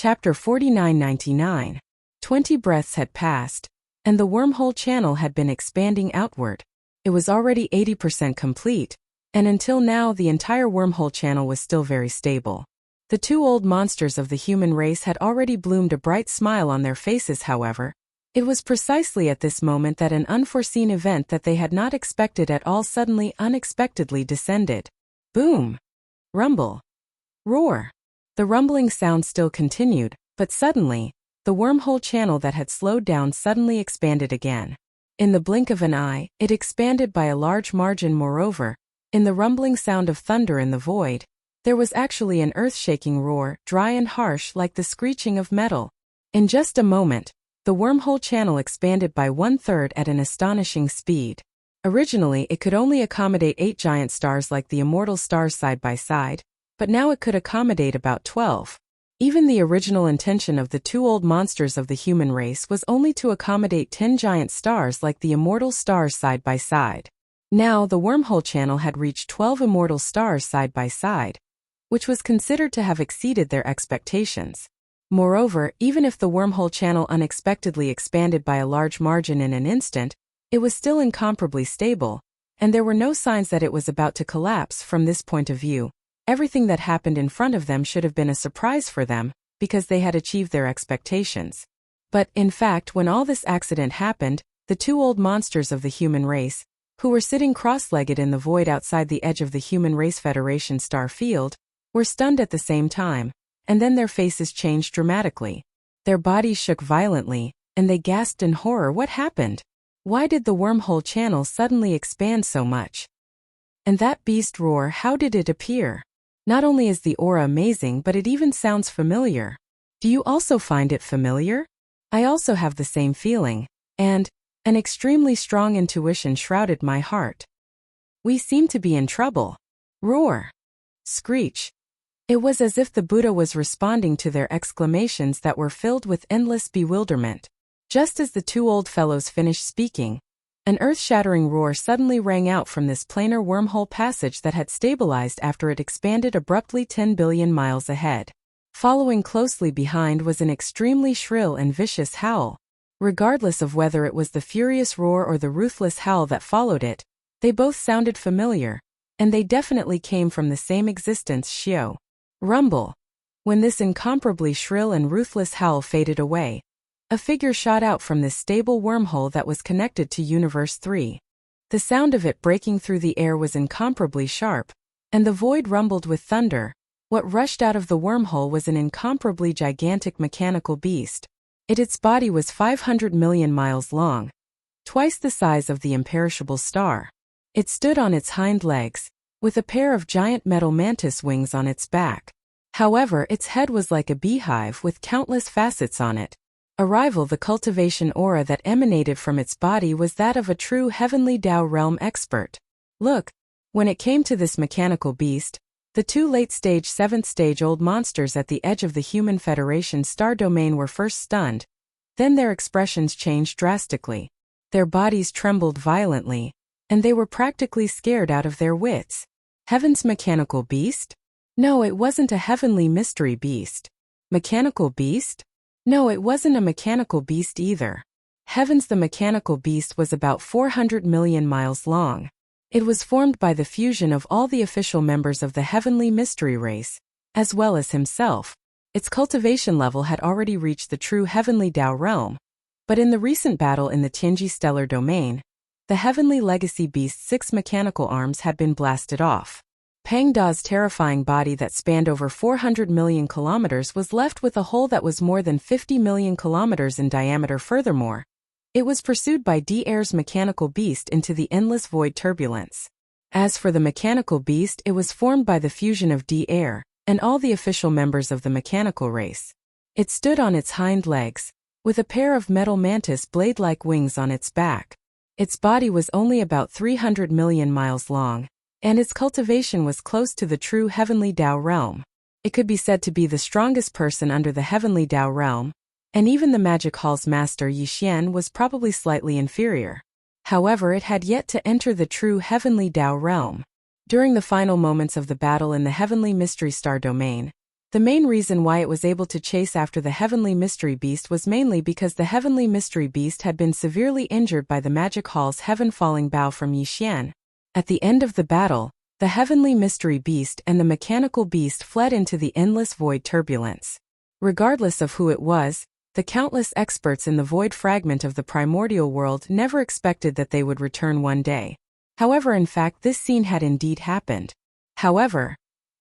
Chapter 4999. 20 breaths had passed, and the wormhole channel had been expanding outward. It was already 80% complete, and until now the entire wormhole channel was still very stable. The two old monsters of the human race had already bloomed a bright smile on their faces. However, it was precisely at this moment that an unforeseen event that they had not expected at all suddenly unexpectedly descended. Boom! Rumble! Roar! The rumbling sound still continued, but suddenly, the wormhole channel that had slowed down suddenly expanded again. In the blink of an eye, it expanded by a large margin. Moreover, in the rumbling sound of thunder in the void, there was actually an earth-shaking roar, dry and harsh like the screeching of metal. In just a moment, the wormhole channel expanded by 1/3 at an astonishing speed. Originally, it could only accommodate 8 giant stars like the immortal stars side by side, but now it could accommodate about 12. Even the original intention of the two old monsters of the human race was only to accommodate 10 giant stars like the immortal stars side by side. Now the wormhole channel had reached 12 immortal stars side by side, which was considered to have exceeded their expectations. Moreover, even if the wormhole channel unexpectedly expanded by a large margin in an instant, it was still incomparably stable, and there were no signs that it was about to collapse. From this point of view, everything that happened in front of them should have been a surprise for them, because they had achieved their expectations. But, in fact, when all this accident happened, the two old monsters of the human race, who were sitting cross-legged in the void outside the edge of the Human Race Federation star field, were stunned at the same time, and then their faces changed dramatically. Their bodies shook violently, and they gasped in horror. What happened? Why did the wormhole channel suddenly expand so much? And that beast roar, how did it appear? Not only is the aura amazing, but it even sounds familiar. Do you also find it familiar? I also have the same feeling, and an extremely strong intuition shrouded my heart. We seem to be in trouble. Roar! Screech! It was as if the Buddha was responding to their exclamations that were filled with endless bewilderment. Just as the two old fellows finished speaking, an earth-shattering roar suddenly rang out from this planar wormhole passage that had stabilized after it expanded abruptly 10 billion miles ahead. Following closely behind was an extremely shrill and vicious howl. Regardless of whether it was the furious roar or the ruthless howl that followed it, they both sounded familiar, and they definitely came from the same existence. Shio. Rumble. When this incomparably shrill and ruthless howl faded away, a figure shot out from this stable wormhole that was connected to Universe 3. The sound of it breaking through the air was incomparably sharp, and the void rumbled with thunder. What rushed out of the wormhole was an incomparably gigantic mechanical beast. Its body was 500 million miles long, twice the size of the imperishable star. It stood on its hind legs, with a pair of giant metal mantis wings on its back. However, its head was like a beehive with countless facets on it. The cultivation aura that emanated from its body was that of a true heavenly Tao realm expert. Look, when it came to this mechanical beast, the two late-stage 7th-stage old monsters at the edge of the Human Federation star domain were first stunned. Then their expressions changed drastically. Their bodies trembled violently, and they were practically scared out of their wits. Heaven's mechanical beast? No, it wasn't a heavenly mystery beast. Mechanical beast? No, it wasn't a mechanical beast either. Heaven's the mechanical beast was about 400 million miles long. It was formed by the fusion of all the official members of the heavenly mystery race, as well as himself. Its cultivation level had already reached the true heavenly Tao realm. But in the recent battle in the Tianji stellar domain, the heavenly legacy beast's 6 mechanical arms had been blasted off. Pang Da's terrifying body that spanned over 400 million kilometers was left with a hole that was more than 50 million kilometers in diameter. Furthermore, it was pursued by D-Air's mechanical beast into the endless void turbulence. As for the mechanical beast, it was formed by the fusion of D-Air and all the official members of the mechanical race. It stood on its hind legs, with a pair of metal mantis blade-like wings on its back. Its body was only about 300 million miles long, and its cultivation was close to the true heavenly Tao realm. It could be said to be the strongest person under the heavenly Tao realm, and even the Magic Hall's master Yi Xian was probably slightly inferior. However, it had yet to enter the true heavenly Tao realm. During the final moments of the battle in the heavenly mystery star domain, The main reason why it was able to chase after the Heavenly Mystery Beast was mainly because the Heavenly Mystery Beast had been severely injured by the Magic Hall's heaven-falling bow from Yixian. At the end of the battle, the Heavenly Mystery Beast and the Mechanical Beast fled into the endless void turbulence. Regardless of who it was, the countless experts in the void fragment of the primordial world never expected that they would return one day. However, in fact, this scene had indeed happened. However,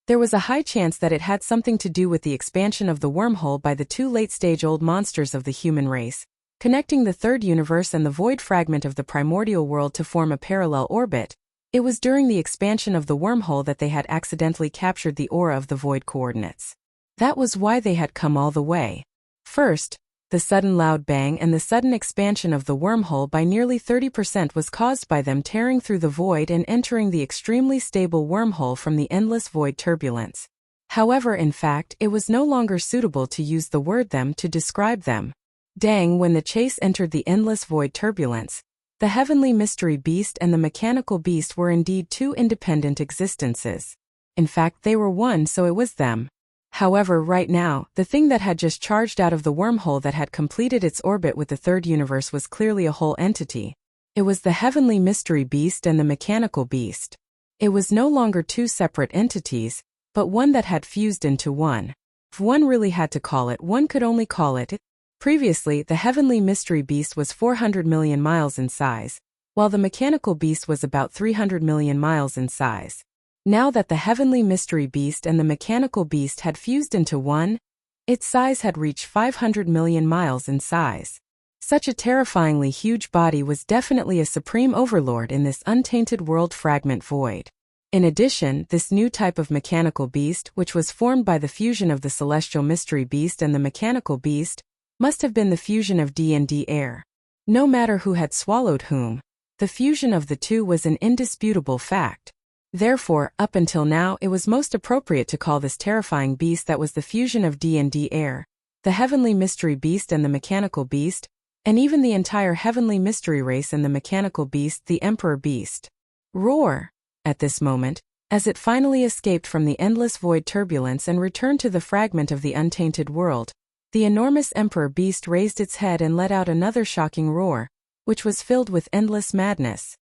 there was a high chance that it had something to do with the expansion of the wormhole by the two late-stage old monsters of the human race, connecting the third universe and the void fragment of the primordial world to form a parallel orbit. It was during the expansion of the wormhole that they had accidentally captured the aura of the void coordinates. That was why they had come all the way. First, the sudden loud bang and the sudden expansion of the wormhole by nearly 30% was caused by them tearing through the void and entering the extremely stable wormhole from the endless void turbulence. However, in fact, it was no longer suitable to use the word them to describe them. Dang, when the chase entered the endless void turbulence, the Heavenly Mystery Beast and the Mechanical Beast were indeed two independent existences. In fact, they were one, so it was them. However, right now, the thing that had just charged out of the wormhole that had completed its orbit with the third universe was clearly a whole entity. It was the Heavenly Mystery Beast and the Mechanical Beast. It was no longer two separate entities, but one that had fused into one. If one really had to call it, one could only call it. Previously, the Heavenly Mystery Beast was 400 million miles in size, while the Mechanical Beast was about 300 million miles in size. Now that the Heavenly Mystery Beast and the Mechanical Beast had fused into one, its size had reached 500 million miles in size. Such a terrifyingly huge body was definitely a supreme overlord in this untainted world fragment void. In addition, this new type of Mechanical Beast, which was formed by the fusion of the Celestial Mystery Beast and the Mechanical Beast, must have been the fusion of D&D air. No matter who had swallowed whom, the fusion of the two was an indisputable fact. Therefore, up until now, it was most appropriate to call this terrifying beast that was the fusion of D&D air, the Heavenly Mystery Beast and the Mechanical Beast, and even the entire Heavenly Mystery Race and the Mechanical Beast, the Emperor Beast. Roar! At this moment, as it finally escaped from the endless void turbulence and returned to the fragment of the untainted world, the enormous Emperor Beast raised its head and let out another shocking roar, which was filled with endless madness.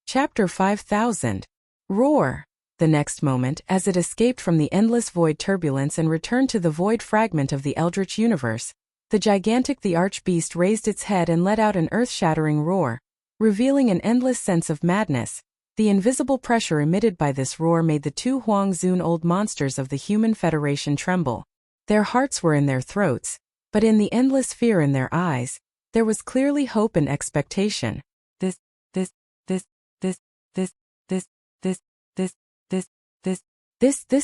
Chapter 5000. Roar! The next moment, as it escaped from the endless void turbulence and returned to the void fragment of the Eldritch universe, the gigantic the Archbeast raised its head and let out an earth-shattering roar, revealing an endless sense of madness. The invisible pressure emitted by this roar made the two Huangzun old monsters of the Human Federation tremble. Their hearts were in their throats, but in the endless fear in their eyes, there was clearly hope and expectation. This,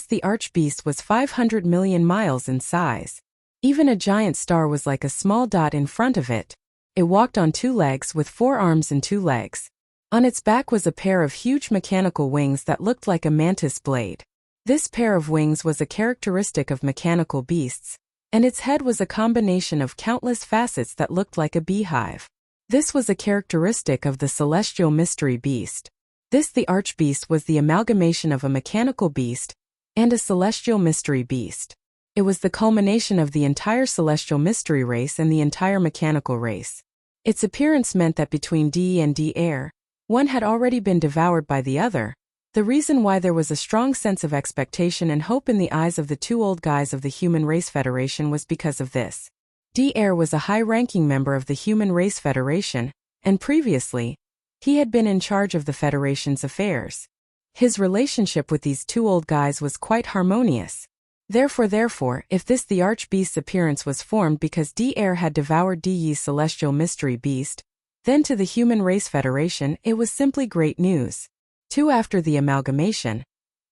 the Archbeast was 500 million miles in size. Even a giant star was like a small dot in front of it. It walked on two legs with 4 arms and 2 legs. On its back was a pair of huge mechanical wings that looked like a mantis blade. This pair of wings was a characteristic of mechanical beasts, and its head was a combination of countless facets that looked like a beehive. This was a characteristic of the Celestial Mystery Beast. The Archbeast was the amalgamation of a mechanical beast and a Celestial Mystery Beast. It was the culmination of the entire Celestial Mystery race and the entire mechanical race. Its appearance meant that between D and D air, one had already been devoured by the other. The reason why there was a strong sense of expectation and hope in the eyes of the two old guys of the Human Race Federation was because of this. D-Air was a high-ranking member of the Human Race Federation, and previously, he had been in charge of the Federation's affairs. His relationship with these two old guys was quite harmonious. Therefore, if the Archbeast's appearance was formed because D-Air had devoured D-Yi's Celestial Mystery Beast, then to the Human Race Federation it was simply great news. After the amalgamation,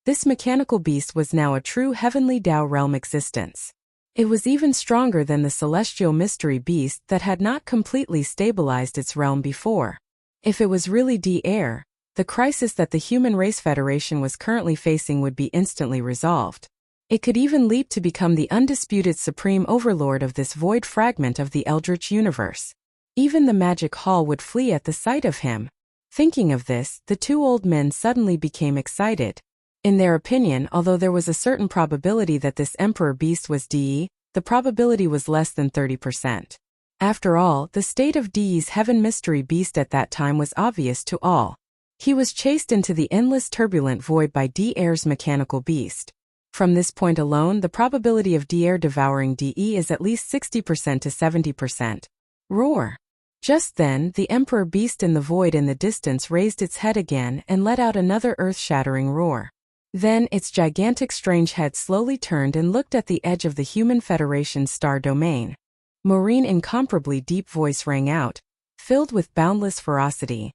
this mechanical beast was now a true heavenly Tao realm existence. It was even stronger than the Celestial Mystery Beast that had not completely stabilized its realm before. If it was really D-Air, the crisis that the Human Race Federation was currently facing would be instantly resolved. It could even leap to become the undisputed supreme overlord of this void fragment of the Eldritch universe. Even the Magic Hall would flee at the sight of him. Thinking of this, the two old men suddenly became excited. In their opinion, although there was a certain probability that this emperor beast was De, the probability was less than 30%. After all, the state of De's heaven mystery beast at that time was obvious to all. He was chased into the endless turbulent void by De's mechanical beast. From this point alone, the probability of De devouring De is at least 60% to 70%. Roar! Just then, the emperor beast in the void in the distance raised its head again and let out another earth-shattering roar. Then its gigantic strange head slowly turned and looked at the edge of the Human Federation's star domain. Maureen's incomparably deep voice rang out, filled with boundless ferocity.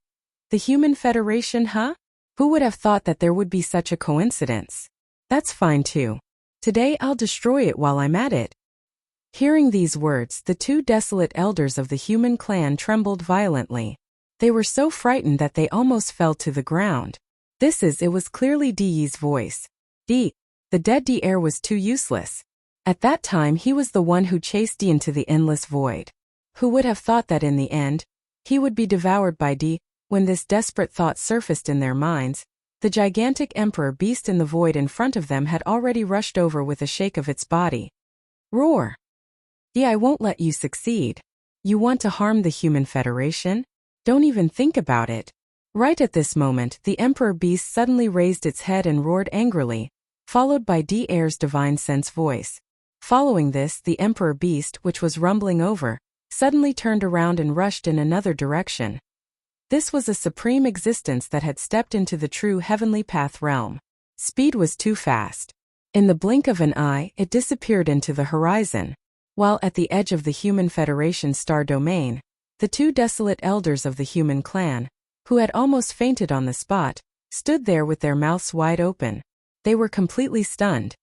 The Human Federation, huh? Who would have thought that there would be such a coincidence? That's fine too. Today I'll destroy it while I'm at it. Hearing these words, the two desolate elders of the human clan trembled violently. They were so frightened that they almost fell to the ground. It was clearly De's voice. The dead De was too useless. At that time he was the one who chased De into the endless void. Who would have thought that in the end, he would be devoured by De? When this desperate thought surfaced in their minds, the gigantic emperor beast in the void in front of them had already rushed over with a shake of its body. Roar! I won't let you succeed. You want to harm the Human Federation? Don't even think about it. Right at this moment, the emperor beast suddenly raised its head and roared angrily, followed by De's divine sense voice. Following this, the emperor beast, which was rumbling over, suddenly turned around and rushed in another direction. This was a supreme existence that had stepped into the true heavenly path realm. Speed was too fast. In the blink of an eye, it disappeared into the horizon. While at the edge of the Human Federation star domain, the two desolate elders of the human clan, who had almost fainted on the spot, stood there with their mouths wide open. They were completely stunned.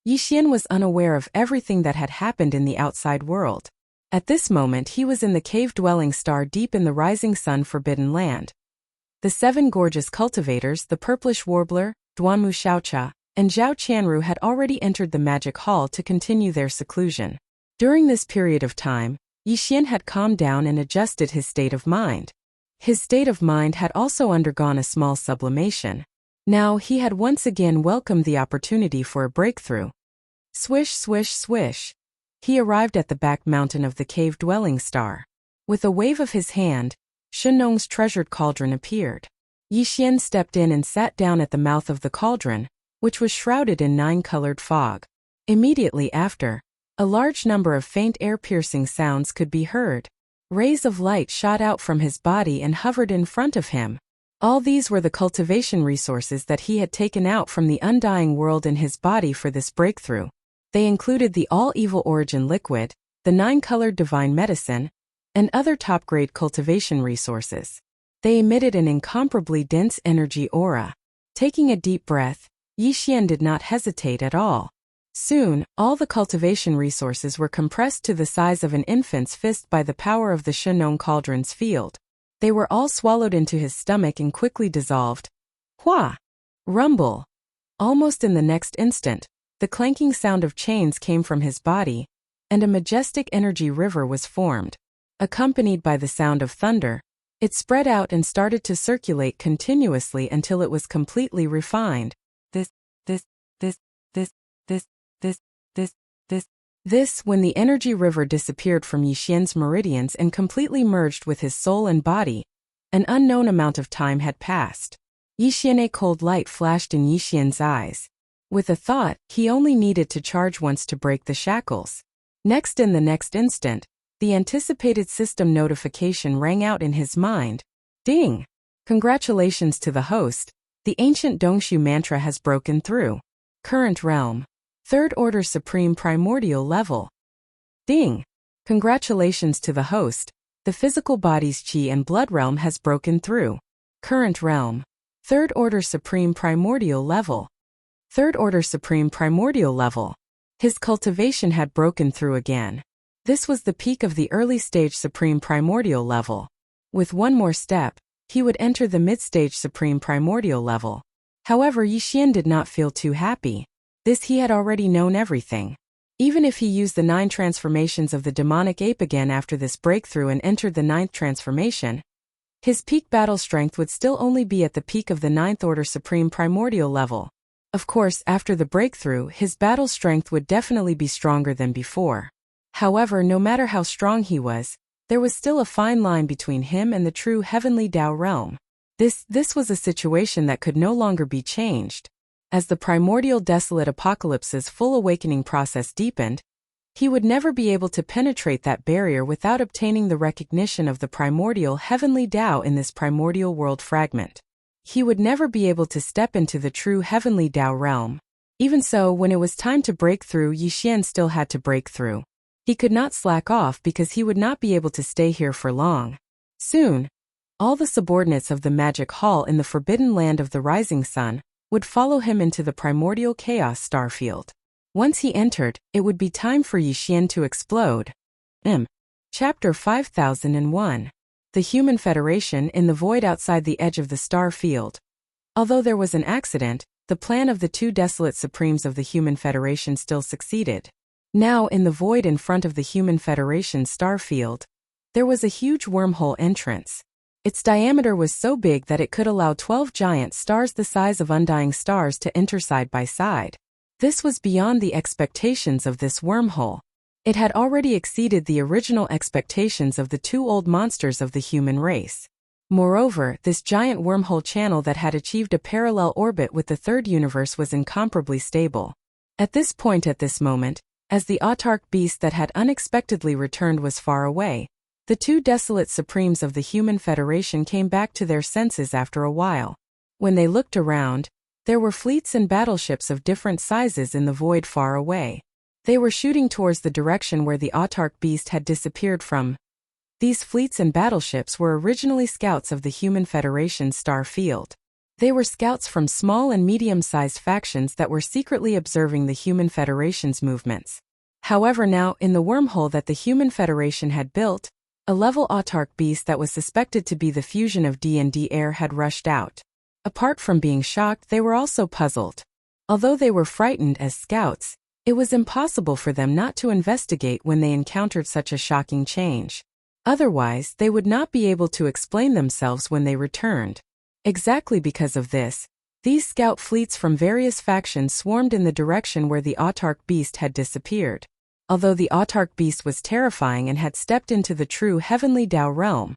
Yixian was unaware of everything that had happened in the outside world. At this moment he was in the cave-dwelling star deep in the rising sun forbidden land. The seven gorgeous cultivators, the purplish warbler, Duanmu Xiaocha, and Zhao Qianru had already entered the magic hall to continue their seclusion. During this period of time, Yixian had calmed down and adjusted his state of mind. His state of mind had also undergone a small sublimation. Now he had once again welcomed the opportunity for a breakthrough. Swish, swish, swish. He arrived at the back mountain of the cave-dwelling star. With a wave of his hand, Shennong's treasured cauldron appeared. Yixian stepped in and sat down at the mouth of the cauldron, which was shrouded in 9-colored fog. Immediately after, a large number of faint air-piercing sounds could be heard. Rays of light shot out from his body and hovered in front of him. All these were the cultivation resources that he had taken out from the undying world in his body for this breakthrough. They included the all-evil origin liquid, the 9-colored divine medicine, and other top-grade cultivation resources. They emitted an incomparably dense energy aura. Taking a deep breath, Yixian did not hesitate at all. Soon, all the cultivation resources were compressed to the size of an infant's fist by the power of the Shennong cauldron's field. They were all swallowed into his stomach and quickly dissolved. Hua! Rumble! Almost in the next instant, the clanking sound of chains came from his body, and a majestic energy river was formed. Accompanied by the sound of thunder, it spread out and started to circulate continuously until it was completely refined. When the energy river disappeared from Yixian's meridians and completely merged with his soul and body, an unknown amount of time had passed. A cold light flashed in Yixian's eyes. With a thought, he only needed to charge once to break the shackles. Next, in the next instant, the anticipated system notification rang out in his mind. Ding! Congratulations to the host. The ancient Dongshu mantra has broken through. Current realm. Third Order Supreme Primordial Level. Ding! Congratulations to the host. The physical body's qi and blood realm has broken through. Current realm. Third Order Supreme Primordial Level. Third Order Supreme Primordial Level. His cultivation had broken through again. This was the peak of the early stage Supreme Primordial Level. With one more step, he would enter the mid-stage Supreme Primordial Level. However, Yixian did not feel too happy. He had already known everything. Even if he used the 9 transformations of the demonic ape again after this breakthrough and entered the 9th transformation, his peak battle strength would still only be at the peak of the 9th Order Supreme Primordial Level. Of course, after the breakthrough, his battle strength would definitely be stronger than before. However, no matter how strong he was, there was still a fine line between him and the true heavenly Tao realm. This was a situation that could no longer be changed. As the primordial desolate apocalypse's full awakening process deepened, he would never be able to penetrate that barrier without obtaining the recognition of the primordial heavenly Tao in this primordial world fragment. He would never be able to step into the true heavenly Tao realm. Even so, when it was time to break through, Yi Xian still had to break through. He could not slack off because he would not be able to stay here for long. Soon, all the subordinates of the magic hall in the forbidden land of the rising sun would follow him into the primordial chaos starfield. Once he entered, it would be time for Yi Xian to explode. Chapter 5001. The Human Federation in the void outside the edge of the star field. Although there was an accident, the plan of the two desolate supremes of the Human Federation still succeeded. Now, in the void in front of the Human Federation star field, there was a huge wormhole entrance. Its diameter was so big that it could allow 12 giant stars the size of undying stars to enter side by side. This was beyond the expectations of this wormhole. It had already exceeded the original expectations of the two old monsters of the human race. Moreover, this giant wormhole channel that had achieved a parallel orbit with the third universe was incomparably stable. At this moment, as the autarch beast that had unexpectedly returned was far away, the two desolate supremes of the Human Federation came back to their senses after a while. When they looked around, there were fleets and battleships of different sizes in the void far away. They were shooting towards the direction where the autarch beast had disappeared from. These fleets and battleships were originally scouts of the Human Federation's star field. They were scouts from small and medium-sized factions that were secretly observing the Human Federation's movements. However, now, in the wormhole that the Human Federation had built, a level autarch beast that was suspected to be the fusion of D&D air had rushed out. Apart from being shocked, they were also puzzled. Although they were frightened as scouts, it was impossible for them not to investigate when they encountered such a shocking change. Otherwise, they would not be able to explain themselves when they returned. Exactly because of this, these scout fleets from various factions swarmed in the direction where the autarch beast had disappeared. Although the autarch beast was terrifying and had stepped into the true heavenly Tao realm,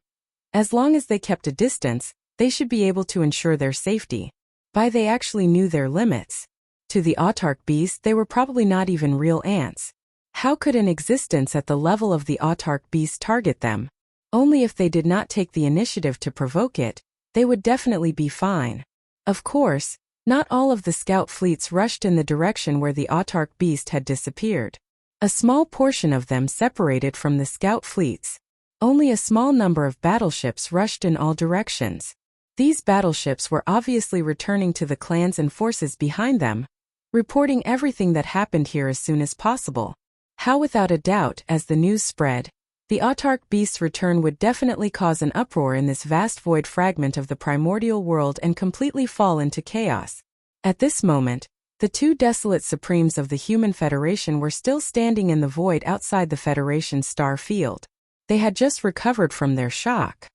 as long as they kept a distance, they should be able to ensure their safety. They actually knew their limits. To the autarch beast, they were probably not even real ants. How could an existence at the level of the autarch beast target them? Only if they did not take the initiative to provoke it, they would definitely be fine. Of course, not all of the scout fleets rushed in the direction where the autarch beast had disappeared. A small portion of them separated from the scout fleets. Only a small number of battleships rushed in all directions. These battleships were obviously returning to the clans and forces behind them, reporting everything that happened here as soon as possible. How, without a doubt, as the news spread, the autarch beast's return would definitely cause an uproar in this vast void fragment of the primordial world and completely fall into chaos. At this moment, the two desolate supremes of the Human Federation were still standing in the void outside the Federation's star field. They had just recovered from their shock.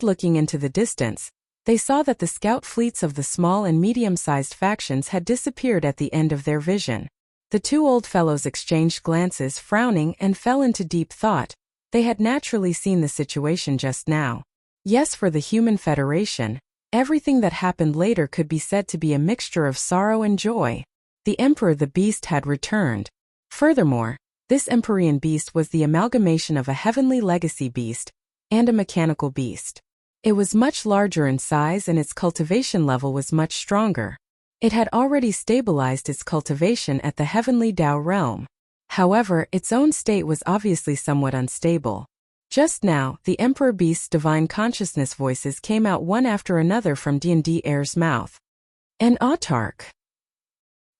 Looking into the distance, they saw that the scout fleets of the small and medium-sized factions had disappeared at the end of their vision. The two old fellows exchanged glances, frowning, and fell into deep thought. They had naturally seen the situation just now. Yes, for the Human Federation, everything that happened later could be said to be a mixture of sorrow and joy. The Emperor the Beast had returned. Furthermore, this Empyrean beast was the amalgamation of a heavenly legacy beast and a mechanical beast. It was much larger in size and its cultivation level was much stronger. It had already stabilized its cultivation at the heavenly Tao realm. However, its own state was obviously somewhat unstable. Just now, the Emperor Beast's divine consciousness voices came out one after another from D&D Air's mouth. An autarch.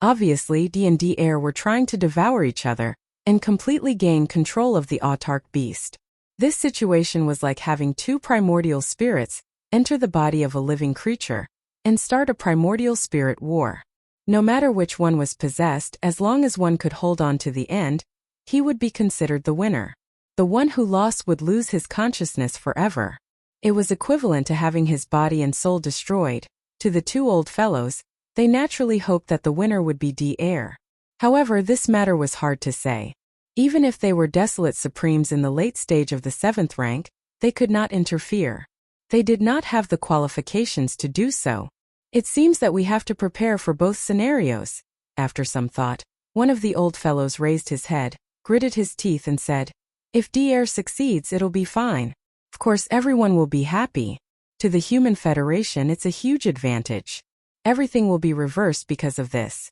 Obviously, D&D Air were trying to devour each other and completely gain control of the autarch beast. This situation was like having two primordial spirits enter the body of a living creature and start a primordial spirit war. No matter which one was possessed, as long as one could hold on to the end, he would be considered the winner. The one who lost would lose his consciousness forever. It was equivalent to having his body and soul destroyed. To the two old fellows, They naturally hoped that the winner would be D-Air. However, this matter was hard to say. Even if they were Desolate Supremes in the late stage of the 7th rank, they could not interfere. They did not have the qualifications to do so. It seems that we have to prepare for both scenarios. After some thought, one of the old fellows raised his head, gritted his teeth and said, "If D-Air succeeds, it'll be fine. Of course everyone will be happy. To the Human Federation it's a huge advantage. Everything will be reversed because of this.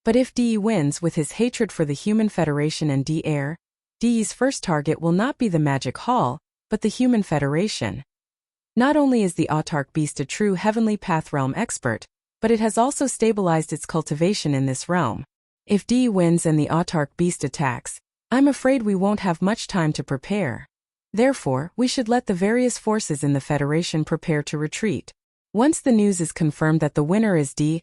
But if DE wins with his hatred for the Human Federation and D-Air, DE's first target will not be the Magic Hall, but the Human Federation. Not only is the Autarch Beast a true Heavenly Path realm expert, but it has also stabilized its cultivation in this realm. If DE wins and the Autarch Beast attacks, I'm afraid we won't have much time to prepare. Therefore, we should let the various forces in the Federation prepare to retreat. Once the news is confirmed that the winner is D,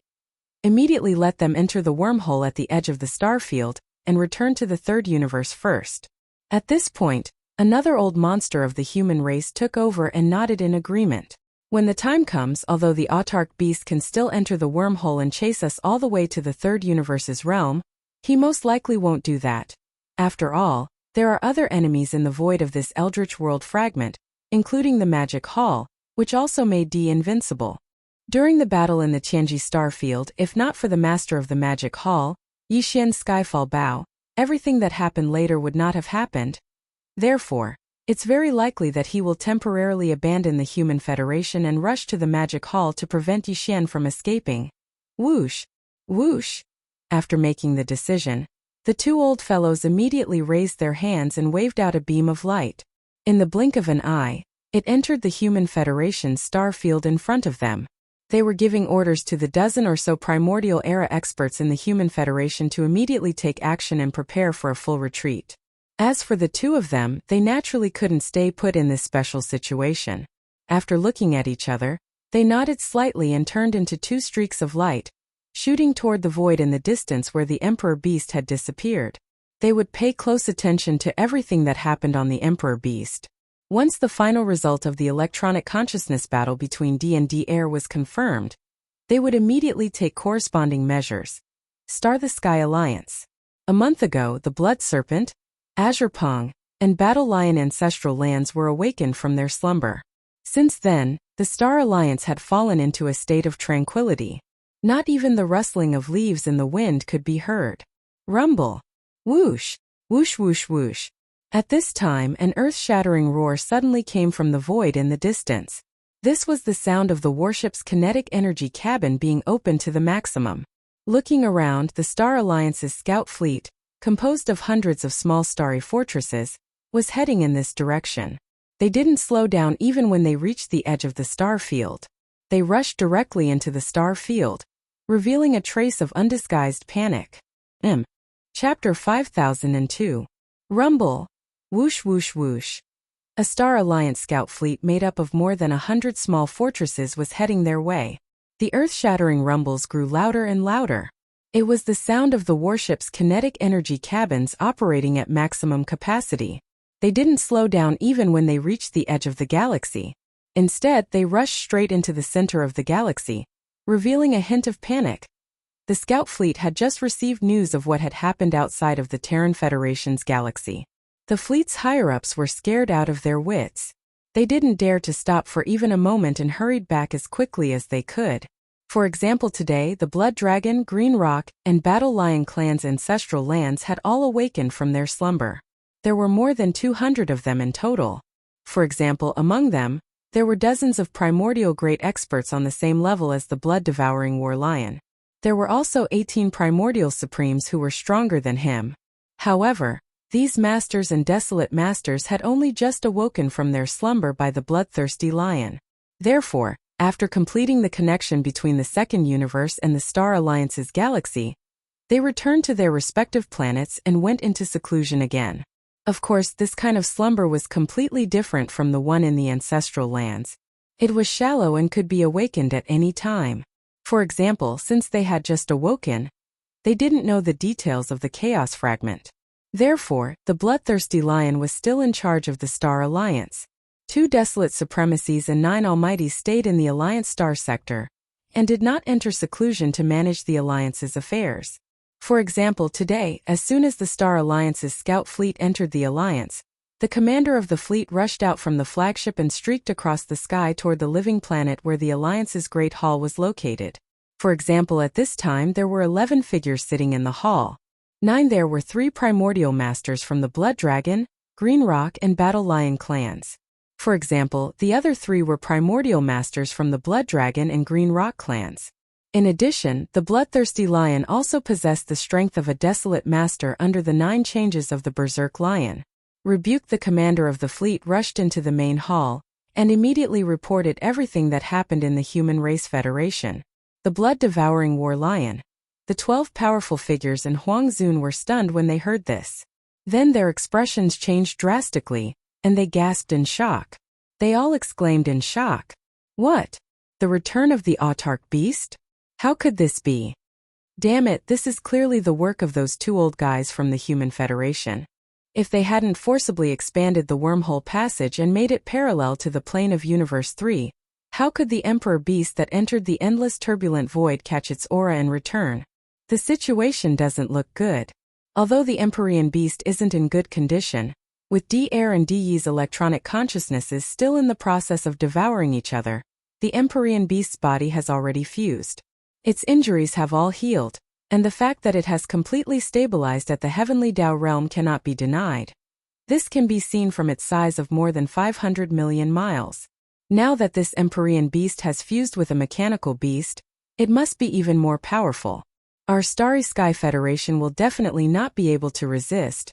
immediately let them enter the wormhole at the edge of the star field and return to the 3rd universe first." At this point, another old monster of the human race took over and nodded in agreement. When the time comes, although the Autarch Beast can still enter the wormhole and chase us all the way to the 3rd universe's realm, he most likely won't do that. After all, there are other enemies in the void of this eldritch world fragment, including the Magic Hall, which also made D invincible. During the battle in the Tianji star field, if not for the master of the Magic Hall, Yixian's Skyfall Bow, everything that happened later would not have happened. Therefore, it's very likely that he will temporarily abandon the Human Federation and rush to the Magic Hall to prevent Yixian from escaping. Whoosh! Whoosh! After making the decision, the two old fellows immediately raised their hands and waved out a beam of light. In the blink of an eye, it entered the Human Federation's star field in front of them. They were giving orders to the dozen or so primordial era experts in the Human Federation to immediately take action and prepare for a full retreat. As for the two of them, they naturally couldn't stay put in this special situation. After looking at each other, they nodded slightly and turned into two streaks of light, shooting toward the void in the distance where the Emperor Beast had disappeared. They would pay close attention to everything that happened on the Emperor Beast. Once the final result of the electronic consciousness battle between D and D-Air was confirmed, they would immediately take corresponding measures. Star the Sky Alliance. A month ago, the Blood Serpent, Azure Pong, and Battle Lion ancestral lands were awakened from their slumber. Since then, the Star Alliance had fallen into a state of tranquility. Not even the rustling of leaves in the wind could be heard. Rumble. Whoosh! Whoosh whoosh whoosh. At this time, an earth-shattering roar suddenly came from the void in the distance. This was the sound of the warship's kinetic energy cabin being opened to the maximum. Looking around, the Star Alliance's scout fleet, composed of hundreds of small starry fortresses, was heading in this direction. They didn't slow down even when they reached the edge of the star field. They rushed directly into the star field, revealing a trace of undisguised panic. Chapter 5002. Rumble. Whoosh whoosh whoosh. A Star Alliance scout fleet made up of more than 100 small fortresses was heading their way. The earth-shattering rumbles grew louder and louder. It was the sound of the warship's kinetic energy cabins operating at maximum capacity. They didn't slow down even when they reached the edge of the galaxy. Instead, they rushed straight into the center of the galaxy, revealing a hint of panic. The scout fleet had just received news of what had happened outside of the Terran Federation's galaxy. The fleet's higher-ups were scared out of their wits. They didn't dare to stop for even a moment and hurried back as quickly as they could. For example, today, the Blood Dragon, Green Rock, and Battle Lion clans' ancestral lands had all awakened from their slumber. There were more than 200 of them in total. For example, among them, there were dozens of primordial great experts on the same level as the blood-devouring War Lion. There were also 18 primordial supremes who were stronger than him. However, these masters and desolate masters had only just awoken from their slumber by the bloodthirsty lion. Therefore, after completing the connection between the second universe and the Star Alliance's galaxy, they returned to their respective planets and went into seclusion again. Of course, this kind of slumber was completely different from the one in the ancestral lands. It was shallow and could be awakened at any time. For example, since they had just awoken, they didn't know the details of the Chaos Fragment. Therefore, the bloodthirsty lion was still in charge of the Star Alliance. 2 desolate supremacies and 9 almighties stayed in the Alliance star sector, and did not enter seclusion to manage the Alliance's affairs. For example, today, as soon as the Star Alliance's scout fleet entered the Alliance, the commander of the fleet rushed out from the flagship and streaked across the sky toward the living planet where the Alliance's Great Hall was located. For example, at this time there were 11 figures sitting in the hall. 9 there were 3 primordial masters from the Blood Dragon, Green Rock and Battle Lion clans. For example, the other 3 were primordial masters from the Blood Dragon and Green Rock clans. In addition, the Bloodthirsty Lion also possessed the strength of a Desolate Master under the 9 changes of the Berserk Lion. Rebuke, the commander of the fleet, rushed into the main hall and immediately reported everything that happened in the Human Race Federation. The blood-devouring War Lion. The 12 powerful figures and Huang Zun were stunned when they heard this. Then their expressions changed drastically, and they gasped in shock. They all exclaimed in shock. What? The return of the autarch beast? How could this be? Damn it, this is clearly the work of those 2 old guys from the Human Federation. If they hadn't forcibly expanded the wormhole passage and made it parallel to the plane of Universe 3, how could the Emperor Beast that entered the endless turbulent void catch its aura and return? The situation doesn't look good. Although the Empyrean Beast isn't in good condition, with D-Air and D-Yi's electronic consciousnesses still in the process of devouring each other, the Empyrean Beast's body has already fused. Its injuries have all healed, and the fact that it has completely stabilized at the Heavenly Tao realm cannot be denied. This can be seen from its size of more than 500 million miles. Now that this Empyrean Beast has fused with a mechanical beast, it must be even more powerful. Our Starry Sky Federation will definitely not be able to resist.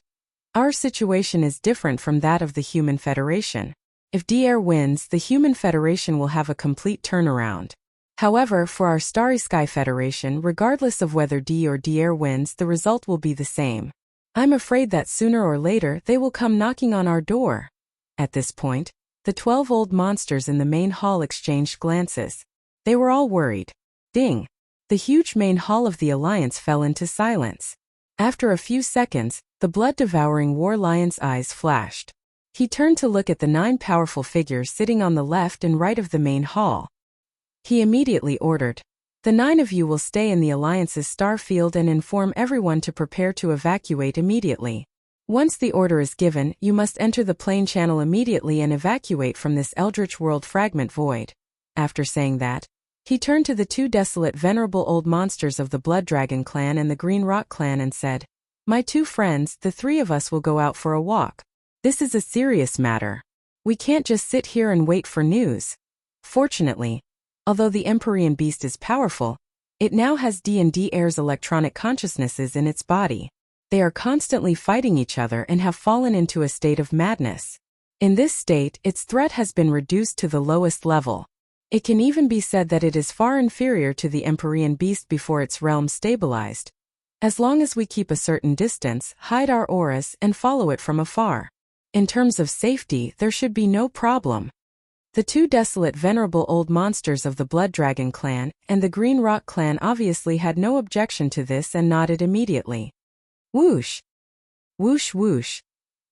Our situation is different from that of the Human Federation. If D-Air wins, the Human Federation will have a complete turnaround. However, for our Starry Sky Federation, regardless of whether D or D-Air wins, the result will be the same. I'm afraid that sooner or later they will come knocking on our door. At this point, the 12 old monsters in the main hall exchanged glances. They were all worried. Ding! The huge main hall of the Alliance fell into silence. After a few seconds, the blood-devouring War Lion's eyes flashed. He turned to look at the 9 powerful figures sitting on the left and right of the main hall. He immediately ordered, "The 9 of you will stay in the Alliance's star field and inform everyone to prepare to evacuate immediately. Once the order is given, you must enter the plane channel immediately and evacuate from this Eldritch World Fragment Void." After saying that, he turned to the 2 desolate venerable old monsters of the Blood Dragon clan and the Green Rock clan and said, "My 2 friends, the 3 of us will go out for a walk. This is a serious matter. We can't just sit here and wait for news." Fortunately, although the Empyrean Beast is powerful, it now has D&D-Air's electronic consciousnesses in its body. They are constantly fighting each other and have fallen into a state of madness. In this state, its threat has been reduced to the lowest level. It can even be said that it is far inferior to the Empyrean Beast before its realm stabilized. As long as we keep a certain distance, hide our auras, and follow it from afar. In terms of safety, there should be no problem. The 2 desolate venerable old monsters of the Blood Dragon clan and the Green Rock clan obviously had no objection to this and nodded immediately. Whoosh! Whoosh whoosh!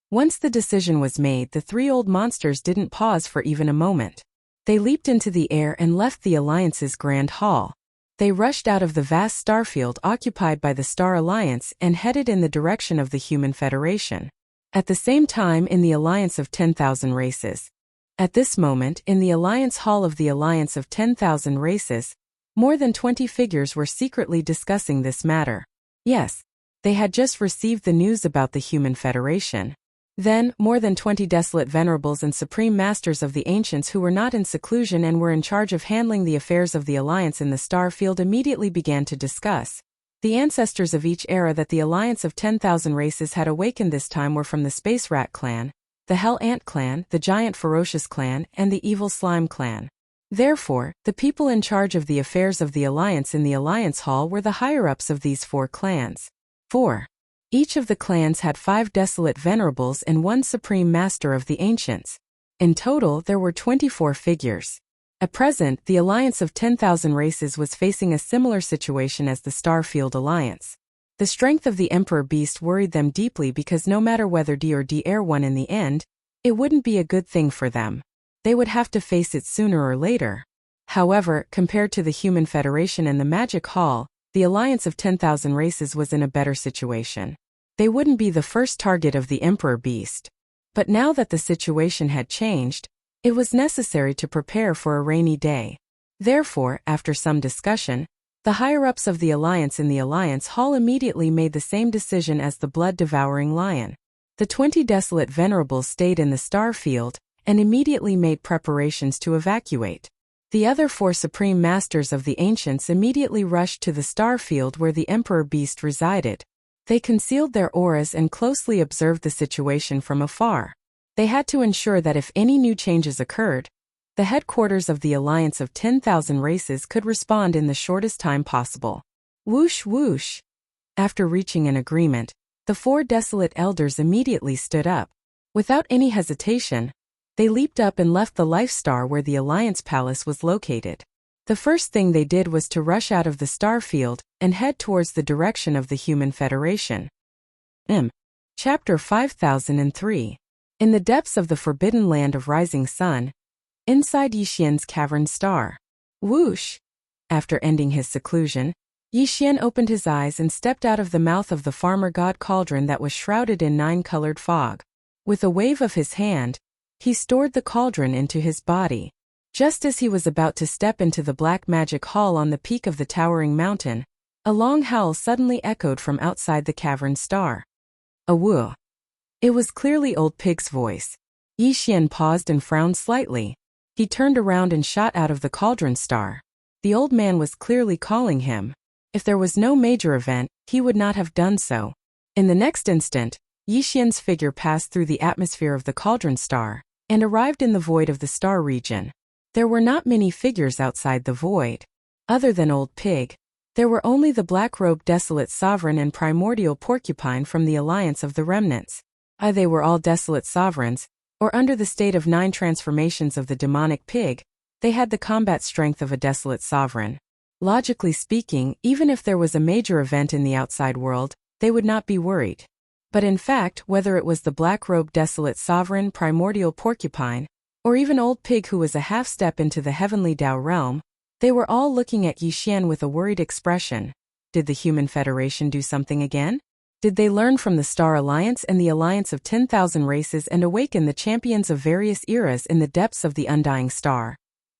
Once the decision was made, the 3 old monsters didn't pause for even a moment. They leaped into the air and left the Alliance's Grand Hall. They rushed out of the vast starfield occupied by the Star Alliance and headed in the direction of the Human Federation. At the same time, in the Alliance of 10,000 Races. At this moment, in the Alliance Hall of the Alliance of 10,000 Races, more than 20 figures were secretly discussing this matter. Yes, they had just received the news about the Human Federation. Then, more than 20 desolate venerables and supreme masters of the ancients who were not in seclusion and were in charge of handling the affairs of the Alliance in the star field immediately began to discuss. The ancestors of each era that the Alliance of 10,000 Races had awakened this time were from the Space Rat clan, the Hell Ant clan, the Giant Ferocious clan, and the Evil Slime clan. Therefore, the people in charge of the affairs of the Alliance in the Alliance Hall were the higher-ups of these 4 clans. 4. Each of the clans had 5 desolate venerables and 1 supreme master of the ancients. In total, there were 24 figures. At present, the Alliance of 10,000 Races was facing a similar situation as the Starfield Alliance. The strength of the Emperor Beast worried them deeply because no matter whether D or D-Air won in the end, it wouldn't be a good thing for them. They would have to face it sooner or later. However, compared to the Human Federation and the Magic Hall, the Alliance of 10,000 Races was in a better situation. They wouldn't be the first target of the Emperor Beast. But now that the situation had changed, it was necessary to prepare for a rainy day. Therefore, after some discussion, the higher-ups of the Alliance in the Alliance Hall immediately made the same decision as the blood-devouring lion. The 20 desolate venerables stayed in the star field and immediately made preparations to evacuate. The other 4 supreme masters of the ancients immediately rushed to the star field where the Emperor Beast resided. They concealed their auras and closely observed the situation from afar. They had to ensure that if any new changes occurred, the headquarters of the Alliance of 10,000 Races could respond in the shortest time possible. Whoosh whoosh. After reaching an agreement, the 4 desolate elders immediately stood up. Without any hesitation, they leaped up and left the Life Star where the Alliance Palace was located. The first thing they did was to rush out of the star field and head towards the direction of the Human Federation. Chapter 5003. In the depths of the forbidden land of Rising Sun, inside Yixian's cavern star. Whoosh! After ending his seclusion, Yixian opened his eyes and stepped out of the mouth of the farmer god cauldron that was shrouded in 9-colored fog. With a wave of his hand, he stored the cauldron into his body. Just as he was about to step into the black magic hall on the peak of the towering mountain, a long howl suddenly echoed from outside the cavern star. A woo! It was clearly Old Pig's voice. Yixian paused and frowned slightly. He turned around and shot out of the cauldron star. The old man was clearly calling him. If there was no major event, he would not have done so. In the next instant, Yixian's figure passed through the atmosphere of the cauldron star and arrived in the void of the star region. There were not many figures outside the void. Other than Old Pig, there were only the black-robed desolate sovereign and primordial porcupine from the Alliance of the Remnants. They were all desolate sovereigns, or under the state of 9 transformations of the demonic pig, they had the combat strength of a desolate sovereign. Logically speaking, even if there was a major event in the outside world, they would not be worried. But in fact, whether it was the black-robed desolate sovereign, primordial porcupine, or even Old Pig who was a half-step into the heavenly Tao realm, they were all looking at Yixian with a worried expression. Did the Human Federation do something again? Did they learn from the Star Alliance and the Alliance of 10,000 Races and awaken the champions of various eras in the depths of the undying star?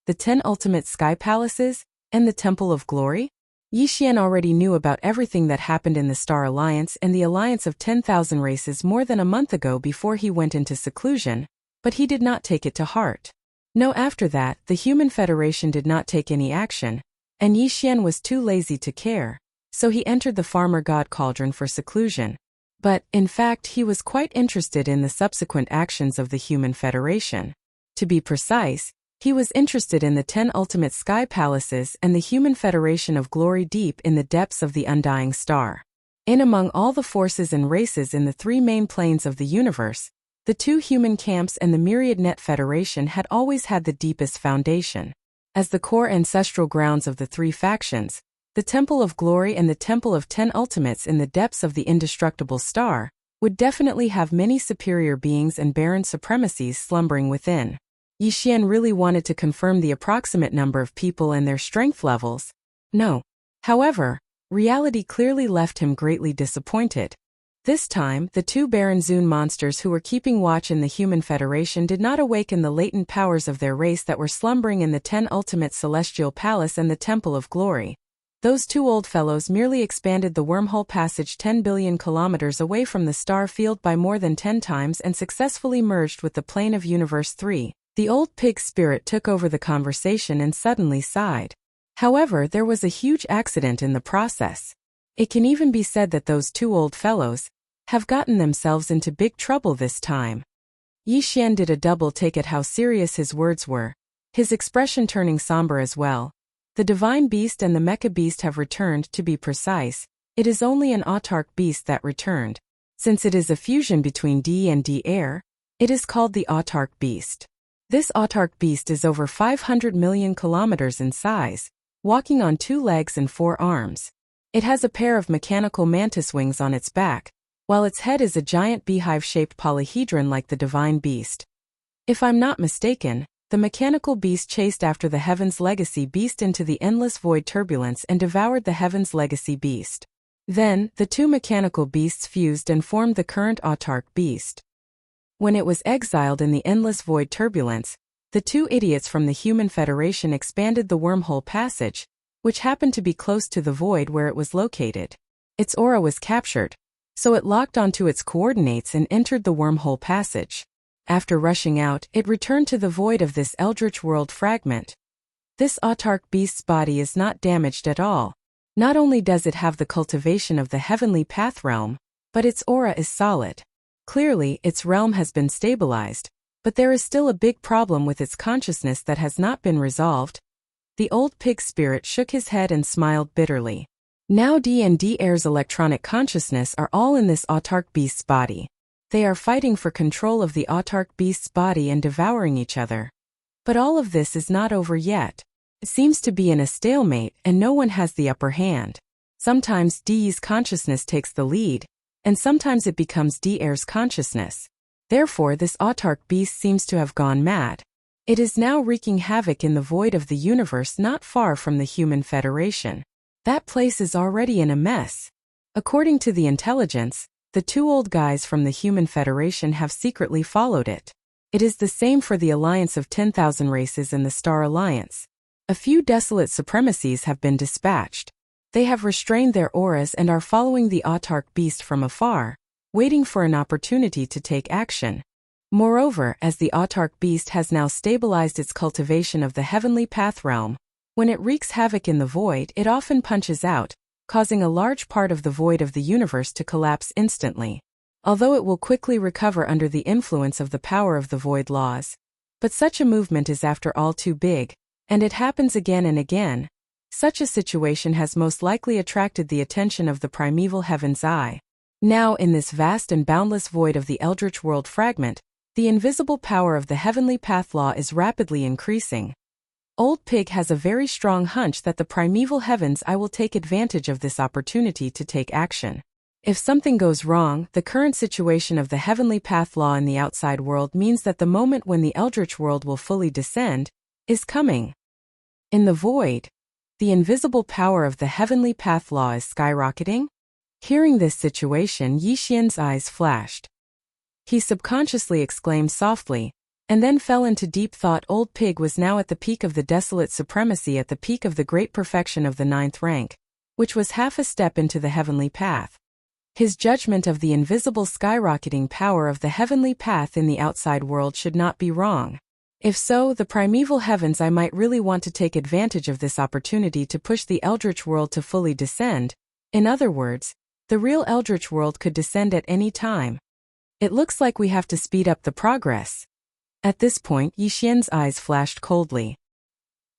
The 10 ultimate sky palaces, and the Temple of Glory? Yixian already knew about everything that happened in the Star Alliance and the Alliance of 10,000 Races more than a month ago before he went into seclusion, but he did not take it to heart. No, after that, the Human Federation did not take any action, and Yixian was too lazy to care. So he entered the farmer god cauldron for seclusion. But, in fact, he was quite interested in the subsequent actions of the Human Federation. To be precise, he was interested in the 10 ultimate sky palaces and the Human Federation of Glory deep in the depths of the undying star. In among all the forces and races in the 3 main planes of the universe, the 2 human camps and the Myriad Net Federation had always had the deepest foundation. As the core ancestral grounds of the 3 factions, the Temple of Glory and the Temple of 10 Ultimates in the depths of the indestructible star would definitely have many superior beings and barren supremacies slumbering within. Yixian really wanted to confirm the approximate number of people and their strength levels. No. However, reality clearly left him greatly disappointed. This time, the 2 Baron Zune monsters who were keeping watch in the Human Federation did not awaken the latent powers of their race that were slumbering in the 10 Ultimate Celestial Palace and the Temple of Glory. Those 2 old fellows merely expanded the wormhole passage 10 billion kilometers away from the star field by more than 10 times and successfully merged with the plane of Universe 3. The Old Pig's spirit took over the conversation and suddenly sighed. However, there was a huge accident in the process. It can even be said that those 2 old fellows have gotten themselves into big trouble this time. Yixian did a double take at how serious his words were, his expression turning somber as well. The Divine Beast and the Mecha Beast have returned. To be precise, it is only an autark beast that returned. Since it is a fusion between D and D air, it is called the autark beast. This autark beast is over 500 million kilometers in size, walking on 2 legs and 4 arms. It has a pair of mechanical mantis wings on its back, while its head is a giant beehive-shaped polyhedron like the Divine Beast. If I'm not mistaken, the mechanical beast chased after the Heaven's Legacy beast into the endless void turbulence and devoured the Heaven's Legacy beast. Then, the two mechanical beasts fused and formed the current autark beast. When it was exiled in the endless void turbulence, the two idiots from the Human Federation expanded the wormhole passage, which happened to be close to the void where it was located. Its aura was captured, so it locked onto its coordinates and entered the wormhole passage. After rushing out, it returned to the void of this eldritch world fragment. This autark beast's body is not damaged at all. Not only does it have the cultivation of the heavenly path realm, but its aura is solid. Clearly, its realm has been stabilized, but there is still a big problem with its consciousness that has not been resolved. The old pig spirit shook his head and smiled bitterly. Now D&D Air's electronic consciousness are all in this autark beast's body. They are fighting for control of the autark beast's body and devouring each other. But all of this is not over yet. It seems to be in a stalemate and no one has the upper hand. Sometimes D's consciousness takes the lead, and sometimes it becomes D-Air's consciousness. Therefore this autark beast seems to have gone mad. It is now wreaking havoc in the void of the universe not far from the Human Federation. That place is already in a mess. According to the intelligence, the two old guys from the Human Federation have secretly followed it. It is the same for the Alliance of 10,000 Races and the Star Alliance. A few desolate supremacies have been dispatched. They have restrained their auras and are following the autark beast from afar, waiting for an opportunity to take action. Moreover, as the autark beast has now stabilized its cultivation of the heavenly path realm, when it wreaks havoc in the void, it often punches out, causing a large part of the void of the universe to collapse instantly. Although it will quickly recover under the influence of the power of the void laws. But such a movement is after all too big, and it happens again and again. Such a situation has most likely attracted the attention of the primeval Heaven's Eye. Now in this vast and boundless void of the eldritch world fragment, the invisible power of the heavenly path law is rapidly increasing. Old Pig has a very strong hunch that the primeval Heaven's Eye will take advantage of this opportunity to take action. If something goes wrong, the current situation of the heavenly path law in the outside world means that the moment when the eldritch world will fully descend is coming. In the void, the invisible power of the heavenly path law is skyrocketing. Hearing this situation, Yixian's eyes flashed. He subconsciously exclaimed softly, and then fell into deep thought. Old Pig was now at the peak of the desolate supremacy, at the peak of the great perfection of the 9th rank, which was half a step into the heavenly path. His judgment of the invisible skyrocketing power of the heavenly path in the outside world should not be wrong. If so, the primeval Heaven's Eye might really want to take advantage of this opportunity to push the eldritch world to fully descend. In other words, the real eldritch world could descend at any time. It looks like we have to speed up the progress. At this point, Yixian's eyes flashed coldly.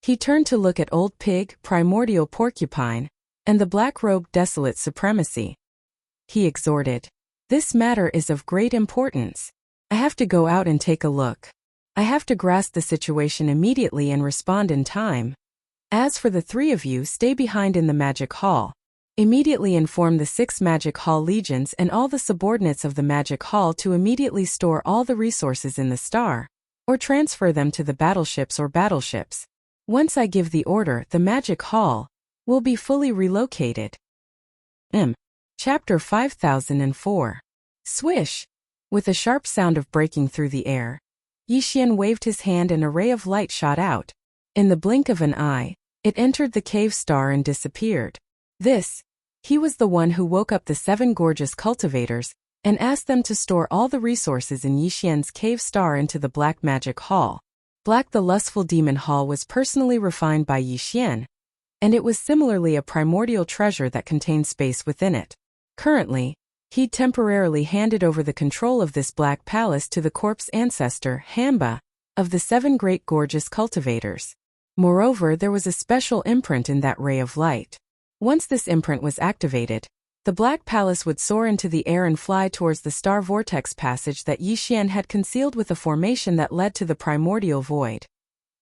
He turned to look at Old Pig, Primordial Porcupine, and the black-robed Desolate Supremacy. He exhorted, "This matter is of great importance. I have to go out and take a look. I have to grasp the situation immediately and respond in time. As for the three of you, stay behind in the Magic Hall. Immediately inform the 6 Magic Hall legions and all the subordinates of the Magic Hall to immediately store all the resources in the star, or transfer them to the battleships or battleships. Once I give the order, the Magic Hall will be fully relocated." Chapter 5004. Swish! With a sharp sound of breaking through the air, Yixian waved his hand and a ray of light shot out. In the blink of an eye, it entered the cave star and disappeared. He was the one who woke up the 7 gorgeous cultivators and asked them to store all the resources in Yixian's cave star into the Black Magic Hall. Black, the lustful demon hall, was personally refined by Yixian, and it was similarly a primordial treasure that contained space within it. Currently, he'd temporarily handed over the control of this black palace to the corpse ancestor, Hamba, of the 7 great gorgeous cultivators. Moreover, there was a special imprint in that ray of light. Once this imprint was activated, the Black Palace would soar into the air and fly towards the star vortex passage that Yixian had concealed with a formation that led to the primordial void.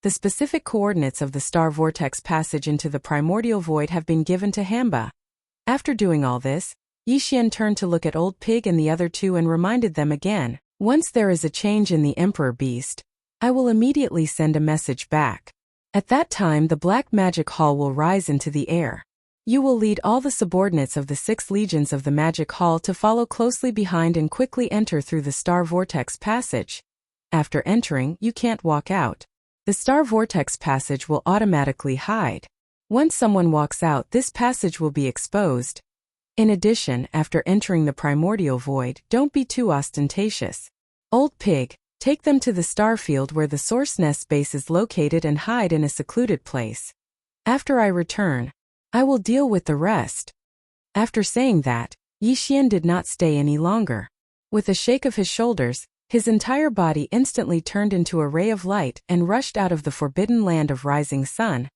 The specific coordinates of the star vortex passage into the primordial void have been given to Hamba. After doing all this, Yixian turned to look at Old Pig and the other two and reminded them again, "Once there is a change in the Emperor Beast, I will immediately send a message back. At that time the black magic hall will rise into the air. You will lead all the subordinates of the 6 legions of the magic hall to follow closely behind and quickly enter through the star vortex passage. After entering, you can't walk out. The star vortex passage will automatically hide. Once someone walks out, this passage will be exposed. In addition, after entering the primordial void, don't be too ostentatious. Old pig, take them to the star field where the source nest base is located and hide in a secluded place. After I return, I will deal with the rest. After saying that, Yi Xian did not stay any longer. With a shake of his shoulders, his entire body instantly turned into a ray of light and rushed out of the forbidden land of rising sun,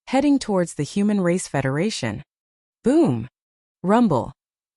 heading towards the Human Race Federation. Boom! Rumble.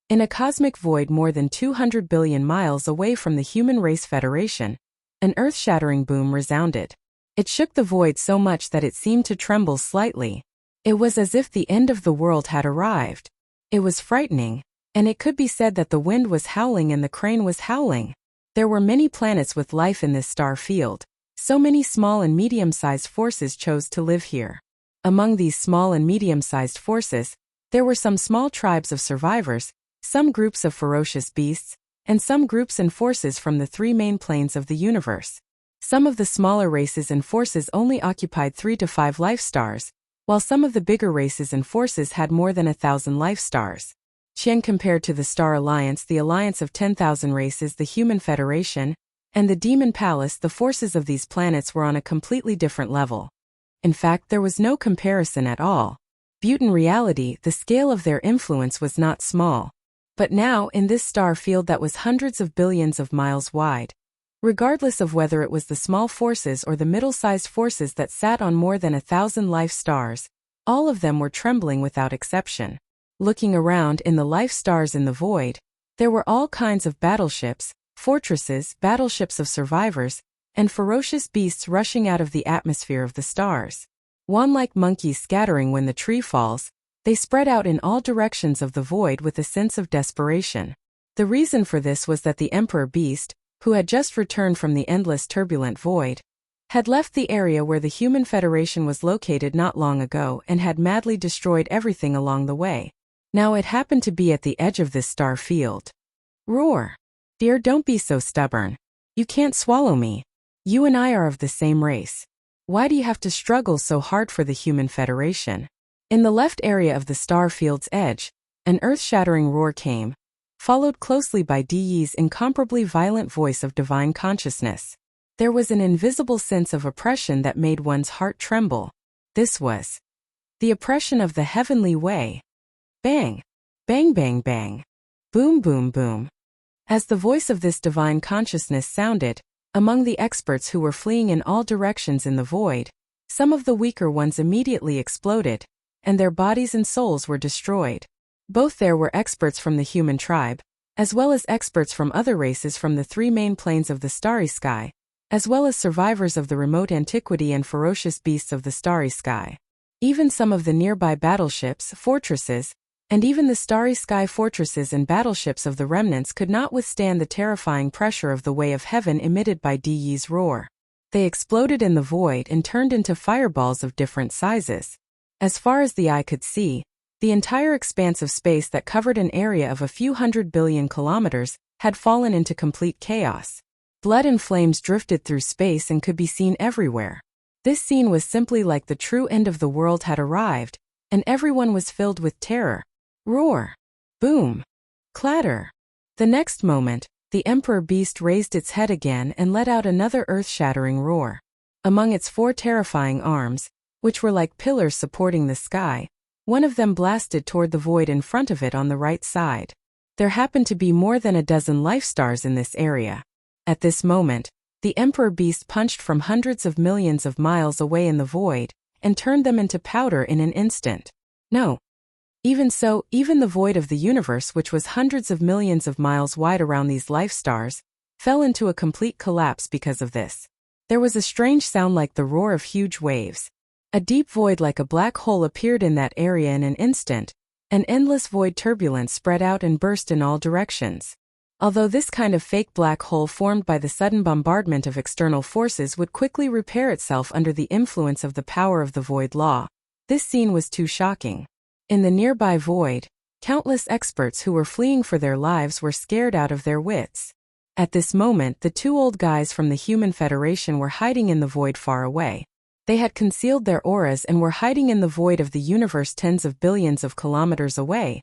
In a cosmic void more than 200 billion miles away from the Human Race Federation, an earth-shattering boom resounded. It shook the void so much that it seemed to tremble slightly. It was as if the end of the world had arrived. It was frightening, and it could be said that the wind was howling and the crane was howling. There were many planets with life in this star field. So many small and medium-sized forces chose to live here. Among these small and medium-sized forces, there were some small tribes of survivors, some groups of ferocious beasts, and some groups and forces from the 3 main planes of the universe. Some of the smaller races and forces only occupied 3 to 5 life stars, while some of the bigger races and forces had more than 1,000 life stars. Qian compared to the Star Alliance, the alliance of 10,000 races, the Human Federation, and the Demon Palace, the forces of these planets were on a completely different level. In fact, there was no comparison at all. But in reality, the scale of their influence was not small. But now, in this star field that was hundreds of billions of miles wide, regardless of whether it was the small forces or the middle-sized forces that sat on more than 1,000 life stars, all of them were trembling without exception. Looking around in the life stars in the void, there were all kinds of battleships, fortresses, battleships of survivors, and ferocious beasts rushing out of the atmosphere of the stars. Like monkeys scattering when the tree falls, they spread out in all directions of the void with a sense of desperation. The reason for this was that the Emperor Beast, who had just returned from the endless turbulent void, had left the area where the Human Federation was located not long ago and had madly destroyed everything along the way. Now it happened to be at the edge of this star field. Roar! Dear, don't be so stubborn. You can't swallow me. You and I are of the same race. Why do you have to struggle so hard for the Human Federation? In the left area of the star field's edge, an earth-shattering roar came, followed closely by Di Yi's incomparably violent voice of divine consciousness. There was an invisible sense of oppression that made one's heart tremble. This was the oppression of the heavenly way. Bang! Bang bang bang! Boom boom boom! As the voice of this divine consciousness sounded, among the experts who were fleeing in all directions in the void, some of the weaker ones immediately exploded, and their bodies and souls were destroyed. Both there were experts from the human tribe, as well as experts from other races from the 3 main planes of the starry sky, as well as survivors of the remote antiquity and ferocious beasts of the starry sky. Even some of the nearby battleships, fortresses, and even the starry sky fortresses and battleships of the remnants could not withstand the terrifying pressure of the way of heaven emitted by Di Yi's roar. They exploded in the void and turned into fireballs of different sizes. As far as the eye could see, the entire expanse of space that covered an area of a few 100 billion kilometers had fallen into complete chaos. Blood and flames drifted through space and could be seen everywhere. This scene was simply like the true end of the world had arrived, and everyone was filled with terror. Roar! Boom! Clatter! The next moment, the Emperor Beast raised its head again and let out another earth-shattering roar. Among its 4 terrifying arms, which were like pillars supporting the sky, one of them blasted toward the void in front of it on the right side. There happened to be more than a dozen life stars in this area. At this moment, the Emperor Beast punched from hundreds of millions of miles away in the void, and turned them into powder in an instant. No. Even so, even the void of the universe, which was hundreds of millions of miles wide around these life stars, fell into a complete collapse because of this. There was a strange sound like the roar of huge waves. A deep void like a black hole appeared in that area in an instant. An endless void turbulence spread out and burst in all directions. Although this kind of fake black hole formed by the sudden bombardment of external forces would quickly repair itself under the influence of the power of the void law, this scene was too shocking. In the nearby void, countless experts who were fleeing for their lives were scared out of their wits. At this moment, the two old guys from the Human Federation were hiding in the void far away. They had concealed their auras and were hiding in the void of the universe tens of billions of kilometers away,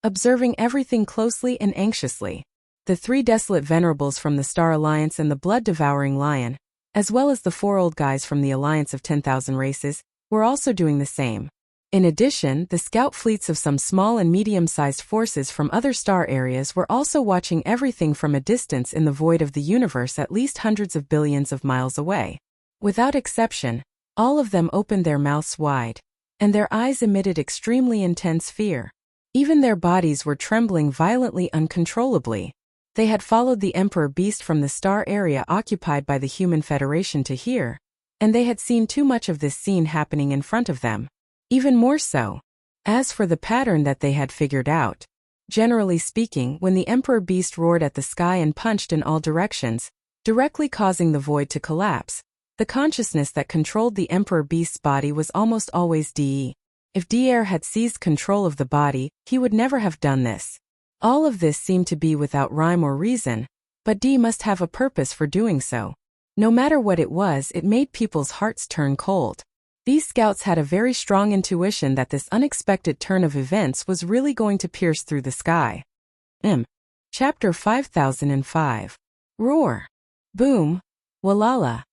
observing everything closely and anxiously. The three desolate venerables from the Star Alliance and the blood-devouring lion, as well as the four old guys from the Alliance of 10,000 races, were also doing the same. In addition, the scout fleets of some small and medium-sized forces from other star areas were also watching everything from a distance in the void of the universe at least hundreds of billions of miles away. Without exception, all of them opened their mouths wide, and their eyes emitted extremely intense fear. Even their bodies were trembling violently uncontrollably. They had followed the Emperor Beast from the star area occupied by the Human Federation to here, and they had seen too much of this scene happening in front of them. Even more so. As for the pattern that they had figured out, generally speaking, when the Emperor Beast roared at the sky and punched in all directions, directly causing the void to collapse, the consciousness that controlled the Emperor Beast's body was almost always DE. If DE had seized control of the body, he would never have done this. All of this seemed to be without rhyme or reason, but D must have a purpose for doing so. No matter what it was, it made people's hearts turn cold. These scouts had a very strong intuition that this unexpected turn of events was really going to pierce through the sky. Chapter 5005. Roar. Boom. Walala.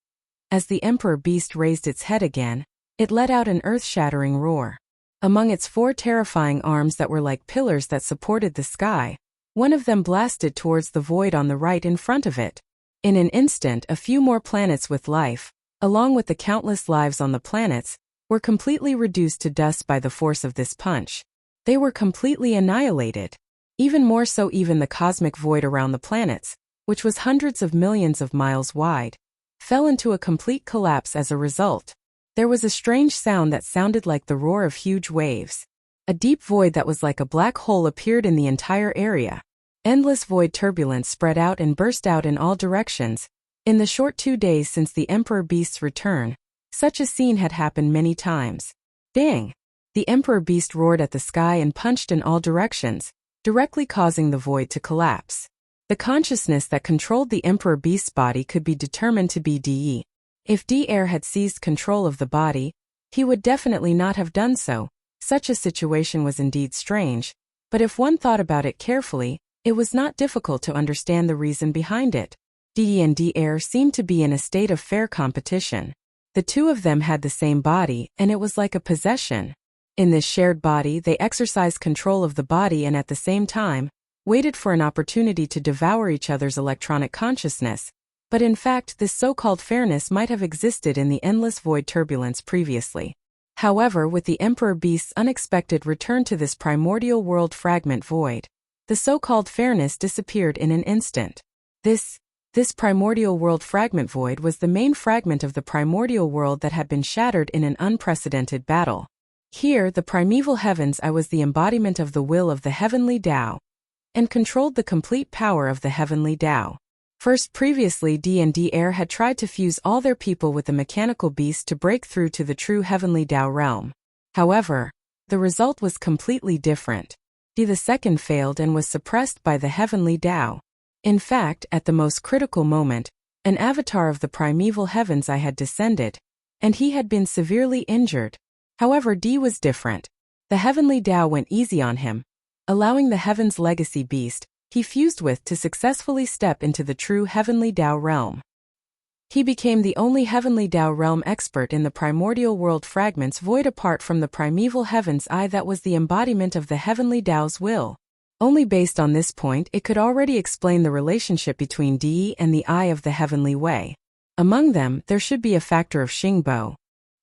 As the Emperor Beast raised its head again, it let out an earth-shattering roar. Among its four terrifying arms that were like pillars that supported the sky, one of them blasted towards the void on the right in front of it. In an instant, a few more planets with life, along with the countless lives on the planets, were completely reduced to dust by the force of this punch. They were completely annihilated. Even more so, even the cosmic void around the planets, which was hundreds of millions of miles wide, fell into a complete collapse as a result. There was a strange sound that sounded like the roar of huge waves. A deep void that was like a black hole appeared in the entire area. Endless void turbulence spread out and burst out in all directions. In the short 2 days since the Emperor Beast's return, such a scene had happened many times. Bang! The Emperor Beast roared at the sky and punched in all directions, directly causing the void to collapse. The consciousness that controlled the Emperor Beast's body could be determined to be DE. If DE had seized control of the body, he would definitely not have done so. Such a situation was indeed strange, but if one thought about it carefully, it was not difficult to understand the reason behind it. DE and DE seemed to be in a state of fair competition. The two of them had the same body, and it was like a possession. In this shared body, they exercised control of the body and at the same time, waited for an opportunity to devour each other's electronic consciousness. But in fact, this so-called fairness might have existed in the endless void turbulence previously. However, with the Emperor Beast's unexpected return to this primordial world fragment void, the so-called fairness disappeared in an instant. This primordial world fragment void was the main fragment of the primordial world that had been shattered in an unprecedented battle. Here, the primeval heavens, I was the embodiment of the will of the heavenly Tao, and controlled the complete power of the heavenly Tao. First, previously, D and D had tried to fuse all their people with the mechanical beast to break through to the true heavenly Tao realm. However, the result was completely different. D the second failed and was suppressed by the heavenly Tao. In fact, at the most critical moment, an avatar of the primeval heavens I had descended, and he had been severely injured. However, D was different. The heavenly Tao went easy on him, allowing the heaven's legacy beast he fused with to successfully step into the true heavenly Tao realm. He became the only heavenly Tao realm expert in the primordial world fragments void apart from the primeval heaven's eye that was the embodiment of the heavenly Tao's will. Only based on this point it could already explain the relationship between Di and the eye of the heavenly way. Among them, there should be a factor of Xingbo.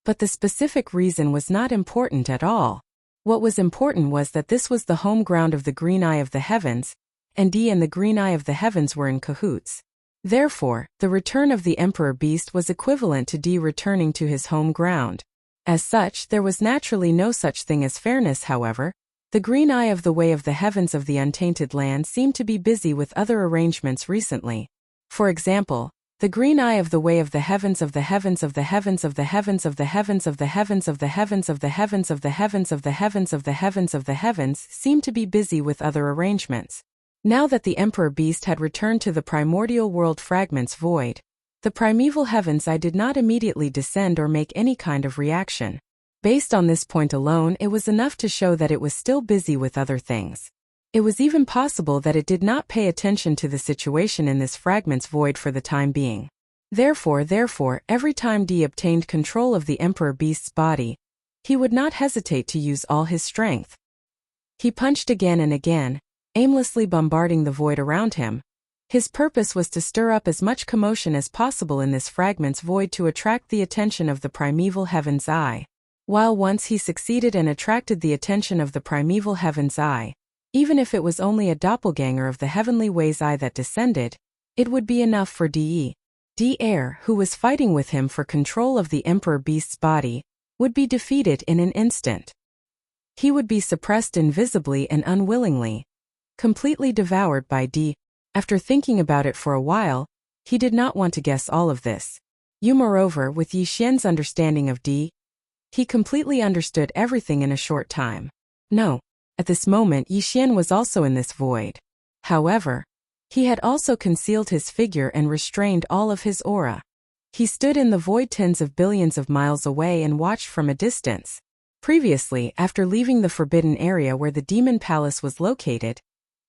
But the specific reason was not important at all. What was important was that this was the home ground of the green eye of the heavens, and Di and the green eye of the heavens were in cahoots. Therefore, the return of the Emperor Beast was equivalent to Di returning to his home ground. As such, there was naturally no such thing as fairness. However, The green eye of the way of the heavens of the untainted land seemed to be busy with other arrangements recently. For example, the green eye of the way of the heavens of the heavens of the heavens of the heavens of the heavens of the heavens of the heavens of the heavens of the heavens of the heavens of the heavens of the heavens seemed to be busy with other arrangements. Now that the Emperor Beast had returned to the primordial world fragments void, the primeval heavens eye did not immediately descend or make any kind of reaction. Based on this point alone, it was enough to show that it was still busy with other things. It was even possible that it did not pay attention to the situation in this fragments void for the time being. Therefore, every time D obtained control of the Emperor Beast's body, he would not hesitate to use all his strength. He punched again and again, aimlessly bombarding the void around him. His purpose was to stir up as much commotion as possible in this fragments void to attract the attention of the primeval heaven's eye. While once he succeeded and attracted the attention of the primeval heaven's eye, even if it was only a doppelganger of the heavenly way's eye that descended, it would be enough for D-Air, who was fighting with him for control of the Emperor Beast's body, would be defeated in an instant. He would be suppressed invisibly and unwillingly, completely devoured by D. After thinking about it for a while, he did not want to guess all of this. Moreover, with Yi Xian's understanding of D, he completely understood everything in a short time. No, at this moment Yi Xian was also in this void. However, he had also concealed his figure and restrained all of his aura. He stood in the void tens of billions of miles away and watched from a distance. Previously, after leaving the forbidden area where the demon palace was located,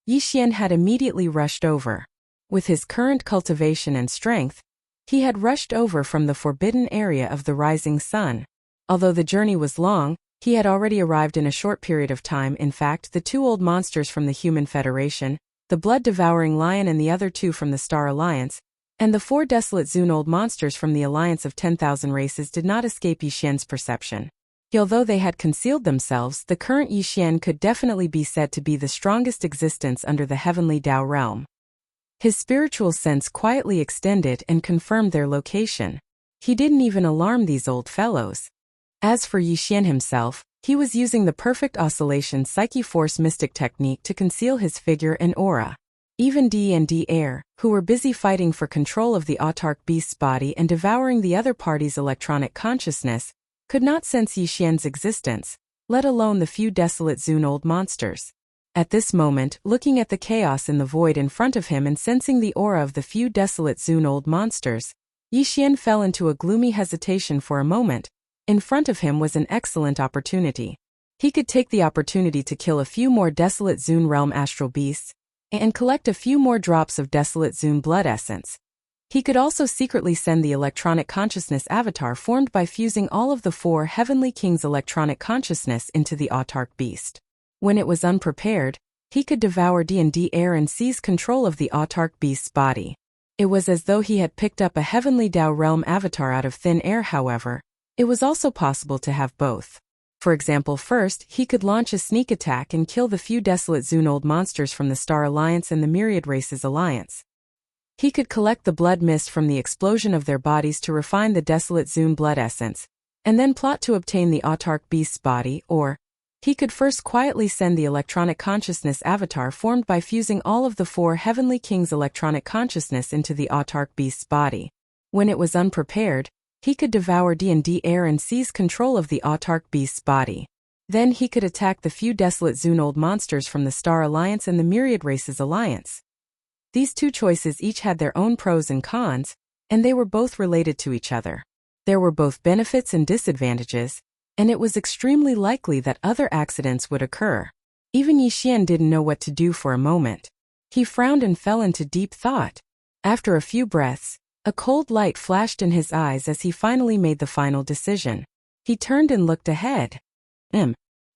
Yi Xian had immediately rushed over. With his current cultivation and strength, he had rushed over from the forbidden area of the rising sun. Although the journey was long, he had already arrived in a short period of time. In fact, the two old monsters from the Human Federation, the blood-devouring lion and the other two from the Star Alliance, and the 4 desolate Zun old monsters from the Alliance of 10,000 races did not escape Yi Xian's perception. Although they had concealed themselves, the current Yi Xian could definitely be said to be the strongest existence under the heavenly Dao realm. His spiritual sense quietly extended and confirmed their location. He didn't even alarm these old fellows. As for Yi Xian himself, he was using the perfect oscillation psyche force mystic technique to conceal his figure and aura. Even D and D-Air, who were busy fighting for control of the autarch beast's body and devouring the other party's electronic consciousness, could not sense Yi Xian's existence, let alone the few desolate Zun old monsters. At this moment, looking at the chaos in the void in front of him and sensing the aura of the few desolate Zun old monsters, Yi Xian fell into a gloomy hesitation for a moment. In front of him was an excellent opportunity. He could take the opportunity to kill a few more desolate Zun realm astral beasts, and collect a few more drops of desolate Zun blood essence. He could also secretly send the electronic consciousness avatar formed by fusing all of the 4 heavenly kings' electronic consciousness into the autarch beast. When it was unprepared, he could devour D&D-Air and seize control of the autarch beast's body. It was as though he had picked up a heavenly Dao realm avatar out of thin air. However, it was also possible to have both. For example, first, he could launch a sneak attack and kill the few desolate Zun old monsters from the Star Alliance and the Myriad Races Alliance. He could collect the blood mist from the explosion of their bodies to refine the desolate Zun blood essence, and then plot to obtain the autarch beast's body, or he could first quietly send the electronic consciousness avatar formed by fusing all of the 4 heavenly kings' electronic consciousness into the autarch beast's body. When it was unprepared, he could devour D&D-Air and seize control of the autarch beast's body. Then he could attack the few desolate Zun old monsters from the Star Alliance and the Myriad Races Alliance. These two choices each had their own pros and cons, and they were both related to each other. There were both benefits and disadvantages, and it was extremely likely that other accidents would occur. Even Yi Xian didn't know what to do for a moment. He frowned and fell into deep thought. After a few breaths, a cold light flashed in his eyes as he finally made the final decision. He turned and looked ahead.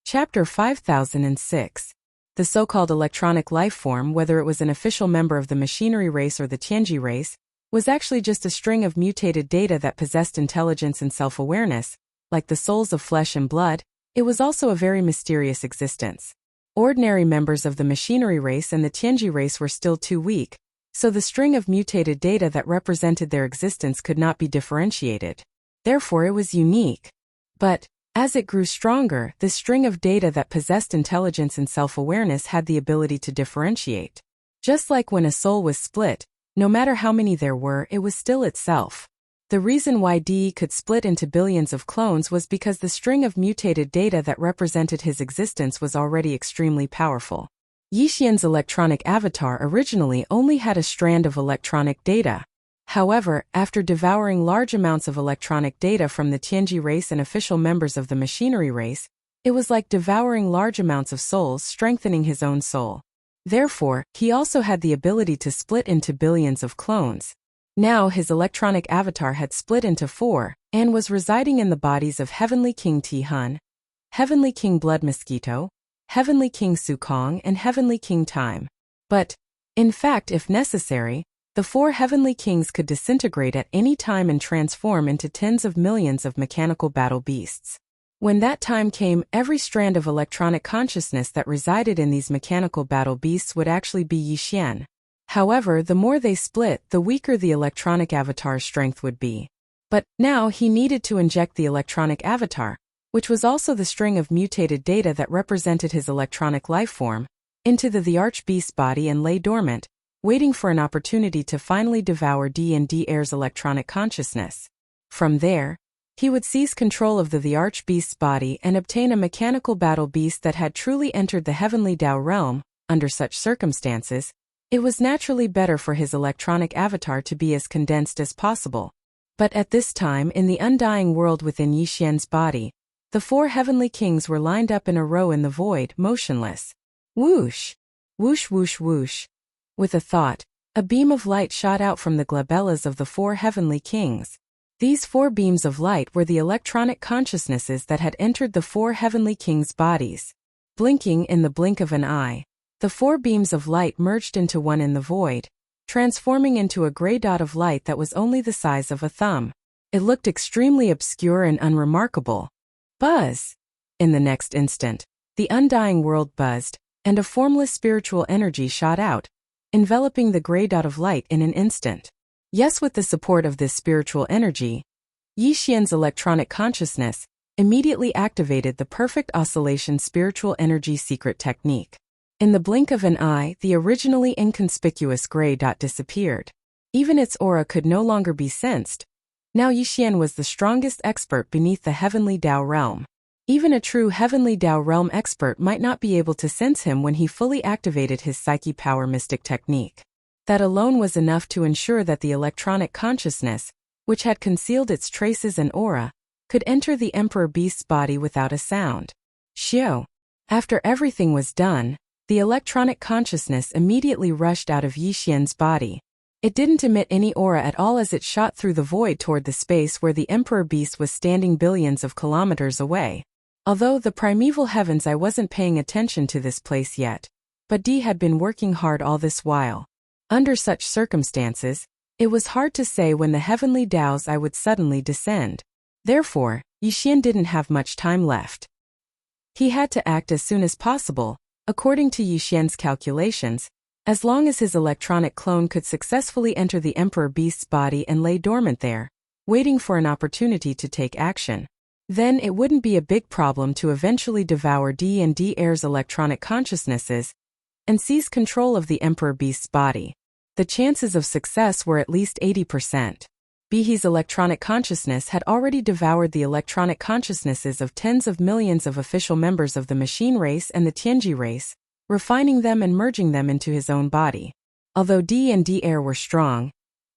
Chapter 5006. The so-called electronic life form, whether it was an official member of the machinery race or the Tianji race, was actually just a string of mutated data that possessed intelligence and self-awareness. Like the souls of flesh and blood, it was also a very mysterious existence. Ordinary members of the machinery race and the Tianji race were still too weak, so the string of mutated data that represented their existence could not be differentiated. Therefore it was unique. But, As it grew stronger, this string of data that possessed intelligence and self-awareness had the ability to differentiate. Just like when a soul was split, no matter how many there were, it was still itself. The reason why DE could split into billions of clones was because the string of mutated data that represented his existence was already extremely powerful. Yixian's electronic avatar originally only had a strand of electronic data. However, after devouring large amounts of electronic data from the Tianji race and official members of the machinery race, it was like devouring large amounts of souls, strengthening his own soul. Therefore, he also had the ability to split into billions of clones. Now his electronic avatar had split into 4, and was residing in the bodies of Heavenly King Ti-Hun, Heavenly King Blood Mosquito, Heavenly King Sukong, and Heavenly King Time. But, in fact, if necessary, the 4 Heavenly Kings could disintegrate at any time and transform into tens of millions of mechanical battle beasts. When that time came, every strand of electronic consciousness that resided in these mechanical battle beasts would actually be Yixian. However, the more they split, the weaker the electronic avatar's strength would be. But now he needed to inject the electronic avatar, which was also the string of mutated data that represented his electronic life form, into the archbeast's body and lay dormant, waiting for an opportunity to finally devour D&D Air's electronic consciousness. From there, he would seize control of the archbeast's body and obtain a mechanical battle beast that had truly entered the heavenly Dao realm. Under such circumstances, it was naturally better for his electronic avatar to be as condensed as possible. But at this time, in the undying world within Yixian's body, the 4 heavenly kings were lined up in a row in the void, motionless. Whoosh! Whoosh whoosh whoosh. With a thought, a beam of light shot out from the glabellas of the 4 heavenly kings. These 4 beams of light were the electronic consciousnesses that had entered the 4 heavenly kings' bodies. Blinking in the blink of an eye, the 4 beams of light merged into one in the void, transforming into a gray dot of light that was only the size of a thumb. It looked extremely obscure and unremarkable. Buzz! In the next instant, the undying world buzzed, and a formless spiritual energy shot out, enveloping the gray dot of light in an instant. Yes, with the support of this spiritual energy, Yixian's electronic consciousness immediately activated the perfect oscillation spiritual energy secret technique. In the blink of an eye, the originally inconspicuous gray dot disappeared. Even its aura could no longer be sensed. Now Yixian was the strongest expert beneath the heavenly Dao realm. Even a true heavenly Dao realm expert might not be able to sense him when he fully activated his psyche power mystic technique. That alone was enough to ensure that the electronic consciousness, which had concealed its traces and aura, could enter the Emperor Beast's body without a sound. Xiao. After everything was done, the electronic consciousness immediately rushed out of Yixian's body. It didn't emit any aura at all as it shot through the void toward the space where the Emperor Beast was standing billions of kilometers away. Although the primeval heavens, I wasn't paying attention to this place yet, but D had been working hard all this while. Under such circumstances, it was hard to say when the heavenly Daos I would suddenly descend. Therefore, Yixian didn't have much time left. He had to act as soon as possible. According to Yixian's calculations, as long as his electronic clone could successfully enter the Emperor Beast's body and lay dormant there, waiting for an opportunity to take action, then it wouldn't be a big problem to eventually devour D&D Air's electronic consciousnesses and seize control of the Emperor Beast's body. The chances of success were at least 80%. Bihi's electronic consciousness had already devoured the electronic consciousnesses of tens of millions of official members of the machine race and the Tianji race, refining them and merging them into his own body. Although D&D Air were strong,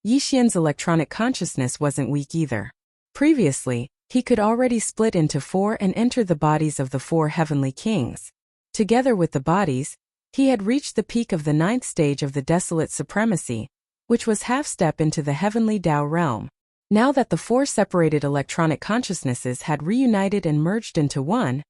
Yixian's electronic consciousness wasn't weak either. Previously, he could already split into 4 and enter the bodies of the 4 heavenly kings. Together with the bodies, he had reached the peak of the 9th stage of the Desolate Supremacy, which was half-step into the heavenly Dao realm. Now that the 4 separated electronic consciousnesses had reunited and merged into one,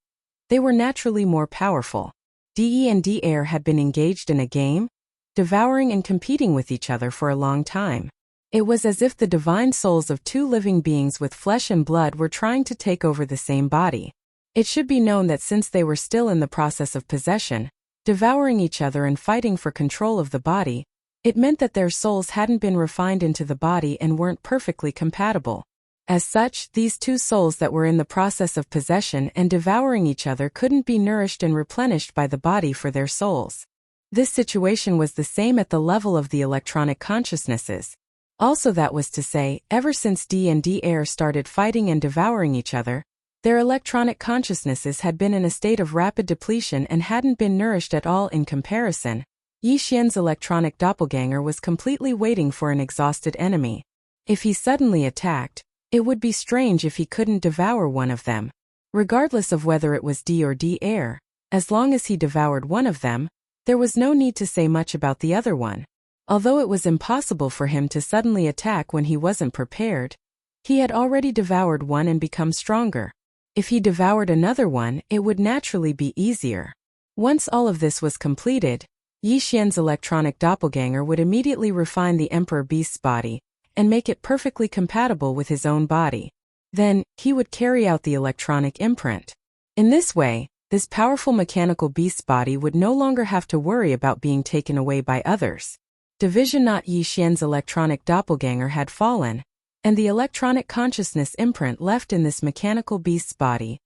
they were naturally more powerful. D&D Air had been engaged in a game, devouring and competing with each other for a long time. It was as if the divine souls of 2 living beings with flesh and blood were trying to take over the same body. It should be known that since they were still in the process of possession, devouring each other and fighting for control of the body, it meant that their souls hadn't been refined into the body and weren't perfectly compatible. As such, these two souls that were in the process of possession and devouring each other couldn't be nourished and replenished by the body for their souls. This situation was the same at the level of the electronic consciousnesses. Also, that was to say, ever since D and D Air started fighting and devouring each other, their electronic consciousnesses had been in a state of rapid depletion and hadn't been nourished at all. In comparison, Yi Xian's electronic doppelganger was completely waiting for an exhausted enemy. If he suddenly attacked, it would be strange if he couldn't devour one of them. Regardless of whether it was D or D Air, as long as he devoured one of them, there was no need to say much about the other one. Although it was impossible for him to suddenly attack when he wasn't prepared, he had already devoured one and become stronger. If he devoured another one, it would naturally be easier. Once all of this was completed, Yi Xian's electronic doppelganger would immediately refine the Emperor Beast's body and make it perfectly compatible with his own body. Then, he would carry out the electronic imprint. In this way, this powerful mechanical beast's body would no longer have to worry about being taken away by others. Division Not Yi Xian's electronic doppelganger had fallen, and the electronic consciousness imprint left in this mechanical beast's body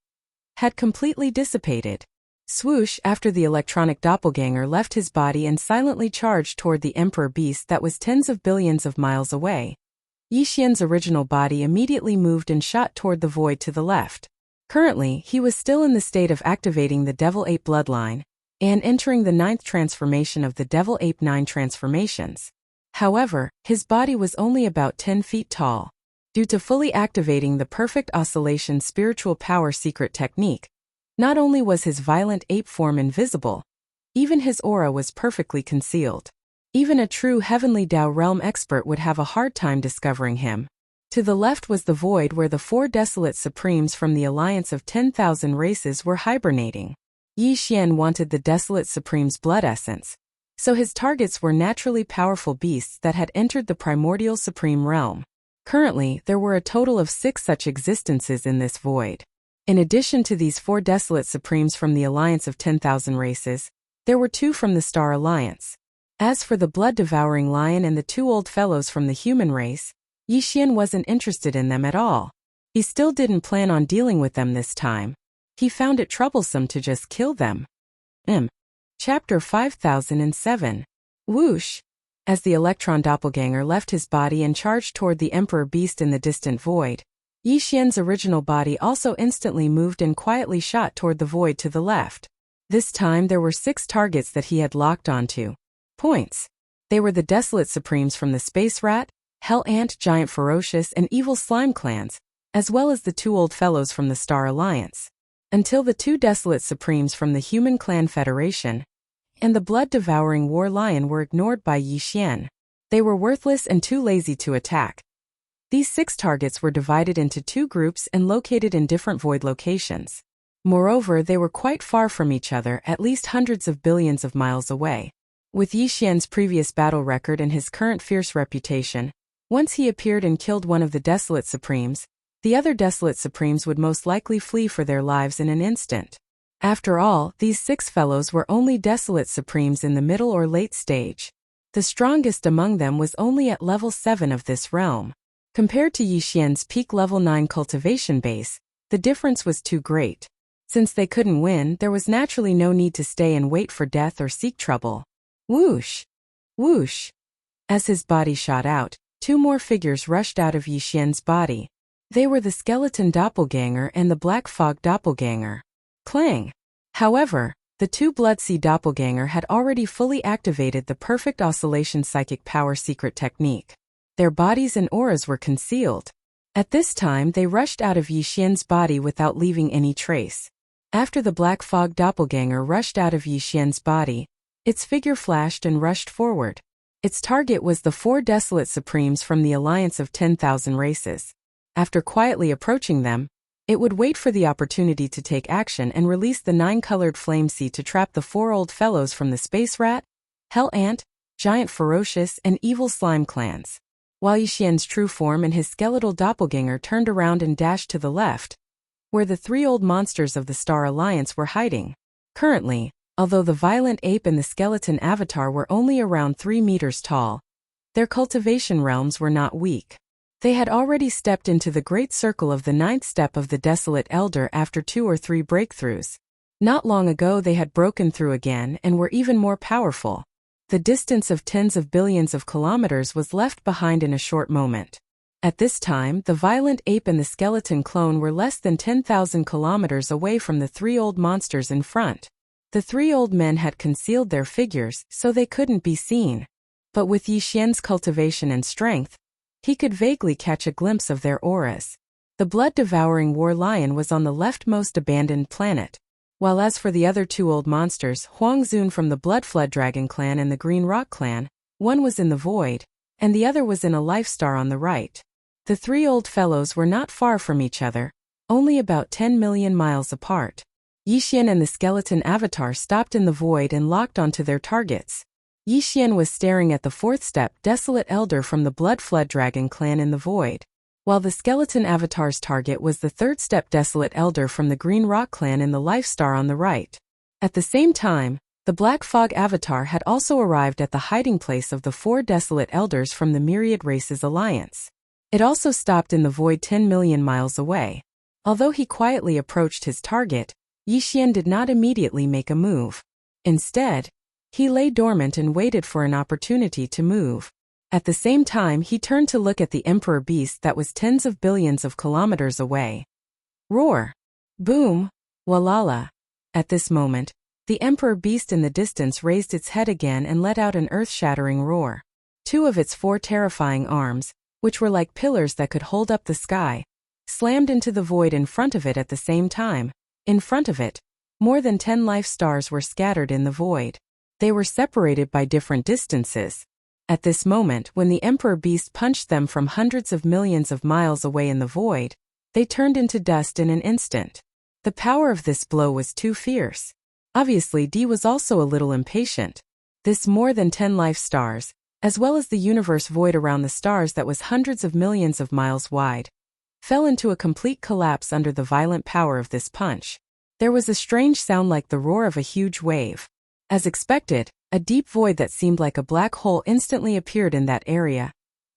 had completely dissipated. Swoosh! After the electronic doppelganger left his body and silently charged toward the Emperor Beast that was tens of billions of miles away, Yi Xian's original body immediately moved and shot toward the void to the left. Currently, he was still in the state of activating the Devil Ape bloodline and entering the 9th transformation of the Devil Ape 9 transformations. However, his body was only about 10 feet tall. Due to fully activating the Perfect Oscillation Spiritual Power Secret Technique, not only was his violent ape form invisible, even his aura was perfectly concealed. Even a true Heavenly Dao Realm expert would have a hard time discovering him. To the left was the void where the 4 desolate supremes from the Alliance of 10,000 races were hibernating. Yi Xian wanted the desolate supreme's blood essence, so his targets were naturally powerful beasts that had entered the primordial supreme realm. Currently, there were a total of 6 such existences in this void. In addition to these 4 desolate supremes from the Alliance of 10,000 races, there were 2 from the Star Alliance. As for the blood-devouring lion and the 2 old fellows from the human race, Yi Xian wasn't interested in them at all. He still didn't plan on dealing with them this time. He found it troublesome to just kill them. Chapter 5007. Whoosh! As the electron doppelganger left his body and charged toward the Emperor Beast in the distant void, Yi Xian's original body also instantly moved and quietly shot toward the void to the left. This time there were 6 targets that he had locked onto. Points. They were the Desolate Supremes from the Space Rat, Hell Ant, Giant Ferocious, and Evil Slime clans, as well as the 2 old fellows from the Star Alliance. Until the 2 Desolate Supremes from the Human Clan Federation and the blood-devouring War Lion were ignored by Yi Xian. They were worthless and too lazy to attack. These 6 targets were divided into 2 groups and located in different void locations. Moreover, they were quite far from each other, at least hundreds of billions of miles away. With Yi Xian's previous battle record and his current fierce reputation, once he appeared and killed one of the Desolate Supremes, the other Desolate Supremes would most likely flee for their lives in an instant. After all, these 6 fellows were only Desolate Supremes in the middle or late stage. The strongest among them was only at level 7 of this realm. Compared to Yi Xian's peak level 9 cultivation base, the difference was too great. Since they couldn't win, there was naturally no need to stay and wait for death or seek trouble. Whoosh! Whoosh! As his body shot out, 2 more figures rushed out of Yi Xian's body. They were the Skeleton Doppelganger and the Black Fog Doppelganger. Clang! However, the 2 Bloodsea Doppelganger had already fully activated the Perfect Oscillation Psychic Power Secret Technique. Their bodies and auras were concealed. At this time they rushed out of Yi Xian's body without leaving any trace. After the Black Fog Doppelganger rushed out of Yi Xian's body, its figure flashed and rushed forward. Its target was the 4 Desolate Supremes from the Alliance of 10,000 races. After quietly approaching them, it would wait for the opportunity to take action and release the 9-colored flame sea to trap the 4 old fellows from the Space Rat, Hell Ant, Giant Ferocious, and Evil Slime clans. While Yi Xian's true form and his skeletal doppelganger turned around and dashed to the left, where the 3 old monsters of the Star Alliance were hiding. Currently, although the violent ape and the skeleton avatar were only around 3 meters tall, their cultivation realms were not weak. They had already stepped into the great circle of the ninth step of the Desolate Elder after 2 or 3 breakthroughs. Not long ago they had broken through again and were even more powerful. The distance of tens of billions of kilometers was left behind in a short moment. At this time, the violent ape and the skeleton clone were less than 10,000 kilometers away from the 3 old monsters in front. The 3 old men had concealed their figures so they couldn't be seen. But with Yi Xian's cultivation and strength, he could vaguely catch a glimpse of their auras. The blood-devouring war lion was on the leftmost abandoned planet, while as for the other 2 old monsters, Huangzun from the Blood Flood Dragon clan and the Green Rock clan, one was in the void, and the other was in a life star on the right. The 3 old fellows were not far from each other, only about 10 million miles apart. Yi Xian and the skeleton avatar stopped in the void and locked onto their targets. Yi Xian was staring at the 4th step Desolate Elder from the Blood Flood Dragon clan in the void, while the skeleton avatar's target was the 3rd step Desolate Elder from the Green Rock clan in the life star on the right. At the same time, the Black Fog avatar had also arrived at the hiding place of the 4 Desolate Elders from the Myriad Races Alliance. It also stopped in the void 10 million miles away. Although he quietly approached his target, Yi Xian did not immediately make a move. Instead, he lay dormant and waited for an opportunity to move. At the same time, he turned to look at the Emperor Beast that was tens of billions of kilometers away. Roar! Boom! Walala! At this moment, the Emperor Beast in the distance raised its head again and let out an earth-shattering roar. 2 of its 4 terrifying arms, which were like pillars that could hold up the sky, slammed into the void in front of it at the same time. In front of it, more than 10 life stars were scattered in the void. They were separated by different distances. At this moment, when the Emperor Beast punched them from hundreds of millions of miles away in the void, they turned into dust in an instant. The power of this blow was too fierce. Obviously, Di was also a little impatient. This more than 10 life stars, as well as the universe void around the stars that was hundreds of millions of miles wide, fell into a complete collapse under the violent power of this punch. There was a strange sound like the roar of a huge wave. As expected, a deep void that seemed like a black hole instantly appeared in that area,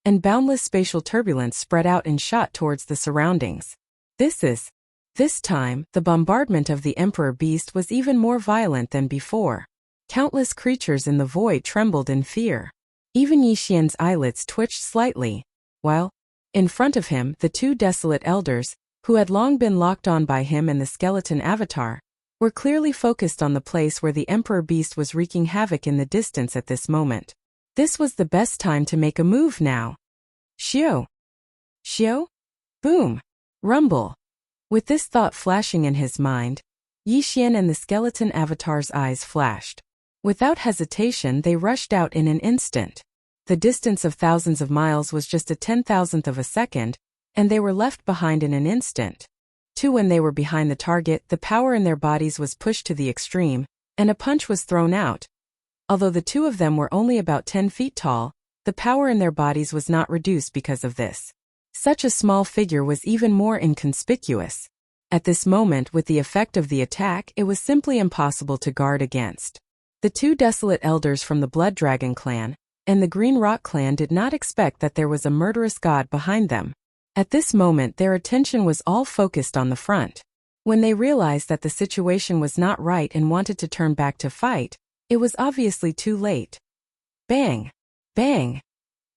and boundless spatial turbulence spread out and shot towards the surroundings. This time, the bombardment of the Emperor Beast was even more violent than before. Countless creatures in the void trembled in fear. Even Yi Xian's eyelids twitched slightly, while, in front of him, the 2 Desolate Elders, who had long been locked on by him and the skeleton avatar, were clearly focused on the place where the Emperor Beast was wreaking havoc in the distance at this moment. This was the best time to make a move now. Xiao! Xiao! Boom! Rumble! With this thought flashing in his mind, Yi Xian and the skeleton avatar's eyes flashed. Without hesitation, they rushed out in an instant. The distance of thousands of miles was just a 10,000th of a second, and they were left behind in an instant. When they were behind the target, the power in their bodies was pushed to the extreme, and a punch was thrown out. Although the 2 of them were only about 10 feet tall, the power in their bodies was not reduced because of this. Such a small figure was even more inconspicuous. At this moment, with the effect of the attack, it was simply impossible to guard against. The 2 Desolate Elders from the Blood Dragon clan and the Green Rock clan did not expect that there was a murderous god behind them. At this moment, their attention was all focused on the front. When they realized that the situation was not right and wanted to turn back to fight, it was obviously too late. Bang! Bang!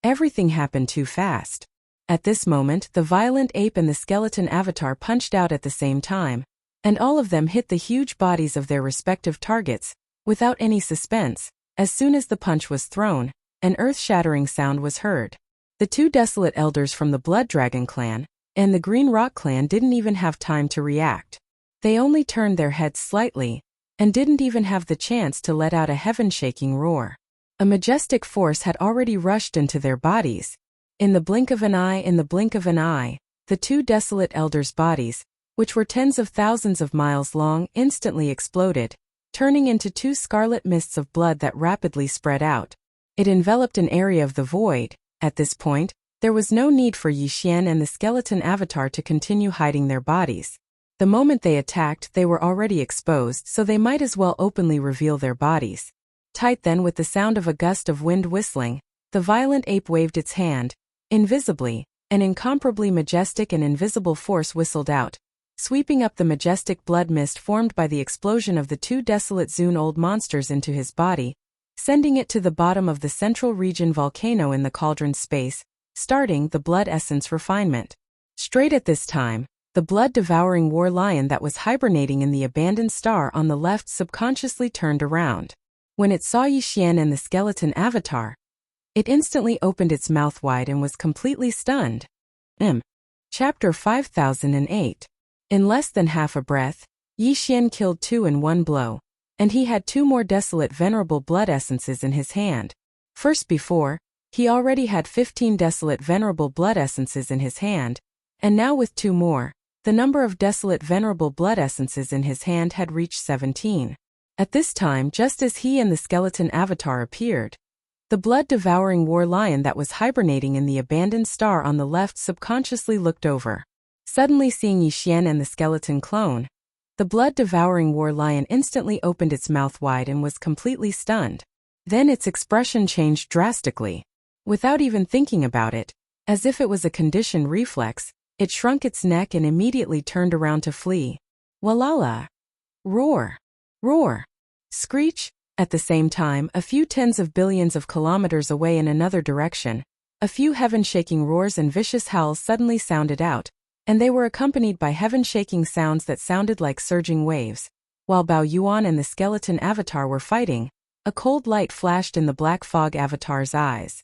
Everything happened too fast. At this moment, the violent ape and the skeleton avatar punched out at the same time, and all of them hit the huge bodies of their respective targets, without any suspense. As soon as the punch was thrown, an earth-shattering sound was heard. The 2 Desolate Elders from the Blood Dragon clan and the Green Rock clan didn't even have time to react. They only turned their heads slightly, and didn't even have the chance to let out a heaven-shaking roar. A majestic force had already rushed into their bodies. In the blink of an eye, the 2 Desolate Elders' bodies, which were tens of thousands of miles long, instantly exploded, turning into 2 scarlet mists of blood that rapidly spread out. It enveloped an area of the void. At this point, there was no need for Yi Xian and the skeleton avatar to continue hiding their bodies. The moment they attacked, they were already exposed, so they might as well openly reveal their bodies. Tight then, with the sound of a gust of wind whistling, the violent ape waved its hand, invisibly, An incomparably majestic and invisible force whistled out, sweeping up the majestic blood mist formed by the explosion of the two desolate Zune-old monsters into his body, sending it to the bottom of the central region volcano in the cauldron's space, starting the blood essence refinement. Straight at this time, the blood-devouring war lion that was hibernating in the abandoned star on the left subconsciously turned around. When it saw Yi Xian and the skeleton avatar, it instantly opened its mouth wide and was completely stunned. Chapter 5008. In less than half a breath, Yi Xian killed two in one blow, and he had two more desolate venerable blood essences in his hand. First before, he already had 15 desolate venerable blood essences in his hand, and now with two more, the number of desolate venerable blood essences in his hand had reached 17. At this time, just as he and the skeleton avatar appeared, the blood-devouring war lion that was hibernating in the abandoned star on the left subconsciously looked over. Suddenly seeing Yi Xian and the skeleton clone, the blood-devouring war lion instantly opened its mouth wide and was completely stunned. Then its expression changed drastically. Without even thinking about it, as if it was a conditioned reflex, it shrunk its neck and immediately turned around to flee. Walala! Roar! Roar! Screech! At the same time, a few tens of billions of kilometers away in another direction, a few heaven-shaking roars and vicious howls suddenly sounded out, and they were accompanied by heaven-shaking sounds that sounded like surging waves. While Bao Yuan and the skeleton avatar were fighting, a cold light flashed in the black fog avatar's eyes.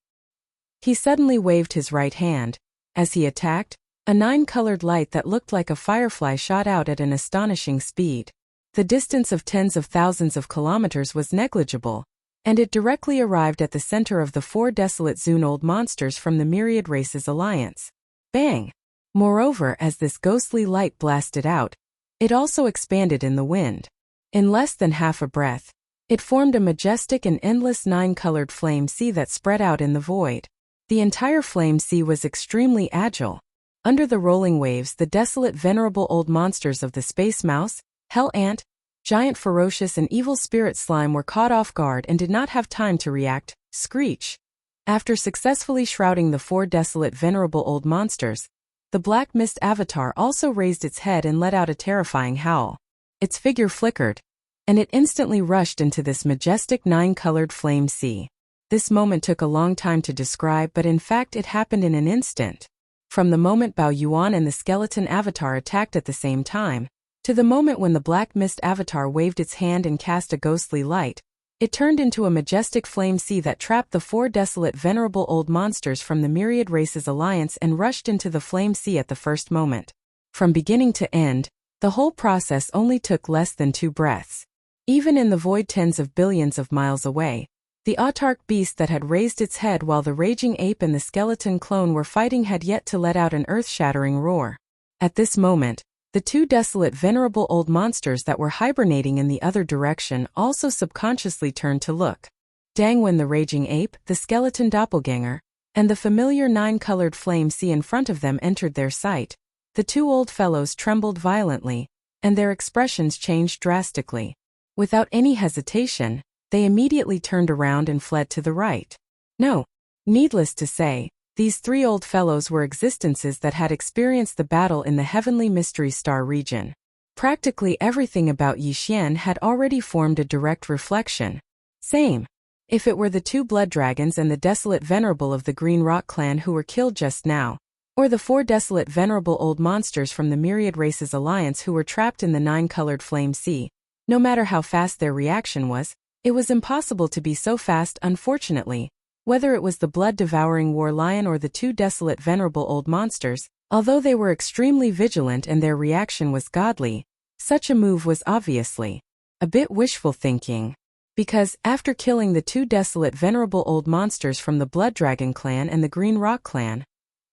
He suddenly waved his right hand. As he attacked, a 9-colored light that looked like a firefly shot out at an astonishing speed. The distance of tens of thousands of kilometers was negligible, and it directly arrived at the center of the 4 desolate Zune-old monsters from the Myriad Races Alliance. Bang! Moreover, as this ghostly light blasted out, it also expanded in the wind. In less than half a breath, it formed a majestic and endless 9-colored flame sea that spread out in the void. The entire flame sea was extremely agile. Under the rolling waves, the desolate venerable old monsters of the space mouse, hell ant, giant ferocious and evil spirit slime were caught off guard and did not have time to react. Screech! After successfully shrouding the 4 desolate venerable old monsters, the black mist avatar also raised its head and let out a terrifying howl. Its figure flickered, and it instantly rushed into this majestic 9-colored flame sea. This moment took a long time to describe, but in fact it happened in an instant. From the moment Bao Yuan and the skeleton avatar attacked at the same time, to the moment when the black mist avatar waved its hand and cast a ghostly light, it turned into a majestic flame sea that trapped the 4 desolate venerable old monsters from the Myriad Races Alliance and rushed into the flame sea at the first moment. From beginning to end, the whole process only took less than 2 breaths. Even in the void tens of billions of miles away, the autarch beast that had raised its head while the raging ape and the skeleton clone were fighting had yet to let out an earth-shattering roar. At this moment, the 2 desolate venerable old monsters that were hibernating in the other direction also subconsciously turned to look. Dang! When the raging ape, the skeleton doppelganger, and the familiar 9-colored flame sea in front of them entered their sight, the 2 old fellows trembled violently, and their expressions changed drastically. Without any hesitation, they immediately turned around and fled to the right. No. Needless to say, these 3 old fellows were existences that had experienced the battle in the heavenly mystery star region. Practically everything about Yi Xian had already formed a direct reflection. Same. If it were the 2 blood dragons and the desolate venerable of the Green Rock clan who were killed just now, or the 4 desolate venerable old monsters from the Myriad Races Alliance who were trapped in the 9-colored flame sea, no matter how fast their reaction was, it was impossible to be so fast. Unfortunately, whether it was the blood-devouring war lion or the 2 desolate venerable old monsters, although they were extremely vigilant and their reaction was godly, such a move was obviously a bit wishful thinking. Because, after killing the 2 desolate venerable old monsters from the Blood Dragon clan and the Green Rock clan,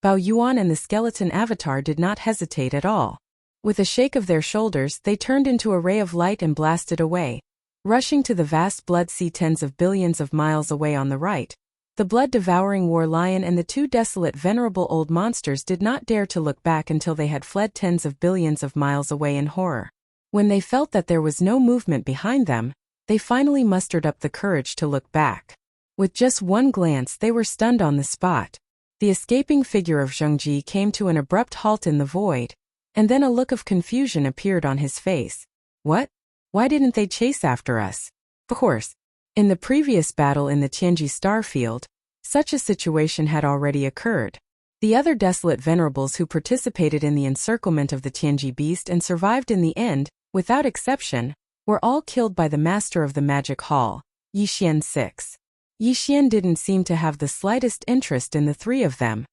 Bao Yuan and the skeleton avatar did not hesitate at all. With a shake of their shoulders, they turned into a ray of light and blasted away. Rushing to the vast blood sea tens of billions of miles away on the right, the blood-devouring war lion and the 2 desolate venerable old monsters did not dare to look back until they had fled tens of billions of miles away in horror. When they felt that there was no movement behind them, they finally mustered up the courage to look back. With just one glance they were stunned on the spot. The escaping figure of Zhengji came to an abrupt halt in the void, and then a look of confusion appeared on his face. What? Why didn't they chase after us? Of course, in the previous battle in the Tianji starfield, such a situation had already occurred. The other desolate venerables who participated in the encirclement of the Tianji beast and survived in the end, without exception, were all killed by the master of the magic hall, Yixian 6. Yixian didn't seem to have the slightest interest in the three of them.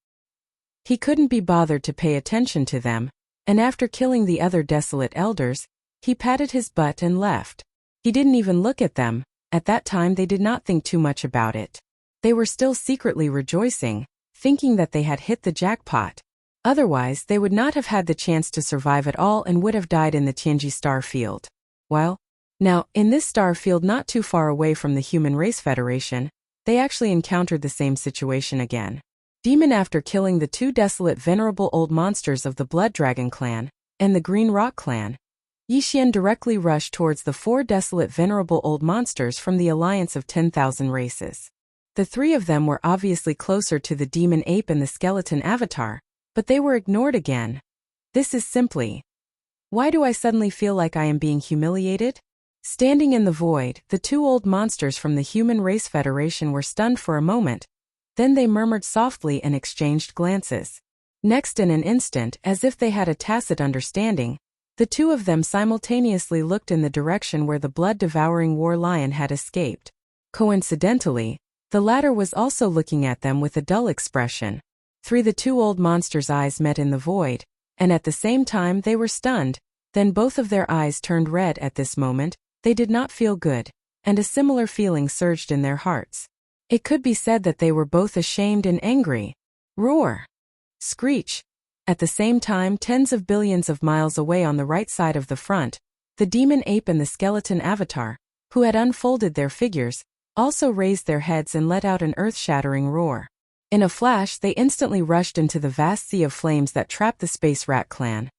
He couldn't be bothered to pay attention to them, and after killing the other desolate elders, he patted his butt and left. He didn't even look at them. At that time they did not think too much about it. They were still secretly rejoicing, thinking that they had hit the jackpot. Otherwise, they would not have had the chance to survive at all and would have died in the Tianji star field. Well, now, in this star field not too far away from the Human Race Federation, they actually encountered the same situation again. Demon, after killing the two desolate venerable old monsters of the Blood Dragon clan and the Green Rock clan, Yixian directly rushed towards the four desolate venerable old monsters from the alliance of 10,000 races. The three of them were obviously closer to the demon ape and the skeleton avatar, but they were ignored again. This is simply... Why do I suddenly feel like I am being humiliated? Standing in the void, the two old monsters from the Human Race Federation were stunned for a moment. Then they murmured softly and exchanged glances. Next, in an instant, as if they had a tacit understanding, the two of them simultaneously looked in the direction where the blood-devouring war lion had escaped. Coincidentally, the latter was also looking at them with a dull expression. The two old monsters' eyes met in the void, and at the same time they were stunned. Then both of their eyes turned red at this moment. They did not feel good, and a similar feeling surged in their hearts. It could be said that they were both ashamed and angry. Roar! Screech! At the same time, tens of billions of miles away on the right side of the front, the demon ape and the skeleton avatar, who had unfolded their figures, also raised their heads and let out an earth-shattering roar. In a flash, they instantly rushed into the vast sea of flames that trapped the Space Rat clan,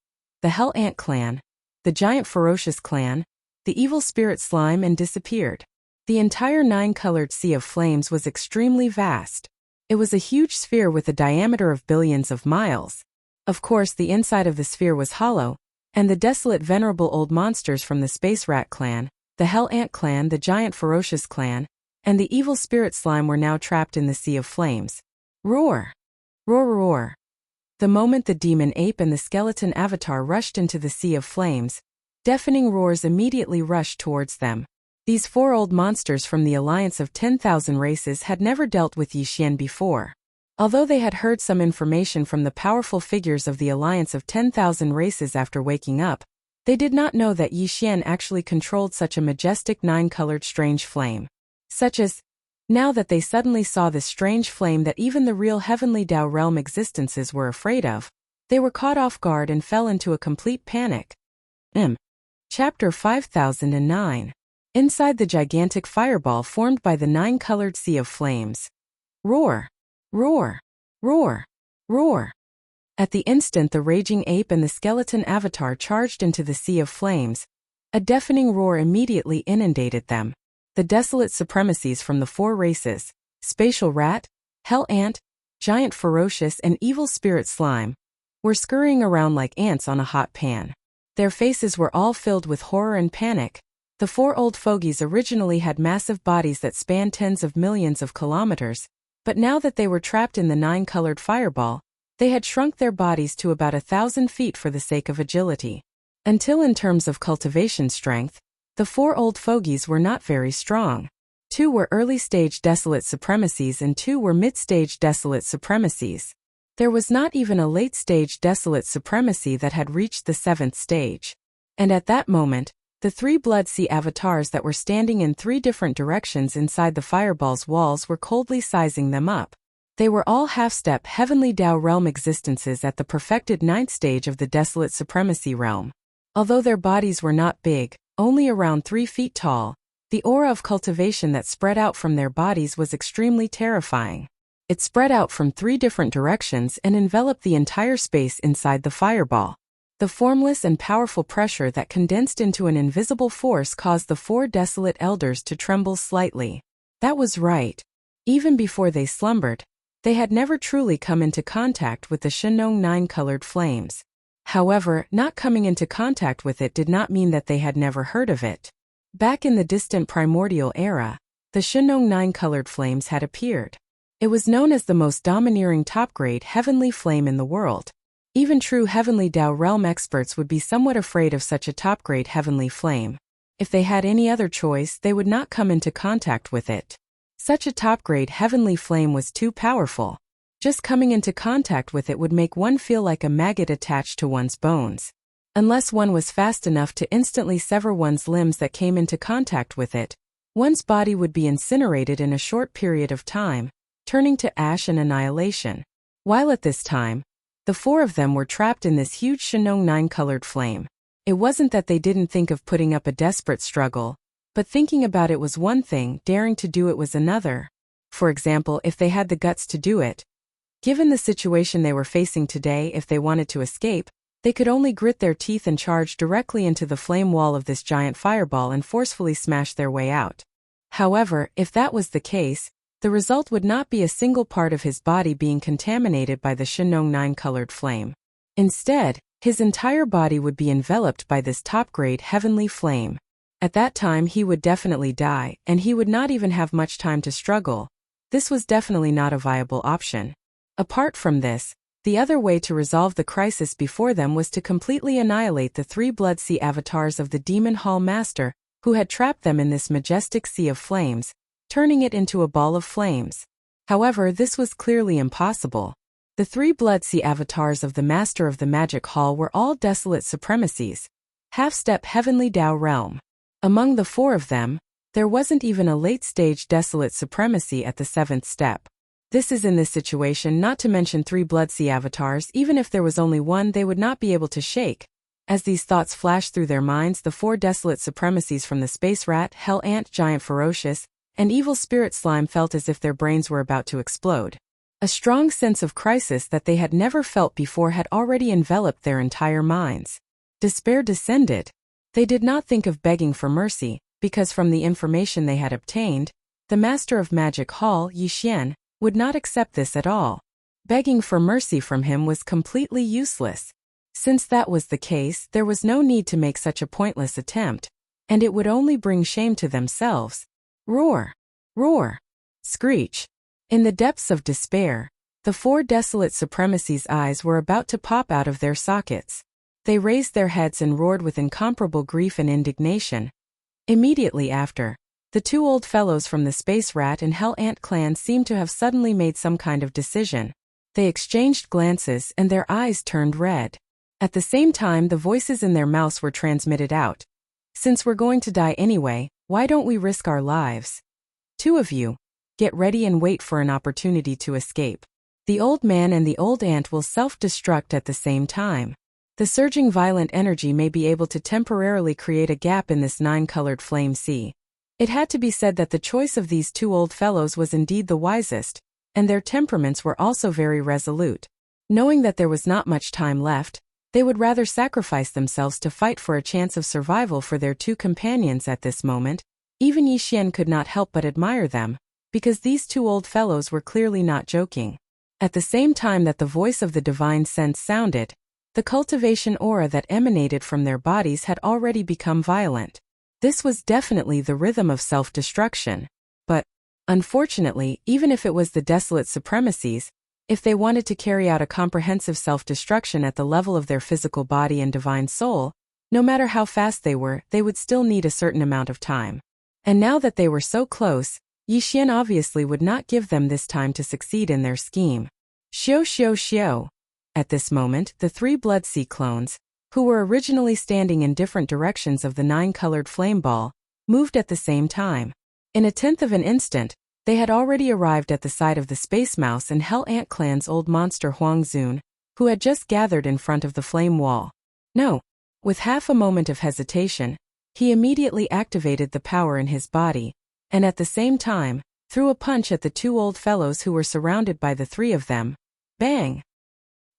the Hell Ant clan, the Giant Ferocious clan, the Evil Spirit Slime, and disappeared. The entire nine-colored sea of flames was extremely vast. It was a huge sphere with a diameter of billions of miles. Of course, the inside of the sphere was hollow, and the desolate venerable old monsters from the Space Rat clan, the Hell Ant clan, the Giant Ferocious clan, and the Evil Spirit Slime were now trapped in the sea of flames. Roar! Roar, roar! The moment the demon ape and the skeleton avatar rushed into the sea of flames, deafening roars immediately rushed towards them. These four old monsters from the alliance of 10,000 races had never dealt with Yixian before. Although they had heard some information from the powerful figures of the alliance of 10,000 races after waking up, they did not know that Yixian actually controlled such a majestic nine-colored strange flame. Such as, now that they suddenly saw this strange flame that even the real heavenly Dao realm existences were afraid of, they were caught off guard and fell into a complete panic. Chapter 5009. Inside the gigantic fireball formed by the nine-colored sea of flames. Roar! Roar! Roar! Roar! At the instant the raging ape and the skeleton avatar charged into the sea of flames, a deafening roar immediately inundated them. The desolate supremacies from the four races, Spatial Rat, Hell Ant, Giant Ferocious, and Evil Spirit Slime, were scurrying around like ants on a hot pan. Their faces were all filled with horror and panic. The four old fogies originally had massive bodies that spanned tens of millions of kilometers, but now that they were trapped in the nine-colored fireball, they had shrunk their bodies to about 1,000 feet for the sake of agility. Until in terms of cultivation strength, the four old fogies were not very strong. 2 were early-stage desolate supremacies and 2 were mid-stage desolate supremacies. There was not even a late-stage desolate supremacy that had reached the 7th stage. And at that moment, the 3 Blood Sea avatars that were standing in 3 different directions inside the fireball's walls were coldly sizing them up. They were all half-step heavenly Dao realm existences at the perfected 9th stage of the desolate supremacy realm. Although their bodies were not big, only around 3 feet tall, the aura of cultivation that spread out from their bodies was extremely terrifying. It spread out from 3 different directions and enveloped the entire space inside the fireball. The formless and powerful pressure that condensed into an invisible force caused the 4 desolate elders to tremble slightly. That was right. Even before they slumbered, They had never truly come into contact with the Shenong nine-colored flames. However, not coming into contact with it did not mean that they had never heard of it. Back in the distant primordial era, the Shenong nine-colored flames had appeared. It was known as the most domineering top-grade heavenly flame in the world. Even true heavenly Dao realm experts would be somewhat afraid of such a top-grade heavenly flame. If they had any other choice, they would not come into contact with it. Such a top-grade heavenly flame was too powerful. Just coming into contact with it would make one feel like a maggot attached to one's bones. Unless one was fast enough to instantly sever one's limbs that came into contact with it, one's body would be incinerated in a short period of time, turning to ash and annihilation. While at this time, the four of them were trapped in this huge Shenong nine-colored flame. It wasn't that they didn't think of putting up a desperate struggle, but thinking about it was one thing, daring to do it was another. For example, if they had the guts to do it. Given the situation they were facing today, if they wanted to escape, they could only grit their teeth and charge directly into the flame wall of this giant fireball and forcefully smash their way out. However, if that was the case, the result would not be a single part of his body being contaminated by the Shenong nine-colored flame. Instead, his entire body would be enveloped by this top-grade heavenly flame. At that time he would definitely die, and he would not even have much time to struggle. This was definitely not a viable option. Apart from this, the other way to resolve the crisis before them was to completely annihilate the three Blood Sea avatars of the Demon Hall Master, who had trapped them in this majestic sea of flames, turning it into a ball of flames. However, this was clearly impossible. The three Blood Sea avatars of the Master of the Magic Hall were all desolate supremacies, half-step heavenly Dao realm. Among the four of them, there wasn't even a late-stage desolate supremacy at the seventh step. This is in this situation not to mention three Blood Sea avatars. Even if there was only one, they would not be able to shake. As these thoughts flashed through their minds, the four desolate supremacies from the Space Rat, Hell Ant, Giant Ferocious, and Evil Spirit Slime felt as if their brains were about to explode. A strong sense of crisis that they had never felt before had already enveloped their entire minds. Despair descended. They did not think of begging for mercy, because from the information they had obtained, the Master of Magic Hall, Yi Xian, would not accept this at all. Begging for mercy from him was completely useless. Since that was the case, there was no need to make such a pointless attempt, and it would only bring shame to themselves. Roar! Roar! Screech! In the depths of despair, the four desolate supremacies' eyes were about to pop out of their sockets. They raised their heads and roared with incomparable grief and indignation. Immediately after, the two old fellows from the Space Rat and Hell Ant clans seemed to have suddenly made some kind of decision. They exchanged glances and their eyes turned red. At the same time, the voices in their mouths were transmitted out. Since we're going to die anyway, why don't we risk our lives? Two of you, get ready and wait for an opportunity to escape. The old man and the old ant will self-destruct at the same time. The surging violent energy may be able to temporarily create a gap in this nine-colored flame sea. It had to be said that the choice of these two old fellows was indeed the wisest, and their temperaments were also very resolute. Knowing that there was not much time left, they would rather sacrifice themselves to fight for a chance of survival for their two companions at this moment. Even Yi Xian could not help but admire them, because these two old fellows were clearly not joking. At the same time that the voice of the divine sense sounded, the cultivation aura that emanated from their bodies had already become violent. This was definitely the rhythm of self-destruction. But, unfortunately, even if it was the desolate supremacies, if they wanted to carry out a comprehensive self-destruction at the level of their physical body and divine soul, no matter how fast they were, they would still need a certain amount of time. And now that they were so close, Yi Xian obviously would not give them this time to succeed in their scheme. Xiao xiao xiao. At this moment, the three Blood Sea clones, who were originally standing in different directions of the nine-colored flame ball, moved at the same time. In a tenth of an instant, they had already arrived at the side of the Space Mouse and Hell Ant clan's old monster Huang Zun, who had just gathered in front of the flame wall. No. With half a moment of hesitation, he immediately activated the power in his body, and at the same time, threw a punch at the two old fellows who were surrounded by the three of them. Bang!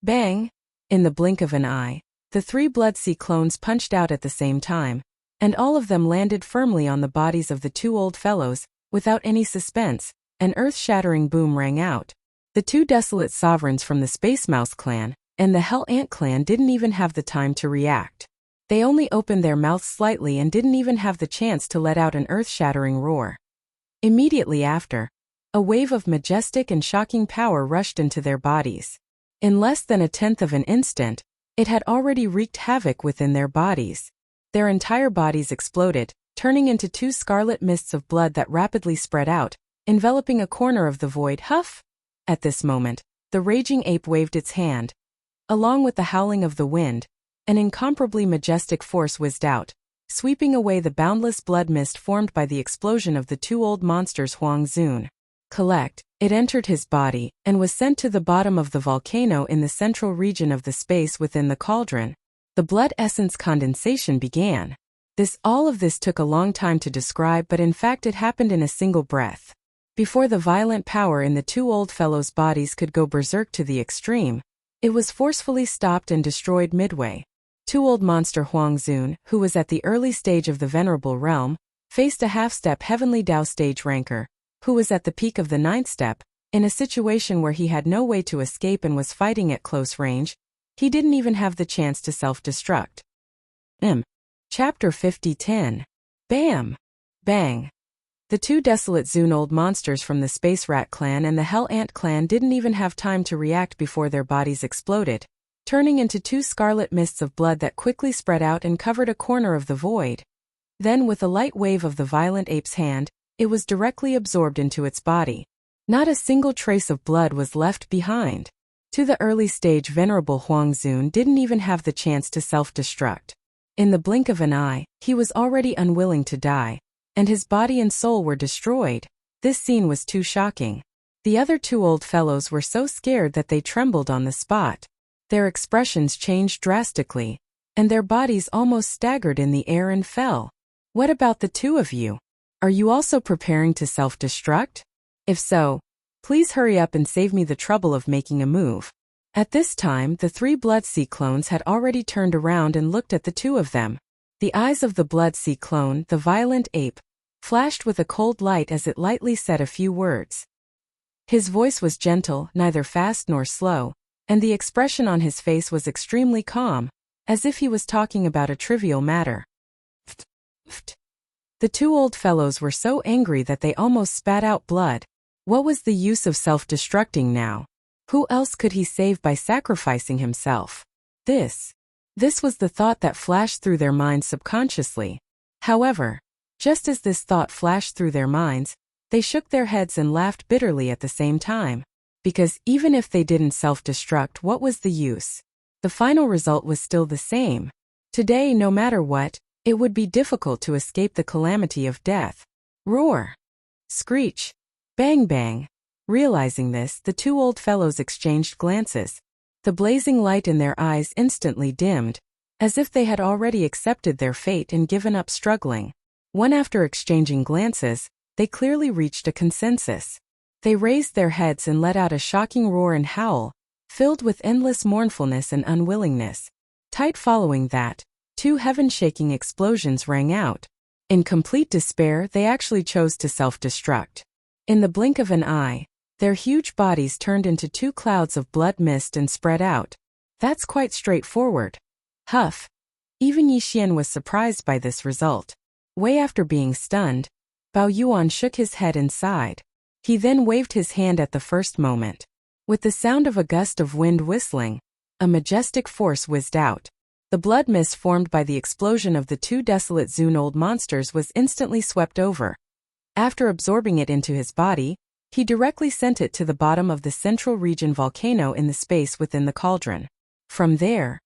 Bang! In the blink of an eye, the three Blood Sea clones punched out at the same time, and all of them landed firmly on the bodies of the two old fellows. Without any suspense, an earth-shattering boom rang out. The two desolate sovereigns from the Space Mouse clan and the Hell Ant clan didn't even have the time to react. They only opened their mouths slightly and didn't even have the chance to let out an earth-shattering roar. Immediately after, a wave of majestic and shocking power rushed into their bodies. In less than a tenth of an instant, it had already wreaked havoc within their bodies. Their entire bodies exploded, turning into two scarlet mists of blood that rapidly spread out, enveloping a corner of the void. Huff! At this moment, the raging ape waved its hand. Along with the howling of the wind, an incomparably majestic force whizzed out, sweeping away the boundless blood mist formed by the explosion of the two old monsters. Huang Zun. It entered his body and was sent to the bottom of the volcano in the central region of the space within the cauldron. The blood essence condensation began. All of this took a long time to describe, but in fact it happened in a single breath. Before the violent power in the two old fellows' bodies could go berserk to the extreme, it was forcefully stopped and destroyed midway. Two old monster Huang Zun, who was at the early stage of the venerable realm, faced a half-step heavenly Dao stage ranker, who was at the peak of the 9th step, in a situation where he had no way to escape and was fighting at close range. He didn't even have the chance to self-destruct. Chapter 50-10. Bam! Bang! The two desolate Zun old monsters from the Space Rat clan and the Hell Ant clan didn't even have time to react before their bodies exploded, turning into two scarlet mists of blood that quickly spread out and covered a corner of the void. Then, with a light wave of the violent ape's hand, it was directly absorbed into its body. Not a single trace of blood was left behind. To the early stage venerable Huang Zun didn't even have the chance to self-destruct. In the blink of an eye, he was already unwilling to die, and his body and soul were destroyed. This scene was too shocking. The other two old fellows were so scared that they trembled on the spot. Their expressions changed drastically, and their bodies almost staggered in the air and fell. What about the two of you? Are you also preparing to self-destruct? If so, please hurry up and save me the trouble of making a move. At this time, the three Blood Sea clones had already turned around and looked at the two of them. The eyes of the Blood Sea clone, the violent ape, flashed with a cold light as it lightly said a few words. His voice was gentle, neither fast nor slow, and the expression on his face was extremely calm, as if he was talking about a trivial matter. The two old fellows were so angry that they almost spat out blood. What was the use of self-destructing now? Who else could he save by sacrificing himself? This was the thought that flashed through their minds subconsciously. However, just as this thought flashed through their minds, they shook their heads and laughed bitterly at the same time. Because even if they didn't self-destruct, what was the use? The final result was still the same. Today, no matter what, it would be difficult to escape the calamity of death. Roar! Screech! Bang bang! Realizing this, the two old fellows exchanged glances. The blazing light in their eyes instantly dimmed, as if they had already accepted their fate and given up struggling. One after exchanging glances, they clearly reached a consensus. They raised their heads and let out a shocking roar and howl, filled with endless mournfulness and unwillingness. Tight following that, two heaven-shaking explosions rang out. In complete despair, they actually chose to self-destruct. In the blink of an eye, their huge bodies turned into two clouds of blood mist and spread out. That's quite straightforward. Huff. Even Yixian was surprised by this result. Way after being stunned, Bao Yuan shook his head and sighed. He then waved his hand at the first moment. With the sound of a gust of wind whistling, a majestic force whizzed out. The blood mist formed by the explosion of the two desolate Zun old monsters was instantly swept over. After absorbing it into his body, he directly sent it to the bottom of the central region volcano in the space within the cauldron. From there,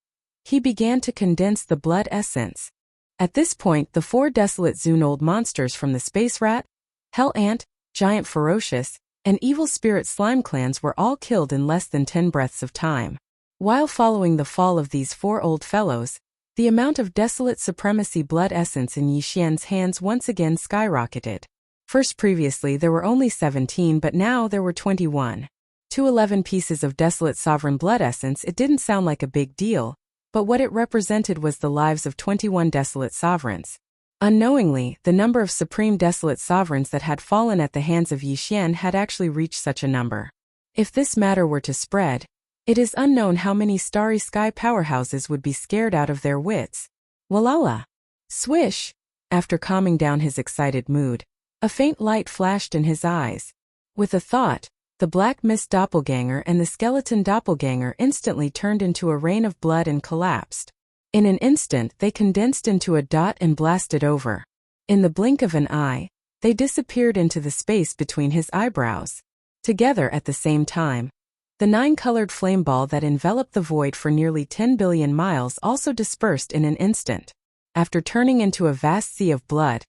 he began to condense the blood essence. At this point, the four desolate Zun old monsters from the Space Rat, Hell Ant, Giant Ferocious, and Evil Spirit Slime clans were all killed in less than 10 breaths of time. While following the fall of these four old fellows, the amount of desolate supremacy blood essence in Yixian's hands once again skyrocketed. First, previously there were only 17, but now there were 21. 11 pieces of desolate sovereign blood essence. It didn't sound like a big deal, but what it represented was the lives of 21 desolate sovereigns. Unknowingly, the number of supreme desolate sovereigns that had fallen at the hands of Yixian had actually reached such a number. If this matter were to spread, it is unknown how many starry sky powerhouses would be scared out of their wits. Walala! Swish! After calming down his excited mood, a faint light flashed in his eyes. With a thought, the black mist doppelganger and the skeleton doppelganger instantly turned into a rain of blood and collapsed. In an instant they condensed into a dot and blasted over. In the blink of an eye, they disappeared into the space between his eyebrows. Together at the same time, the 9-colored flame ball that enveloped the void for nearly 10 billion miles also dispersed in an instant. After turning into a vast sea of blood,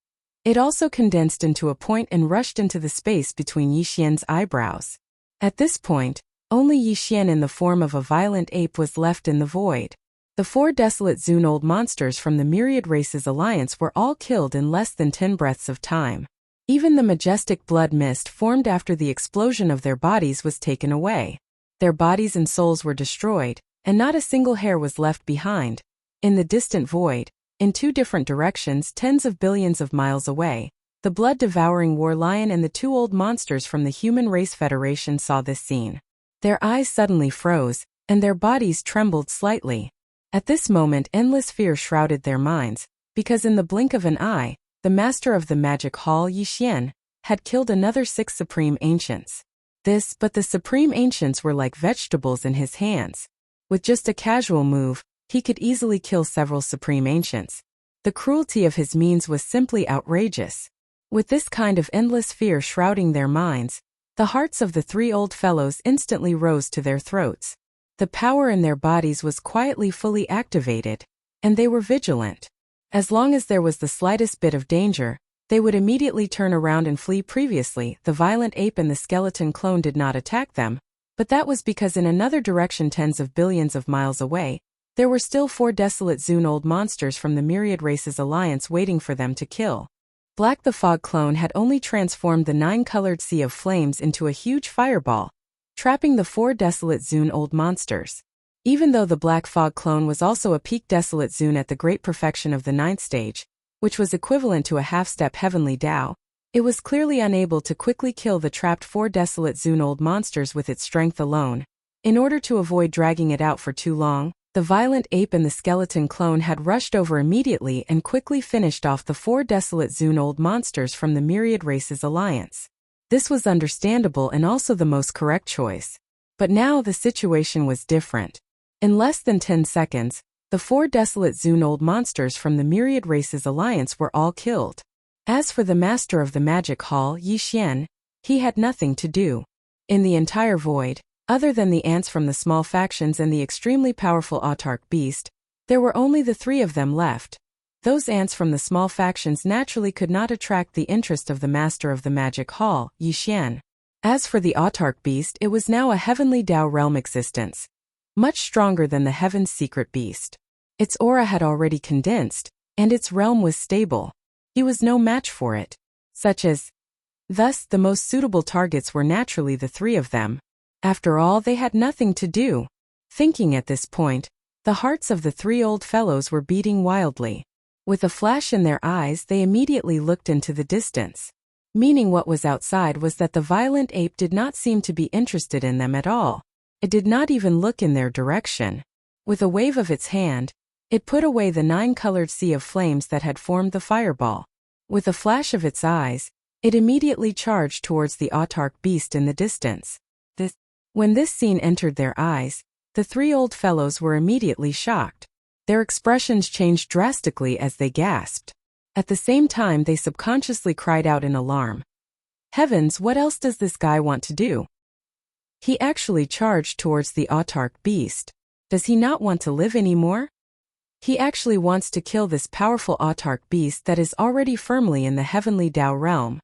it also condensed into a point and rushed into the space between Yixian's eyebrows. At this point, only Yixian in the form of a violent ape was left in the void. The 4 desolate Zun-old monsters from the Myriad Races Alliance were all killed in less than 10 breaths of time. Even the majestic blood mist formed after the explosion of their bodies was taken away. Their bodies and souls were destroyed, and not a single hair was left behind. In the distant void, in 2 different directions tens of billions of miles away, the blood-devouring war lion and the 2 old monsters from the Human Race Federation saw this scene. Their eyes suddenly froze, and their bodies trembled slightly. At this moment endless fear shrouded their minds, because in the blink of an eye, the master of the magic hall Yixian had killed another 6 supreme ancients. But the supreme ancients were like vegetables in his hands. With just a casual move, he could easily kill several supreme ancients. The cruelty of his means was simply outrageous. With this kind of endless fear shrouding their minds, the hearts of the 3 old fellows instantly rose to their throats. The power in their bodies was quietly fully activated, and they were vigilant. As long as there was the slightest bit of danger, they would immediately turn around and flee. Previously, the violent ape and the skeleton clone did not attack them, but that was because in another direction tens of billions of miles away, there were still 4 desolate Zun-old monsters from the Myriad Races Alliance waiting for them to kill. Black the Fog clone had only transformed the 9-colored sea of flames into a huge fireball, trapping the 4 desolate Zun-old monsters. Even though the Black Fog clone was also a peak desolate Zun at the great perfection of the 9th stage, which was equivalent to a half-step heavenly Tao, it was clearly unable to quickly kill the trapped 4 desolate Zun-old monsters with its strength alone. In order to avoid dragging it out for too long, the violent ape and the skeleton clone had rushed over immediately and quickly finished off the 4 desolate Zun-old monsters from the Myriad Races Alliance. This was understandable and also the most correct choice. But now the situation was different. In less than 10 seconds, the 4 desolate Zun-old monsters from the Myriad Races Alliance were all killed. As for the master of the magic hall, Yixian, he had nothing to do. In the entire void, other than the ants from the small factions and the extremely powerful autarch beast, there were only the 3 of them left. Those ants from the small factions naturally could not attract the interest of the master of the magic hall, Yixian. As for the autarch beast, it was now a heavenly Tao realm existence, much stronger than the heaven's secret beast. Its aura had already condensed, and its realm was stable. He was no match for it. Thus, the most suitable targets were naturally the 3 of them. After all, they had nothing to do. Thinking at this point, the hearts of the 3 old fellows were beating wildly. With a flash in their eyes, they immediately looked into the distance. Meaning what was outside was that the violent ape did not seem to be interested in them at all. It did not even look in their direction. With a wave of its hand, it put away the 9-colored sea of flames that had formed the fireball. With a flash of its eyes, it immediately charged towards the autarch beast in the distance. When this scene entered their eyes, the 3 old fellows were immediately shocked. Their expressions changed drastically as they gasped. At the same time, they subconsciously cried out in alarm. Heavens, what else does this guy want to do? He actually charged towards the autarch beast. Does he not want to live anymore? He actually wants to kill this powerful autarch beast that is already firmly in the heavenly Tao realm.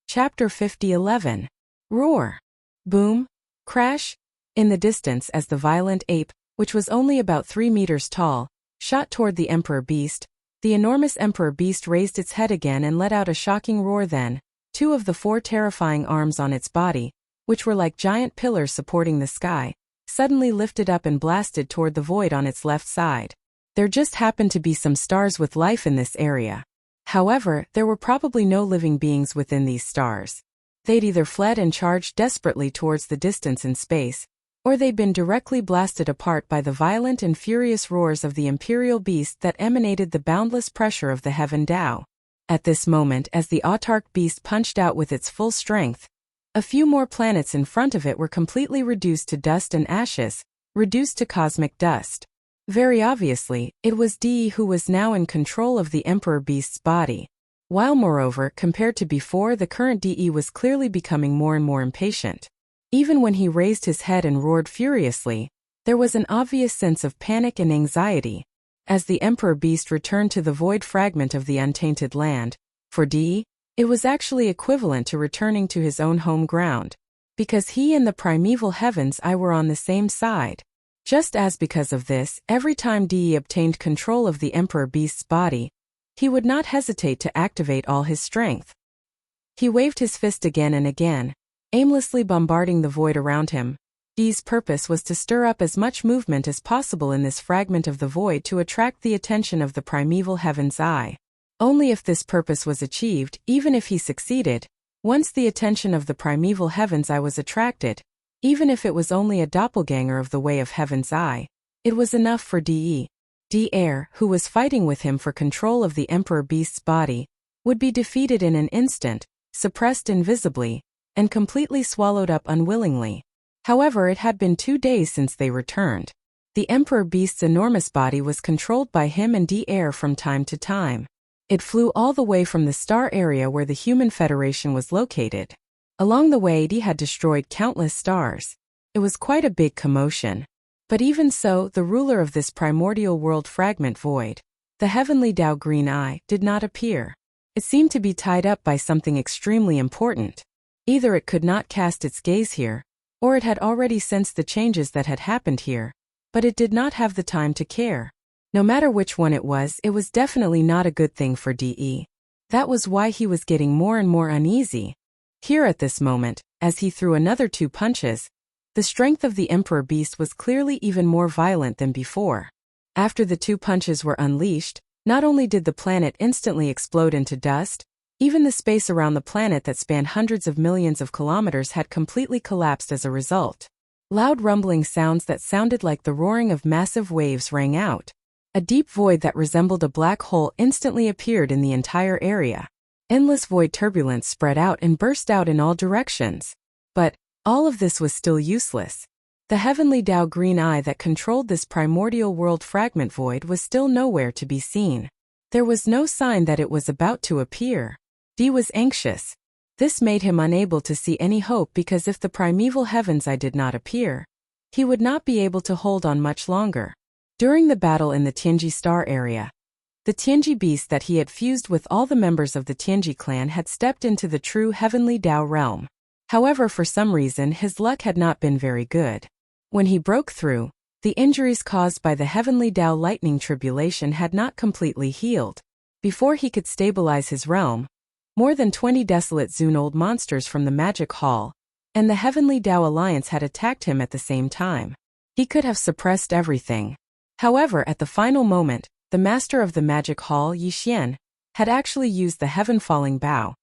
Chapter 50:11. Roar. Boom. Crash. In the distance, as the violent ape, which was only about 3 meters tall, shot toward the emperor beast, the enormous emperor beast raised its head again and let out a shocking roar. Then 2 of the 4 terrifying arms on its body, which were like giant pillars supporting the sky, suddenly lifted up and blasted toward the void on its left side. There just happened to be some stars with life in this area. However, there were probably no living beings within these stars. They'd either fled and charged desperately towards the distance in space, or they'd been directly blasted apart by the violent and furious roars of the imperial beast that emanated the boundless pressure of the heaven Tao. At this moment, as the autarch beast punched out with its full strength, a few more planets in front of it were completely reduced to dust and ashes, reduced to cosmic dust. Very obviously, it was Di who was now in control of the Emperor Beast's body, while moreover, compared to before, the current Di was clearly becoming more and more impatient. Even when he raised his head and roared furiously, there was an obvious sense of panic and anxiety, as the Emperor Beast returned to the void fragment of the untainted land. For Di, it was actually equivalent to returning to his own home ground, because he and the primeval heavens I were on the same side. Just as because of this, every time Di obtained control of the Emperor Beast's body, he would not hesitate to activate all his strength. He waved his fist again and again, aimlessly bombarding the void around him. Di's purpose was to stir up as much movement as possible in this fragment of the void to attract the attention of the primeval heaven's eye. Only if this purpose was achieved, even if he succeeded, once the attention of the primeval heaven's eye was attracted, even if it was only a doppelganger of the way of heaven's eye, it was enough for Di. Di, who was fighting with him for control of the Emperor Beast's body, would be defeated in an instant, suppressed invisibly, and completely swallowed up unwillingly. However, it had been 2 days since they returned. The Emperor Beast's enormous body was controlled by him and Di from time to time. It flew all the way from the star area where the Human Federation was located. Along the way, Di had destroyed countless stars. It was quite a big commotion. But even so, the ruler of this primordial world fragment void, the heavenly Tao Green Eye, did not appear. It seemed to be tied up by something extremely important. Either it could not cast its gaze here, or it had already sensed the changes that had happened here, but it did not have the time to care. No matter which one it was definitely not a good thing for Di. That was why he was getting more and more uneasy. Here at this moment, as he threw another 2 punches, the strength of the Emperor Beast was clearly even more violent than before. After the 2 punches were unleashed, not only did the planet instantly explode into dust, even the space around the planet that spanned hundreds of millions of kilometers had completely collapsed as a result. Loud rumbling sounds that sounded like the roaring of massive waves rang out. A deep void that resembled a black hole instantly appeared in the entire area. Endless void turbulence spread out and burst out in all directions. But all of this was still useless. The heavenly Tao Green Eye that controlled this primordial world fragment void was still nowhere to be seen. There was no sign that it was about to appear. Di was anxious. This made him unable to see any hope because if the primeval heavens eye did not appear, he would not be able to hold on much longer. During the battle in the Tianji star area, the Tianji beast that he had fused with all the members of the Tianji clan had stepped into the true heavenly Tao realm. However, for some reason his luck had not been very good. When he broke through, the injuries caused by the heavenly Tao lightning tribulation had not completely healed. Before he could stabilize his realm, more than 20 desolate Zune-old monsters from the Magic Hall and the Heavenly Tao Alliance had attacked him at the same time. He could have suppressed everything. However, at the final moment, the master of the Magic Hall, Yi Xian, had actually used the Heaven-Falling Bow,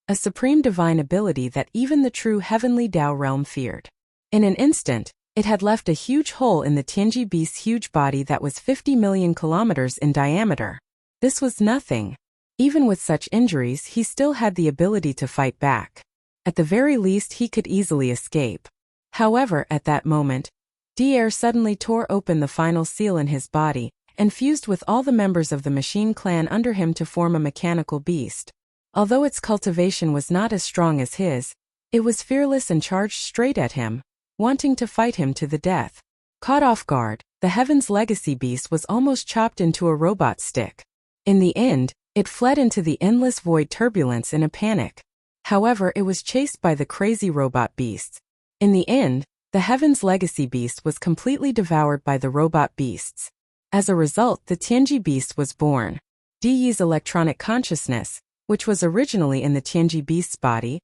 a supreme divine ability that even the true Heavenly Tao realm feared. In an instant, it had left a huge hole in the Tianji beast's huge body that was 50 million kilometers in diameter. This was nothing. Even with such injuries, he still had the ability to fight back. At the very least, he could easily escape. However, at that moment, Di suddenly tore open the final seal in his body and fused with all the members of the machine clan under him to form a mechanical beast. Although its cultivation was not as strong as his, it was fearless and charged straight at him, wanting to fight him to the death. Caught off guard, the Heaven's Legacy beast was almost chopped into a robot stick. In the end, it fled into the endless void turbulence in a panic. However, it was chased by the crazy robot beasts. In the end, the Heaven's Legacy beast was completely devoured by the robot beasts. As a result, the Tianji beast was born. Di's electronic consciousness, which was originally in the Tianji beast's body,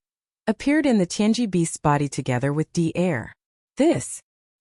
appeared in the Tianji beast's body together with Di.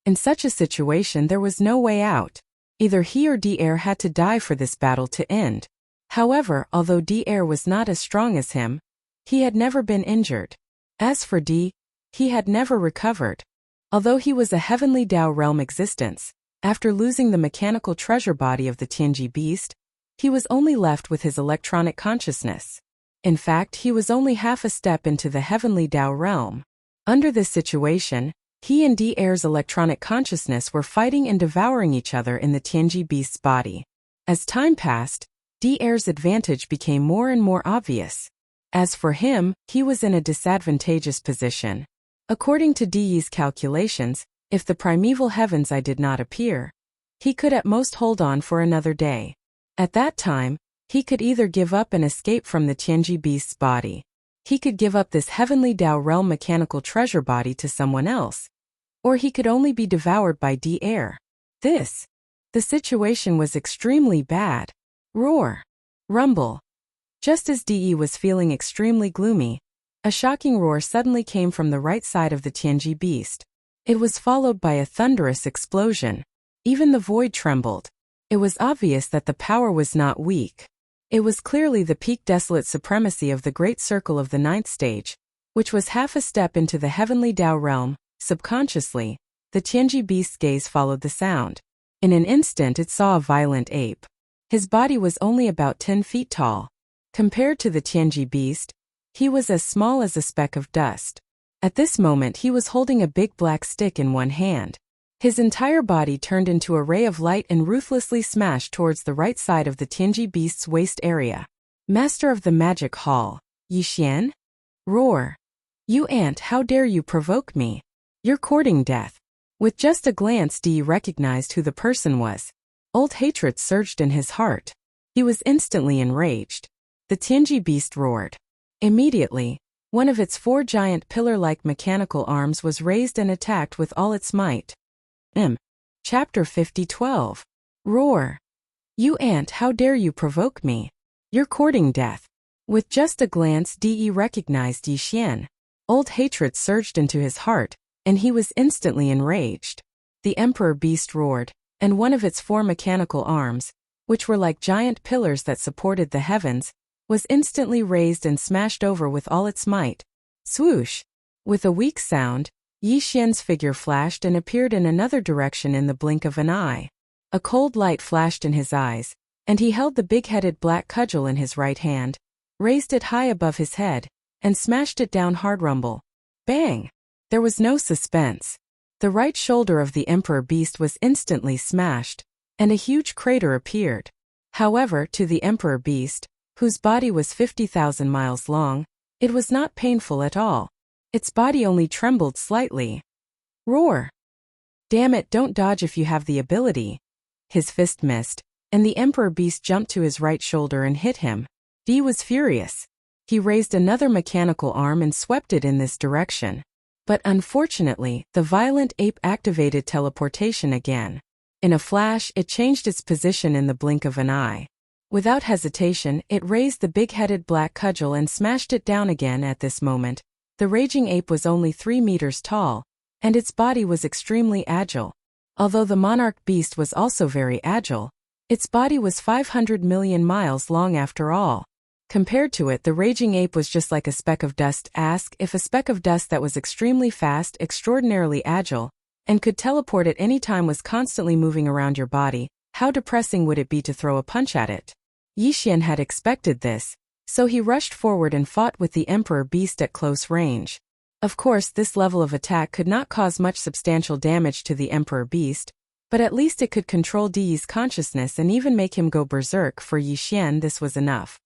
In such a situation, there was no way out. Either he or Di had to die for this battle to end. However, although Di was not as strong as him, he had never been injured. As for Di, he had never recovered. Although he was a heavenly Tao realm existence, after losing the mechanical treasure body of the Tianji beast, he was only left with his electronic consciousness. In fact, he was only half a step into the heavenly Tao realm. Under this situation, he and Di Er's electronic consciousness were fighting and devouring each other in the Tianji beast's body. As time passed, Di Er's advantage became more and more obvious. As for him, he was in a disadvantageous position. According to Di's calculations, if the primeval heavens I did not appear, he could at most hold on for another day. At that time, he could either give up and escape from the Tianji beast's body. He could give up this heavenly Tao realm mechanical treasure body to someone else, or he could only be devoured by Di Er. The situation was extremely bad. Roar. Rumble. Just as Di was feeling extremely gloomy, a shocking roar suddenly came from the right side of the Tianji beast. It was followed by a thunderous explosion. Even the void trembled. It was obvious that the power was not weak. It was clearly the peak desolate supremacy of the great circle of the ninth stage, which was half a step into the heavenly Tao realm. Subconsciously, the Tianji beast's gaze followed the sound. In an instant it saw a violent ape. His body was only about 10 feet tall. Compared to the Tianji beast, he was as small as a speck of dust. At this moment he was holding a big black stick in one hand. His entire body turned into a ray of light and ruthlessly smashed towards the right side of the Tianji beast's waist area. Master of the Magic Hall, Yixian? Roar. You ant, how dare you provoke me? You're courting death. With just a glance Di recognized who the person was. Old hatred surged in his heart. He was instantly enraged. The Tianji beast roared. Immediately, one of its 4 giant pillar-like mechanical arms was raised and attacked with all its might. Chapter 50:12. Roar. You ant, how dare you provoke me? You're courting death. With just a glance Di recognized Yixian. Old hatred surged into his heart, and he was instantly enraged. The Emperor beast roared, and one of its 4 mechanical arms, which were like giant pillars that supported the heavens, was instantly raised and smashed over with all its might. Swoosh! With a weak sound, Yixian's figure flashed and appeared in another direction in the blink of an eye. A cold light flashed in his eyes, and he held the big-headed black cudgel in his right hand, raised it high above his head, and smashed it down hard. Rumble. Bang! There was no suspense. The right shoulder of the Emperor beast was instantly smashed, and a huge crater appeared. However, to the Emperor beast, whose body was 50,000 miles long, it was not painful at all. Its body only trembled slightly. Roar! Damn it, don't dodge if you have the ability. His fist missed, and the Emperor beast jumped to his right shoulder and hit him. Di was furious. He raised another mechanical arm and swept it in this direction. But unfortunately, the violent ape activated teleportation again. In a flash, it changed its position in the blink of an eye. Without hesitation, it raised the big-headed black cudgel and smashed it down again. At this moment, the raging ape was only 3 meters tall, and its body was extremely agile. Although the monarch beast was also very agile, its body was 500 million miles long after all. Compared to it, the raging ape was just like a speck of dust. Ask if a speck of dust that was extremely fast, extraordinarily agile, and could teleport at any time was constantly moving around your body, how depressing would it be to throw a punch at it? Yixian had expected this, so he rushed forward and fought with the Emperor beast at close range. Of course, this level of attack could not cause much substantial damage to the Emperor beast, but at least it could control Di's consciousness and even make him go berserk. For Yixian, this was enough.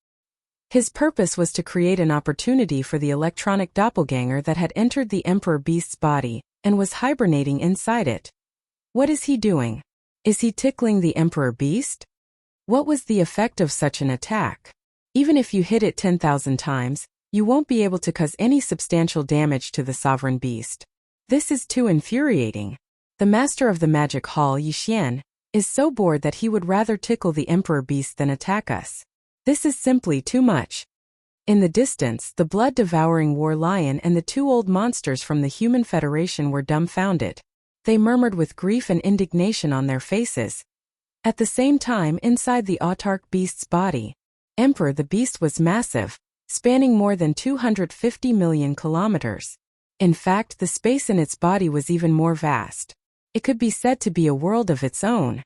His purpose was to create an opportunity for the electronic doppelganger that had entered the Emperor beast's body and was hibernating inside it. What is he doing? Is he tickling the Emperor beast? What was the effect of such an attack? Even if you hit it 10,000 times, you won't be able to cause any substantial damage to the sovereign beast. This is too infuriating. The master of the magic hall, Yixian, is so bored that he would rather tickle the Emperor beast than attack us. This is simply too much. In the distance, the blood-devouring war lion and the 2 old monsters from the Human Federation were dumbfounded. They murmured with grief and indignation on their faces. At the same time, inside the autarch beast's body, Emperor the beast was massive, spanning more than 250 million kilometers. In fact, the space in its body was even more vast. It could be said to be a world of its own.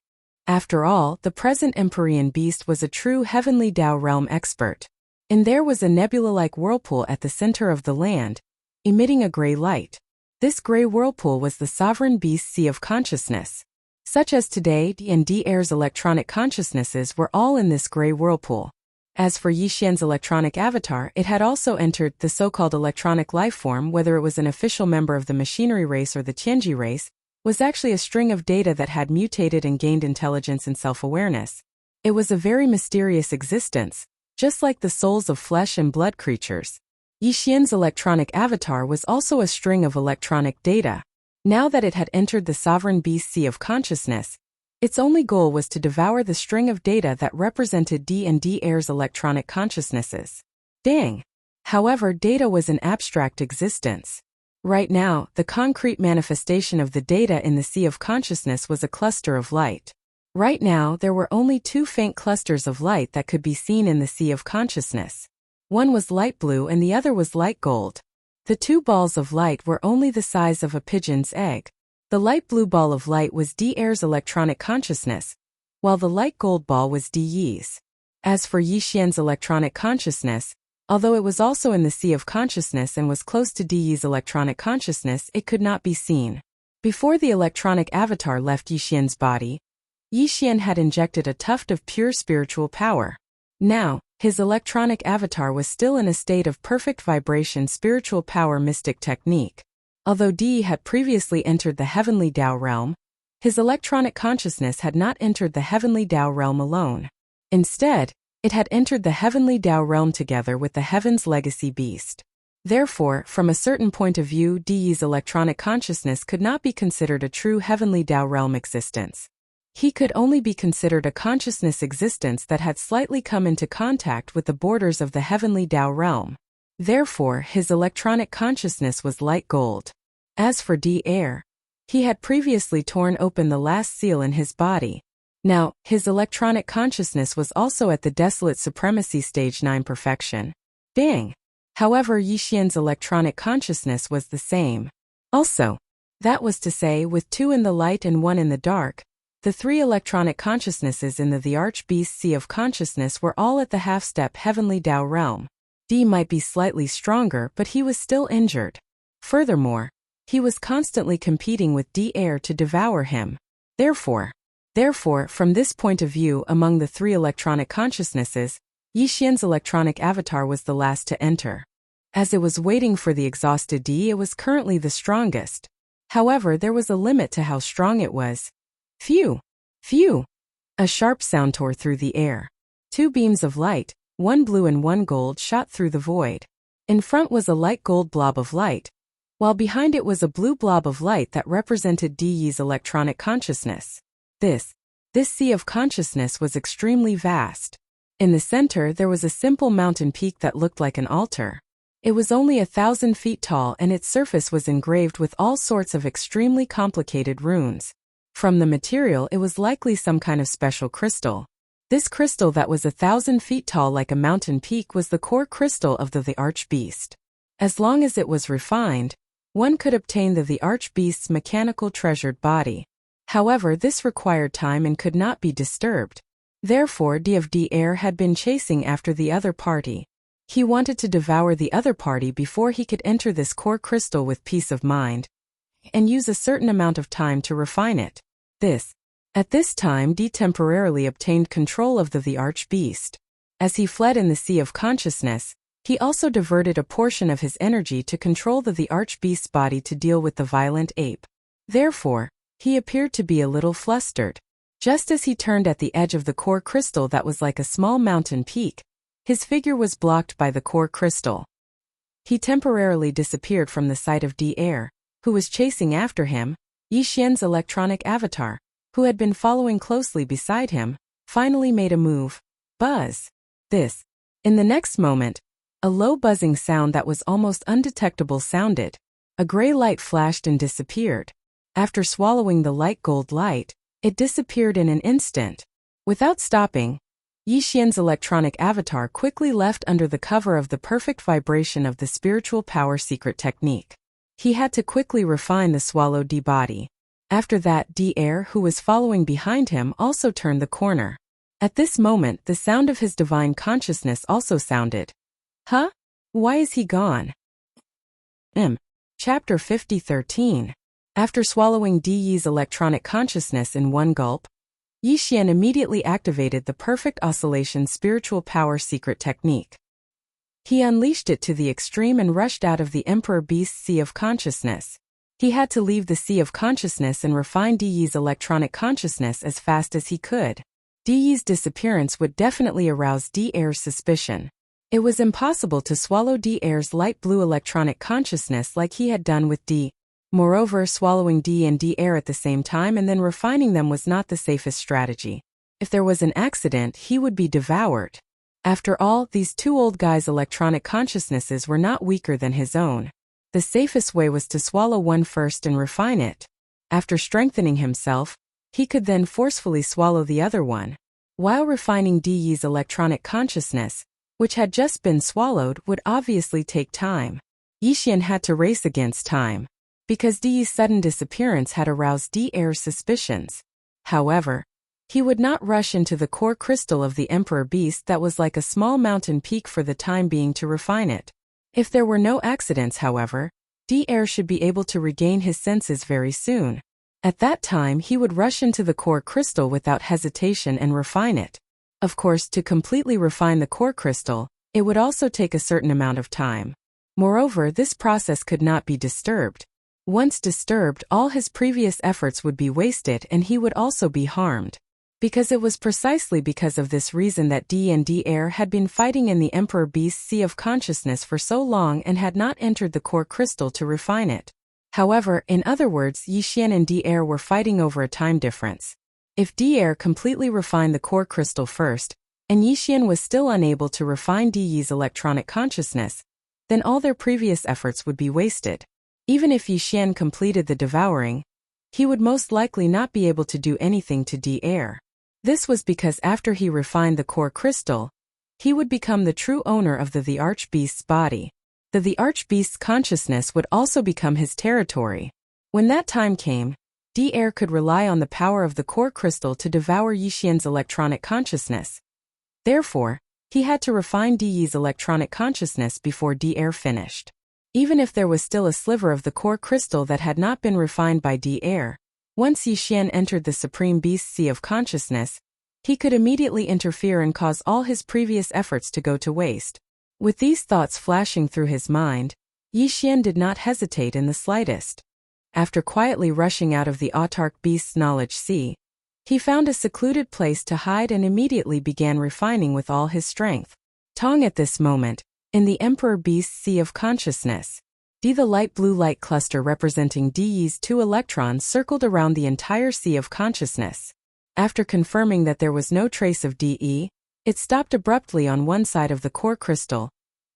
After all, the present Empyrean beast was a true heavenly Tao realm expert. And there was a nebula-like whirlpool at the center of the land, emitting a gray light. This gray whirlpool was the sovereign beast's sea of consciousness. Such as today, D and D Air's electronic consciousnesses were all in this gray whirlpool. As for Yixian's electronic avatar, it had also entered the so-called electronic lifeform, whether it was an official member of the machinery race or the Tianji race, was actually a string of data that had mutated and gained intelligence and self-awareness. It was a very mysterious existence, just like the souls of flesh and blood creatures. Yixian's electronic avatar was also a string of electronic data. Now that it had entered the sovereign beast sea of consciousness, its only goal was to devour the string of data that represented D and D Air's electronic consciousnesses. Dang! However, data was an abstract existence. Right now, the concrete manifestation of the data in the sea of consciousness was a cluster of light. Right now, there were only two faint clusters of light that could be seen in the sea of consciousness. One was light blue and the other was light gold. The two balls of light were only the size of a pigeon's egg. The light blue ball of light was D Air's electronic consciousness, while the light gold ball was D Yi's. As for Yixian's electronic consciousness, although it was also in the sea of consciousness and was close to D Yi's electronic consciousness, it could not be seen. Before the electronic avatar left Yixian's body, Yixian had injected a tuft of pure spiritual power. Now, his electronic avatar was still in a state of perfect vibration spiritual power mystic technique. Although Di had previously entered the heavenly Tao realm, his electronic consciousness had not entered the heavenly Tao realm alone. Instead, it had entered the heavenly Tao realm together with the heaven's legacy beast. Therefore, from a certain point of view, Di's electronic consciousness could not be considered a true heavenly Tao realm existence. He could only be considered a consciousness existence that had slightly come into contact with the borders of the heavenly Tao realm. Therefore, his electronic consciousness was light gold. As for D Air, he had previously torn open the last seal in his body. Now, his electronic consciousness was also at the desolate supremacy stage 9 perfection. Dang! However, Yixian's electronic consciousness was the same. Also, that was to say, with 2 in the light and 1 in the dark, the 3 electronic consciousnesses in the Archbeast Sea of Consciousness were all at the half-step heavenly Tao realm. D might be slightly stronger, but he was still injured. Furthermore, he was constantly competing with D Air to devour him. Therefore, from this point of view, among the 3 electronic consciousnesses, Yixian's electronic avatar was the last to enter. As it was waiting for the exhausted D, it was currently the strongest. However, there was a limit to how strong it was. Phew! Phew! A sharp sound tore through the air. 2 beams of light, 1 blue and 1 gold, shot through the void. In front was a light gold blob of light, while behind it was a blue blob of light that represented Di's electronic consciousness. This sea of consciousness was extremely vast. In the center there was a simple mountain peak that looked like an altar. It was only 1,000 feet tall and its surface was engraved with all sorts of extremely complicated runes. From the material, it was likely some kind of special crystal. This crystal that was 1,000 feet tall like a mountain peak was the core crystal of the Archbeast. As long as it was refined, one could obtain the Archbeast's mechanical treasured body. However, this required time and could not be disturbed. Therefore, D of D Air had been chasing after the other party. He wanted to devour the other party before he could enter this core crystal with peace of mind, and use a certain amount of time to refine it. At this time, D temporarily obtained control of the Archbeast. As he fled in the sea of consciousness, he also diverted a portion of his energy to control the Archbeast's body to deal with the violent ape. Therefore, he appeared to be a little flustered. Just as he turned at the edge of the core crystal that was like a small mountain peak, his figure was blocked by the core crystal. He temporarily disappeared from the sight of D Air, who was chasing after him. Yixian's electronic avatar, who had been following closely beside him, finally made a move. Buzz! In the next moment, a low buzzing sound that was almost undetectable sounded. A gray light flashed and disappeared. After swallowing the light gold light, it disappeared in an instant. Without stopping, Yixian's electronic avatar quickly left under the cover of the perfect vibration of the spiritual power secret technique. He had to quickly refine the swallow D body. After that, D Air, who was following behind him, also turned the corner. At this moment, the sound of his divine consciousness also sounded. Huh? Why is he gone? Chapter 50:13. After swallowing Di Yi's electronic consciousness in one gulp, Yixian immediately activated the perfect oscillation spiritual power secret technique. He unleashed it to the extreme and rushed out of the Emperor Beast's sea of consciousness. He had to leave the sea of consciousness and refine Di Yi's electronic consciousness as fast as he could. Di Yi's disappearance would definitely arouse D Air's suspicion. It was impossible to swallow D Air's light blue electronic consciousness like he had done with D. Moreover, swallowing D and D Air at the same time and then refining them was not the safest strategy. If there was an accident, he would be devoured. After all, these two old guys' electronic consciousnesses were not weaker than his own. The safest way was to swallow one first and refine it. After strengthening himself, he could then forcefully swallow the other one. While refining Di Yi's electronic consciousness, which had just been swallowed, would obviously take time. Yixian had to race against time, because Di Yi's sudden disappearance had aroused D Air's suspicions. However, he would not rush into the core crystal of the Emperor Beast that was like a small mountain peak for the time being to refine it. If there were no accidents, however, D Air should be able to regain his senses very soon. At that time, he would rush into the core crystal without hesitation and refine it. Of course, to completely refine the core crystal, it would also take a certain amount of time. Moreover, this process could not be disturbed. Once disturbed, all his previous efforts would be wasted and he would also be harmed. Because it was precisely because of this reason that D and D Air had been fighting in the Emperor Beast's sea of consciousness for so long and had not entered the core crystal to refine it. However, in other words, Yixian and D Air were fighting over a time difference. If D Air completely refined the core crystal first, and Yixian was still unable to refine Di Yi's electronic consciousness, then all their previous efforts would be wasted. Even if Yixian completed the devouring, he would most likely not be able to do anything to D Air. This was because after he refined the core crystal, he would become the true owner of the Archbeast's body. The Archbeast's consciousness would also become his territory. When that time came, D Air could rely on the power of the core crystal to devour Yixian's electronic consciousness. Therefore, he had to refine Di Yi's electronic consciousness before D Air finished. Even if there was still a sliver of the core crystal that had not been refined by D Air, once Yixian entered the Supreme Beast's sea of consciousness, he could immediately interfere and cause all his previous efforts to go to waste. With these thoughts flashing through his mind, Yixian did not hesitate in the slightest. After quietly rushing out of the autarch beast's knowledge sea, he found a secluded place to hide and immediately began refining with all his strength. Tong at this moment, in the Emperor Beast's sea of consciousness, D the light blue light cluster representing Di Yi's 2 electrons circled around the entire sea of consciousness. After confirming that there was no trace of DE, it stopped abruptly on one side of the core crystal.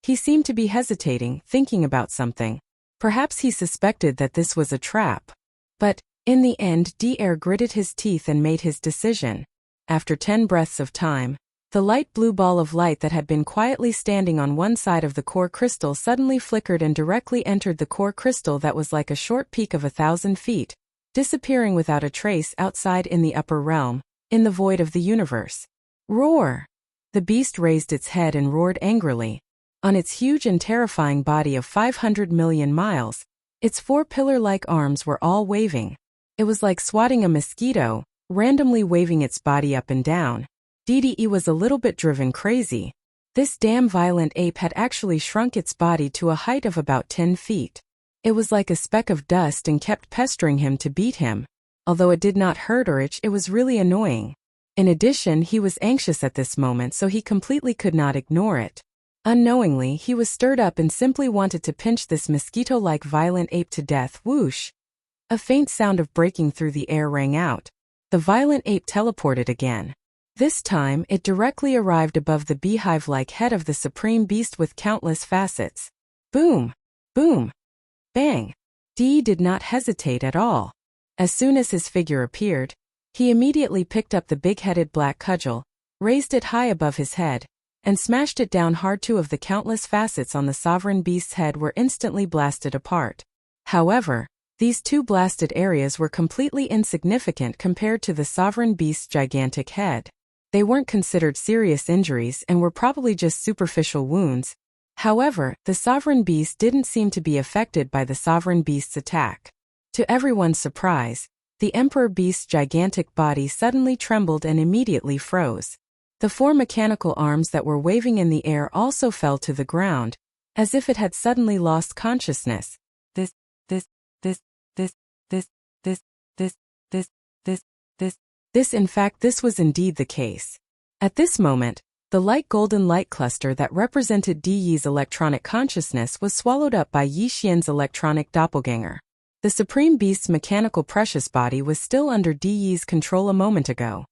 He seemed to be hesitating, thinking about something. Perhaps he suspected that this was a trap. But, in the end, D Air gritted his teeth and made his decision. After 10 breaths of time, the light blue ball of light that had been quietly standing on one side of the core crystal suddenly flickered and directly entered the core crystal that was like a short peak of 1,000 feet, disappearing without a trace outside in the upper realm, in the void of the universe. Roar! The beast raised its head and roared angrily. On its huge and terrifying body of 500 million miles, its 4 pillar-like arms were all waving. It was like swatting a mosquito, randomly waving its body up and down. DDE was a little bit driven crazy. This damn violent ape had actually shrunk its body to a height of about 10 feet. It was like a speck of dust and kept pestering him to beat him. Although it did not hurt or itch, it was really annoying. In addition, he was anxious at this moment, so he completely could not ignore it. Unknowingly, he was stirred up and simply wanted to pinch this mosquito-like violent ape to death. Whoosh! A faint sound of breaking through the air rang out. The violent ape teleported again. This time, it directly arrived above the beehive-like head of the supreme beast with countless facets. Boom! Boom! Bang! D did not hesitate at all. As soon as his figure appeared, he immediately picked up the big-headed black cudgel, raised it high above his head, and smashed it down hard. Two of the countless facets on the sovereign beast's head were instantly blasted apart. However, these two blasted areas were completely insignificant compared to the sovereign beast's gigantic head. They weren't considered serious injuries and were probably just superficial wounds. However, the sovereign beast didn't seem to be affected by the sovereign beast's attack. To everyone's surprise, the emperor beast's gigantic body suddenly trembled and immediately froze. The four mechanical arms that were waving in the air also fell to the ground, as if it had suddenly lost consciousness. This was indeed the case. At this moment, the light golden light cluster that represented Di Yi's electronic consciousness was swallowed up by Yi Xian's electronic doppelganger. The Supreme Beast's mechanical precious body was still under Di Yi's control a moment ago.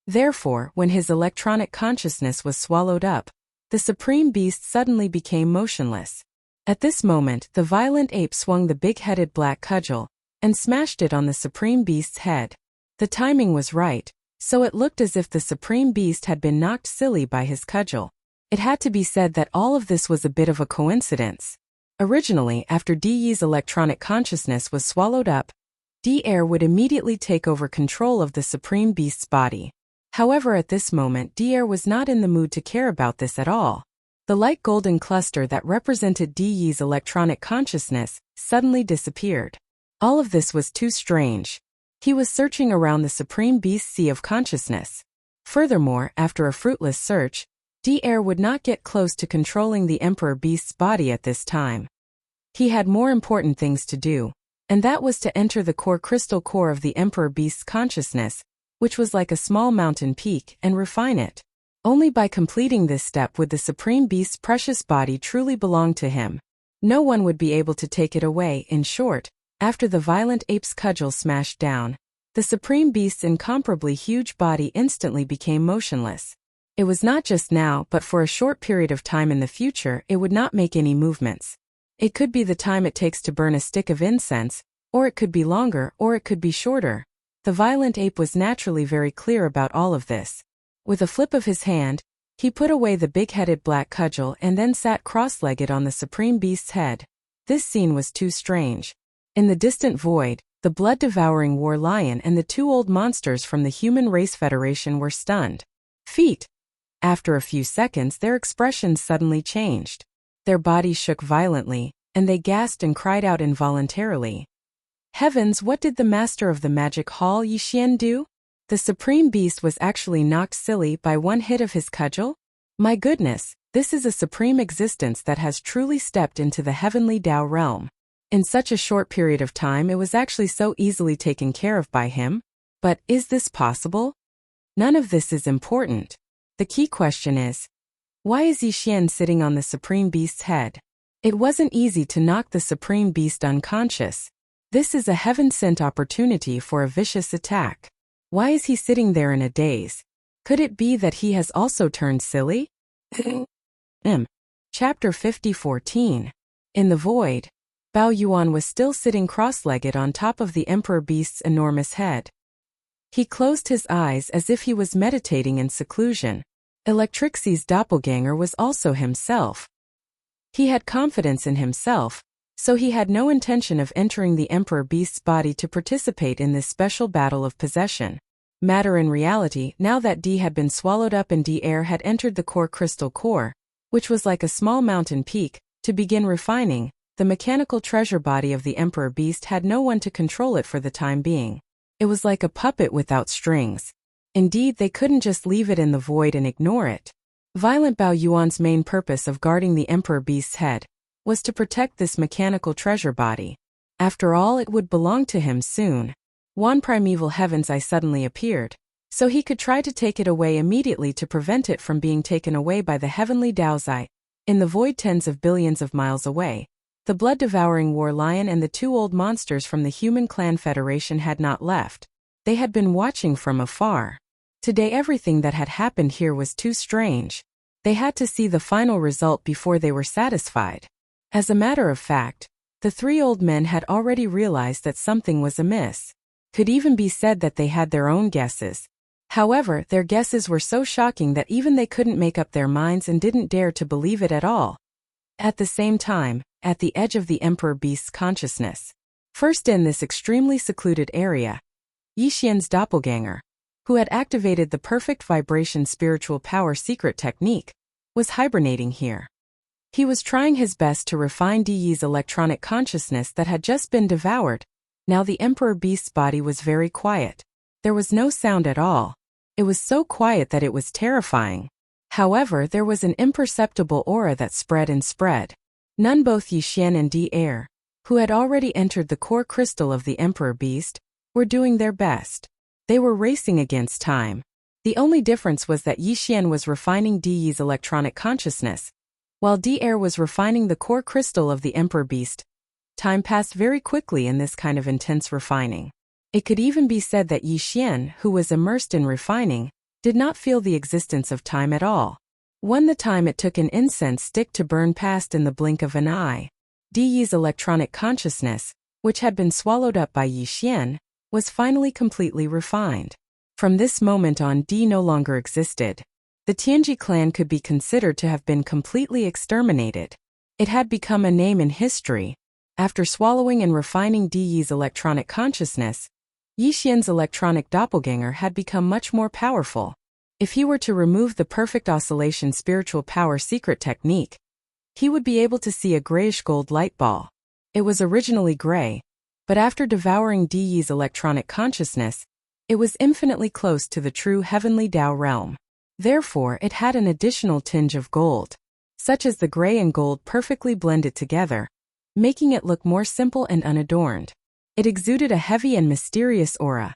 Therefore, when his electronic consciousness was swallowed up, the Supreme Beast suddenly became motionless. At this moment, the violent ape swung the big-headed black cudgel and smashed it on the Supreme Beast's head. The timing was right, so it looked as if the Supreme Beast had been knocked silly by his cudgel. It had to be said that all of this was a bit of a coincidence. Originally, after Di Yi's electronic consciousness was swallowed up, Di Air would immediately take over control of the Supreme Beast's body. However, at this moment, Di Air was not in the mood to care about this at all. The light golden cluster that represented Di Yi's electronic consciousness suddenly disappeared. All of this was too strange. He was searching around the Supreme Beast's sea of consciousness. Furthermore, after a fruitless search, Di Air would not get close to controlling the Emperor Beast's body at this time. He had more important things to do, and that was to enter the core crystal core of the Emperor Beast's consciousness, which was like a small mountain peak, and refine it. Only by completing this step would the Supreme Beast's precious body truly belong to him. No one would be able to take it away. In short, after the violent ape's cudgel smashed down, the Supreme Beast's incomparably huge body instantly became motionless. It was not just now, but for a short period of time in the future, it would not make any movements. It could be the time it takes to burn a stick of incense, or it could be longer, or it could be shorter. The violent ape was naturally very clear about all of this. With a flip of his hand, he put away the big-headed black cudgel and then sat cross-legged on the Supreme Beast's head. This scene was too strange. In the distant void, the blood-devouring war lion and the two old monsters from the Human Race Federation were stunned. Feet. After a few seconds, their expressions suddenly changed. Their bodies shook violently, and they gasped and cried out involuntarily. Heavens, what did the master of the magic hall Yi Xian do? The Supreme Beast was actually knocked silly by one hit of his cudgel? My goodness, this is a supreme existence that has truly stepped into the heavenly Tao realm. In such a short period of time, it was actually so easily taken care of by him. But is this possible? None of this is important. The key question is, why is Yi Xian sitting on the Supreme Beast's head? It wasn't easy to knock the Supreme Beast unconscious. This is a heaven-sent opportunity for a vicious attack. Why is he sitting there in a daze? Could it be that he has also turned silly? Chapter 50:14. In the void, Bao Yuan was still sitting cross-legged on top of the Emperor Beast's enormous head. He closed his eyes as if he was meditating in seclusion. Electrixi's doppelganger was also himself. He had confidence in himself, so he had no intention of entering the Emperor Beast's body to participate in this special battle of possession. Matter in reality, now that Di had been swallowed up and Di Air had entered the core crystal core, which was like a small mountain peak, to begin refining, the mechanical treasure body of the Emperor Beast had no one to control it for the time being. It was like a puppet without strings. Indeed, they couldn't just leave it in the void and ignore it. Violent Bao Yuan's main purpose of guarding the Emperor Beast's head was to protect this mechanical treasure body. After all, it would belong to him soon. One primeval heaven's eye suddenly appeared, so he could try to take it away immediately to prevent it from being taken away by the heavenly Dao's eye. In the void tens of billions of miles away, the blood-devouring war lion and the two old monsters from the Human Clan Federation had not left. They had been watching from afar. Today everything that had happened here was too strange. They had to see the final result before they were satisfied. As a matter of fact, the three old men had already realized that something was amiss. Could even be said that they had their own guesses. However, their guesses were so shocking that even they couldn't make up their minds and didn't dare to believe it at all. At the same time, at the edge of the Emperor Beast's consciousness, first in this extremely secluded area, Yixian's doppelganger, who had activated the perfect vibration spiritual power secret technique, was hibernating here. He was trying his best to refine Di Yi's electronic consciousness that had just been devoured. Now the Emperor Beast's body was very quiet. There was no sound at all. It was so quiet that it was terrifying. However, there was an imperceptible aura that spread and spread. None both Yixian and Di, who had already entered the core crystal of the Emperor Beast, were doing their best. They were racing against time. The only difference was that Yixian was refining Di Yi's electronic consciousness, while Di was refining the core crystal of the Emperor Beast. Time passed very quickly in this kind of intense refining. It could even be said that Yixian, who was immersed in refining, did not feel the existence of time at all. The time it took an incense stick to burn past in the blink of an eye. Di Yi's electronic consciousness, which had been swallowed up by Yixian, was finally completely refined. From this moment on, Di no longer existed. The Tianji clan could be considered to have been completely exterminated. It had become a name in history. After swallowing and refining Di Yi's electronic consciousness, Yixian's electronic doppelganger had become much more powerful. If he were to remove the perfect oscillation spiritual power secret technique, he would be able to see a grayish-gold light ball. It was originally gray, but after devouring Di Yi's electronic consciousness, it was infinitely close to the true heavenly Tao realm. Therefore, it had an additional tinge of gold, such as the gray and gold perfectly blended together, making it look more simple and unadorned. It exuded a heavy and mysterious aura.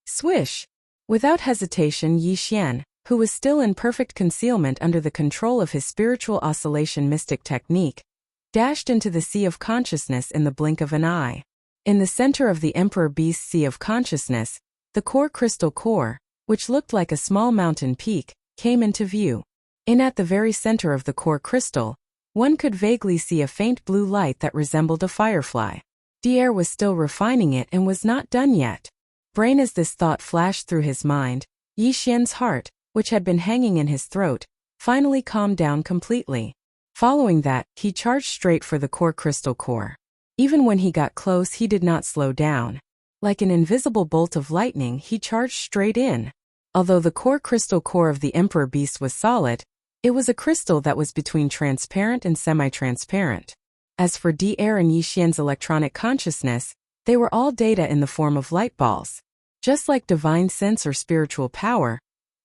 Swish! Without hesitation, Yixian, who was still in perfect concealment under the control of his spiritual oscillation mystic technique, dashed into the sea of consciousness in the blink of an eye. In the center of the Emperor Beast's sea of consciousness, the core crystal core, which looked like a small mountain peak, came into view. At the very center of the core crystal, one could vaguely see a faint blue light that resembled a firefly. Di was still refining it and was not done yet. Brain as this thought flashed through his mind, Yixian's heart, which had been hanging in his throat, finally calmed down completely. Following that, he charged straight for the core crystal core. Even when he got close, he did not slow down. Like an invisible bolt of lightning, he charged straight in. Although the core crystal core of the Emperor Beast was solid, it was a crystal that was between transparent and semi-transparent. As for Di and Yixian's electronic consciousness, they were all data in the form of light balls. Just like divine sense or spiritual power,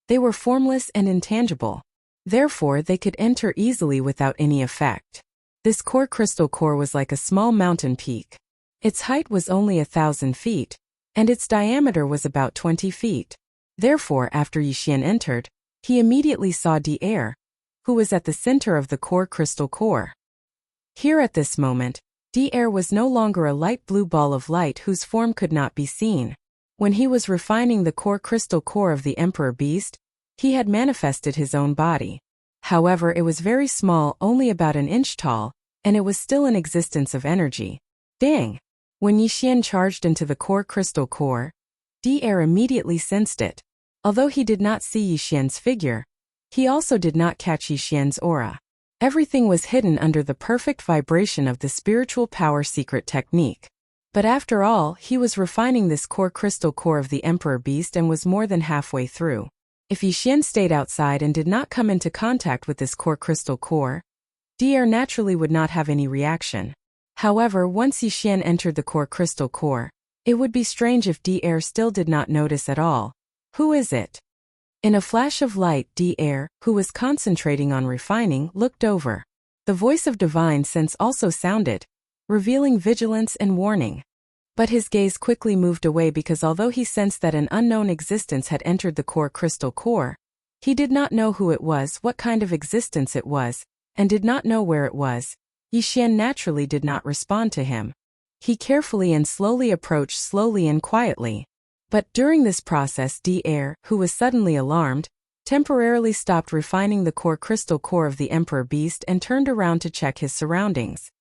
they were formless and intangible. Therefore, they could enter easily without any effect. This core crystal core was like a small mountain peak. Its height was only 1,000 feet, and its diameter was about 20 feet. Therefore, after Yixian entered, he immediately saw Di, who was at the center of the core crystal core. Here at this moment, Di was no longer a light blue ball of light whose form could not be seen. When he was refining the core crystal core of the Emperor Beast, he had manifested his own body. However, it was very small, only about an inch tall, and it was still an existence of energy. Dang! When Yixian charged into the core crystal core, Di immediately sensed it. Although he did not see Yixian's figure, he also did not catch Yixian's aura. Everything was hidden under the perfect vibration of the spiritual power secret technique. But after all, he was refining this core crystal core of the Emperor Beast and was more than halfway through. If Yixian stayed outside and did not come into contact with this core crystal core, Di naturally would not have any reaction. However, once Yixian entered the core crystal core, it would be strange if Di still did not notice at all. Who is it? In a flash of light, Di, who was concentrating on refining, looked over. The voice of divine sense also sounded, revealing vigilance and warning. But his gaze quickly moved away because although he sensed that an unknown existence had entered the core crystal core, he did not know who it was, what kind of existence it was, and did not know where it was. Yixian naturally did not respond to him. He carefully and slowly approached, slowly and quietly. But during this process, Di, who was suddenly alarmed, temporarily stopped refining the core crystal core of the Emperor Beast and turned around to check his surroundings.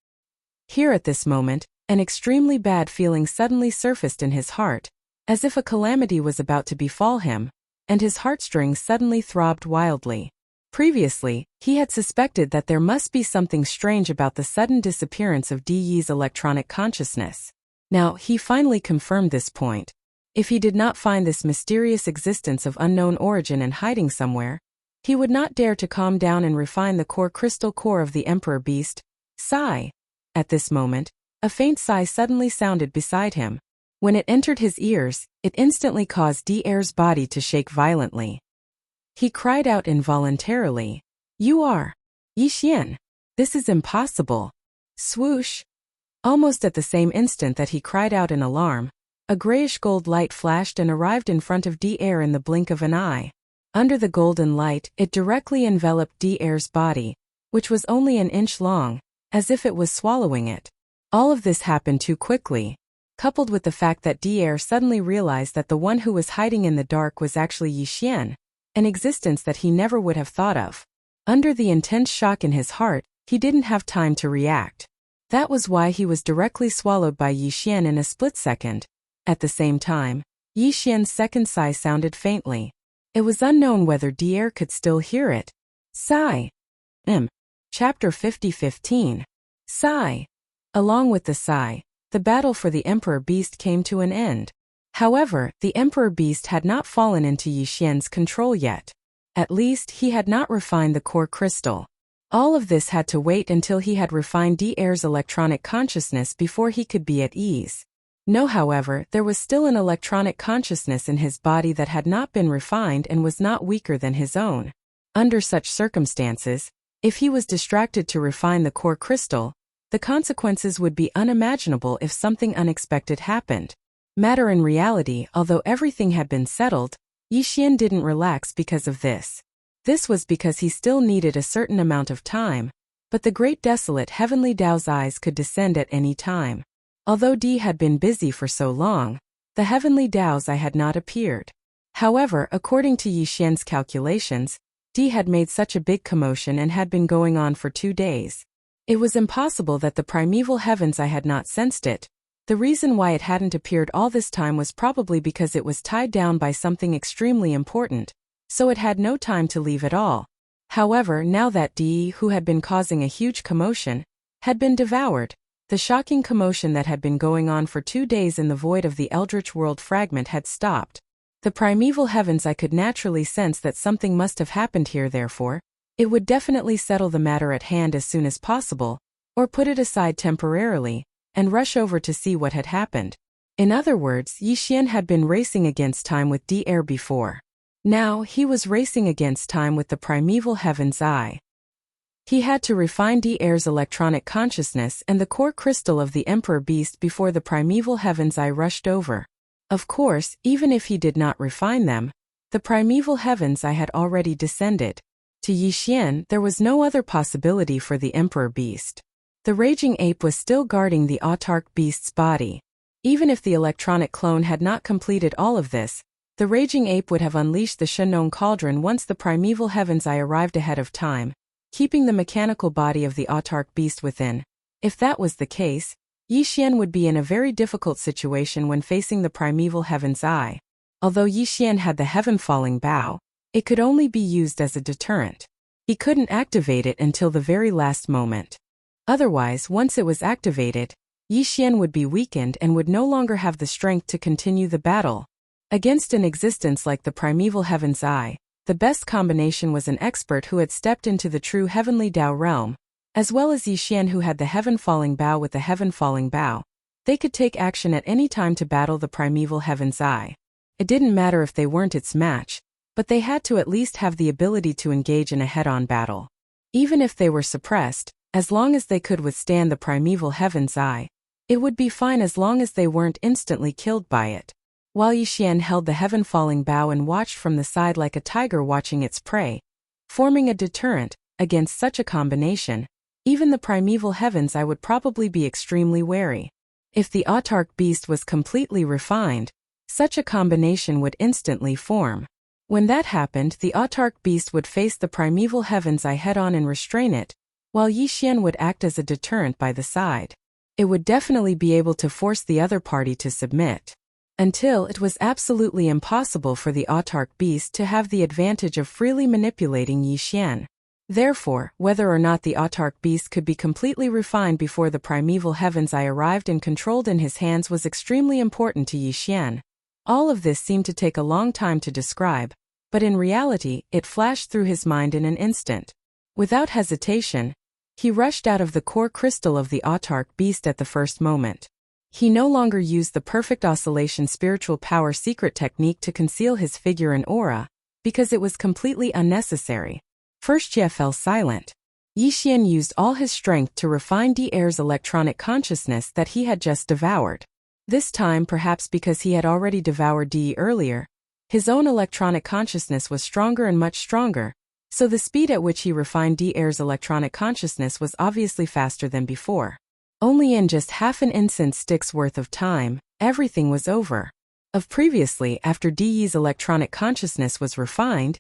Here at this moment, an extremely bad feeling suddenly surfaced in his heart, as if a calamity was about to befall him, and his heartstrings suddenly throbbed wildly. Previously, he had suspected that there must be something strange about the sudden disappearance of Di Yi's electronic consciousness. Now, he finally confirmed this point. If he did not find this mysterious existence of unknown origin and hiding somewhere, he would not dare to calm down and refine the core crystal core of the Emperor Beast. Sigh. At this moment, a faint sigh suddenly sounded beside him. When it entered his ears, it instantly caused Di Er's body to shake violently. He cried out involuntarily, "You are Yi Xian. This is impossible." Swoosh! Almost at the same instant that he cried out in alarm, a grayish-gold light flashed and arrived in front of Di Er in the blink of an eye. Under the golden light, it directly enveloped Di Er's body, which was only an inch long, as if it was swallowing it. All of this happened too quickly, coupled with the fact that Di Er suddenly realized that the one who was hiding in the dark was actually Yi Xian, an existence that he never would have thought of. Under the intense shock in his heart, he didn't have time to react. That was why he was directly swallowed by Yi Xian in a split second. At the same time, Yi Xian's second sigh sounded faintly. It was unknown whether Di Er could still hear it. Sigh. Chapter 50:15. Sigh. Along with the sigh, the battle for the Emperor Beast came to an end. However, the Emperor Beast had not fallen into Yi Xian's control yet. At least, he had not refined the core crystal. All of this had to wait until he had refined Di Er's electronic consciousness before he could be at ease. No, however, there was still an electronic consciousness in his body that had not been refined and was not weaker than his own. Under such circumstances, if he was distracted to refine the core crystal, the consequences would be unimaginable if something unexpected happened. Matter in reality, although everything had been settled, Yi Xian didn't relax because of this. This was because he still needed a certain amount of time, but the great desolate heavenly Tao's eyes could descend at any time. Although Di had been busy for so long, the heavenly Tao's eye had not appeared. However, according to Yi Xian's calculations, Di had made such a big commotion and had been going on for 2 days. It was impossible that the primeval heaven's eye had not sensed it. The reason why it hadn't appeared all this time was probably because it was tied down by something extremely important, so it had no time to leave at all. However, now that Di, who had been causing a huge commotion, had been devoured, the shocking commotion that had been going on for 2 days in the void of the Eldritch World fragment had stopped. The primeval heavens I could naturally sense that something must have happened here, therefore, it would definitely settle the matter at hand as soon as possible, or put it aside temporarily, and rush over to see what had happened. In other words, Yi Xian had been racing against time with Di Er before. Now, he was racing against time with the primeval heaven's eye. He had to refine Di Er's electronic consciousness and the core crystal of the Emperor Beast before the primeval heaven's eye rushed over. Of course, even if he did not refine them, the primeval heaven's eye had already descended. To Yi Xian, there was no other possibility for the Emperor Beast. The raging ape was still guarding the autarch beast's body. Even if the electronic clone had not completed all of this, the raging ape would have unleashed the Shenong cauldron once the primeval heaven's eye arrived ahead of time, keeping the mechanical body of the autarch beast within. If that was the case, Yi Xian would be in a very difficult situation when facing the primeval heaven's eye. Although Yi Xian had the heaven-falling bow, it could only be used as a deterrent. He couldn't activate it until the very last moment. Otherwise, once it was activated, Yi Xian would be weakened and would no longer have the strength to continue the battle. Against an existence like the primeval heaven's eye, the best combination was an expert who had stepped into the true heavenly Tao realm, as well as Yi Xian who had the heaven-falling bow with the heaven-falling bow. They could take action at any time to battle the primeval heaven's eye. It didn't matter if they weren't its match, but they had to at least have the ability to engage in a head-on battle. Even if they were suppressed, as long as they could withstand the primeval heaven's eye, it would be fine as long as they weren't instantly killed by it. While Yi Xian held the heaven-falling bow and watched from the side like a tiger watching its prey, forming a deterrent against such a combination, even the primeval heaven's eye would probably be extremely wary. If the autarch beast was completely refined, such a combination would instantly form. When that happened, the autarch beast would face the primeval heaven's eye head-on and restrain it, while Yi Xian would act as a deterrent by the side. It would definitely be able to force the other party to submit. until it was absolutely impossible for the autark beast to have the advantage of freely manipulating Yi Xian. Therefore, whether or not the autark beast could be completely refined before the primeval heaven's eye arrived and controlled in his hands was extremely important to Yi Xian. All of this seemed to take a long time to describe, but in reality, it flashed through his mind in an instant. Without hesitation, he rushed out of the core crystal of the autark beast at the first moment. He no longer used the perfect oscillation spiritual power secret technique to conceal his figure and aura, because it was completely unnecessary. First Jie fell silent. Yi Xian used all his strength to refine Di-Er's electronic consciousness that he had just devoured. This time perhaps because he had already devoured Di earlier, his own electronic consciousness was stronger and much stronger, so the speed at which he refined Di-Er's electronic consciousness was obviously faster than before. Only in just half an instant stick's worth of time, everything was over. Of previously, after Di's electronic consciousness was refined,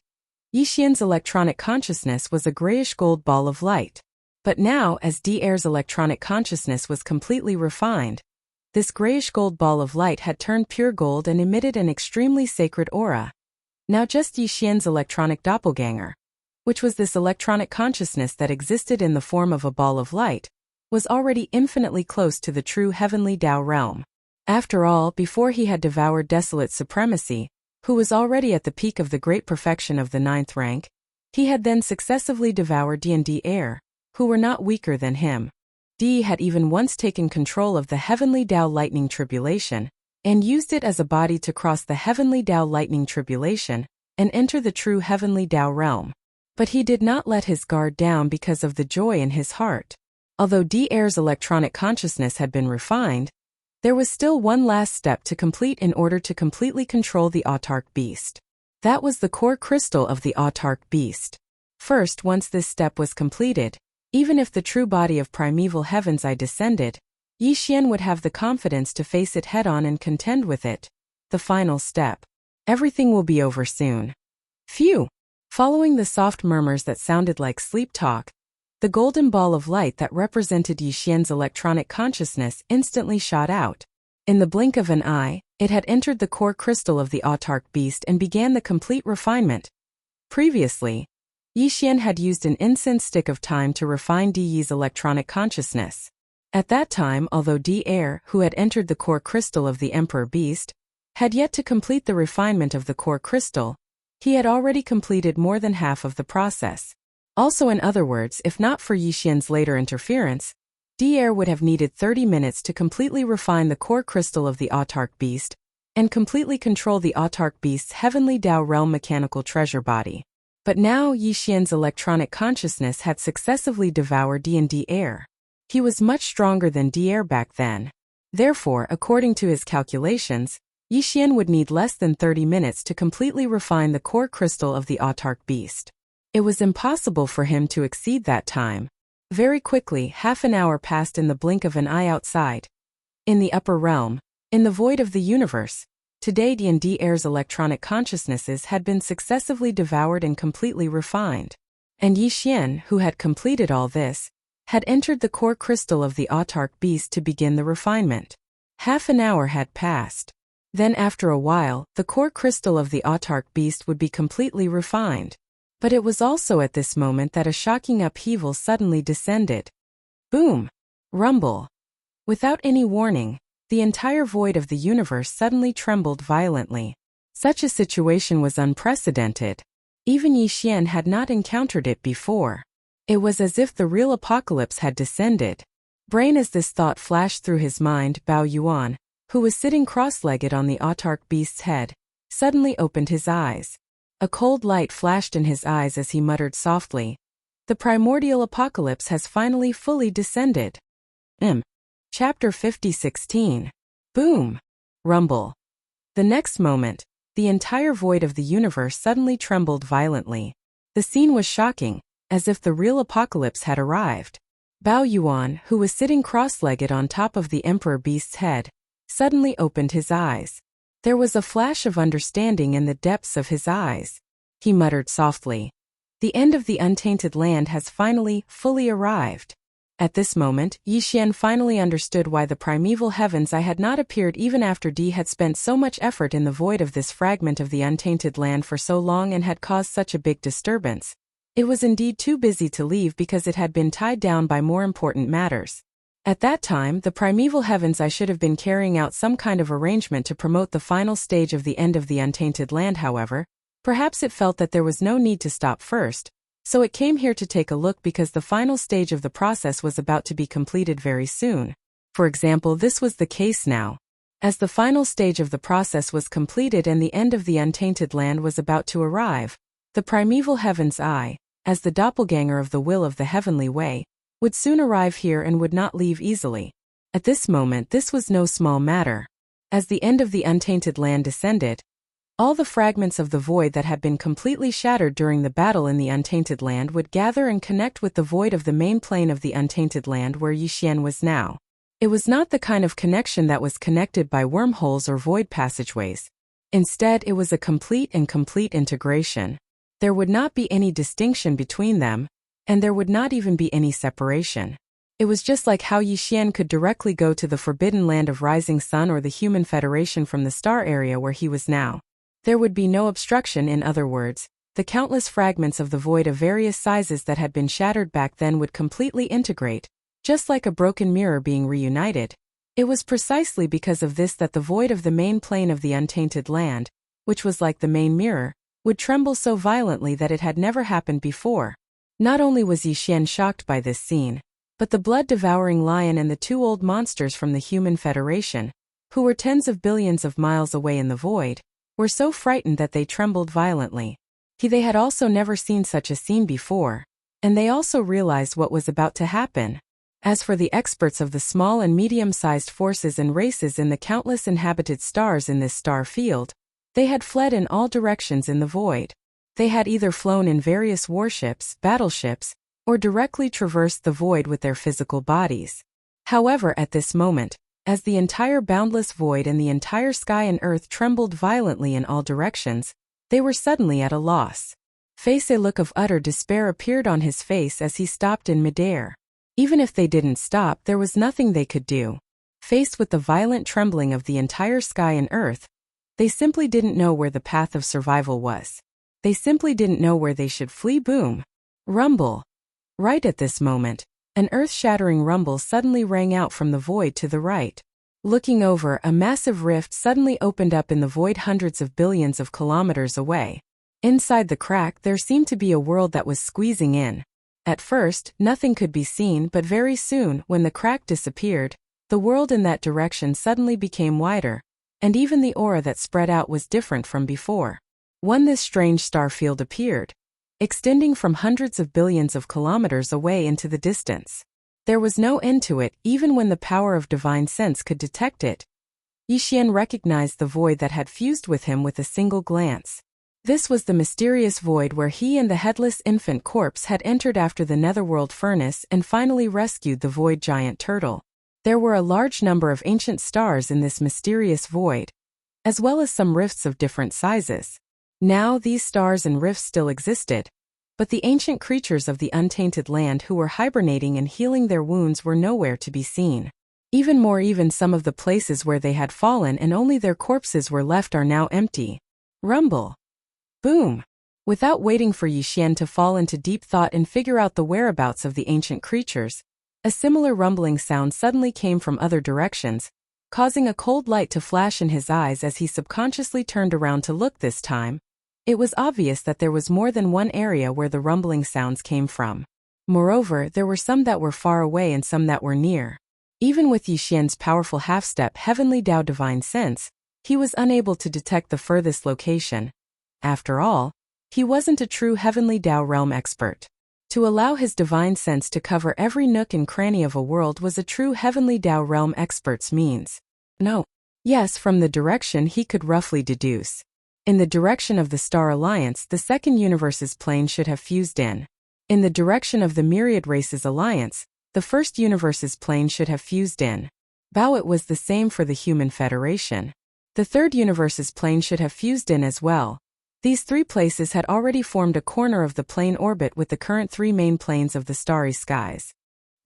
Yi Xian's electronic consciousness was a grayish-gold ball of light. But now, as Di-Er's electronic consciousness was completely refined, this grayish-gold ball of light had turned pure gold and emitted an extremely sacred aura. Now just Yi Xian's electronic doppelganger, which was this electronic consciousness that existed in the form of a ball of light, was already infinitely close to the true heavenly Tao realm. After all, before he had devoured Desolate Supremacy, who was already at the peak of the great perfection of the 9th rank, he had then successively devoured Di and Di-Er, who were not weaker than him. Di had even once taken control of the heavenly Tao lightning tribulation, and used it as a body to cross the heavenly Tao lightning tribulation, and enter the true heavenly Tao realm. But he did not let his guard down because of the joy in his heart. Although Di-Er's electronic consciousness had been refined, there was still one last step to complete in order to completely control the autark beast. That was the core crystal of the autark beast. First, once this step was completed, even if the true body of primeval heaven's eye descended, Yi Xian would have the confidence to face it head-on and contend with it. The final step. Everything will be over soon. Phew! Following the soft murmurs that sounded like sleep talk, the golden ball of light that represented Yi Xian's electronic consciousness instantly shot out. In the blink of an eye, it had entered the core crystal of the autark beast and began the complete refinement. Previously, Yi Xian had used an incense stick of time to refine Di's electronic consciousness. At that time, although Di-Er, who had entered the core crystal of the Emperor Beast, had yet to complete the refinement of the core crystal, he had already completed more than half of the process. Also, in other words, if not for Yi Xian's later interference, Di-Er would have needed 30 minutes to completely refine the core crystal of the autark beast and completely control the autark beast's heavenly Tao realm mechanical treasure body. But now Yi Xian's electronic consciousness had successively devoured Di and Di-Er. He was much stronger than Di-Er back then. Therefore, according to his calculations, Yi Xian would need less than 30 minutes to completely refine the core crystal of the autark beast. It was impossible for him to exceed that time. Very quickly, half an hour passed in the blink of an eye outside. In the upper realm, in the void of the universe, today Di and Di-Er's electronic consciousnesses had been successively devoured and completely refined. And Yi Xian, who had completed all this, had entered the core crystal of the autark beast to begin the refinement. Half an hour had passed. Then after a while, the core crystal of the autark beast would be completely refined. But it was also at this moment that a shocking upheaval suddenly descended. Boom! Rumble! Without any warning, the entire void of the universe suddenly trembled violently. Such a situation was unprecedented. Even Yi Xian had not encountered it before. It was as if the real apocalypse had descended. Brain as this thought flashed through his mind, Bao Yuan, who was sitting cross-legged on the autark beast's head, suddenly opened his eyes. A cold light flashed in his eyes as he muttered softly, "The primordial apocalypse has finally fully descended." Chapter 50:16. Boom! Rumble. The next moment, the entire void of the universe suddenly trembled violently. The scene was shocking, as if the real apocalypse had arrived. Bao Yuan, who was sitting cross-legged on top of the Emperor Beast's head, suddenly opened his eyes. There was a flash of understanding in the depths of his eyes. He muttered softly, "The end of the untainted land has finally, fully arrived." At this moment, Yixian finally understood why the primeval heavens I had not appeared even after D had spent so much effort in the void of this fragment of the untainted land for so long and had caused such a big disturbance. It was indeed too busy to leave because it had been tied down by more important matters. At that time, the primeval heavens I should have been carrying out some kind of arrangement to promote the final stage of the end of the untainted land. However, perhaps it felt that there was no need to stop first, so it came here to take a look because the final stage of the process was about to be completed very soon. For example, this was the case now. As the final stage of the process was completed and the end of the untainted land was about to arrive, the primeval heavens I, as the doppelganger of the will of the heavenly way, would soon arrive here and would not leave easily. At this moment this was no small matter. As the end of the untainted land descended, all the fragments of the void that had been completely shattered during the battle in the untainted land would gather and connect with the void of the main plane of the untainted land where Yixian was now. It was not the kind of connection that was connected by wormholes or void passageways. Instead, it was a complete integration. There would not be any distinction between them, and there would not even be any separation. It was just like how Yixian could directly go to the forbidden land of Rising Sun or the Human Federation from the star area where he was now. There would be no obstruction. In other words, the countless fragments of the void of various sizes that had been shattered back then would completely integrate, just like a broken mirror being reunited. It was precisely because of this that the void of the main plane of the untainted land, which was like the main mirror, would tremble so violently that it had never happened before. Not only was Yixian shocked by this scene, but the blood-devouring lion and the two old monsters from the Human Federation, who were tens of billions of miles away in the void, were so frightened that they trembled violently. They had also never seen such a scene before, and they also realized what was about to happen. As for the experts of the small and medium-sized forces and races in the countless inhabited stars in this star field, they had fled in all directions in the void. They had either flown in various warships, battleships, or directly traversed the void with their physical bodies. However, at this moment, as the entire boundless void and the entire sky and earth trembled violently in all directions, they were suddenly at a loss. A look of utter despair appeared on his face as he stopped in midair. Even if they didn't stop, there was nothing they could do. Faced with the violent trembling of the entire sky and earth, they simply didn't know where the path of survival was. They simply didn't know where they should flee. Boom! Rumble! Right at this moment, an earth-shattering rumble suddenly rang out from the void to the right. Looking over, a massive rift suddenly opened up in the void hundreds of billions of kilometers away. Inside the crack there seemed to be a world that was squeezing in. At first, nothing could be seen, but very soon, when the crack disappeared, the world in that direction suddenly became wider, and even the aura that spread out was different from before. This strange star field appeared, extending from hundreds of billions of kilometers away into the distance. There was no end to it, even when the power of divine sense could detect it. Yixian recognized the void that had fused with him with a single glance. This was the mysterious void where he and the headless infant corpse had entered after the netherworld furnace and finally rescued the void giant turtle. There were a large number of ancient stars in this mysterious void, as well as some rifts of different sizes. Now these stars and rifts still existed, but the ancient creatures of the untainted land who were hibernating and healing their wounds were nowhere to be seen. Even some of the places where they had fallen and only their corpses were left are now empty. Rumble! Boom! Without waiting for Yixian to fall into deep thought and figure out the whereabouts of the ancient creatures, a similar rumbling sound suddenly came from other directions, causing a cold light to flash in his eyes as he subconsciously turned around to look this time. It was obvious that there was more than one area where the rumbling sounds came from. Moreover, there were some that were far away and some that were near. Even with Yixian's powerful half-step Heavenly Dao Divine Sense, he was unable to detect the furthest location. After all, he wasn't a true Heavenly Dao realm expert. To allow his divine sense to cover every nook and cranny of a world was a true Heavenly Dao realm expert's means. No. Yes, from the direction he could roughly deduce. In the direction of the Star Alliance, the second universe's plane should have fused in. In the direction of the Myriad Races Alliance, the first universe's plane should have fused in. It was the same for the Human Federation. The third universe's plane should have fused in as well. These three places had already formed a corner of the plane orbit with the current three main planes of the starry skies.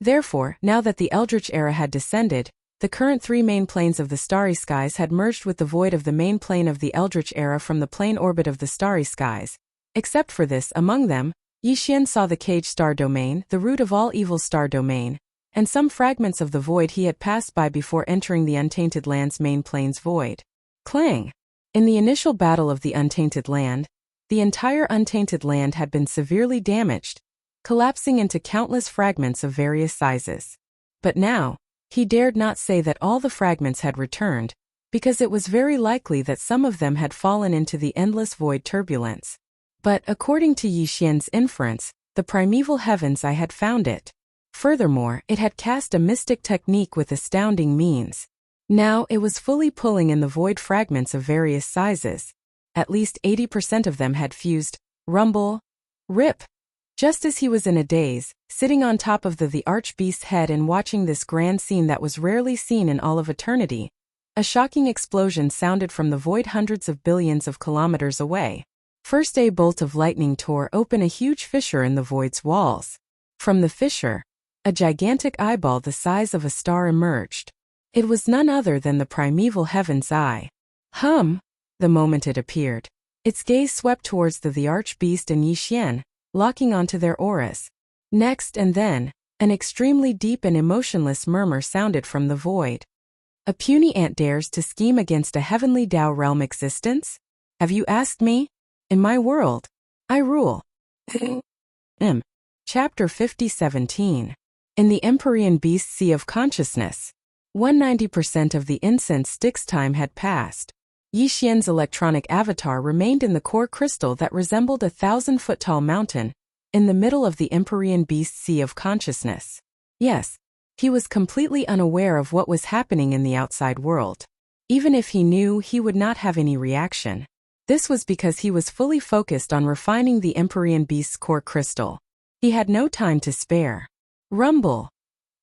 Therefore, now that the Eldritch era had descended, the current three main planes of the starry skies had merged with the void of the main plane of the Eldritch era from the plane orbit of the starry skies. Except for this, among them, Yi Xian saw the cage star domain, the root of all evil star domain, and some fragments of the void he had passed by before entering the Untainted Land's main plane's void. Clang! In the initial battle of the Untainted Land, the entire Untainted Land had been severely damaged, collapsing into countless fragments of various sizes. But now, he dared not say that all the fragments had returned, because it was very likely that some of them had fallen into the endless void turbulence. But, according to Yi Xian's inference, the primeval heavens I had found it. Furthermore, it had cast a mystic technique with astounding means. Now it was fully pulling in the void fragments of various sizes. At least 80% of them had fused. Rumble. Rip. Just as he was in a daze, sitting on top of the Archbeast's head and watching this grand scene that was rarely seen in all of eternity, a shocking explosion sounded from the void hundreds of billions of kilometers away. First, a bolt of lightning tore open a huge fissure in the void's walls. From the fissure, a gigantic eyeball the size of a star emerged. It was none other than the primeval heaven's eye. The moment it appeared, its gaze swept towards the Archbeast and Yi Xian, locking onto their auras. Next and then, an extremely deep and emotionless murmur sounded from the void. A puny ant dares to scheme against a heavenly Tao realm existence? Have you asked me? In my world, I rule. Chapter 50-17. In the Empyrean Beast Sea of Consciousness. 190% of the incense stick's time had passed. Yi Xian's electronic avatar remained in the core crystal that resembled a 1,000-foot-tall mountain, in the middle of the Empyrean Beast Sea of Consciousness. Yes, he was completely unaware of what was happening in the outside world. Even if he knew, he would not have any reaction. This was because he was fully focused on refining the Empyrean Beast's core crystal. He had no time to spare. Rumble.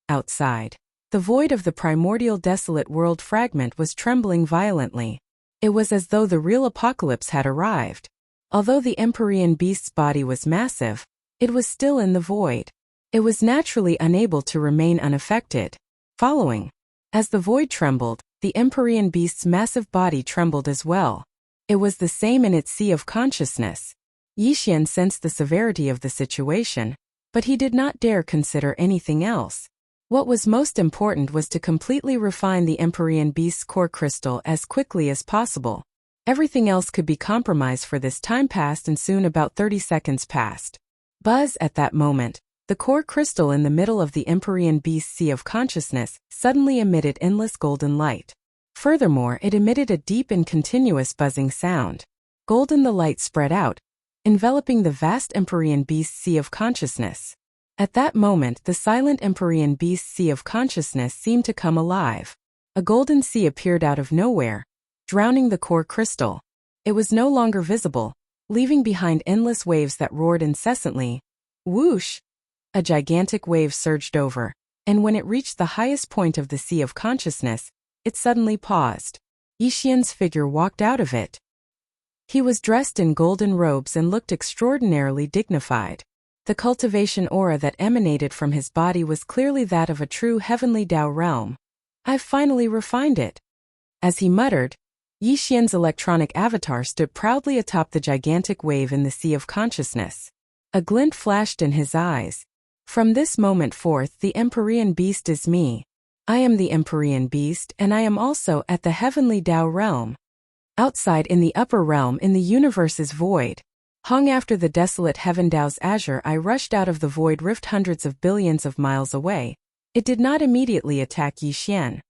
Outside, the void of the primordial desolate world fragment was trembling violently. It was as though the real apocalypse had arrived. Although the Empyrean Beast's body was massive, it was still in the void. It was naturally unable to remain unaffected. Following. As the void trembled, the Empyrean Beast's massive body trembled as well. It was the same in its sea of consciousness. Yi Xian sensed the severity of the situation, but he did not dare consider anything else. What was most important was to completely refine the Empyrean Beast's core crystal as quickly as possible. Everything else could be compromised. For this time passed, and soon about 30 seconds passed. Buzz. At that moment, the core crystal in the middle of the Empyrean Beast's Sea of Consciousness suddenly emitted endless golden light. Furthermore, it emitted a deep and continuous buzzing sound. Golden the light spread out, enveloping the vast Empyrean Beast's Sea of Consciousness. At that moment, the silent Empyrean Beast's Sea of Consciousness seemed to come alive. A golden sea appeared out of nowhere, drowning the core crystal. It was no longer visible, leaving behind endless waves that roared incessantly. Whoosh! A gigantic wave surged over, and when it reached the highest point of the Sea of Consciousness, it suddenly paused. Yi Xian's figure walked out of it. He was dressed in golden robes and looked extraordinarily dignified. The cultivation aura that emanated from his body was clearly that of a true heavenly Tao realm. I've finally refined it. As he muttered, Yi Xian's electronic avatar stood proudly atop the gigantic wave in the Sea of Consciousness. A glint flashed in his eyes. From this moment forth, the Empyrean Beast is me. I am the Empyrean Beast, and I am also at the heavenly Tao realm. Outside in the upper realm in the universe's void, hung after the desolate heaven Tao's azure, I rushed out of the void rift hundreds of billions of miles away. It did not immediately attack Yi Xian.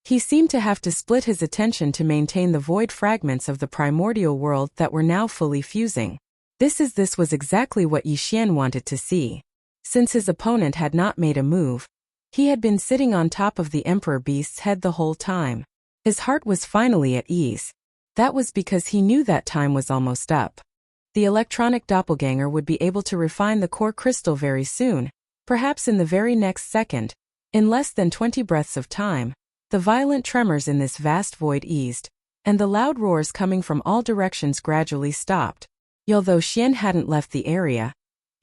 He seemed to have to split his attention to maintain the void fragments of the primordial world that were now fully fusing. This was exactly what Yi Xian wanted to see. Since his opponent had not made a move, he had been sitting on top of the Emperor Beast's head the whole time. His heart was finally at ease. That was because he knew that time was almost up. The electronic doppelganger would be able to refine the core crystal very soon, perhaps in the very next second. In less than 20 breaths of time, the violent tremors in this vast void eased, and the loud roars coming from all directions gradually stopped. Although Xian hadn't left the area,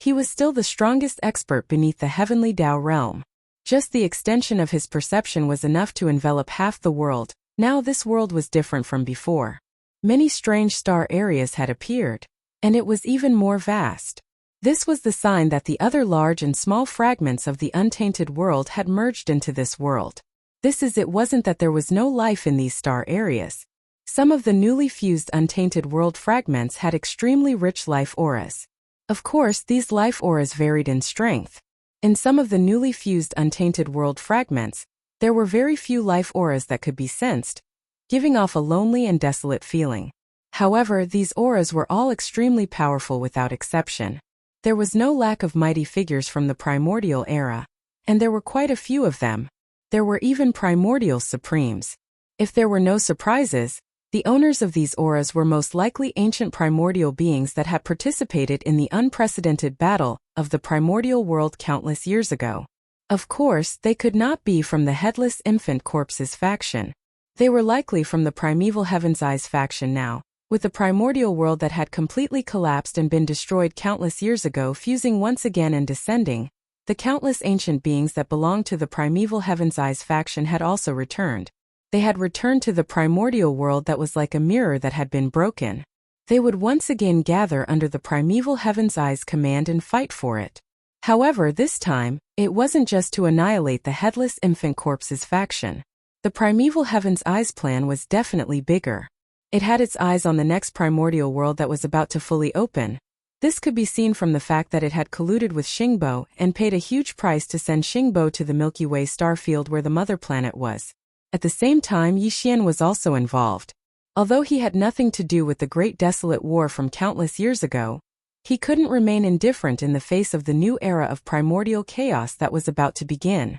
He was still the strongest expert beneath the heavenly Tao realm. Just the extension of his perception was enough to envelop half the world. Now this world was different from before. Many strange star areas had appeared, and it was even more vast. This was the sign that the other large and small fragments of the untainted world had merged into this world. It wasn't that there was no life in these star areas. Some of the newly fused untainted world fragments had extremely rich life auras. Of course, these life auras varied in strength. In some of the newly fused untainted world fragments, there were very few life auras that could be sensed, giving off a lonely and desolate feeling. However, these auras were all extremely powerful without exception. There was no lack of mighty figures from the primordial era, and there were quite a few of them. There were even primordial supremes. If there were no surprises, the owners of these auras were most likely ancient primordial beings that had participated in the unprecedented battle of the primordial world countless years ago. Of course, they could not be from the Headless Infant Corpses faction. They were likely from the Primeval Heaven's Eyes faction now, with the primordial world that had completely collapsed and been destroyed countless years ago fusing once again and descending. The countless ancient beings that belonged to the Primeval Heaven's Eyes faction had also returned. They had returned to the primordial world that was like a mirror that had been broken. They would once again gather under the Primeval Heaven's Eyes command and fight for it. However, this time, it wasn't just to annihilate the Headless Infant Corpses faction. The Primeval Heaven's Eyes plan was definitely bigger. It had its eyes on the next primordial world that was about to fully open. This could be seen from the fact that it had colluded with Xingbo and paid a huge price to send Xingbo to the Milky Way star field where the mother planet was. At the same time, Yixian was also involved. Although he had nothing to do with the Great Desolate War from countless years ago, he couldn't remain indifferent in the face of the new era of primordial chaos that was about to begin.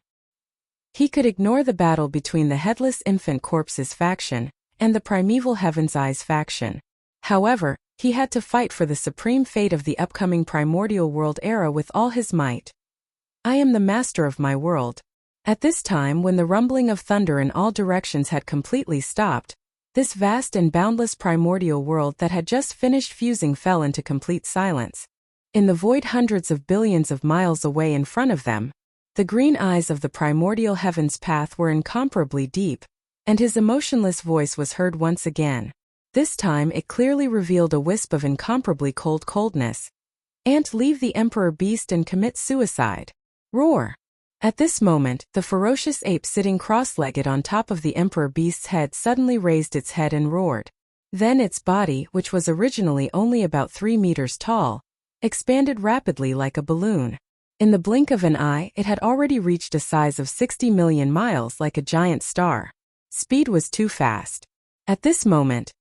He could ignore the battle between the Headless Infant Corpses faction and the Primeval Heaven's Eyes faction. However, he had to fight for the supreme fate of the upcoming primordial world era with all his might. I am the master of my world. At this time, when the rumbling of thunder in all directions had completely stopped, this vast and boundless primordial world that had just finished fusing fell into complete silence. In the void hundreds of billions of miles away in front of them, the green eyes of the primordial heaven's path were incomparably deep, and his emotionless voice was heard once again. This time it clearly revealed a wisp of incomparably coldness. "Ant, leave the Emperor Beast and commit suicide. Roar." At this moment, the ferocious ape sitting cross-legged on top of the Emperor Beast's head suddenly raised its head and roared. Then its body, which was originally only about 3 meters tall, expanded rapidly like a balloon. In the blink of an eye, it had already reached a size of 60 million miles like a giant star. Speed was too fast. At this moment,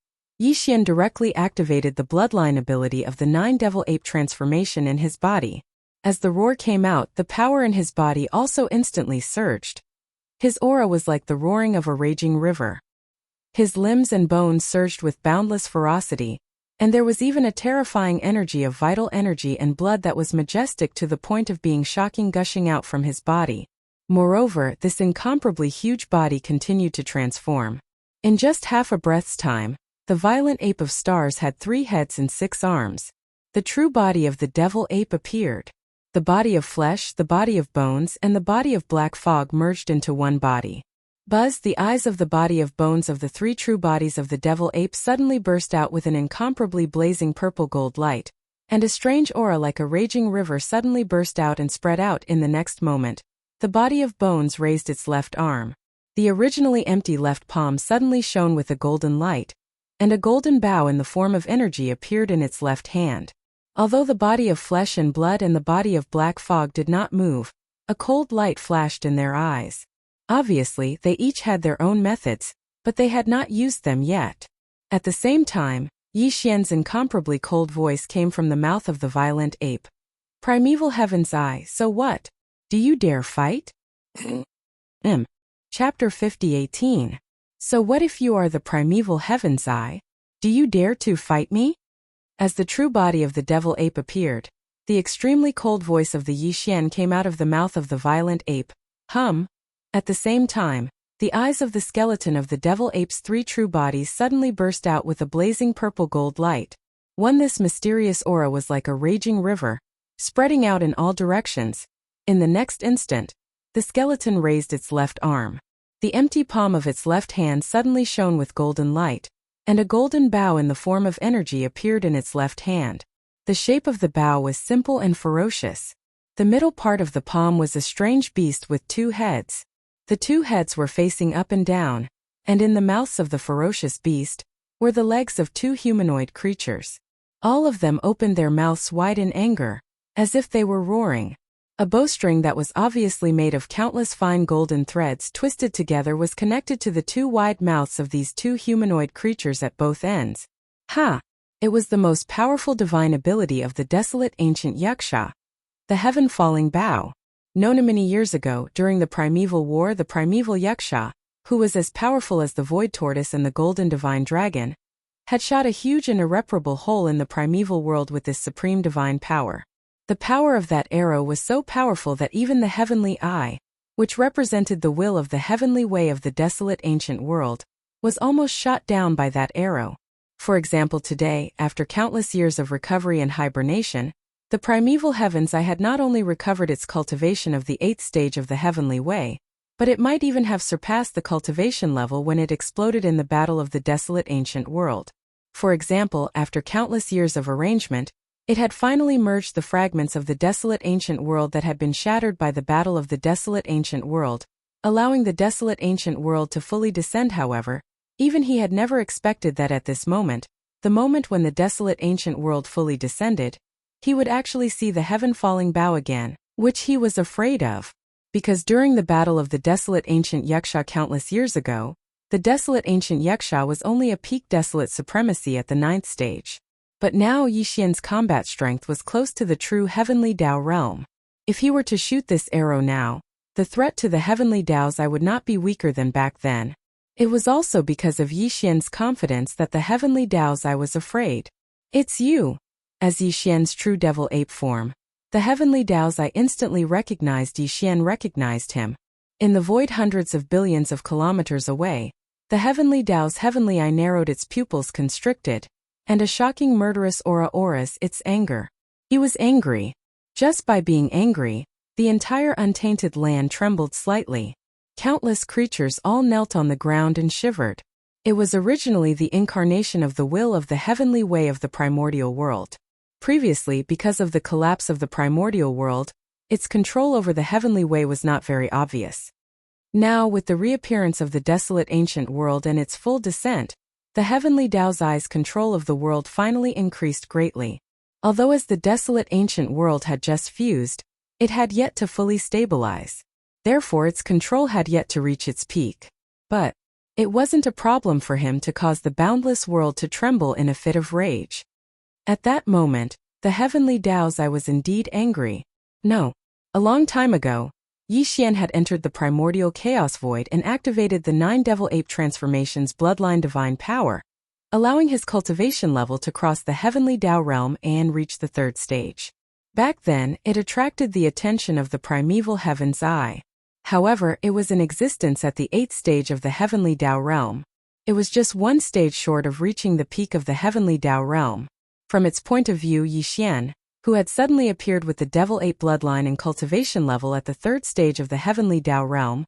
Yixian directly activated the bloodline ability of the 9 Devil Ape transformation in his body. As the roar came out, the power in his body also instantly surged. His aura was like the roaring of a raging river. His limbs and bones surged with boundless ferocity, and there was even a terrifying energy of vital energy and blood that was majestic to the point of being shocking, gushing out from his body. Moreover, this incomparably huge body continued to transform. In just half a breath's time, the violent ape of stars had 3 heads and 6 arms. The true body of the devil ape appeared. The body of flesh, the body of bones, and the body of black fog merged into one body. Buzz, the eyes of the body of bones of the 3 true bodies of the devil ape suddenly burst out with an incomparably blazing purple-gold light, and a strange aura like a raging river suddenly burst out and spread out in the next moment. The body of bones raised its left arm. The originally empty left palm suddenly shone with a golden light, and a golden bow in the form of energy appeared in its left hand. Although the body of flesh and blood and the body of black fog did not move, a cold light flashed in their eyes. Obviously, they each had their own methods, but they had not used them yet. At the same time, Yixian's incomparably cold voice came from the mouth of the violent ape. "Primeval Heaven's Eye, so what? Do you dare fight?" Chapter 50:18. So what if you are the Primeval Heaven's Eye? Do you dare to fight me? As the true body of the devil ape appeared, the extremely cold voice of the Yixian came out of the mouth of the violent ape. At the same time, the eyes of the skeleton of the devil ape's 3 true bodies suddenly burst out with a blazing purple gold light. This mysterious aura was like a raging river, spreading out in all directions. In the next instant, the skeleton raised its left arm. The empty palm of its left hand suddenly shone with golden light, and a golden bow in the form of energy appeared in its left hand. The shape of the bow was simple and ferocious. The middle part of the palm was a strange beast with two heads. The two heads were facing up and down, and in the mouths of the ferocious beast were the legs of two humanoid creatures. All of them opened their mouths wide in anger, as if they were roaring. A bowstring that was obviously made of countless fine golden threads twisted together was connected to the two wide mouths of these two humanoid creatures at both ends. Ha! It was the most powerful divine ability of the desolate ancient Wuxia, the heaven-falling bow. Known many years ago, during the primeval war, the primeval Wuxia, who was as powerful as the void tortoise and the golden divine dragon, had shot a huge and irreparable hole in the primeval world with this supreme divine power. The power of that arrow was so powerful that even the heavenly eye, which represented the will of the heavenly way of the desolate ancient world, was almost shot down by that arrow. For example, today, after countless years of recovery and hibernation, the primeval heaven's eye had not only recovered its cultivation of the 8th stage of the heavenly way, but it might even have surpassed the cultivation level when it exploded in the battle of the desolate ancient world. For example, after countless years of arrangement, it had finally merged the fragments of the desolate ancient world that had been shattered by the battle of the desolate ancient world, allowing the desolate ancient world to fully descend. However, even he had never expected that at this moment, the moment when the desolate ancient world fully descended, he would actually see the heaven-falling bow again, which he was afraid of. Because during the battle of the desolate ancient Wuxia countless years ago, the desolate ancient Wuxia was only a peak desolate supremacy at the 9th stage. But now Yixian's combat strength was close to the true heavenly Dao realm. If he were to shoot this arrow now, the threat to the heavenly Dao's eye would not be weaker than back then. It was also because of Yixian's confidence that the heavenly Dao's eye was afraid. It's you. As Yixian's true devil ape form, the heavenly Dao's eye instantly recognized him. In the void hundreds of billions of kilometers away, the heavenly Dao's heavenly eye narrowed, its pupils constricted, and a shocking murderous aura auras its anger. He was angry. Just by being angry, the entire untainted land trembled slightly. Countless creatures all knelt on the ground and shivered. It was originally the incarnation of the will of the heavenly way of the primordial world. Previously, because of the collapse of the primordial world, its control over the heavenly way was not very obvious. Now, with the reappearance of the desolate ancient world and its full descent, the heavenly Dao's eye's control of the world finally increased greatly. Although as the desolate ancient world had just fused, it had yet to fully stabilize. Therefore its control had yet to reach its peak. But it wasn't a problem for him to cause the boundless world to tremble in a fit of rage. At that moment, the heavenly Dao's eye was indeed angry. No. A long time ago, Yixian had entered the primordial chaos void and activated the 9 devil ape transformations bloodline divine power, allowing his cultivation level to cross the heavenly Dao realm and reach the 3rd stage. Back then, it attracted the attention of the primeval heaven's eye. However, it was in existence at the 8th stage of the heavenly Dao realm. It was just one stage short of reaching the peak of the heavenly Dao realm. From its point of view, Yixian, who had suddenly appeared with the devil ape bloodline and cultivation level at the 3rd stage of the heavenly Dao realm,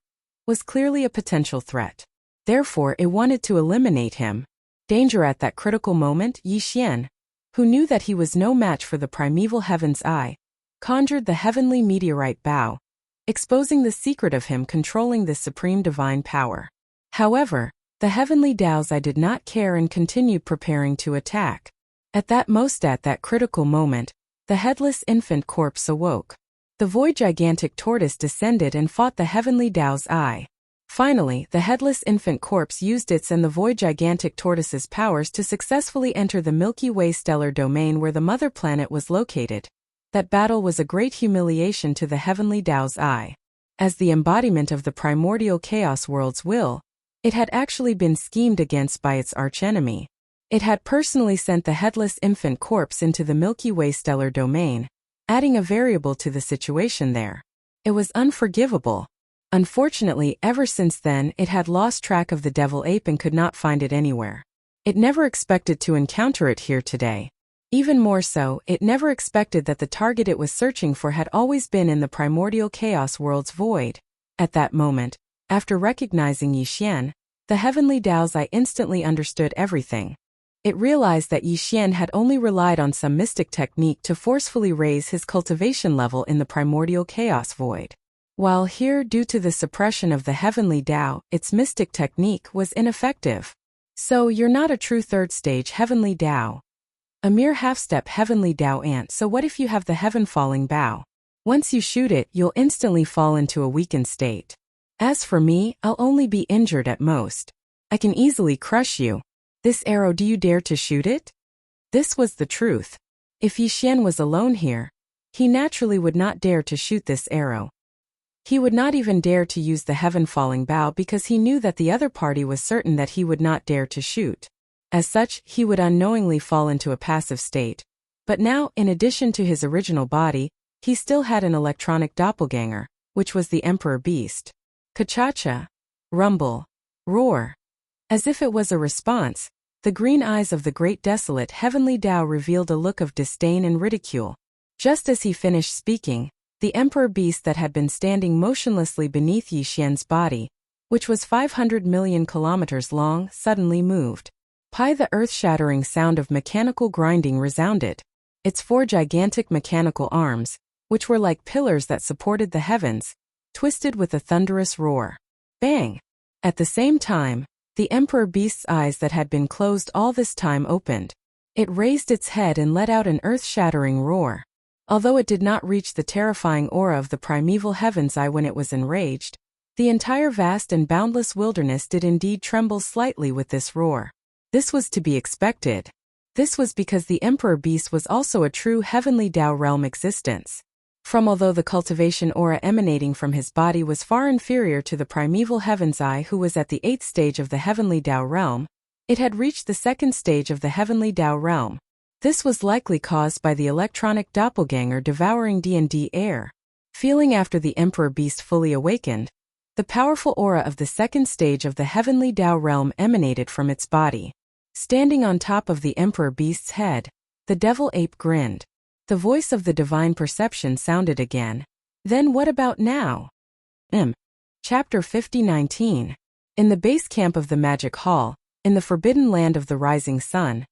was clearly a potential threat. Therefore, it wanted to eliminate him. Danger at that critical moment, Yixian, who knew that he was no match for the primeval heaven's eye, conjured the heavenly meteorite bow, exposing the secret of him controlling this supreme divine power. However, the heavenly Dao's eye did not care and continued preparing to attack. At that critical moment, the headless infant corpse awoke. The void gigantic tortoise descended and fought the heavenly Dao's eye. Finally, the headless infant corpse used its and the void gigantic tortoise's powers to successfully enter the Milky Way stellar domain where the mother planet was located. That battle was a great humiliation to the heavenly Dao's eye. As the embodiment of the primordial chaos world's will, it had actually been schemed against by its archenemy. It had personally sent the headless infant corpse into the Milky Way stellar domain, adding a variable to the situation there. It was unforgivable. Unfortunately, ever since then, it had lost track of the devil ape and could not find it anywhere. It never expected to encounter it here today. Even more so, it never expected that the target it was searching for had always been in the primordial chaos world's void. At that moment, after recognizing Yixian, the heavenly Dao's eye instantly understood everything. It realized that Yixian had only relied on some mystic technique to forcefully raise his cultivation level in the primordial chaos void. While here, due to the suppression of the heavenly Dao, its mystic technique was ineffective. So you're not a true third-stage heavenly Dao. A mere half-step heavenly Dao ant. So what if you have the heaven-falling bow? Once you shoot it, you'll instantly fall into a weakened state. As for me, I'll only be injured at most. I can easily crush you. This arrow, do you dare to shoot it? This was the truth. If Yixian was alone here, he naturally would not dare to shoot this arrow. He would not even dare to use the heaven-falling bow because he knew that the other party was certain that he would not dare to shoot. As such, he would unknowingly fall into a passive state. But now, in addition to his original body, he still had an electronic doppelganger, which was the Emperor Beast. Ka-cha-cha, rumble, roar. As if it was a response, the green eyes of the great desolate heavenly Dao revealed a look of disdain and ridicule. Just as he finished speaking, the Emperor Beast that had been standing motionlessly beneath Yixian's body, which was 500 million kilometers long, suddenly moved. The earth-shattering sound of mechanical grinding resounded. Its 4 gigantic mechanical arms, which were like pillars that supported the heavens, twisted with a thunderous roar. Bang! At the same time, the Emperor Beast's eyes that had been closed all this time opened. It raised its head and let out an earth-shattering roar. Although it did not reach the terrifying aura of the primeval heaven's eye when it was enraged, the entire vast and boundless wilderness did indeed tremble slightly with this roar. This was to be expected. This was because the Emperor Beast was also a true heavenly Dao realm existence. Although the cultivation aura emanating from his body was far inferior to the primeval heaven's eye who was at the 8th stage of the heavenly Dao realm, it had reached the 2nd stage of the heavenly Dao realm. This was likely caused by the electronic doppelganger devouring D&D air. Feeling after the Emperor Beast fully awakened, the powerful aura of the 2nd stage of the heavenly Dao realm emanated from its body. Standing on top of the Emperor Beast's head, the devil ape grinned. The voice of the divine perception sounded again. Then what about now? Chapter 50-19. In the base camp of the Magic Hall, in the forbidden land of the rising sun.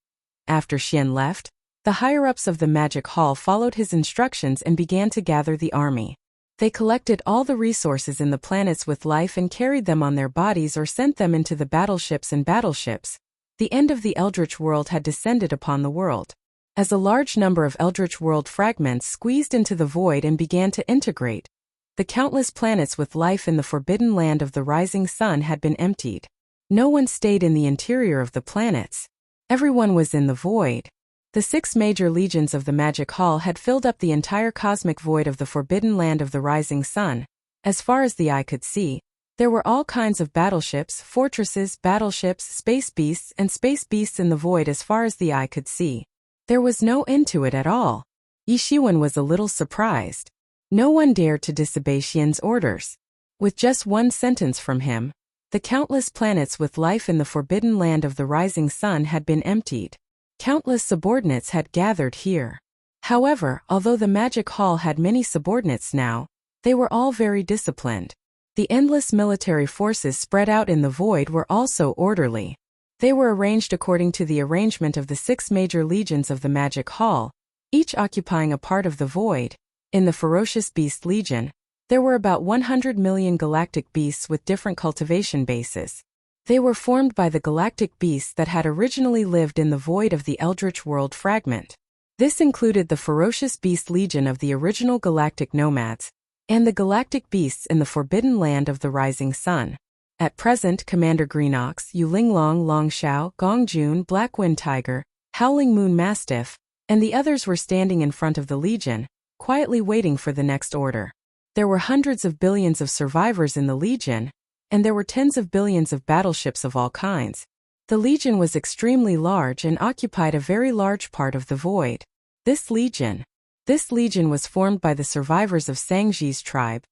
After Xian left, the higher-ups of the Magic Hall followed his instructions and began to gather the army. They collected all the resources in the planets with life and carried them on their bodies or sent them into the battleships and battleships. The end of the Eldritch world had descended upon the world. As a large number of Eldritch world fragments squeezed into the void and began to integrate, the countless planets with life in the forbidden land of the rising sun had been emptied. No one stayed in the interior of the planets. Everyone was in the void. The 6 major legions of the Magic Hall had filled up the entire cosmic void of the forbidden land of the rising sun. As far as the eye could see, there were all kinds of battleships, fortresses, battleships, space beasts in the void as far as the eye could see. There was no end to it at all. Yixian was a little surprised. No one dared to disobey Xian's orders. With just one sentence from him, the countless planets with life in the forbidden land of the rising sun had been emptied. Countless subordinates had gathered here. However, although the Magic Hall had many subordinates now, they were all very disciplined. The endless military forces spread out in the void were also orderly. They were arranged according to the arrangement of the 6 major legions of the Magic Hall, each occupying a part of the void. In the Ferocious Beast Legion, there were about 100 million galactic beasts with different cultivation bases. They were formed by the galactic beasts that had originally lived in the void of the Eldritch World fragment. This included the Ferocious Beast Legion of the original galactic nomads, and the galactic beasts in the forbidden land of the rising sun. At present, Commander Greenox, Yulinglong, Longshao, Gongjun, Blackwind Tiger, Howling Moon Mastiff, and the others were standing in front of the Legion, quietly waiting for the next order. There were hundreds of billions of survivors in the Legion, and there were tens of billions of battleships of all kinds. The Legion was extremely large and occupied a very large part of the void. This Legion was formed by the survivors of Sangji's tribe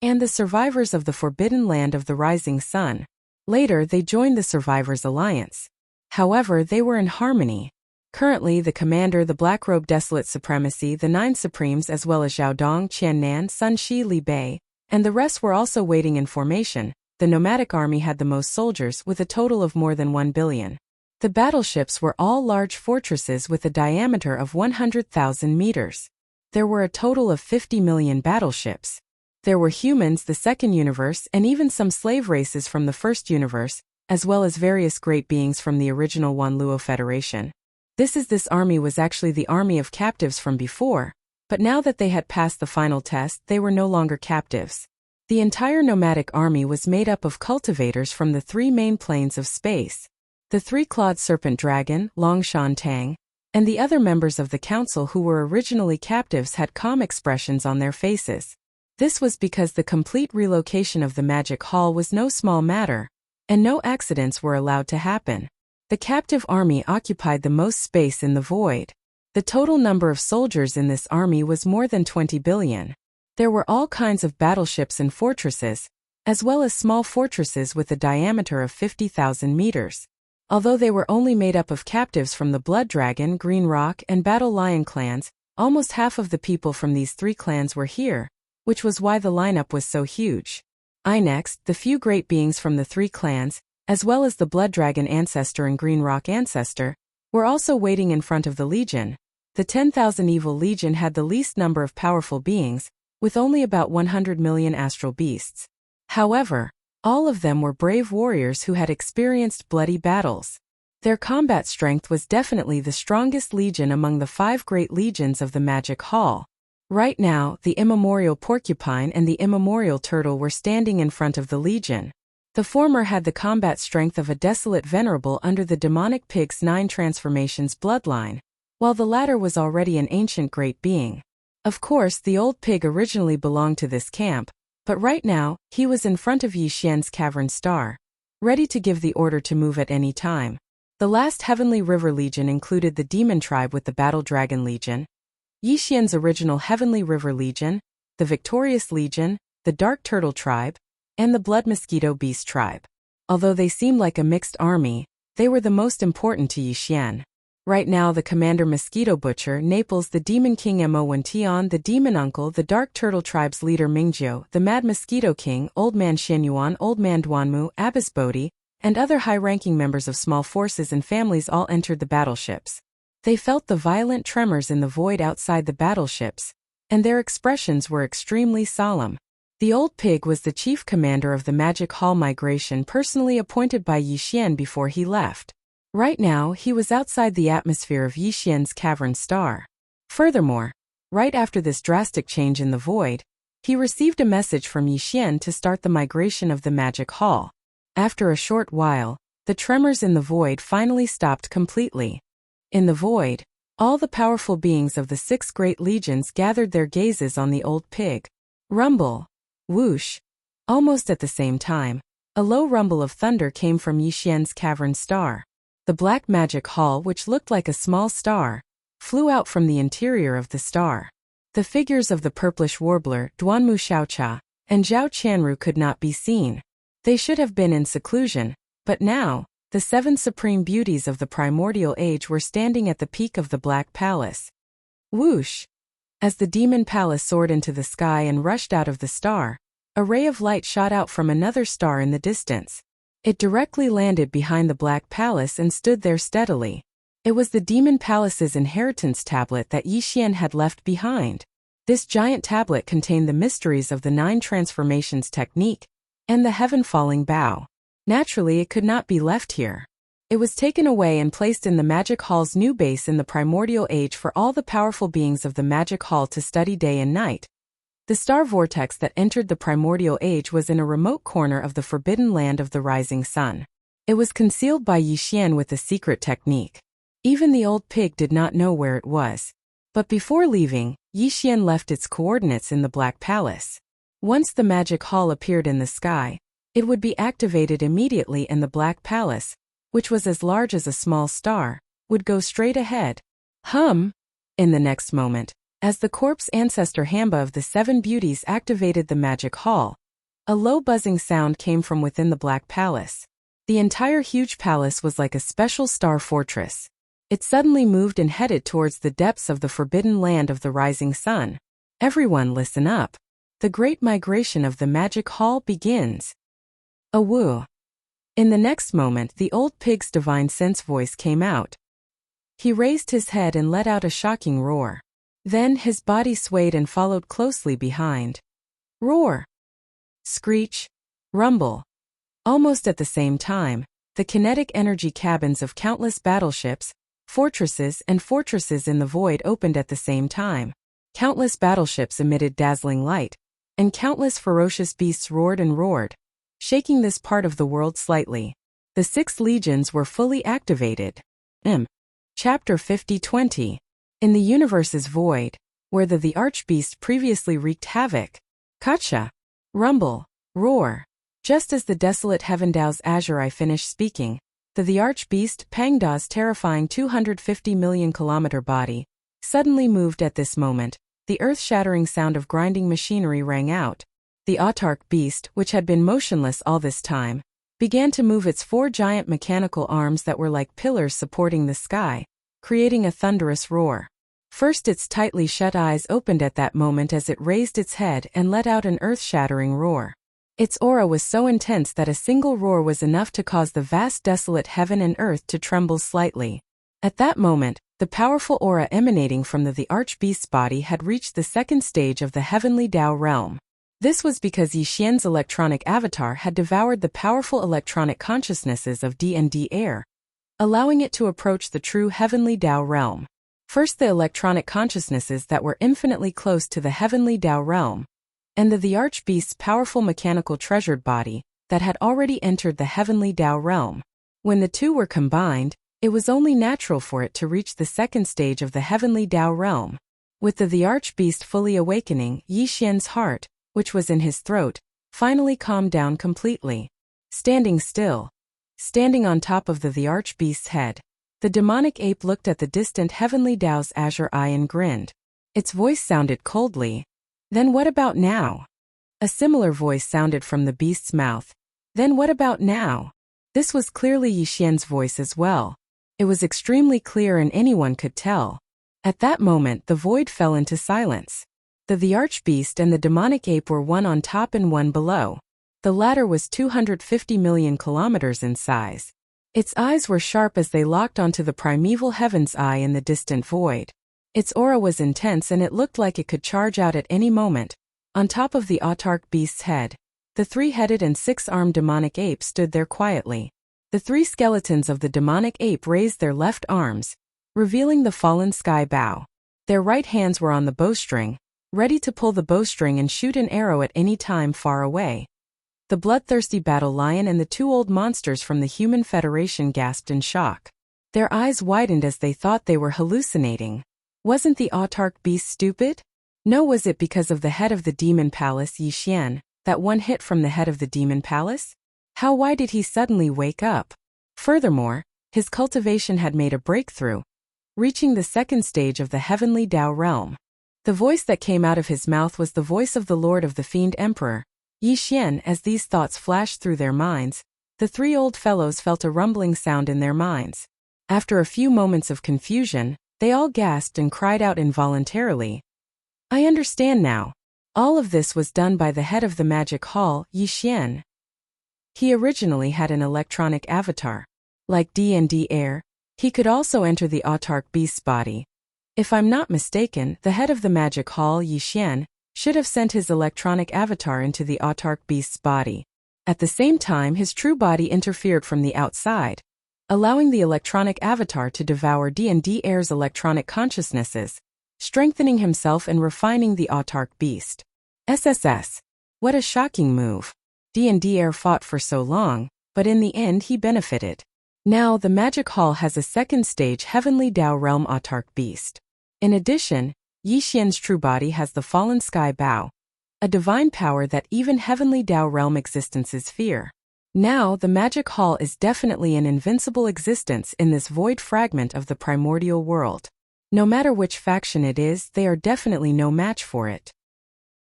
and the survivors of the forbidden land of the rising sun. Later they joined the Survivors Alliance. However, they were in harmony. Currently, the commander, the Black Robe Desolate Supremacy, the 9 Supremes as well as Zhao Dong, Qian Nan, Sun Shi, Li Bei, and the rest were also waiting in formation. The nomadic army had the most soldiers, with a total of more than 1 billion. The battleships were all large fortresses with a diameter of 100,000 meters. There were a total of 50 million battleships. There were humans, the second universe, and even some slave races from the first universe, as well as various great beings from the original Wan Luo Federation. This army was actually the army of captives from before, but now that they had passed the final test, they were no longer captives. The entire nomadic army was made up of cultivators from the 3 main planes of space. The 3-clawed serpent dragon, Long Shan Tang, and the other members of the council who were originally captives had calm expressions on their faces. This was because the complete relocation of the magic hall was no small matter, and no accidents were allowed to happen. The captive army occupied the most space in the void. The total number of soldiers in this army was more than 20 billion. There were all kinds of battleships and fortresses, as well as small fortresses with a diameter of 50,000 meters. Although they were only made up of captives from the Blood Dragon, Green Rock, and Battle Lion clans, almost half of the people from these 3 clans were here, which was why the lineup was so huge. Next, the few great beings from the 3 clans, as well as the Blood Dragon ancestor and Green Rock ancestor, were also waiting in front of the Legion. The 10,000 Evil Legion had the least number of powerful beings, with only about 100 million astral beasts. However, all of them were brave warriors who had experienced bloody battles. Their combat strength was definitely the strongest legion among the 5 great legions of the Magic Hall. Right now, the immemorial porcupine and the immemorial turtle were standing in front of the Legion. The former had the combat strength of a desolate venerable under the demonic pig's 9 transformations bloodline, while the latter was already an ancient great being. Of course, the old pig originally belonged to this camp, but right now, he was in front of Yi Xian's cavern star, ready to give the order to move at any time. The last Heavenly River Legion included the Demon Tribe with the Battle Dragon Legion, Yi Xian's original Heavenly River Legion, the Victorious Legion, the Dark Turtle Tribe, and the Blood Mosquito Beast Tribe. Although they seemed like a mixed army, they were the most important to Yi Xian. Right now the Commander Mosquito Butcher, Naples, the Demon King Mo1 Tian, the Demon Uncle, the Dark Turtle Tribe's leader Mingjiu, the Mad Mosquito King, Old Man Xianyuan, Old Man Duanmu, Abbas Bodhi, and other high-ranking members of small forces and families all entered the battleships. They felt the violent tremors in the void outside the battleships, and their expressions were extremely solemn. The old pig was the chief commander of the Magic Hall migration personally appointed by Yi Xian before he left. Right now, he was outside the atmosphere of Yi Xian's cavern star. Furthermore, right after this drastic change in the void, he received a message from Yi Xian to start the migration of the Magic Hall. After a short while, the tremors in the void finally stopped completely. In the void, all the powerful beings of the 6 great legions gathered their gazes on the old pig. Rumble. Whoosh. Almost at the same time, a low rumble of thunder came from Yi Xian's cavern star. The black magic hall, which looked like a small star, flew out from the interior of the star. The figures of the purplish warbler, Duanmu Xiaocha, and Zhao Qianru could not be seen. They should have been in seclusion, but now, the 7 supreme beauties of the primordial age were standing at the peak of the Black Palace. Whoosh! As the demon palace soared into the sky and rushed out of the star, a ray of light shot out from another star in the distance. It directly landed behind the Black Palace and stood there steadily. It was the Demon Palace's inheritance tablet that Yi Xian had left behind. This giant tablet contained the mysteries of the 9 transformations technique and the heaven-falling bow. Naturally, it could not be left here. It was taken away and placed in the Magic Hall's new base in the primordial age for all the powerful beings of the Magic Hall to study day and night. The star vortex that entered the primordial age was in a remote corner of the forbidden land of the rising sun. It was concealed by Yi Xian with a secret technique. Even the old pig did not know where it was. But before leaving, Yi Xian left its coordinates in the Black Palace. Once the Magic Hall appeared in the sky, it would be activated immediately, and the Black Palace, which was as large as a small star, would go straight ahead. In the next moment, as the corpse ancestor Hamba of the 7 beauties activated the Magic Hall, a low buzzing sound came from within the Black Palace. The entire huge palace was like a special star fortress. It suddenly moved and headed towards the depths of the forbidden land of the rising sun. Everyone listen up. The great migration of the magic hall begins. A woo. In the next moment, the old pig's divine sense voice came out. He raised his head and let out a shocking roar. Then his body swayed and followed closely behind. Roar. Screech. Rumble. Almost at the same time, the kinetic energy cabins of countless battleships, fortresses in the void opened at the same time. Countless battleships emitted dazzling light, and countless ferocious beasts roared and roared, shaking this part of the world slightly. The 6 legions were fully activated. Chapter 50-20. In the universe's void, where the archbeast previously wreaked havoc. Gotcha. Rumble. Roar. Just as the desolate Heavendao's azure eye finished speaking, the archbeast Pangda's terrifying 250 million kilometer body suddenly moved at this moment. The earth-shattering sound of grinding machinery rang out. The autarch beast, which had been motionless all this time, began to move its 4 giant mechanical arms that were like pillars supporting the sky, creating a thunderous roar. First, its tightly shut eyes opened at that moment as it raised its head and let out an earth-shattering roar. Its aura was so intense that a single roar was enough to cause the vast desolate heaven and earth to tremble slightly. At that moment, the powerful aura emanating from the archbeast's body had reached the 2nd stage of the heavenly Tao realm. This was because Yi Xian's electronic avatar had devoured the powerful electronic consciousnesses of D&D air, allowing it to approach the true heavenly Tao realm. First, the electronic consciousnesses that were infinitely close to the heavenly Tao realm, and the archbeast's powerful mechanical treasured body that had already entered the heavenly Tao realm. When the two were combined, it was only natural for it to reach the 2nd stage of the heavenly Tao realm. With the archbeast fully awakening, Yi Xian's heart, which was in his throat, finally calmed down completely. Standing still, standing on top of the archbeast's head, the demonic ape looked at the distant heavenly Tao's azure eye and grinned. Its voice sounded coldly. Then what about now? A similar voice sounded from the beast's mouth. Then what about now? This was clearly Yi Xian's voice as well. It was extremely clear and anyone could tell. At that moment, the void fell into silence. The archbeast and the demonic ape were one on top and one below. The latter was 250 million kilometers in size. Its eyes were sharp as they locked onto the primeval heaven's eye in the distant void. Its aura was intense and it looked like it could charge out at any moment. On top of the autarch beast's head, the 3-headed and 6-armed demonic ape stood there quietly. The 3 skeletons of the demonic ape raised their left arms, revealing the fallen sky bow. Their right hands were on the bowstring, ready to pull the bowstring and shoot an arrow at any time far away. The bloodthirsty battle lion and the 2 old monsters from the Human Federation gasped in shock. Their eyes widened as they thought they were hallucinating. Wasn't the autarch beast stupid? No, was it because of the head of the demon palace Yi Xian, that one hit from the head of the demon palace? Why did he suddenly wake up? Furthermore, his cultivation had made a breakthrough, reaching the 2nd stage of the heavenly Tao realm. The voice that came out of his mouth was the voice of the Lord of the Fiend Emperor, Yi Xian. As these thoughts flashed through their minds, the 3 old fellows felt a rumbling sound in their minds. After a few moments of confusion, they all gasped and cried out involuntarily. I understand now. All of this was done by the head of the magic hall, Yi Xian. He originally had an electronic avatar. Like D&D air, he could also enter the autarch beast's body. If I'm not mistaken, the head of the magic hall, Yi Xian, should have sent his electronic avatar into the autarch beast's body. At the same time, his true body interfered from the outside, allowing the electronic avatar to devour D&D air's electronic consciousnesses, strengthening himself and refining the autarch beast. SSS. What a shocking move. D&D air fought for so long, but in the end he benefited. Now the magic hall has a 2nd stage heavenly Tao realm autarch beast. In addition, Yi Xian's true body has the fallen sky bow, a divine power that even heavenly Tao realm existences fear. Now the magic hall is definitely an invincible existence in this void fragment of the primordial world. No matter which faction it is, they are definitely no match for it.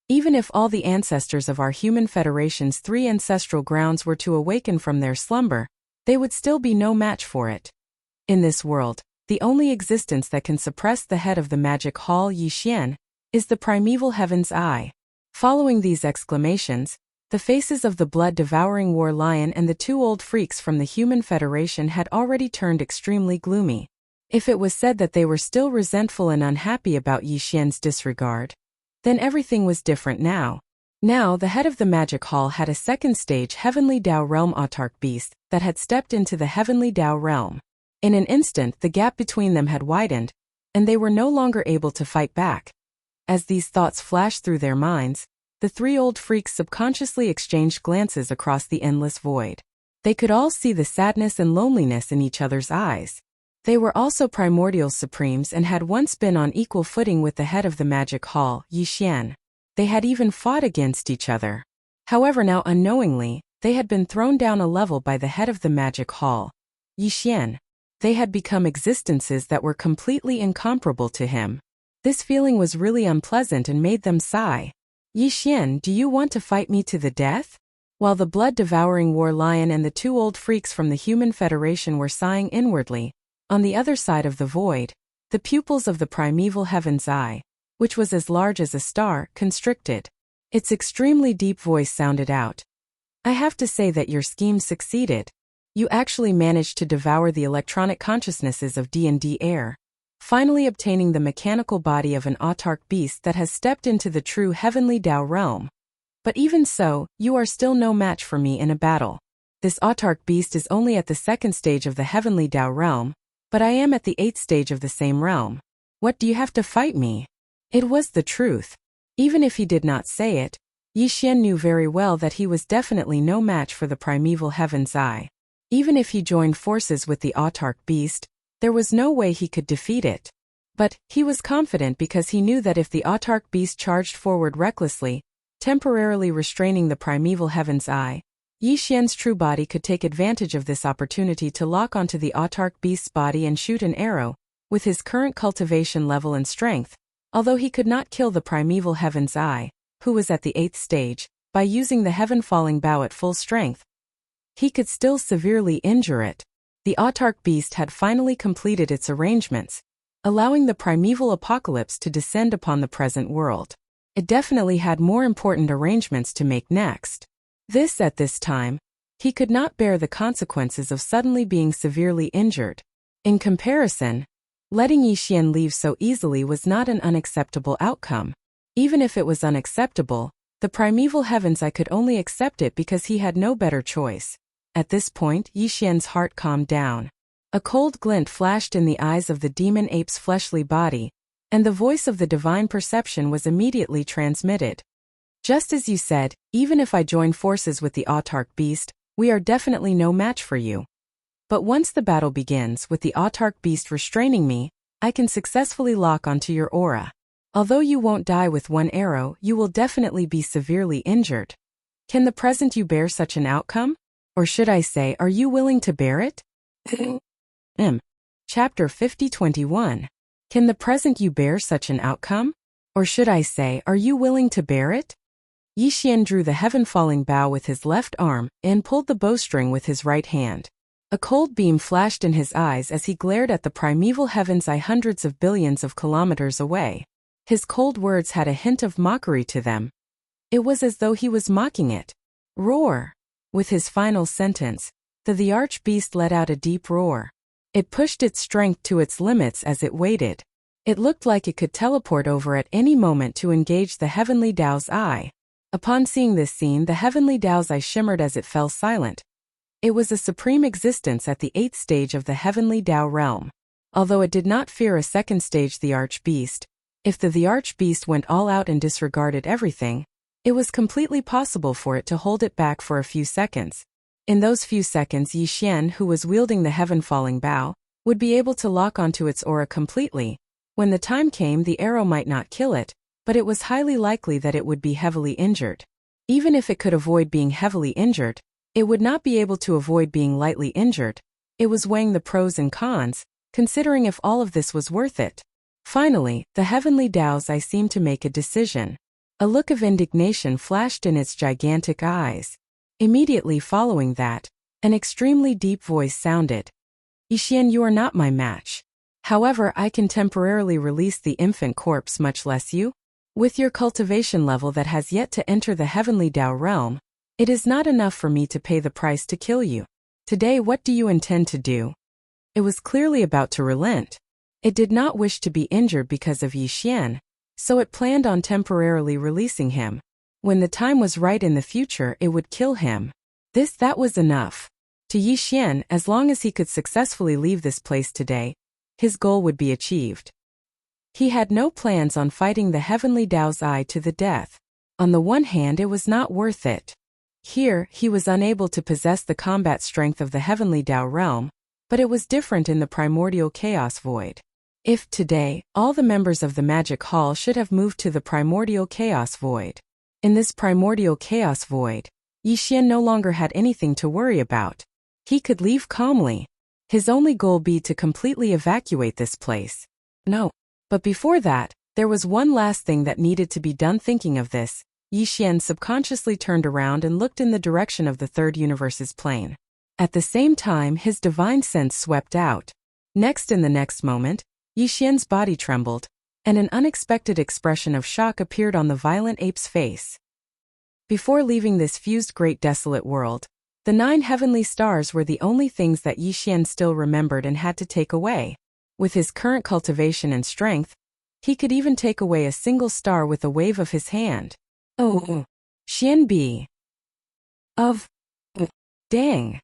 Even if all the ancestors of our Human Federation's 3 ancestral grounds were to awaken from their slumber, they would still be no match for it. In this world, the only existence that can suppress the head of the magic hall Yixian, is the primeval heaven's eye. Following these exclamations, the faces of the blood-devouring war lion and the two old freaks from the Human Federation had already turned extremely gloomy. If it was said that they were still resentful and unhappy about Yixian's disregard, then everything was different now. Now the head of the magic hall had a second-stage Heavenly Dao Realm autarch beast that had stepped into the Heavenly Dao Realm. In an instant the gap between them had widened, and they were no longer able to fight back. As these thoughts flashed through their minds, the three old freaks subconsciously exchanged glances across the endless void. They could all see the sadness and loneliness in each other's eyes. They were also primordial supremes and had once been on equal footing with the head of the magic hall, Yixian. They had even fought against each other. However, now unknowingly, they had been thrown down a level by the head of the magic hall, Yixian. They had become existences that were completely incomparable to him. This feeling was really unpleasant and made them sigh. Yixian, do you want to fight me to the death? While the blood-devouring war lion and the two old freaks from the Human Federation were sighing inwardly, on the other side of the void, the pupils of the primeval heaven's eye, which was as large as a star, constricted. Its extremely deep voice sounded out. I have to say that your scheme succeeded. You actually managed to devour the electronic consciousnesses of D&D air, finally obtaining the mechanical body of an autarch beast that has stepped into the true Heavenly Dao realm. But even so, you are still no match for me in a battle. This autarch beast is only at the second stage of the Heavenly Dao realm, but I am at the 8th stage of the same realm. What do you have to fight me? It was the truth. Even if he did not say it, Yixian knew very well that he was definitely no match for the primeval heaven's eye. Even if he joined forces with the autarch beast, there was no way he could defeat it. But he was confident because he knew that if the autarch beast charged forward recklessly, temporarily restraining the primeval heaven's eye, Yixian's true body could take advantage of this opportunity to lock onto the autarch beast's body and shoot an arrow. With his current cultivation level and strength, although he could not kill the primeval heaven's eye, who was at the 8th stage, by using the heaven-falling bow at full strength, he could still severely injure it. The autarch beast had finally completed its arrangements, allowing the primeval apocalypse to descend upon the present world. It definitely had more important arrangements to make next. At this time, he could not bear the consequences of suddenly being severely injured. In comparison, letting Yixian leave so easily was not an unacceptable outcome. Even if it was unacceptable, the primeval heavens I could only accept it because he had no better choice. At this point, Yixian's heart calmed down. A cold glint flashed in the eyes of the demon ape's fleshly body, and the voice of the divine perception was immediately transmitted. Just as you said, even if I join forces with the autarch beast, we are definitely no match for you. But once the battle begins, with the autarch beast restraining me, I can successfully lock onto your aura. Although you won't die with one arrow, you will definitely be severely injured. Can the present you bear such an outcome? Or should I say, are you willing to bear it? Chapter 50-21. Can the present you bear such an outcome? Or should I say, are you willing to bear it? Yixian drew the heaven-falling bow with his left arm and pulled the bowstring with his right hand. A cold beam flashed in his eyes as he glared at the primeval heaven's eye hundreds of billions of kilometers away. His cold words had a hint of mockery to them. It was as though he was mocking it. Roar! With his final sentence, the archbeast let out a deep roar. It pushed its strength to its limits as it waited. It looked like it could teleport over at any moment to engage the Heavenly Dao's eye. Upon seeing this scene, the Heavenly Dao's eye shimmered as it fell silent. It was a supreme existence at the 8th stage of the Heavenly Dao realm. Although it did not fear a second stage the archbeast, if the archbeast went all out and disregarded everything, it was completely possible for it to hold it back for a few seconds. In those few seconds, Yixian, who was wielding the heaven-falling bow, would be able to lock onto its aura completely. When the time came, the arrow might not kill it, but it was highly likely that it would be heavily injured. Even if it could avoid being heavily injured, it would not be able to avoid being lightly injured. It was weighing the pros and cons, considering if all of this was worth it. Finally, the Heavenly Dao's eye seemed to make a decision. A look of indignation flashed in its gigantic eyes. Immediately following that, an extremely deep voice sounded. Yixian, you are not my match. However, I can temporarily release the infant corpse, much less you. With your cultivation level that has yet to enter the heavenly Tao realm, it is not enough for me to pay the price to kill you. Today, what do you intend to do? It was clearly about to relent. It did not wish to be injured because of Yi Xian, so it planned on temporarily releasing him. When the time was right in the future, it would kill him. That was enough. To Yi Xian, as long as he could successfully leave this place today, his goal would be achieved. He had no plans on fighting the heavenly Tao's eye to the death. On the one hand, it was not worth it. Here, he was unable to possess the combat strength of the heavenly Tao realm, but it was different in the primordial chaos void. If, today, all the members of the magic hall should have moved to the primordial chaos void. In this primordial chaos void, Yi Xian no longer had anything to worry about. He could leave calmly. His only goal be to completely evacuate this place. No. But before that, there was one last thing that needed to be done. Thinking of this, Yi Xian subconsciously turned around and looked in the direction of the third universe's plane. At the same time, his divine sense swept out. Next, in the next moment, Yi Xian's body trembled, and an unexpected expression of shock appeared on the violent ape's face. Before leaving this fused great desolate world, the 9 heavenly stars were the only things that Yi Xian still remembered and had to take away. With his current cultivation and strength, he could even take away a single star with a wave of his hand. Oh, Xian Bi. Of. Dang.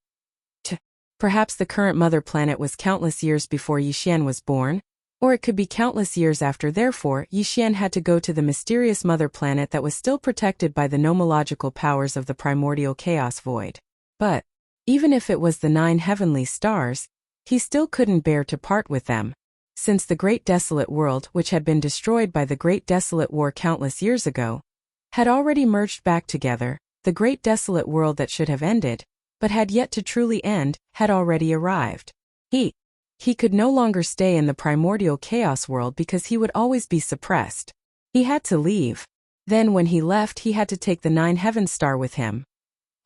Perhaps the current mother planet was countless years before Yi Xian was born, or it could be countless years after. Therefore, Yi Xian had to go to the mysterious mother planet that was still protected by the nomological powers of the primordial chaos void. But, even if it was the 9 heavenly stars, he still couldn't bear to part with them. Since the Great Desolate World, which had been destroyed by the Great Desolate War countless years ago, had already merged back together, the Great Desolate World that should have ended, but had yet to truly end, had already arrived. He could no longer stay in the primordial chaos world because he would always be suppressed. He had to leave. Then when he left, he had to take the 9 heaven star with him.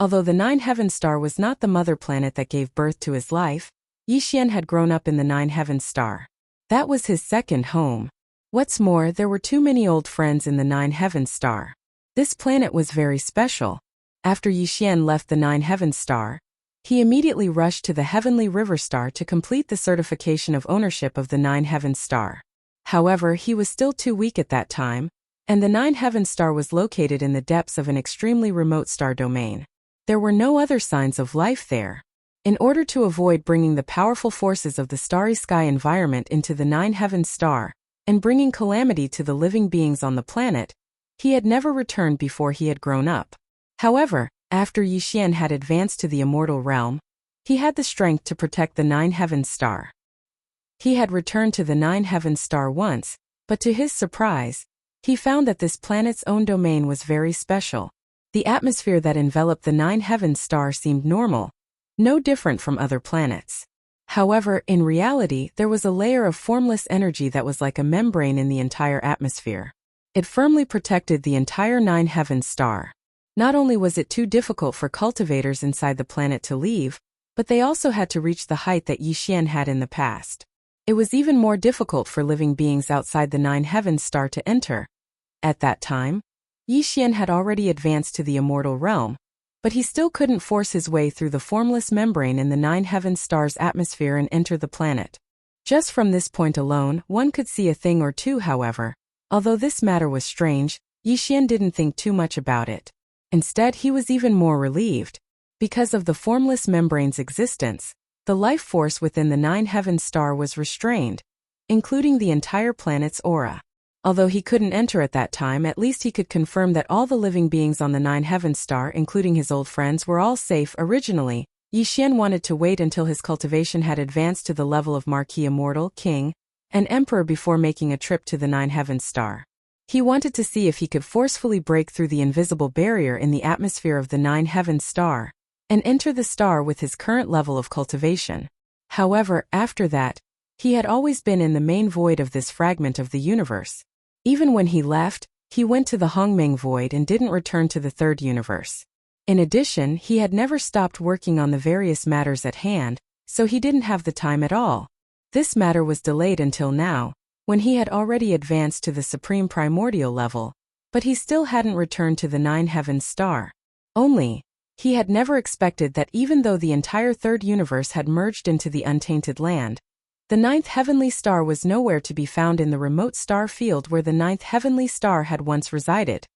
Although the 9 heaven star was not the mother planet that gave birth to his life, Yi Xian had grown up in the 9 heaven star. That was his second home. What's more, there were too many old friends in the 9 heaven star. This planet was very special. After Yi Xian left the 9 heaven star, he immediately rushed to the heavenly river star to complete the certification of ownership of the 9 heaven star. However, he was still too weak at that time, and the 9 heaven star was located in the depths of an extremely remote star domain. There were no other signs of life there. In order to avoid bringing the powerful forces of the starry sky environment into the 9 heaven star, and bringing calamity to the living beings on the planet, he had never returned before he had grown up. However, after Yi Xian had advanced to the immortal realm, he had the strength to protect the 9 heaven star. He had returned to the 9 heaven star once, but to his surprise, he found that this planet's own domain was very special. The atmosphere that enveloped the 9 heaven star seemed normal, no different from other planets. However, in reality, there was a layer of formless energy that was like a membrane in the entire atmosphere. It firmly protected the entire 9 heaven star. Not only was it too difficult for cultivators inside the planet to leave, but they also had to reach the height that Yi Xian had in the past. It was even more difficult for living beings outside the 9 heaven star to enter. At that time, Yi Xian had already advanced to the immortal realm, but he still couldn't force his way through the formless membrane in the 9 heaven star's atmosphere and enter the planet. Just from this point alone, one could see a thing or two. However, although this matter was strange, Yi Xian didn't think too much about it. Instead, he was even more relieved. Because of the formless membrane's existence, the life force within the 9 heaven star was restrained, including the entire planet's aura. Although he couldn't enter at that time, at least he could confirm that all the living beings on the 9 heaven star, including his old friends, were all safe. Originally, Yi Xian wanted to wait until his cultivation had advanced to the level of Marquis Immortal, King, and Emperor before making a trip to the 9 heaven star. He wanted to see if he could forcefully break through the invisible barrier in the atmosphere of the 9 heaven star, and enter the star with his current level of cultivation. However, after that, he had always been in the main void of this fragment of the universe. Even when he left, he went to the Hongmeng void and didn't return to the third universe. In addition, he had never stopped working on the various matters at hand, so he didn't have the time at all. This matter was delayed until now, when he had already advanced to the supreme primordial level, but he still hadn't returned to the Nine Heavens star. Only, he had never expected that even though the entire third universe had merged into the untainted land, the ninth heavenly star was nowhere to be found in the remote star field where the ninth heavenly star had once resided.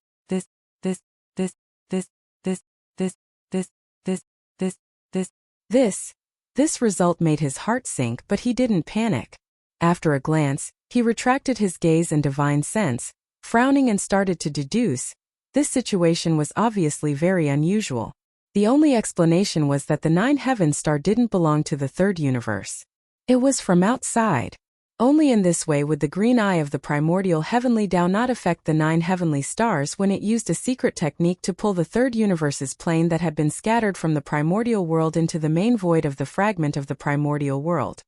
This result made his heart sink, but he didn't panic. After a glance, he retracted his gaze and divine sense, frowning, and started to deduce. This situation was obviously very unusual. The only explanation was that the Nine Heaven star didn't belong to the third universe. It was from outside. Only in this way would the green eye of the primordial heavenly Tao not affect the nine heavenly stars when it used a secret technique to pull the third universe's plane that had been scattered from the primordial world into the main void of the fragment of the primordial world.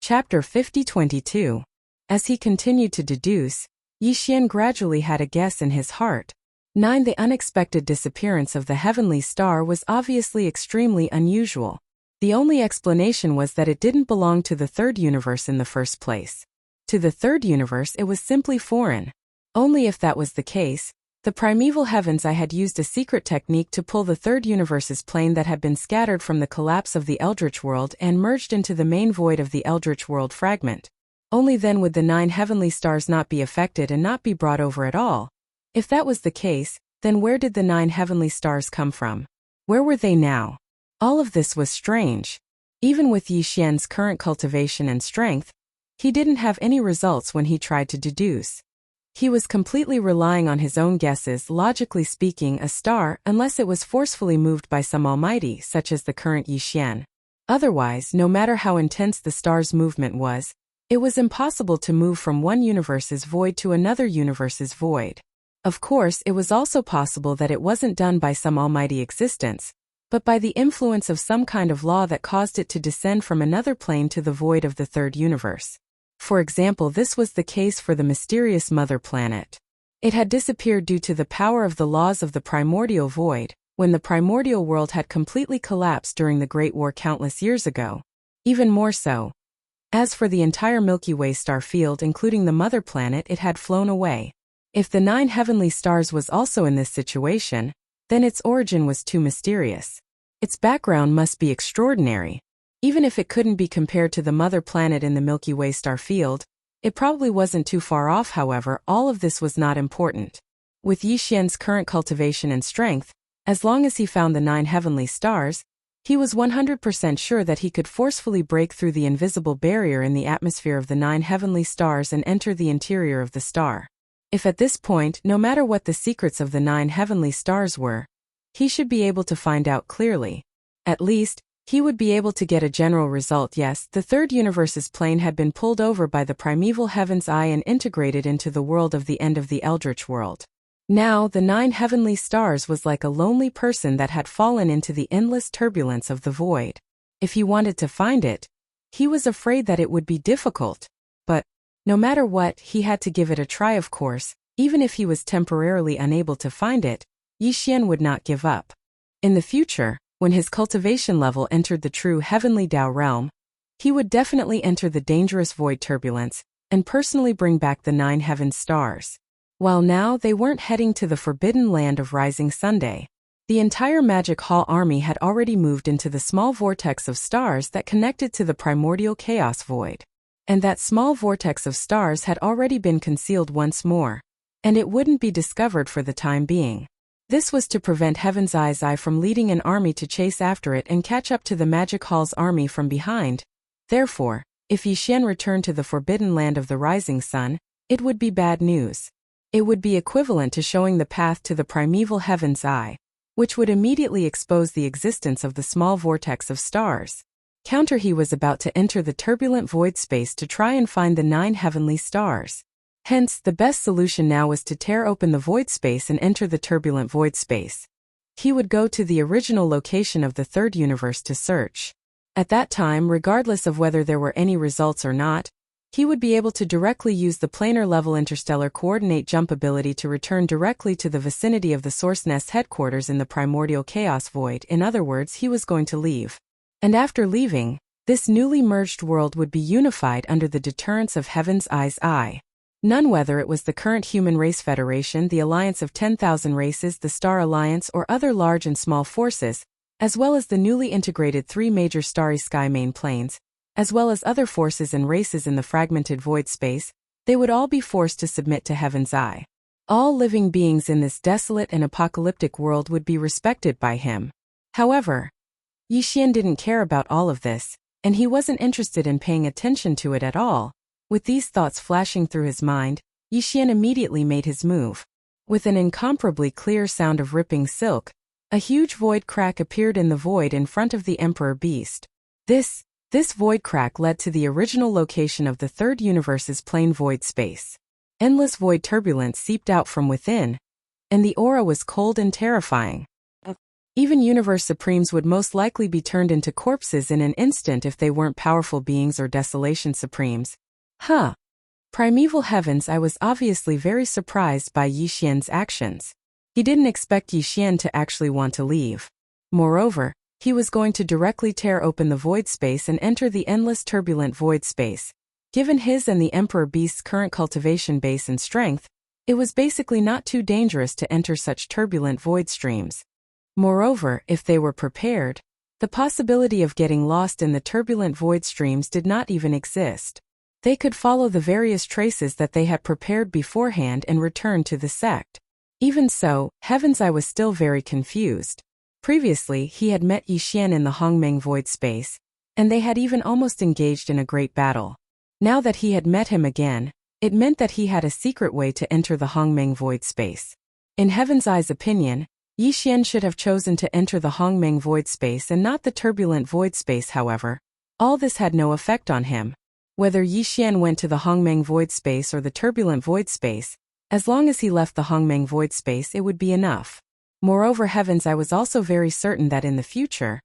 Chapter 50-22. As he continued to deduce, Yi Xian gradually had a guess in his heart. 9. The unexpected disappearance of the heavenly star was obviously extremely unusual. The only explanation was that it didn't belong to the third universe in the first place. To the third universe it was simply foreign. Only if that was the case, the primeval heavens I had used a secret technique to pull the third universe's plane that had been scattered from the collapse of the Eldritch world and merged into the main void of the Eldritch world fragment. Only then would the nine heavenly stars not be affected and not be brought over at all. If that was the case, then where did the nine heavenly stars come from? Where were they now? All of this was strange. Even with Yi Xian's current cultivation and strength, he didn't have any results when he tried to deduce. He was completely relying on his own guesses. Logically speaking, a star, unless it was forcefully moved by some almighty such as the current Yi Xian. Otherwise, no matter how intense the star's movement was, it was impossible to move from one universe's void to another universe's void. Of course, it was also possible that it wasn't done by some almighty existence, but by the influence of some kind of law that caused it to descend from another plane to the void of the third universe. For example, this was the case for the mysterious mother planet. It had disappeared due to the power of the laws of the primordial void, when the primordial world had completely collapsed during the Great War countless years ago. Even more so. As for the entire Milky Way star field including the mother planet, it had flown away. If the nine heavenly stars was also in this situation, then its origin was too mysterious. Its background must be extraordinary. Even if it couldn't be compared to the mother planet in the Milky Way star field, it probably wasn't too far off. However, all of this was not important. With Yi Xian's current cultivation and strength, as long as he found the nine heavenly stars, he was 100% sure that he could forcefully break through the invisible barrier in the atmosphere of the nine heavenly stars and enter the interior of the star. If at this point, no matter what the secrets of the nine heavenly stars were, he should be able to find out clearly. At least, he would be able to get a general result. Yes, the third universe's plane had been pulled over by the primeval heaven's eye and integrated into the world of the end of the Eldritch world. Now, the nine heavenly stars was like a lonely person that had fallen into the endless turbulence of the void. If he wanted to find it, he was afraid that it would be difficult. But, no matter what, he had to give it a try. Of course, even if he was temporarily unable to find it, Yi Xian would not give up. In the future, when his cultivation level entered the true heavenly Tao realm, he would definitely enter the dangerous void turbulence and personally bring back the nine heaven stars. While now they weren't heading to the forbidden land of Rising Sunday, the entire Magic Hall army had already moved into the small vortex of stars that connected to the primordial chaos void. And that small vortex of stars had already been concealed once more, and it wouldn't be discovered for the time being. This was to prevent Heaven's Eye from leading an army to chase after it and catch up to the Magic Hall's army from behind. Therefore, if Yi Xian returned to the forbidden land of the rising sun, it would be bad news. It would be equivalent to showing the path to the primeval Heaven's Eye, which would immediately expose the existence of the small vortex of stars. Counter, he was about to enter the turbulent void space to try and find the nine heavenly stars. Hence, the best solution now was to tear open the void space and enter the turbulent void space. He would go to the original location of the third universe to search. At that time, regardless of whether there were any results or not, he would be able to directly use the planar level interstellar coordinate jump ability to return directly to the vicinity of the Source Nest headquarters in the primordial chaos void. In other words, he was going to leave. And after leaving, This newly merged world would be unified under the deterrence of Heaven's Eye's eye. None, whether it was the current Human Race Federation, the Alliance of 10,000 Races, the Star Alliance, or other large and small forces, as well as the newly integrated 3 major starry sky main planes, as well as other forces and races in the fragmented void space, they would all be forced to submit to Heaven's Eye. All living beings in this desolate and apocalyptic world would be respected by him. However, Yi Xian didn't care about all of this, and he wasn't interested in paying attention to it at all. With these thoughts flashing through his mind, Yi Xian immediately made his move. With an incomparably clear sound of ripping silk, a huge void crack appeared in the void in front of the Emperor Beast. This void crack led to the original location of the third universe's plane void space. Endless void turbulence seeped out from within, and the aura was cold and terrifying. Even Universe Supremes would most likely be turned into corpses in an instant if they weren't powerful beings or Desolation Supremes. Primeval heavens! I was obviously very surprised by Yi Xian's actions. He didn't expect Yi Xian to actually want to leave. Moreover, he was going to directly tear open the void space and enter the endless turbulent void space. Given his and the Emperor Beast's current cultivation base and strength, it was basically not too dangerous to enter such turbulent void streams. Moreover, if they were prepared, the possibility of getting lost in the turbulent void streams did not even exist. They could follow the various traces that they had prepared beforehand and return to the sect. Even so, Heaven's Eye was still very confused. Previously, he had met Yi Xian in the Hongmeng void space, and they had even almost engaged in a great battle. Now that he had met him again, it meant that he had a secret way to enter the Hongmeng void space. In Heaven's Eye's opinion, Yi Xian should have chosen to enter the Hongmeng void space and not the turbulent void space. However, all this had no effect on him. Whether Yi Xian went to the Hongmeng void space or the turbulent void space, as long as he left the Hongmeng void space, it would be enough. Moreover, Heaven's Eye was also very certain that in the future,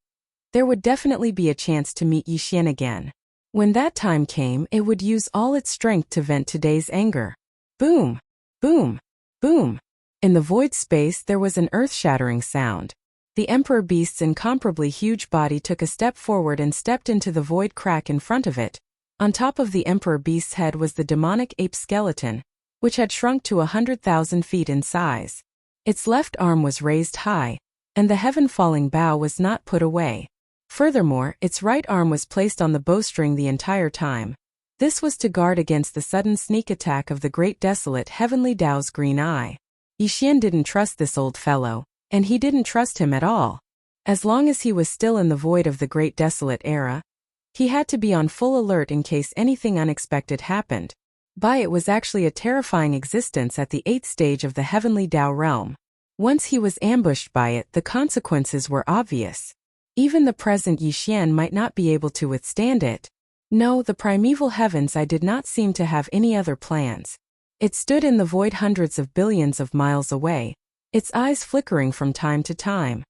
there would definitely be a chance to meet Yi Xian again. When that time came, it would use all its strength to vent today's anger. Boom! Boom! Boom! In the void space, there was an earth-shattering sound. The Emperor Beast's incomparably huge body took a step forward and stepped into the void crack in front of it. On top of the Emperor Beast's head was the demonic ape skeleton, which had shrunk to 100,000 feet in size. Its left arm was raised high, and the heaven-falling bow was not put away. Furthermore, its right arm was placed on the bowstring the entire time. This was to guard against the sudden sneak attack of the Great Desolate Heavenly Dao's green eye. Yi Xian didn't trust this old fellow, and he didn't trust him at all. As long as he was still in the void of the Great Desolate era, he had to be on full alert in case anything unexpected happened. It was actually a terrifying existence at the 8th stage of the Heavenly Dao realm. Once he was ambushed by it, the consequences were obvious. Even the present Yi Xian might not be able to withstand it. No, the primeval Heaven's Eye did not seem to have any other plans. It stood in the void hundreds of billions of miles away, its eyes flickering from time to time.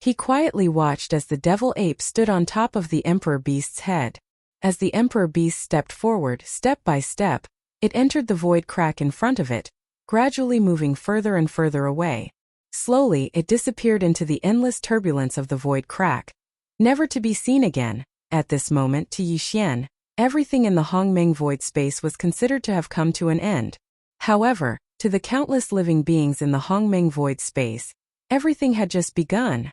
He quietly watched as the devil ape stood on top of the Emperor Beast's head. As the Emperor Beast stepped forward, step by step, it entered the void crack in front of it, gradually moving further and further away. Slowly, it disappeared into the endless turbulence of the void crack, never to be seen again. At this moment, to Yi Xian, everything in the Hongmeng void space was considered to have come to an end. However, to the countless living beings in the Hongmeng void space, everything had just begun.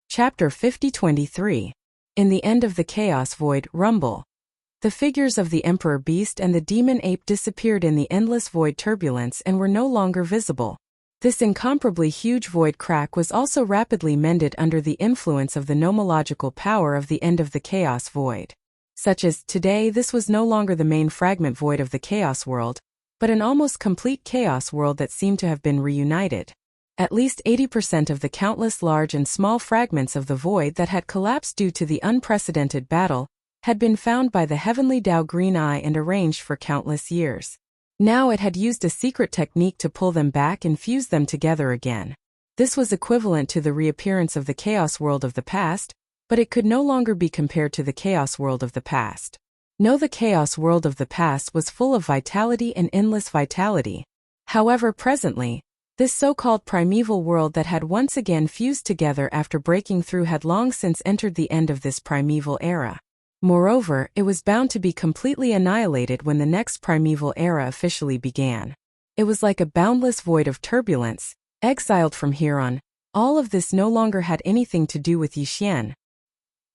Chapter 50-23. In the end of the chaos void rumble, the figures of the Emperor Beast and the demon ape disappeared in the endless void turbulence and were no longer visible. This incomparably huge void crack was also rapidly mended under the influence of the nomological power of the end of the chaos void. Such as, today this was no longer the main fragment void of the chaos world, but an almost complete chaos world that seemed to have been reunited. At least 80% of the countless large and small fragments of the void that had collapsed due to the unprecedented battle had been found by the Heavenly Dao Green Eye and arranged for countless years. Now it had used a secret technique to pull them back and fuse them together again. This was equivalent to the reappearance of the chaos world of the past, but it could no longer be compared to the chaos world of the past. No, the chaos world of the past was full of vitality and endless vitality. However, presently, This so-called primeval world that had once again fused together after breaking through had long since entered the end of this primeval era. Moreover, it was bound to be completely annihilated when the next primeval era officially began. It was like a boundless void of turbulence, exiled from here on. All of this no longer had anything to do with Yixian.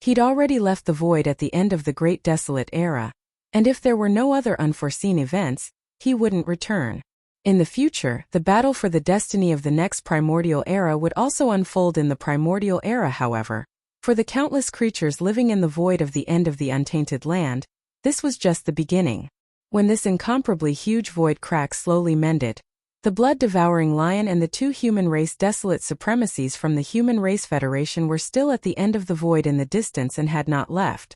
He'd already left the void at the end of the Great Desolate Era, and if there were no other unforeseen events, he wouldn't return. In the future, the battle for the destiny of the next primordial era would also unfold in the primordial era, however. For the countless creatures living in the void of the end of the untainted land, this was just the beginning. When this incomparably huge void crack slowly mended, the blood-devouring lion and the two human race desolate supremacies from the Human Race Federation were still at the end of the void in the distance and had not left.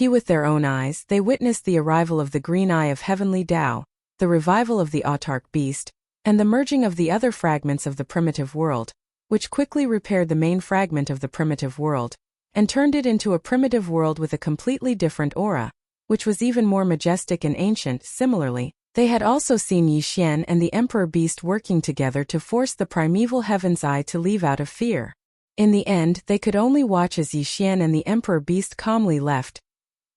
With their own eyes, they witnessed the arrival of the green eye of heavenly Tao, the revival of the autarch beast, and the merging of the other fragments of the primitive world, which quickly repaired the main fragment of the primitive world, and turned it into a primitive world with a completely different aura, which was even more majestic and ancient. Similarly, they had also seen Yixian and the Emperor Beast working together to force the primeval Heaven's Eye to leave out of fear. In the end, they could only watch as Yixian and the Emperor Beast calmly left.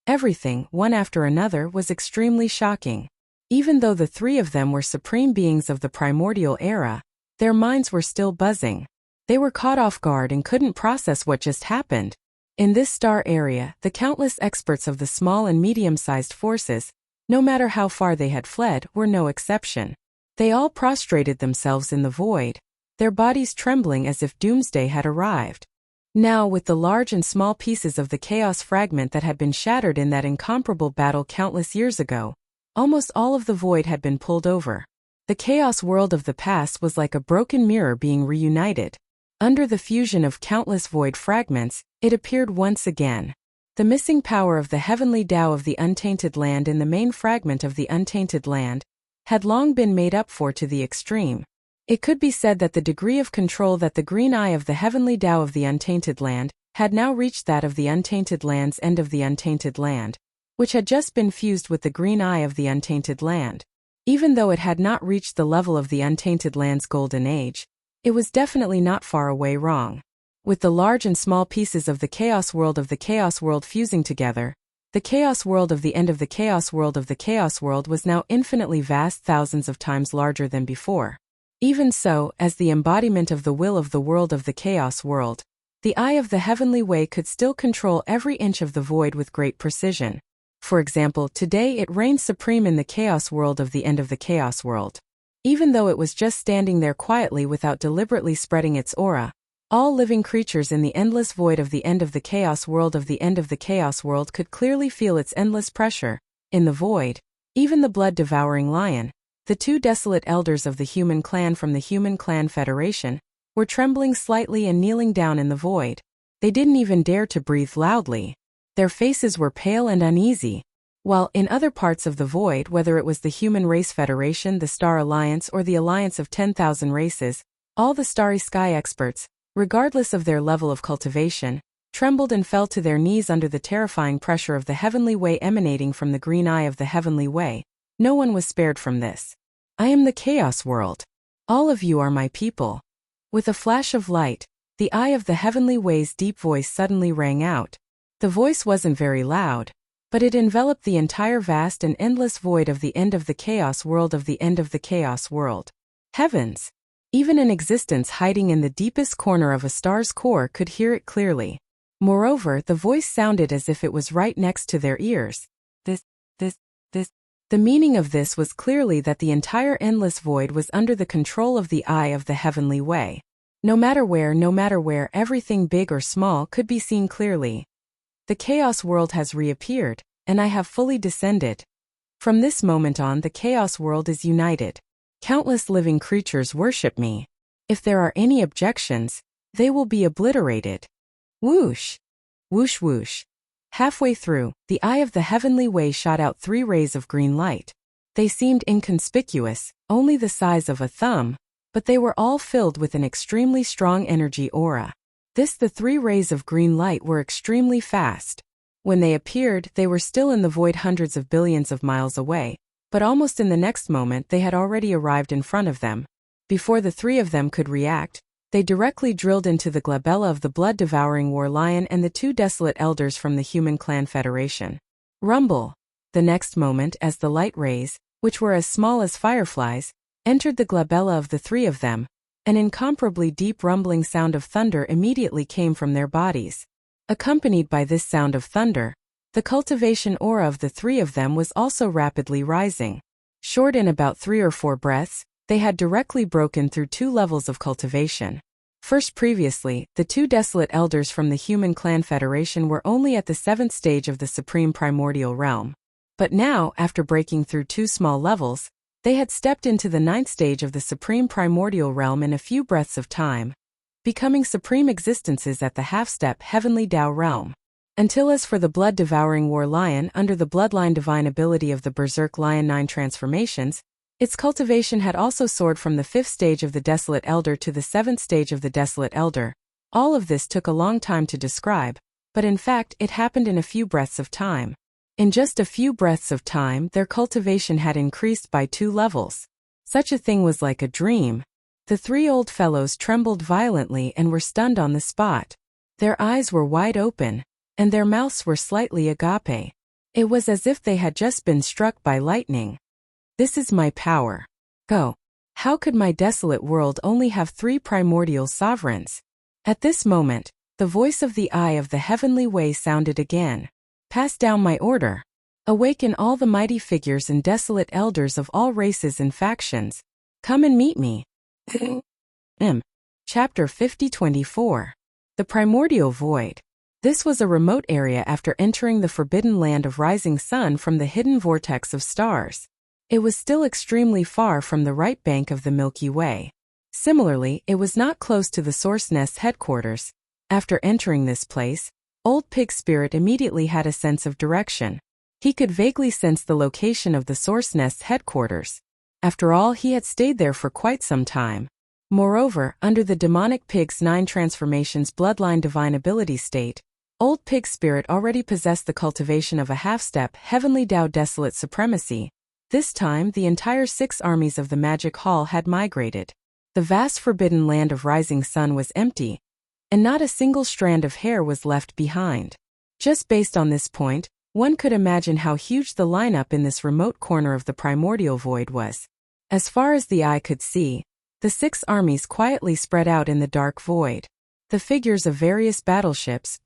Everything, one after another, was extremely shocking. Even though the three of them were supreme beings of the primordial era, their minds were still buzzing. They were caught off guard and couldn't process what just happened. In this star area, the countless experts of the small and medium-sized forces, no matter how far they had fled, were no exception. They all prostrated themselves in the void, their bodies trembling as if doomsday had arrived. Now, with the large and small pieces of the chaos fragment that had been shattered in that incomparable battle countless years ago, almost all of the void had been pulled over. The chaos world of the past was like a broken mirror being reunited. Under the fusion of countless void fragments, it appeared once again. The missing power of the heavenly Tao of the untainted land in the main fragment of the untainted land had long been made up for to the extreme. It could be said that the degree of control that the green eye of the heavenly Tao of the untainted land had now reached that of the untainted land's end of the untainted land, which had just been fused with the green eye of the untainted land. Even though it had not reached the level of the untainted land's golden age, it was definitely not far away wrong. With the large and small pieces of the chaos world fusing together, the chaos world of the end of the chaos world was now infinitely vast, thousands of times larger than before. Even so, as the embodiment of the will of the world of the chaos world, the eye of the heavenly way could still control every inch of the void with great precision. For example, today it reigns supreme in the chaos world of the end of the chaos world. Even though it was just standing there quietly without deliberately spreading its aura, all living creatures in the endless void of the end of the chaos world could clearly feel its endless pressure. In the void, even the blood-devouring lion, the two desolate elders of the human clan from the Human Clan Federation, were trembling slightly and kneeling down in the void. They didn't even dare to breathe loudly. Their faces were pale and uneasy. While in other parts of the void, whether it was the Human Race Federation, the Star Alliance, or the Alliance of 10,000 Races, all the starry sky experts, regardless of their level of cultivation, trembled and fell to their knees under the terrifying pressure of the heavenly way emanating from the green eye of the heavenly way. No one was spared from this. I am the chaos world. All of you are my people. With a flash of light, the eye of the heavenly way's deep voice suddenly rang out. The voice wasn't very loud, but it enveloped the entire vast and endless void of the end of the chaos world Heavens! Even an existence hiding in the deepest corner of a star's core could hear it clearly. Moreover, the voice sounded as if it was right next to their ears. The meaning of this was clearly that the entire endless void was under the control of the eye of the heavenly way. No matter where, everything big or small could be seen clearly. The chaos world has reappeared, and I have fully descended. From this moment on, the chaos world is united. Countless living creatures worship me. If there are any objections, they will be obliterated. Whoosh! Whoosh whoosh. Halfway through, the eye of the heavenly way shot out 3 rays of green light. They seemed inconspicuous, only the size of a thumb, but they were all filled with an extremely strong energy aura. The 3 rays of green light were extremely fast. When they appeared, they were still in the void hundreds of billions of miles away, but almost in the next moment they had already arrived in front of them. Before the three of them could react, they directly drilled into the glabella of the blood-devouring war lion and the two desolate elders from the human clan federation. Rumble! The next moment, as the light rays, which were as small as fireflies, entered the glabella of the three of them, an incomparably deep rumbling sound of thunder immediately came from their bodies. Accompanied by this sound of thunder, the cultivation aura of the three of them was also rapidly rising. Short in about 3 or 4 breaths, they had directly broken through 2 levels of cultivation. First, previously, the 2 desolate elders from the human clan federation were only at the 7th stage of the supreme primordial realm. But now, after breaking through 2 small levels, they had stepped into the 9th stage of the supreme primordial realm in a few breaths of time, becoming supreme existences at the half-step heavenly Tao realm. Until as for the blood-devouring war lion under the bloodline divine ability of the Berserk Lion 9 transformations, its cultivation had also soared from the 5th stage of the Desolate Elder to the 7th stage of the Desolate Elder. All of this took a long time to describe, but in fact it happened in a few breaths of time. In just a few breaths of time, their cultivation had increased by 2 levels. Such a thing was like a dream. The 3 old fellows trembled violently and were stunned on the spot. Their eyes were wide open, and their mouths were slightly agape. It was as if they had just been struck by lightning. This is my power. Go. How could my desolate world only have 3 primordial sovereigns? At this moment, the voice of the Eye of the Heavenly Way sounded again. Pass down my order. Awaken all the mighty figures and desolate elders of all races and factions. Come and meet me. Chapter 50-24. The Primordial Void. This was a remote area after entering the forbidden land of rising sun from the hidden vortex of stars. It was still extremely far from the right bank of the Milky Way. Similarly, it was not close to the Source Nest's headquarters. After entering this place, Old Pig Spirit immediately had a sense of direction. He could vaguely sense the location of the Source Nest's headquarters. After all, he had stayed there for quite some time. Moreover, under the demonic pig's 9 transformations bloodline divine ability state, Old Pig Spirit already possessed the cultivation of a half-step heavenly Tao desolate supremacy. This time, the entire 6 armies of the Magic Hall had migrated. The vast forbidden land of rising sun was empty, and not a single strand of hair was left behind. Just based on this point, one could imagine how huge the lineup in this remote corner of the primordial void was. As far as the eye could see, the 6 armies quietly spread out in the dark void. The figures of various battleships,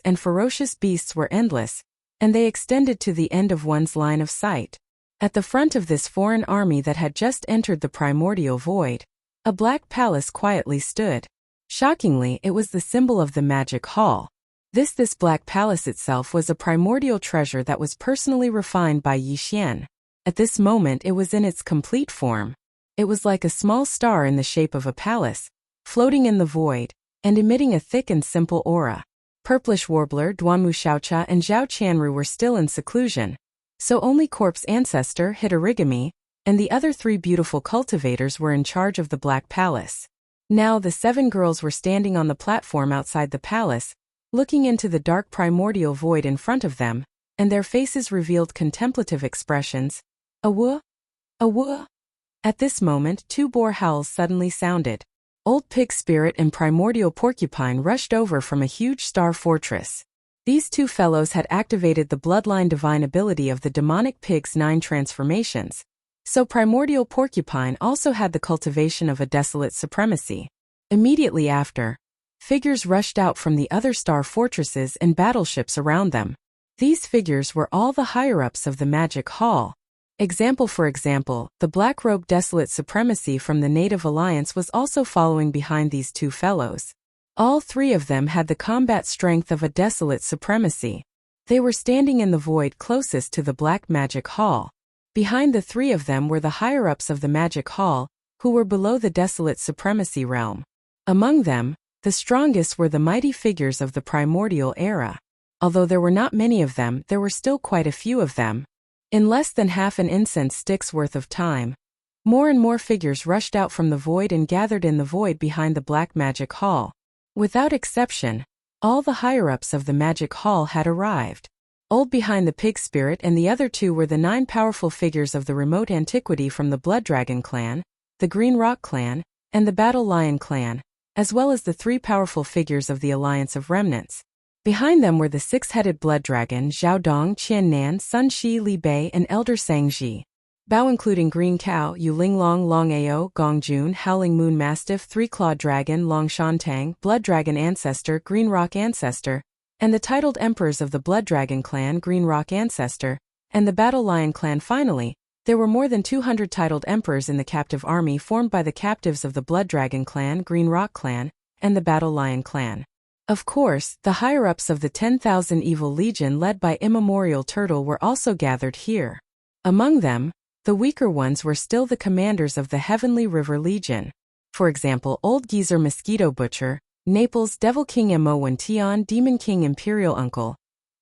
and ferocious beasts were endless, and they extended to the end of one's line of sight. At the front of this foreign army that had just entered the primordial void, a black palace quietly stood. Shockingly, it was the symbol of the Magic Hall. This black palace itself was a primordial treasure that was personally refined by Yi Xian. At this moment it was in its complete form. It was like a small star in the shape of a palace, floating in the void, and emitting a thick and simple aura. Purplish Warbler, Duanmu Xiaocha and Zhao Qianru were still in seclusion, so only Corpse Ancestor, Hitorigami, and the other 3 beautiful cultivators were in charge of the Black Palace. Now the 7 girls were standing on the platform outside the palace, looking into the dark primordial void in front of them, and their faces revealed contemplative expressions. Awoo? Awoo? At this moment 2 boar howls suddenly sounded. Old Pig Spirit and Primordial Porcupine rushed over from a huge star fortress. These 2 fellows had activated the bloodline divine ability of the demonic pig's 9 transformations, so Primordial Porcupine also had the cultivation of a desolate supremacy. Immediately after, figures rushed out from the other star fortresses and battleships around them. These figures were all the higher-ups of the Magic Hall. For example, the black-robed desolate supremacy from the Native Alliance was also following behind these 2 fellows. All 3 of them had the combat strength of a desolate supremacy. They were standing in the void closest to the Black Magic Hall. Behind the 3 of them were the higher-ups of the Magic Hall, who were below the desolate supremacy realm. Among them, the strongest were the mighty figures of the primordial era. Although there were not many of them, there were still quite a few of them. In less than half an incense stick's worth of time, more and more figures rushed out from the void and gathered in the void behind the Black Magic Hall. Without exception, all the higher-ups of the Magic Hall had arrived. Old Behind the Pig Spirit and the other 2 were the 9 powerful figures of the remote antiquity from the Blood Dragon clan, the Green Rock Clan, and the Battle Lion Clan, as well as the three powerful figures of the Alliance of Remnants. Behind them were the six-headed blood dragon Zhao Dong, Qian Nan, Sun Shi, Li Bei, and Elder Sang Ji. Bao including Green Cow, Yu Linglong, Long Ao, Gong Jun, Howling Moon Mastiff, Three-Clawed Dragon, Long Shantang, Blood Dragon Ancestor, Green Rock Ancestor, and the titled Emperors of the Blood Dragon Clan, Green Rock Ancestor, and the Battle Lion Clan. Finally, there were more than 200 titled emperors in the captive army formed by the captives of the Blood Dragon Clan, Green Rock Clan, and the Battle Lion Clan. Of course, the higher-ups of the 10,000 Evil Legion led by Immemorial Turtle were also gathered here. Among them, the weaker ones were still the commanders of the Heavenly River Legion. For example, Old Geezer Mosquito Butcher, Naples Devil King Mo Wen Tian, Demon King Imperial Uncle,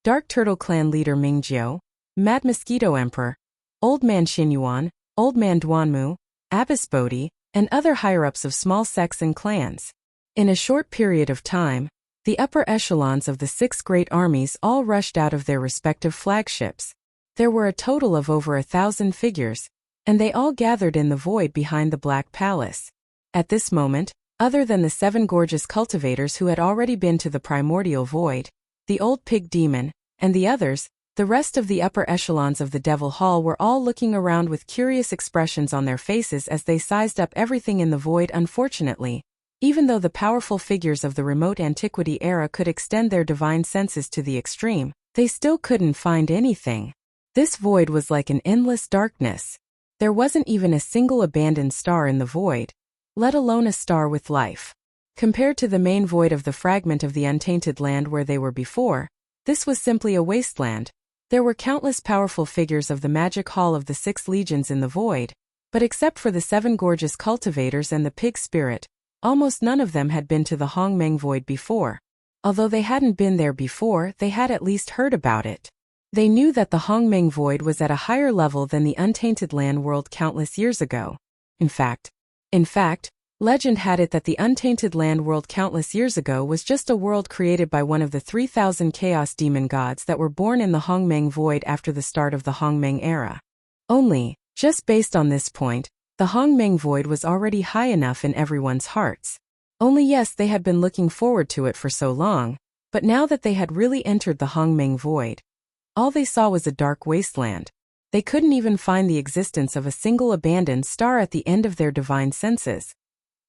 Dark Turtle Clan Leader Mingjiu, Mad Mosquito Emperor, Old Man Xinyuan, Old Man Duanmu, Abbess Bodhi, and other higher-ups of small sects and clans. In a short period of time, the upper echelons of the 6 great armies all rushed out of their respective flagships. There were a total of over 1,000 figures, and they all gathered in the void behind the Black Palace. At this moment, other than the 7 gorgeous cultivators who had already been to the primordial void, the old pig demon, and the others, the rest of the upper echelons of the Devil Hall were all looking around with curious expressions on their faces as they sized up everything in the void. Unfortunately, even though the powerful figures of the remote antiquity era could extend their divine senses to the extreme, they still couldn't find anything. This void was like an endless darkness. There wasn't even a single abandoned star in the void, let alone a star with life. Compared to the main void of the fragment of the untainted land where they were before, this was simply a wasteland. There were countless powerful figures of the magic hall of the 6 legions in the void, but except for the 7 gorgeous cultivators and the pig spirit, almost none of them had been to the Hongmeng void before. Although they hadn't been there before, they had at least heard about it. They knew that the Hongmeng void was at a higher level than the untainted land world countless years ago. In fact, legend had it that the untainted land world countless years ago was just a world created by one of the 3,000 chaos demon gods that were born in the Hongmeng void after the start of the Hongmeng era. Only, just based on this point, the Hongmeng void was already high enough in everyone's hearts. Only yes, they had been looking forward to it for so long, but now that they had really entered the Hongmeng void, all they saw was a dark wasteland. They couldn't even find the existence of a single abandoned star at the end of their divine senses.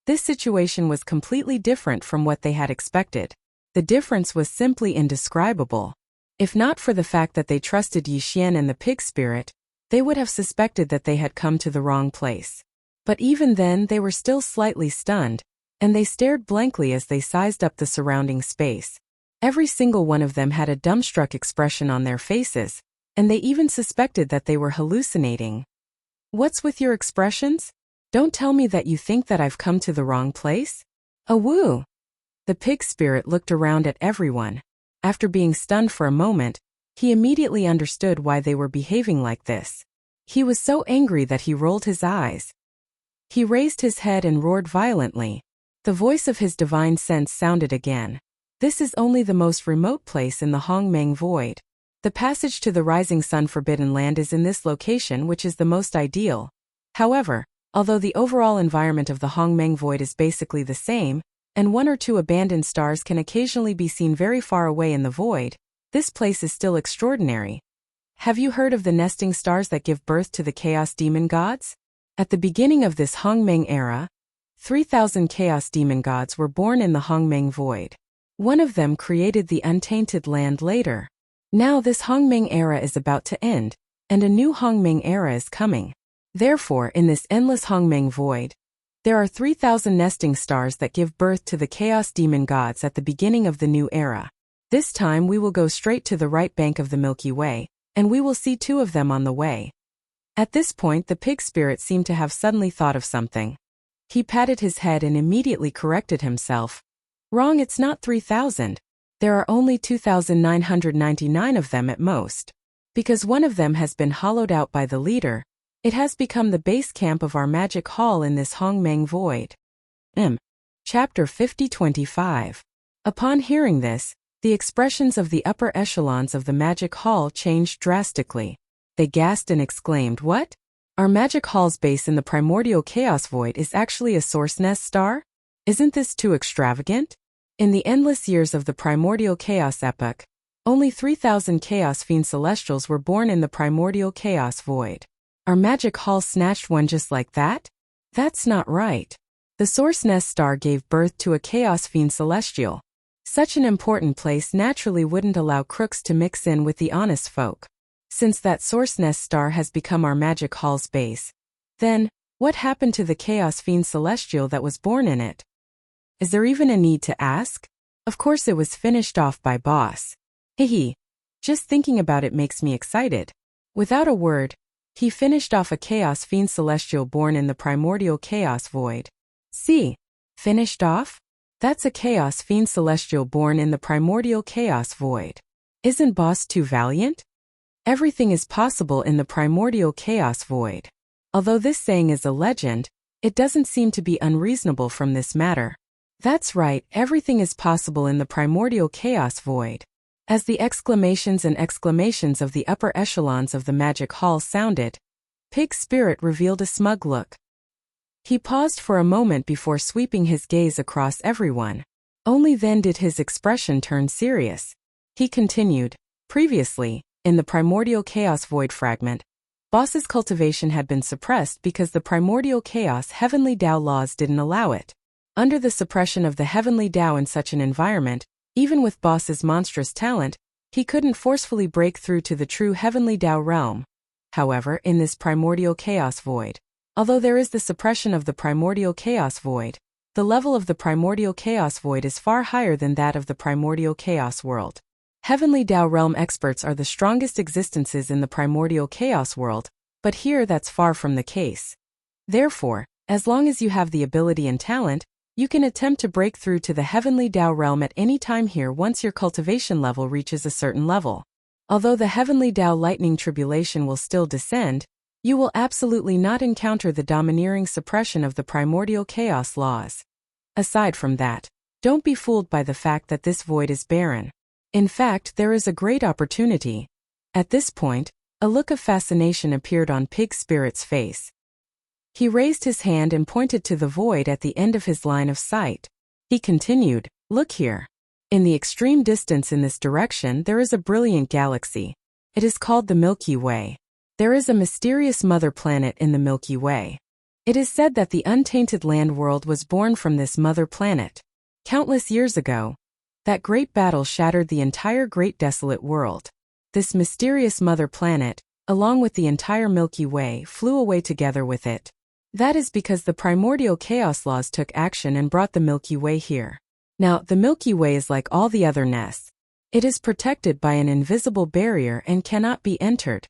This situation was completely different from what they had expected. The difference was simply indescribable. If not for the fact that they trusted Yi Xian and the pig spirit, they would have suspected that they had come to the wrong place. But even then they were still slightly stunned, and they stared blankly as they sized up the surrounding space. Every single one of them had a dumbstruck expression on their faces, and they even suspected that they were hallucinating. "What's with your expressions? Don't tell me that you think that I've come to the wrong place?" "Awoo!" The pig spirit looked around at everyone. After being stunned for a moment, he immediately understood why they were behaving like this. He was so angry that he rolled his eyes. He raised his head and roared violently. The voice of his divine sense sounded again. "This is only the most remote place in the Hongmeng void. The passage to the rising sun forbidden land is in this location, which is the most ideal. However, although the overall environment of the Hongmeng void is basically the same, and 1 or 2 abandoned stars can occasionally be seen very far away in the void, this place is still extraordinary. Have you heard of the nesting stars that give birth to the chaos demon gods? At the beginning of this Hongmeng era, 3,000 chaos demon gods were born in the Hongmeng void. One of them created the untainted land later. Now this Hongmeng era is about to end, and a new Hongmeng era is coming. Therefore, in this endless Hongmeng void, there are 3,000 nesting stars that give birth to the chaos demon gods at the beginning of the new era. This time we will go straight to the right bank of the Milky Way, and we will see 2 of them on the way." At this point the pig spirit seemed to have suddenly thought of something. He patted his head and immediately corrected himself. "Wrong, it's not 3,000. There are only 2,999 of them at most. Because one of them has been hollowed out by the leader, it has become the base camp of our magic hall in this Hongmeng void." Chapter 50-25. Upon hearing this, the expressions of the upper echelons of the magic hall changed drastically. They gasped and exclaimed, "What? Our magic hall's base in the primordial chaos void is actually a source nest star? Isn't this too extravagant? In the endless years of the primordial chaos epoch, only 3,000 chaos fiend celestials were born in the primordial chaos void. Our magic hall snatched one just like that? That's not right. The source nest star gave birth to a chaos fiend celestial. Such an important place naturally wouldn't allow crooks to mix in with the honest folk. Since that source nest star has become our magic hall's base, then, what happened to the chaos fiend celestial that was born in it? Is there even a need to ask? Of course it was finished off by boss. Hehe. Just thinking about it makes me excited. Without a word, he finished off a chaos fiend celestial born in the primordial chaos void. See? Finished off? That's a chaos fiend celestial born in the primordial chaos void. Isn't boss too valiant? Everything is possible in the primordial chaos void. Although this saying is a legend, it doesn't seem to be unreasonable from this matter. That's right, everything is possible in the primordial chaos void. As the exclamations and exclamations of the upper echelons of the magic hall sounded, Pig's spirit revealed a smug look. He paused for a moment before sweeping his gaze across everyone. Only then did his expression turn serious. He continued, previously, in the primordial chaos void fragment, boss's cultivation had been suppressed because the primordial chaos heavenly Tao laws didn't allow it. Under the suppression of the heavenly Tao in such an environment, even with boss's monstrous talent, he couldn't forcefully break through to the true heavenly Tao realm. However, in this primordial chaos void, although there is the suppression of the primordial chaos void, the level of the primordial chaos void is far higher than that of the primordial chaos world. Heavenly Tao realm experts are the strongest existences in the primordial chaos world, but here that's far from the case. Therefore, as long as you have the ability and talent, you can attempt to break through to the heavenly Tao realm at any time here once your cultivation level reaches a certain level. Although the heavenly Tao lightning tribulation will still descend, you will absolutely not encounter the domineering suppression of the primordial chaos laws. Aside from that, don't be fooled by the fact that this void is barren. In fact, there is a great opportunity. At this point, a look of fascination appeared on Pig's spirit's face. He raised his hand and pointed to the void at the end of his line of sight. He continued, "Look here. In the extreme distance in this direction there is a brilliant galaxy. It is called the Milky Way. There is a mysterious mother planet in the Milky Way. It is said that the untainted land world was born from this mother planet. Countless years ago, that great battle shattered the entire great desolate world. This mysterious mother planet, along with the entire Milky Way, flew away together with it. That is because the primordial chaos laws took action and brought the Milky Way here. Now, the Milky Way is like all the other nests. It is protected by an invisible barrier and cannot be entered.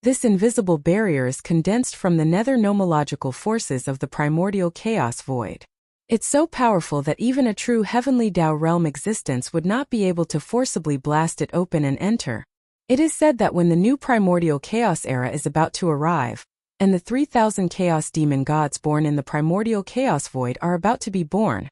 This invisible barrier is condensed from the nether nomological forces of the primordial chaos void. It's so powerful that even a true heavenly Tao realm existence would not be able to forcibly blast it open and enter. It is said that when the new primordial chaos era is about to arrive, and the 3,000 chaos demon gods born in the primordial chaos void are about to be born,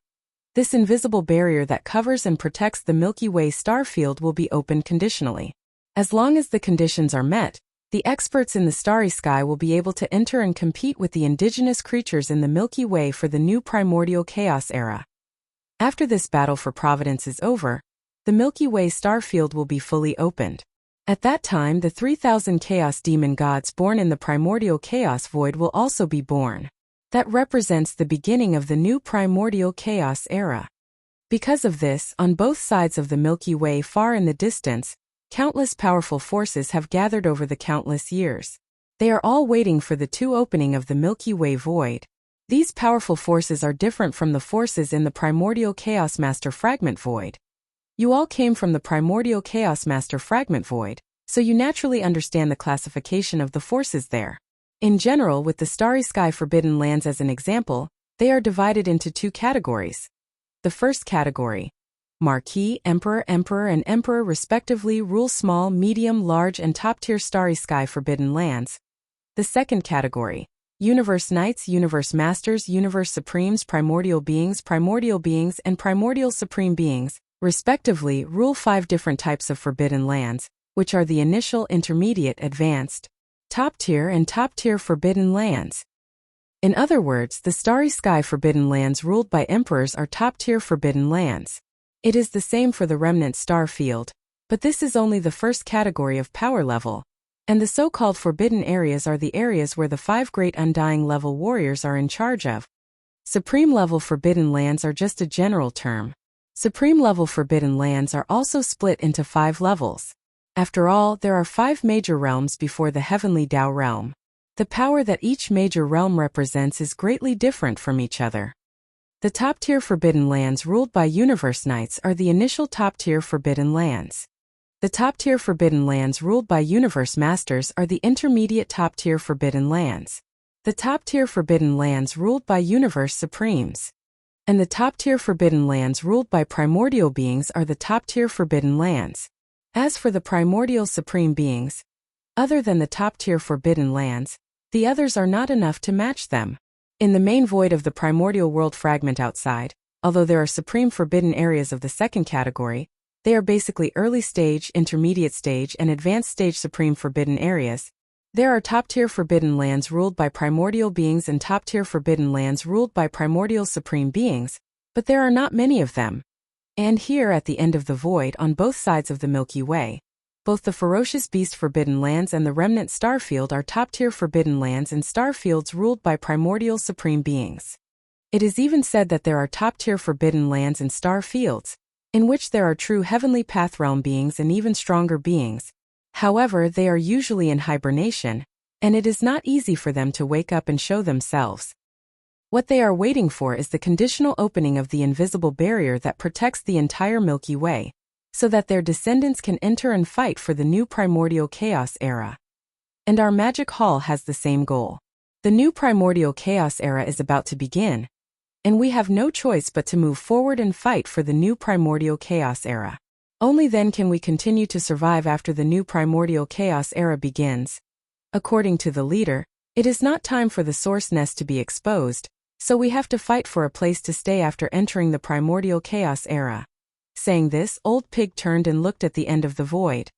this invisible barrier that covers and protects the Milky Way star field will be opened conditionally. As long as the conditions are met, the experts in the starry sky will be able to enter and compete with the indigenous creatures in the Milky Way for the new primordial chaos era. After this battle for providence is over, the Milky Way star field will be fully opened. At that time, the 3,000 chaos demon gods born in the primordial chaos void will also be born. That represents the beginning of the new primordial chaos era. Because of this, on both sides of the Milky Way far in the distance, countless powerful forces have gathered over the countless years. They are all waiting for the two opening of the Milky Way void. These powerful forces are different from the forces in the primordial chaos master fragment void. You all came from the primordial chaos master fragment void, so you naturally understand the classification of the forces there. In general, with the starry sky forbidden lands as an example, they are divided into two categories. The first category, Marquis, Emperor, and Emperor respectively, rule small, medium, large, and top-tier starry sky forbidden lands. The second category, Universe Knights, Universe Masters, Universe Supremes, Primordial Beings, and Primordial Supreme Beings, respectively, rule 5 different types of forbidden lands, which are the initial, intermediate, advanced, Top-tier and top-tier forbidden lands. In other words, the starry sky forbidden lands ruled by emperors are top-tier forbidden lands. It is the same for the remnant star field, but this is only the first category of power level, and the so-called forbidden areas are the areas where the 5 great undying level warriors are in charge of. Supreme level forbidden lands are just a general term. Supreme level forbidden lands are also split into 5 levels. After all, there are 5 major realms before the heavenly Tao realm. The power that each major realm represents is greatly different from each other. The top-tier forbidden lands ruled by universe knights are the initial top-tier forbidden lands. The top-tier forbidden lands ruled by universe masters are the intermediate top-tier forbidden lands. The top-tier forbidden lands ruled by universe supremes. And the top-tier forbidden lands ruled by primordial beings are the top-tier forbidden lands. As for the primordial supreme beings, other than the top-tier forbidden lands, the others are not enough to match them. In the main void of the primordial world fragment outside, although there are supreme forbidden areas of the second category, they are basically early stage, intermediate stage, and advanced stage supreme forbidden areas. There are top-tier forbidden lands ruled by primordial beings and top-tier forbidden lands ruled by primordial supreme beings, but there are not many of them. And here at the end of the void on both sides of the Milky Way, both the ferocious beast forbidden lands and the remnant starfield are top-tier forbidden lands and starfields ruled by primordial supreme beings. It is even said that there are top-tier forbidden lands and starfields, in which there are true heavenly path realm beings and even stronger beings. However, they are usually in hibernation, and it is not easy for them to wake up and show themselves. What they are waiting for is the conditional opening of the invisible barrier that protects the entire Milky Way, so that their descendants can enter and fight for the new primordial chaos era. And our magic hall has the same goal. The new primordial chaos era is about to begin, and we have no choice but to move forward and fight for the new primordial chaos era. Only then can we continue to survive after the new primordial chaos era begins. According to the leader, it is not time for the source nest to be exposed, so we have to fight for a place to stay after entering the primordial chaos era. Saying this, Old Pig turned and looked at the end of the void.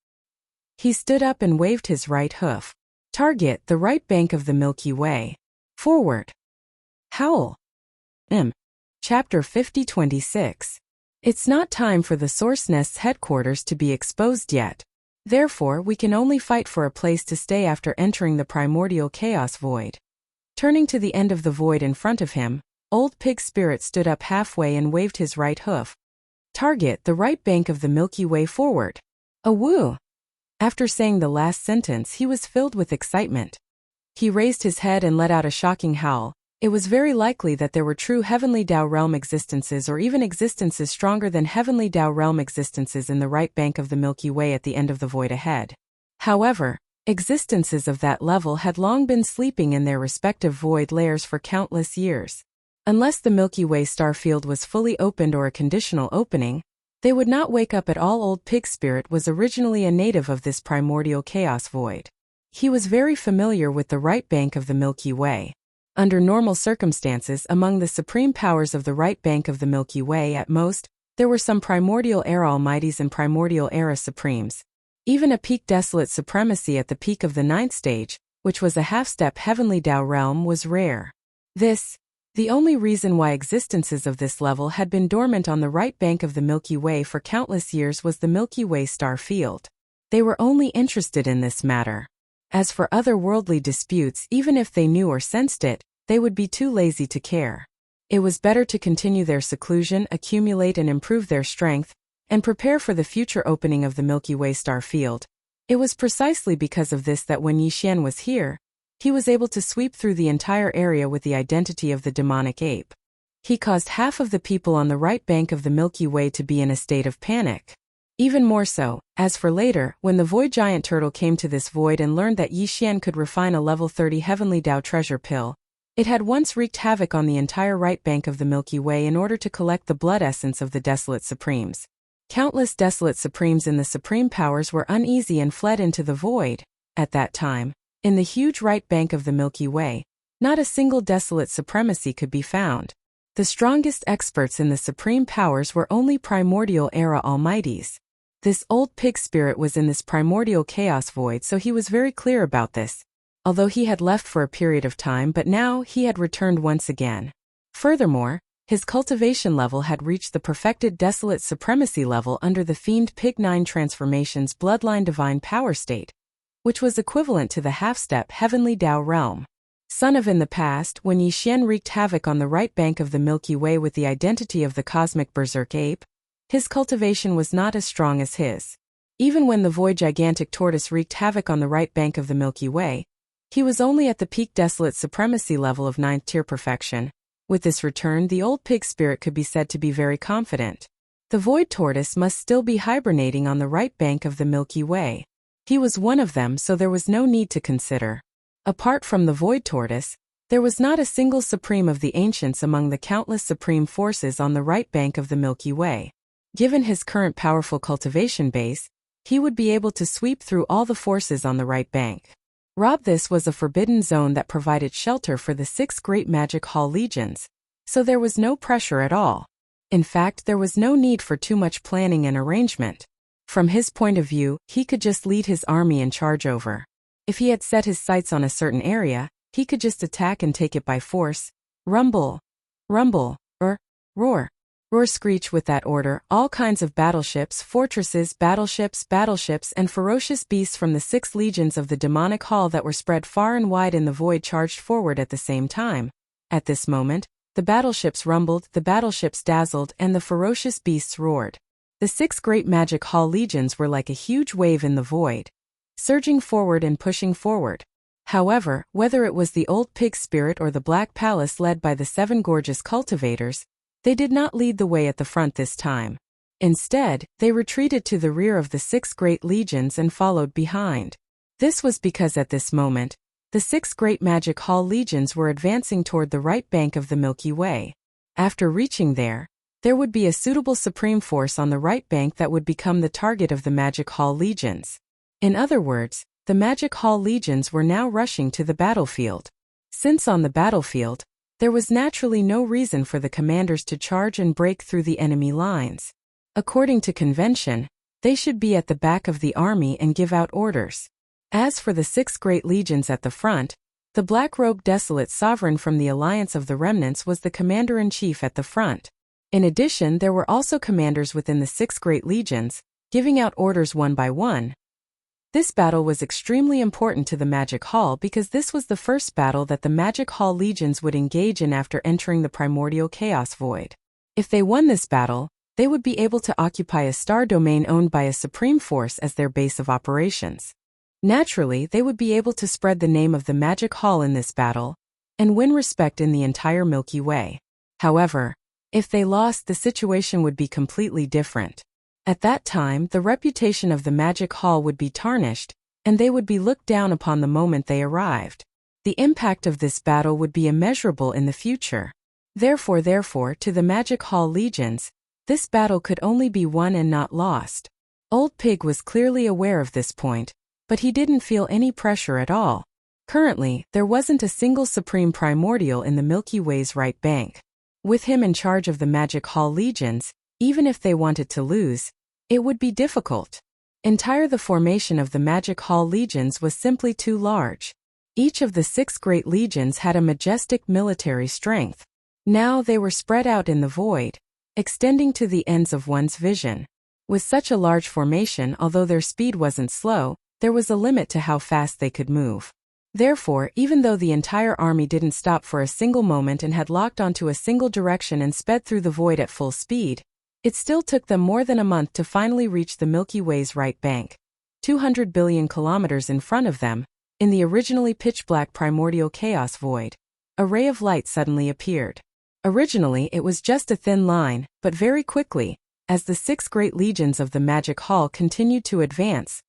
He stood up and waved his right hoof. Target the right bank of the Milky Way. Forward. Howl. Chapter 50-26. It's not time for the Source Nest's headquarters to be exposed yet. Therefore, we can only fight for a place to stay after entering the primordial chaos void. Turning to the end of the void in front of him, Old Pig's spirit stood up halfway and waved his right hoof. Target the right bank of the Milky Way forward. Awoo! After saying the last sentence, he was filled with excitement. He raised his head and let out a shocking howl. It was very likely that there were true Heavenly Tao realm existences or even existences stronger than Heavenly Tao realm existences in the right bank of the Milky Way at the end of the void ahead. However, existences of that level had long been sleeping in their respective void layers for countless years. Unless the Milky Way star field was fully opened or a conditional opening, they would not wake up at all. Old Pig Spirit was originally a native of this primordial chaos void. He was very familiar with the right bank of the Milky Way. Under normal circumstances, among the supreme powers of the right bank of the Milky Way at most, there were some primordial era almighties and primordial era supremes. Even a peak desolate supremacy at the peak of the 9th stage, which was a half-step heavenly Tao realm, was rare. The only reason why existences of this level had been dormant on the right bank of the Milky Way for countless years was the Milky Way star field. They were only interested in this matter. As for otherworldly disputes, even if they knew or sensed it, they would be too lazy to care. It was better to continue their seclusion, accumulate and improve their strength, and prepare for the future opening of the Milky Way star field. It was precisely because of this that when Yi Xian was here, he was able to sweep through the entire area with the identity of the demonic ape. He caused half of the people on the right bank of the Milky Way to be in a state of panic. Even more so, as for later, when the void giant turtle came to this void and learned that Yi Xian could refine a level 30 heavenly Tao treasure pill, it had once wreaked havoc on the entire right bank of the Milky Way in order to collect the blood essence of the desolate supremes. Countless desolate supremes in the supreme powers were uneasy and fled into the void. At that time, in the huge right bank of the Milky Way, not a single desolate supremacy could be found. The strongest experts in the supreme powers were only primordial era almighties. This Old Pig Spirit was in this primordial chaos void, so he was very clear about this. although he had left for a period of time, but now he had returned once again. Furthermore, his cultivation level had reached the perfected desolate supremacy level under the Fiend Pig 9 Transformation's Bloodline Divine Power state, which was equivalent to the half-step Heavenly Tao realm. Son of in the past, when Yi Xian wreaked havoc on the right bank of the Milky Way with the identity of the cosmic berserk ape, his cultivation was not as strong as his. Even when the void gigantic tortoise wreaked havoc on the right bank of the Milky Way, he was only at the peak desolate supremacy level of 9th tier perfection. With this return, the old pig spirit could be said to be very confident. The void tortoise must still be hibernating on the right bank of the Milky Way. He was one of them, so there was no need to consider. Apart from the void tortoise, there was not a single supreme of the ancients among the countless supreme forces on the right bank of the Milky Way. Given his current powerful cultivation base, he would be able to sweep through all the forces on the right bank. This was a forbidden zone that provided shelter for the 6 great magic hall legions, so there was no pressure at all. In fact, there was no need for too much planning and arrangement. From his point of view, he could just lead his army and charge over. If he had set his sights on a certain area, he could just attack and take it by force. Rumble, rumble, or roar. Roar screech with that order, all kinds of battleships, fortresses, battleships, and ferocious beasts from the 6 legions of the demonic hall that were spread far and wide in the void charged forward at the same time. At this moment, the battleships rumbled, the battleships dazzled, and the ferocious beasts roared. The 6 great magic hall legions were like a huge wave in the void, surging forward and pushing forward. However, whether it was the old pig spirit or the Black Palace led by the 7 gorgeous cultivators, they did not lead the way at the front this time. Instead, they retreated to the rear of the 6 great legions and followed behind. This was because at this moment, the 6 great magic hall legions were advancing toward the right bank of the Milky Way. After reaching there would be a suitable supreme force on the right bank that would become the target of the magic hall legions. In other words, the magic hall legions were now rushing to the battlefield. Since on the battlefield, there was naturally no reason for the commanders to charge and break through the enemy lines. According to convention, they should be at the back of the army and give out orders. As for the 6 great legions at the front, the black-robed desolate sovereign from the Alliance of the Remnants was the commander-in-chief at the front. In addition, there were also commanders within the 6 great legions, giving out orders one by one. This battle was extremely important to the Magic Hall because this was the first battle that the Magic Hall legions would engage in after entering the primordial chaos void. If they won this battle, they would be able to occupy a star domain owned by a supreme force as their base of operations. Naturally, they would be able to spread the name of the Magic Hall in this battle and win respect in the entire Milky Way. However, if they lost, the situation would be completely different. At that time, the reputation of the Magic Hall would be tarnished, and they would be looked down upon the moment they arrived. The impact of this battle would be immeasurable in the future. Therefore, to the Magic Hall legions, this battle could only be won and not lost. Old Pig was clearly aware of this point, but he didn't feel any pressure at all. Currently, there wasn't a single supreme primordial in the Milky Way's right bank. With him in charge of the Magic Hall legions, even if they wanted to lose, it would be difficult. The formation of the Magic Hall legions was simply too large. Each of the 6 great legions had a majestic military strength. Now they were spread out in the void, extending to the ends of one's vision. With such a large formation, although their speed wasn't slow, there was a limit to how fast they could move. Therefore, even though the entire army didn't stop for a single moment and had locked onto a single direction and sped through the void at full speed, it still took them more than a month to finally reach the Milky Way's right bank. 200 billion kilometers in front of them, in the originally pitch-black primordial chaos void, a ray of light suddenly appeared. Originally it was just a thin line, but very quickly, as the 6 great legions of the Magic Hall continued to advance,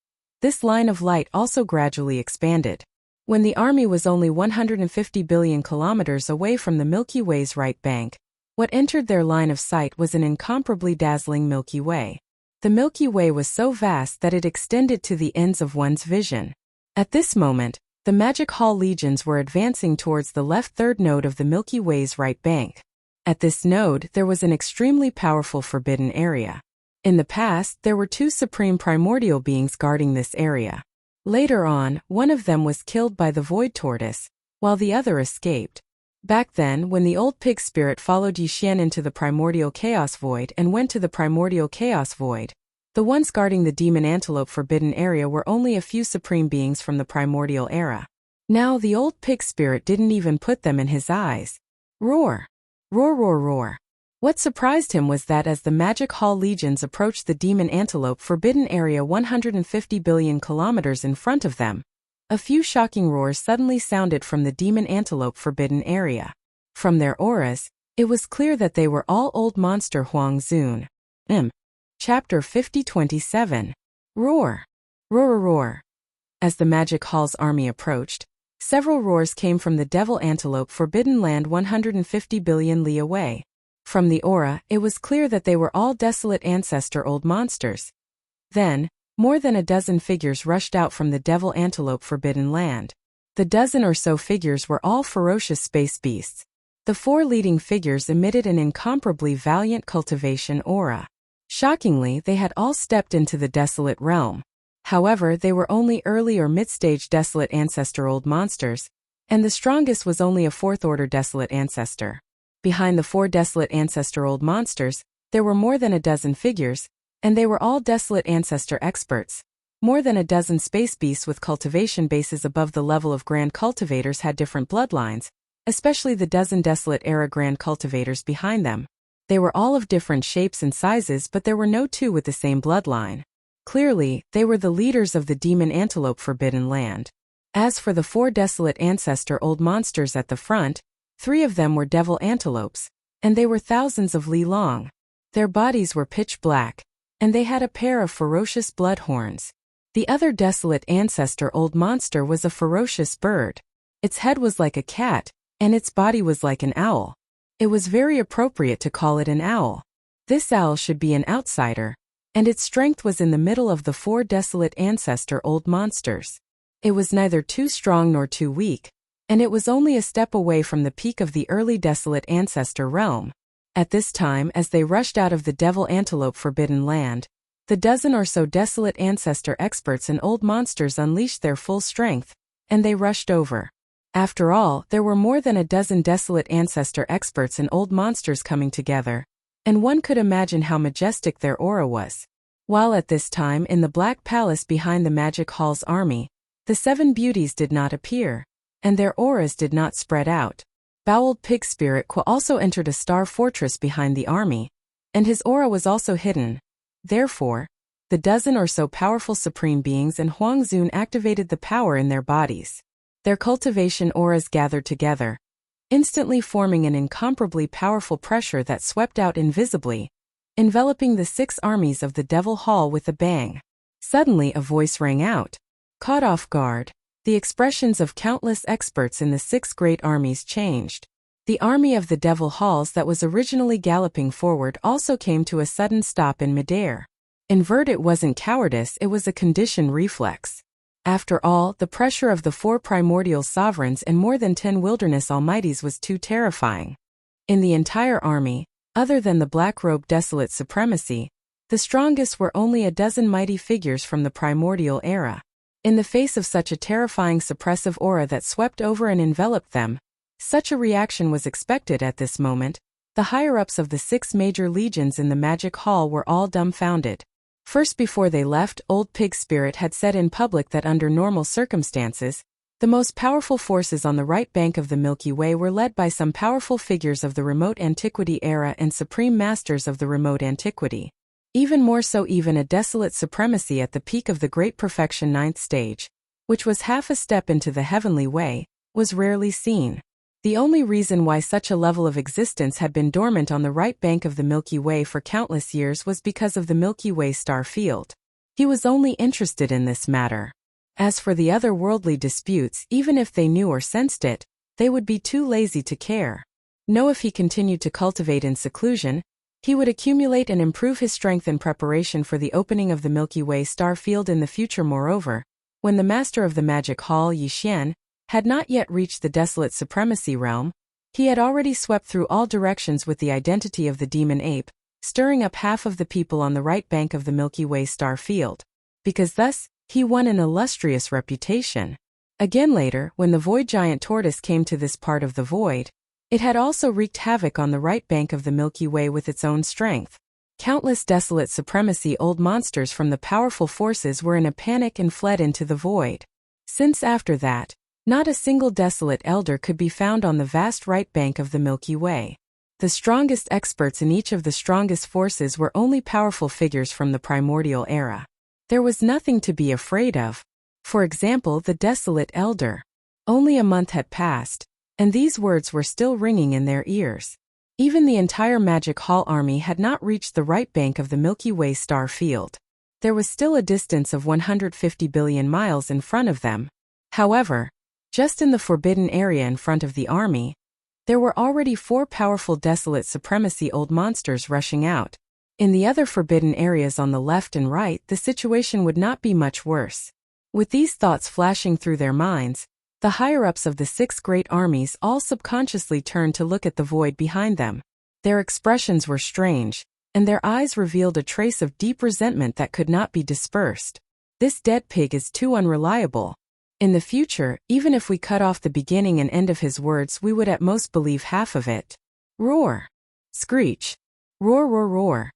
this line of light also gradually expanded. When the army was only 150 billion kilometers away from the Milky Way's right bank, what entered their line of sight was an incomparably dazzling Milky Way. The Milky Way was so vast that it extended to the ends of one's vision. At this moment, the Magic Hall legions were advancing towards the left third node of the Milky Way's right bank. At this node, there was an extremely powerful forbidden area. In the past, there were 2 supreme primordial beings guarding this area. Later on, one of them was killed by the void tortoise, while the other escaped. Back then, when the old pig spirit followed Yixian into the primordial chaos void and went to the primordial chaos void, the ones guarding the demon antelope forbidden area were only a few supreme beings from the primordial era. Now the old pig spirit didn't even put them in his eyes. Roar! Roar, roar, roar. What surprised him was that as the Magic Hall legions approached the demon antelope forbidden area 150 billion kilometers in front of them, a few shocking roars suddenly sounded from the demon antelope forbidden area. From their auras, it was clear that they were all old monster Huang Zun. Chapter 50-27. Roar! Roar, roar, roar. As the Magic Hall's army approached, several roars came from the devil antelope forbidden land 150 billion li away. From the aura, it was clear that they were all desolate ancestor old monsters. Then, more than a dozen figures rushed out from the devil antelope forbidden land. The dozen or so figures were all ferocious space beasts. The four leading figures emitted an incomparably valiant cultivation aura. Shockingly, they had all stepped into the desolate realm. However, they were only early or mid-stage desolate ancestor old monsters, and the strongest was only a fourth-order desolate ancestor. Behind the four desolate ancestor old monsters, there were more than a dozen figures, and they were all desolate ancestor experts. More than a dozen space beasts with cultivation bases above the level of grand cultivators had different bloodlines, especially the dozen desolate era grand cultivators behind them. They were all of different shapes and sizes, but there were no two with the same bloodline. Clearly, they were the leaders of the demon antelope forbidden land. As for the four desolate ancestor old monsters at the front, 3 of them were devil antelopes, and they were thousands of li long. Their bodies were pitch black, and they had a pair of ferocious blood horns. The other desolate ancestor old monster was a ferocious bird. Its head was like a cat, and its body was like an owl. It was very appropriate to call it an owl. This owl should be an outsider, and its strength was in the middle of the 4 desolate ancestor old monsters. It was neither too strong nor too weak, and it was only a step away from the peak of the early desolate ancestor realm. At this time, as they rushed out of the devil antelope forbidden land, the dozen or so desolate ancestor experts and old monsters unleashed their full strength, and they rushed over. After all, there were more than a dozen desolate ancestor experts and old monsters coming together, and one could imagine how majestic their aura was. While at this time in the Black Palace behind the Magic Hall's army, the 7 beauties did not appear, and their auras did not spread out. Bowled Pig Spirit Qua also entered a star fortress behind the army, and his aura was also hidden. Therefore, the dozen or so powerful supreme beings and Huang Zun activated the power in their bodies. Their cultivation auras gathered together, instantly forming an incomparably powerful pressure that swept out invisibly, enveloping the 6 armies of the Devil Hall with a bang. Suddenly a voice rang out. Caught off guard, the expressions of countless experts in the 6 great armies changed. The army of the Devil Halls that was originally galloping forward also came to a sudden stop in midair. Invert, it wasn't cowardice, it was a conditioned reflex. After all, the pressure of the 4 primordial sovereigns and more than 10 wilderness almighties was too terrifying. In the entire army, other than the black-robed desolate supremacy, the strongest were only a dozen mighty figures from the primordial era. In the face of such a terrifying suppressive aura that swept over and enveloped them, such a reaction was expected at this moment. The higher-ups of the 6 major legions in the Magic Hall were all dumbfounded. First, before they left, Old Pig Spirit had said in public that under normal circumstances, the most powerful forces on the right bank of the Milky Way were led by some powerful figures of the remote antiquity era and supreme masters of the remote antiquity. Even more so, even a desolate supremacy at the peak of the Great Perfection 9th stage, which was half a step into the heavenly way, was rarely seen. The only reason why such a level of existence had been dormant on the right bank of the Milky Way for countless years was because of the Milky Way star field. He was only interested in this matter. As for the other worldly disputes, even if they knew or sensed it, they would be too lazy to care. No, if he continued to cultivate in seclusion, he would accumulate and improve his strength in preparation for the opening of the Milky Way star field in the future. Moreover, when the master of the Magic Hall, Yixian, had not yet reached the desolate supremacy realm, he had already swept through all directions with the identity of the demon ape, stirring up half of the people on the right bank of the Milky Way star field. Because thus, He won an illustrious reputation. Again later, when the void giant tortoise came to this part of the void, it had also wreaked havoc on the right bank of the Milky Way with its own strength. Countless desolate supremacy old monsters from the powerful forces were in a panic and fled into the void. Since after that, not a single desolate elder could be found on the vast right bank of the Milky Way. The strongest experts in each of the strongest forces were only powerful figures from the primordial era. There was nothing to be afraid of. For example, the desolate elder. Only a month had passed, and these words were still ringing in their ears. Even the entire Magic Hall army had not reached the right bank of the Milky Way star field. There was still a distance of 150 billion miles in front of them. However, just in the forbidden area in front of the army, there were already 4 powerful desolate supremacy old monsters rushing out. In the other forbidden areas on the left and right, the situation would not be much worse. With these thoughts flashing through their minds, the higher-ups of the 6 great armies all subconsciously turned to look at the void behind them. Their expressions were strange, and their eyes revealed a trace of deep resentment that could not be dispersed. This dead pig is too unreliable. In the future, even if we cut off the beginning and end of his words, we would at most believe half of it. Roar! Screech! Roar, roar, roar!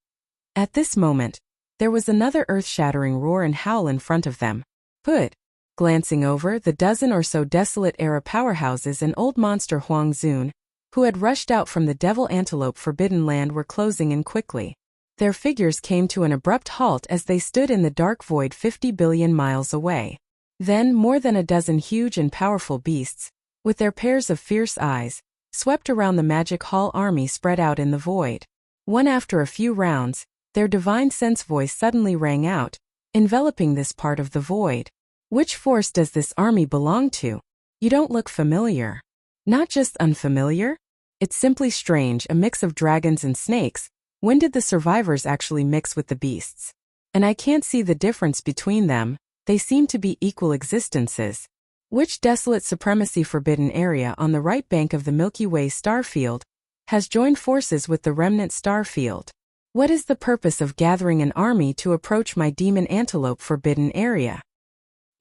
At this moment, there was another earth-shattering roar and howl in front of them. Put! Glancing over, the dozen or so desolate-era powerhouses and old monster Huang Zun, who had rushed out from the Devil Antelope Forbidden Land, were closing in quickly. Their figures came to an abrupt halt as they stood in the dark void 50 billion miles away. Then, more than a dozen huge and powerful beasts, with their pairs of fierce eyes, swept around the Magic Hall army spread out in the void. One after a few rounds, their divine sense voice suddenly rang out, enveloping this part of the void. Which force does this army belong to? You don't look familiar. Not just unfamiliar? It's simply strange, a mix of dragons and snakes. When did the survivors actually mix with the beasts? And I can't see the difference between them, they seem to be equal existences. Which desolate supremacy forbidden area on the right bank of the Milky Way star field has joined forces with the remnant star field? What is the purpose of gathering an army to approach my demon antelope forbidden area?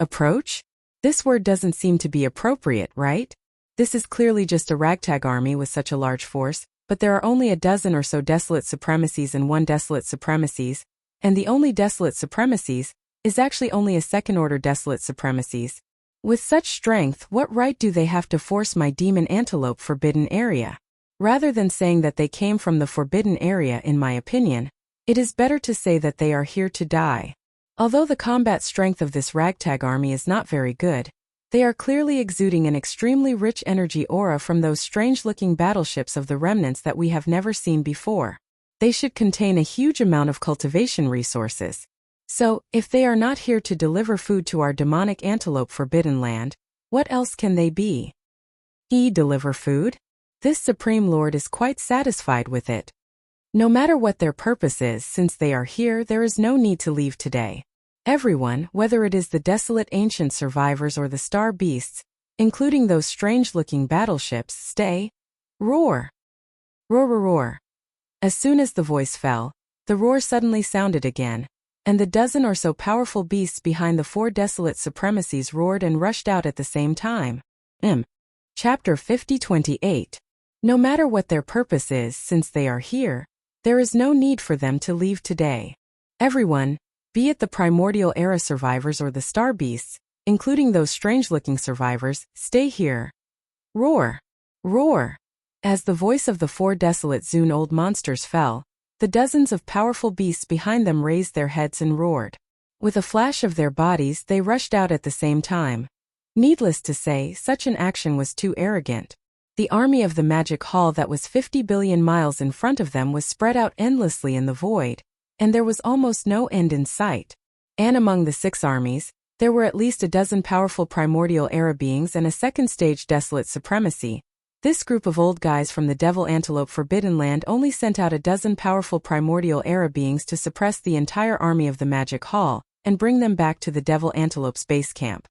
Approach? This word doesn't seem to be appropriate, right? This is clearly just a ragtag army with such a large force, but there are only a dozen or so desolate supremacies and 1 desolate supremacies, and the only desolate supremacies is actually only a second-order desolate supremacies. With such strength, what right do they have to force my demon antelope forbidden area? Rather than saying that they came from the forbidden area, in my opinion, it is better to say that they are here to die. Although the combat strength of this ragtag army is not very good, they are clearly exuding an extremely rich energy aura from those strange-looking battleships of the remnants that we have never seen before. They should contain a huge amount of cultivation resources. So, if they are not here to deliver food to our demonic antelope forbidden land, what else can they be? Deliver food? This Supreme Lord is quite satisfied with it. No matter what their purpose is, since they are here, there is no need to leave today. Everyone, whether it is the desolate ancient survivors or the star beasts, including those strange-looking battleships, stay. Roar! Roar, roar, roar. As soon as the voice fell, the roar suddenly sounded again, and the dozen or so powerful beasts behind the 4 desolate supremacies roared and rushed out at the same time. Chapter 50-28. No matter what their purpose is, since they are here, there is no need for them to leave today. Everyone, be it the primordial era survivors or the star beasts, including those strange-looking survivors, stay here. Roar! Roar! As the voice of the 4 desolate Zun old monsters fell, the dozens of powerful beasts behind them raised their heads and roared. With a flash of their bodies, they rushed out at the same time. Needless to say, such an action was too arrogant. The army of the Magic Hall that was 50 billion miles in front of them was spread out endlessly in the void, and there was almost no end in sight. And among the 6 armies, there were at least a dozen powerful primordial era beings and a second-stage desolate supremacy. This group of old guys from the Devil Antelope Forbidden Land only sent out a dozen powerful primordial era beings to suppress the entire army of the Magic Hall and bring them back to the Devil Antelope's base camp.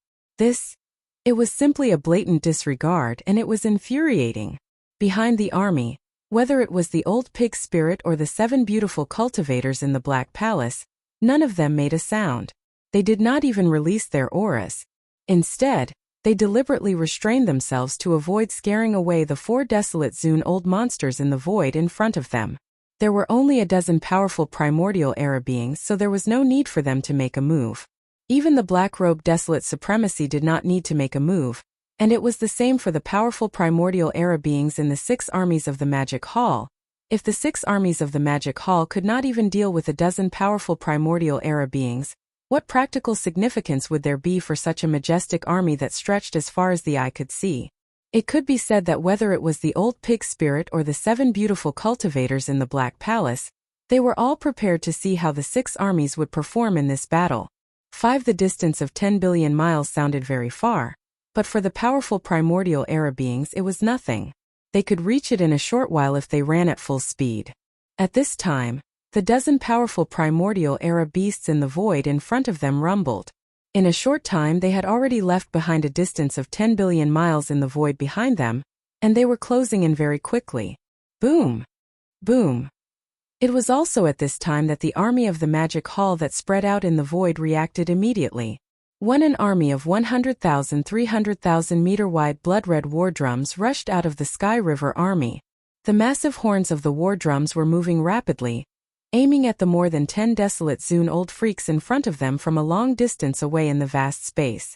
It was simply a blatant disregard, and it was infuriating. Behind the army, whether it was the old pig spirit or the 7 beautiful cultivators in the Black Palace, none of them made a sound. They did not even release their auras. Instead, they deliberately restrained themselves to avoid scaring away the 4 desolate Zune-old monsters in the void in front of them. There were only a dozen powerful primordial era beings, so there was no need for them to make a move. Even the black-robed desolate supremacy did not need to make a move, and it was the same for the powerful primordial era beings in the 6 armies of the Magic Hall. If the 6 armies of the Magic Hall could not even deal with a dozen powerful primordial era beings, what practical significance would there be for such a majestic army that stretched as far as the eye could see? It could be said that whether it was the old pig spirit or the 7 beautiful cultivators in the Black Palace, they were all prepared to see how the 6 armies would perform in this battle. 5 The distance of 10 billion miles sounded very far, but for the powerful primordial era beings it was nothing. They could reach it in a short while if they ran at full speed. At this time, the dozen powerful primordial era beasts in the void in front of them rumbled. In a short time they had already left behind a distance of 10 billion miles in the void behind them, and they were closing in very quickly. Boom! Boom! It was also at this time that the army of the Magic Hall that spread out in the void reacted immediately. An army of 100,000 300,000 meter-wide blood-red war drums rushed out of the Sky River army. The massive horns of the war drums were moving rapidly, aiming at the more than 10 desolate Zune-old freaks in front of them from a long distance away in the vast space.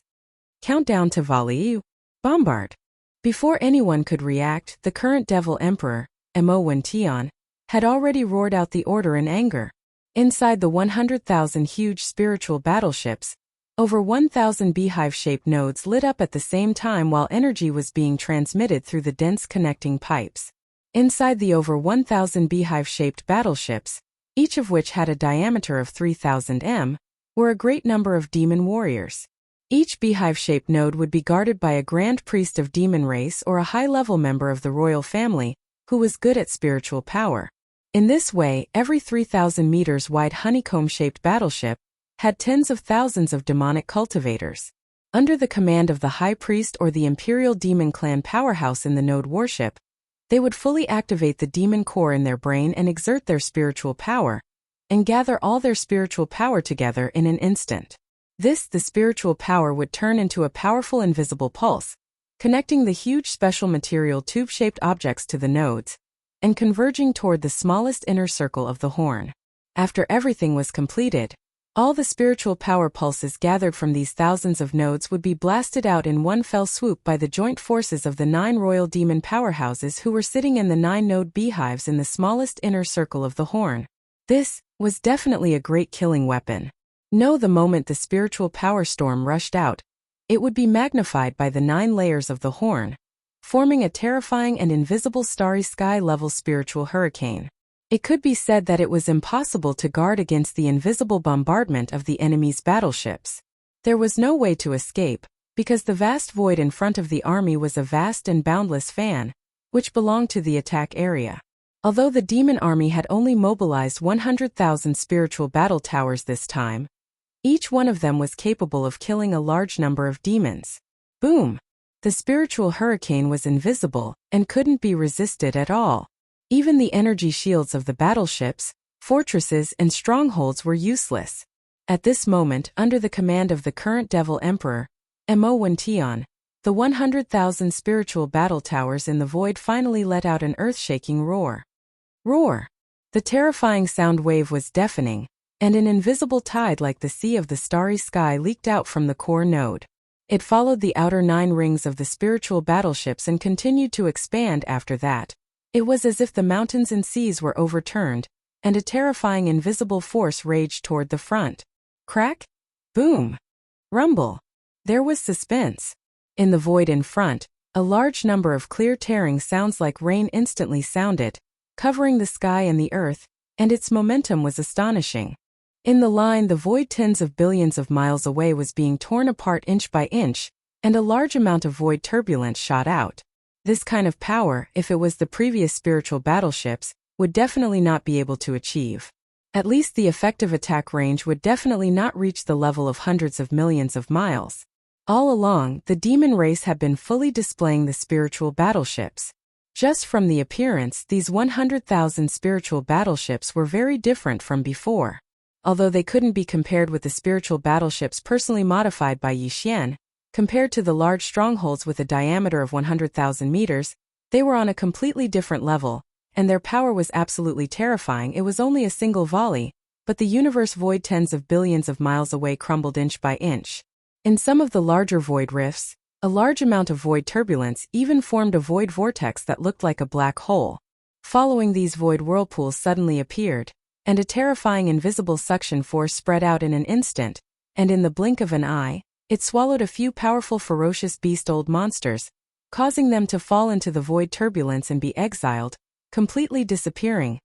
Countdown to volley. Bombard. Before anyone could react, the current Devil Emperor, Wuxia, had already roared out the order in anger. Inside the 100,000 huge spiritual battleships, over 1,000 beehive-shaped nodes lit up at the same time while energy was being transmitted through the dense connecting pipes. Inside the over 1,000 beehive-shaped battleships, each of which had a diameter of 3,000 m, were a great number of demon warriors. Each beehive-shaped node would be guarded by a grand priest of demon race or a high-level member of the royal family, who was good at spiritual power. In this way, every 3,000 meters wide honeycomb-shaped battleship had tens of thousands of demonic cultivators. Under the command of the High Priest or the Imperial Demon Clan powerhouse in the node warship, they would fully activate the demon core in their brain and exert their spiritual power, and gather all their spiritual power together in an instant. The spiritual power would turn into a powerful invisible pulse, connecting the huge special material tube-shaped objects to the nodes, and converging toward the smallest inner circle of the horn. After everything was completed, all the spiritual power pulses gathered from these thousands of nodes would be blasted out in one fell swoop by the joint forces of the 9 royal demon powerhouses who were sitting in the 9-node beehives in the smallest inner circle of the horn. This was definitely a great killing weapon. The moment the spiritual power storm rushed out, it would be magnified by the 9 layers of the horn, forming a terrifying and invisible starry sky-level spiritual hurricane. It could be said that it was impossible to guard against the invisible bombardment of the enemy's battleships. There was no way to escape, because the vast void in front of the army was a vast and boundless fan, which belonged to the attack area. Although the demon army had only mobilized 100,000 spiritual battle towers this time, each one of them was capable of killing a large number of demons. Boom! The spiritual hurricane was invisible and couldn't be resisted at all. Even the energy shields of the battleships, fortresses, and strongholds were useless. At this moment, under the command of the current Devil Emperor, Wuxia, the 100,000 spiritual battle towers in the void finally let out an earth-shaking roar. Roar! The terrifying sound wave was deafening, and an invisible tide like the sea of the starry sky leaked out from the core node. It followed the outer 9 rings of the spiritual battleships and continued to expand after that. It was as if the mountains and seas were overturned, and a terrifying invisible force raged toward the front. Crack? Boom! Rumble! There was suspense. In the void in front, a large number of clear tearing sounds like rain instantly sounded, covering the sky and the earth, and its momentum was astonishing. In the line, the void tens of billions of miles away was being torn apart inch by inch, and a large amount of void turbulence shot out. This kind of power, if it was the previous spiritual battleships, would definitely not be able to achieve. At least the effective attack range would definitely not reach the level of hundreds of millions of miles. All along, the demon race had been fully displaying the spiritual battleships. Just from the appearance, these 100,000 spiritual battleships were very different from before. although they couldn't be compared with the spiritual battleships personally modified by Yi Xian. Compared to the large strongholds with a diameter of 100,000 meters, they were on a completely different level, and their power was absolutely terrifying. It was only a single volley, but the universe void tens of billions of miles away crumbled inch by inch. In some of the larger void rifts, a large amount of void turbulence even formed a void vortex that looked like a black hole. Following these void whirlpools suddenly appeared, and a terrifying invisible suction force spread out in an instant, and in the blink of an eye, it swallowed a few powerful ferocious beast-old monsters, causing them to fall into the void turbulence and be exiled, completely disappearing.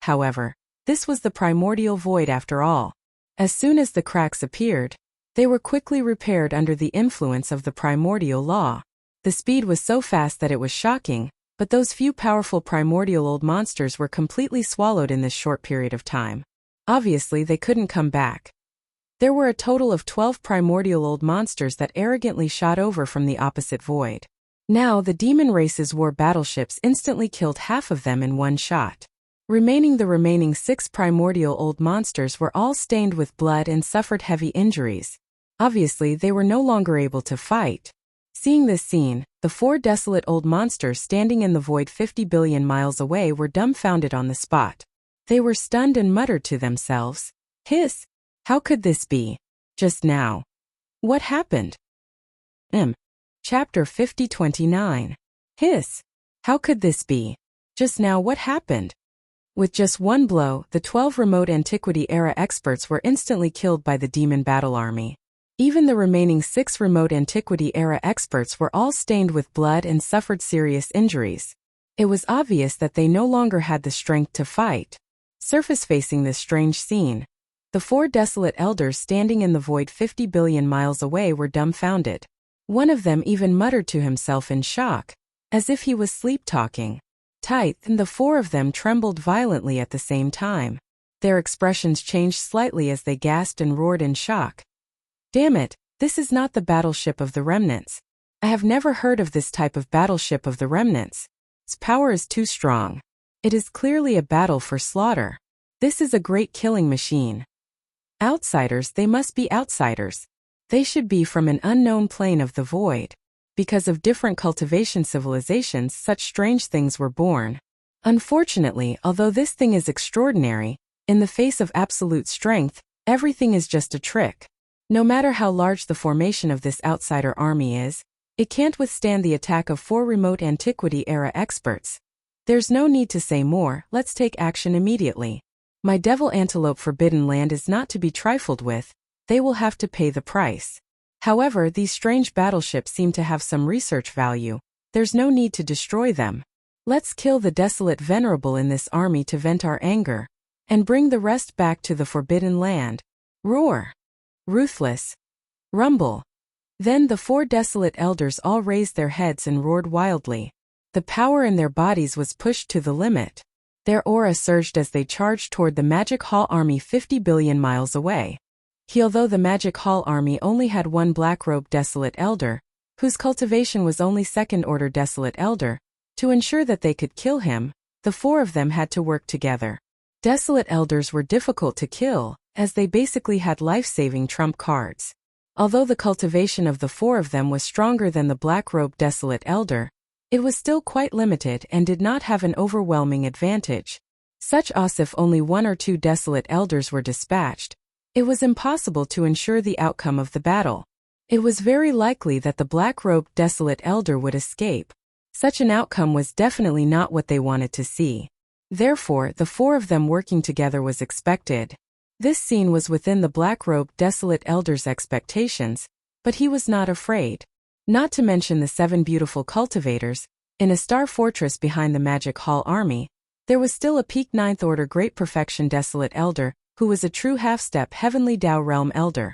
However, this was the primordial void after all. As soon as the cracks appeared, they were quickly repaired under the influence of the primordial law. The speed was so fast that it was shocking, but those few powerful primordial old monsters were completely swallowed in this short period of time. Obviously, they couldn't come back. There were a total of 12 primordial old monsters that arrogantly shot over from the opposite void. Now the demon race's war battleships instantly killed half of them in one shot. The remaining 6 primordial old monsters were all stained with blood and suffered heavy injuries. Obviously, they were no longer able to fight. Seeing this scene, the 4 desolate old monsters standing in the void 50 billion miles away were dumbfounded on the spot. They were stunned and muttered to themselves, "Hiss! How could this be? Just now. What happened?" Chapter 50-29. Hiss! How could this be? Just now what happened? With just one blow, the 12 remote antiquity-era experts were instantly killed by the demon battle army. Even the remaining 6 remote antiquity-era experts were all stained with blood and suffered serious injuries. It was obvious that they no longer had the strength to fight. Surface-facing this strange scene, the 4 desolate elders standing in the void 50 billion miles away were dumbfounded. One of them even muttered to himself in shock, as if he was sleep-talking. And the 4 of them trembled violently at the same time. Their expressions changed slightly as they gasped and roared in shock. "Damn it, this is not the battleship of the remnants. I have never heard of this type of battleship of the remnants. Its power is too strong. It is clearly a battle for slaughter. This is a great killing machine. Outsiders, they must be outsiders. They should be from an unknown plane of the void. Because of different cultivation civilizations, such strange things were born. Unfortunately, although this thing is extraordinary, in the face of absolute strength, everything is just a trick. No matter how large the formation of this outsider army is, it can't withstand the attack of 4 remote antiquity-era experts. There's no need to say more, let's take action immediately. My devil antelope forbidden land is not to be trifled with, they will have to pay the price. However, these strange battleships seem to have some research value. There's no need to destroy them. Let's kill the desolate venerable in this army to vent our anger, and bring the rest back to the forbidden land. Roar! Ruthless! Rumble! Then the 4 desolate elders all raised their heads and roared wildly. The power in their bodies was pushed to the limit. Their aura surged as they charged toward the Magic Hall army 50 billion miles away. Although the Magic Hall army only had 1 black-robed desolate elder, whose cultivation was only second-order desolate elder, to ensure that they could kill him, the 4 of them had to work together. Desolate elders were difficult to kill, as they basically had life-saving trump cards. Although the cultivation of the 4 of them was stronger than the black-robed desolate elder, it was still quite limited and did not have an overwhelming advantage. Such as if only 1 or 2 desolate elders were dispatched, it was impossible to ensure the outcome of the battle. It was very likely that the black-robed desolate elder would escape. Such an outcome was definitely not what they wanted to see. Therefore, the 4 of them working together was expected. This scene was within the black-robed desolate elder's expectations, but he was not afraid. Not to mention the 7 beautiful cultivators, in a star fortress behind the Magic Hall army, there was still a peak 9th order great perfection desolate elder, who was a true half-step heavenly Tao realm elder.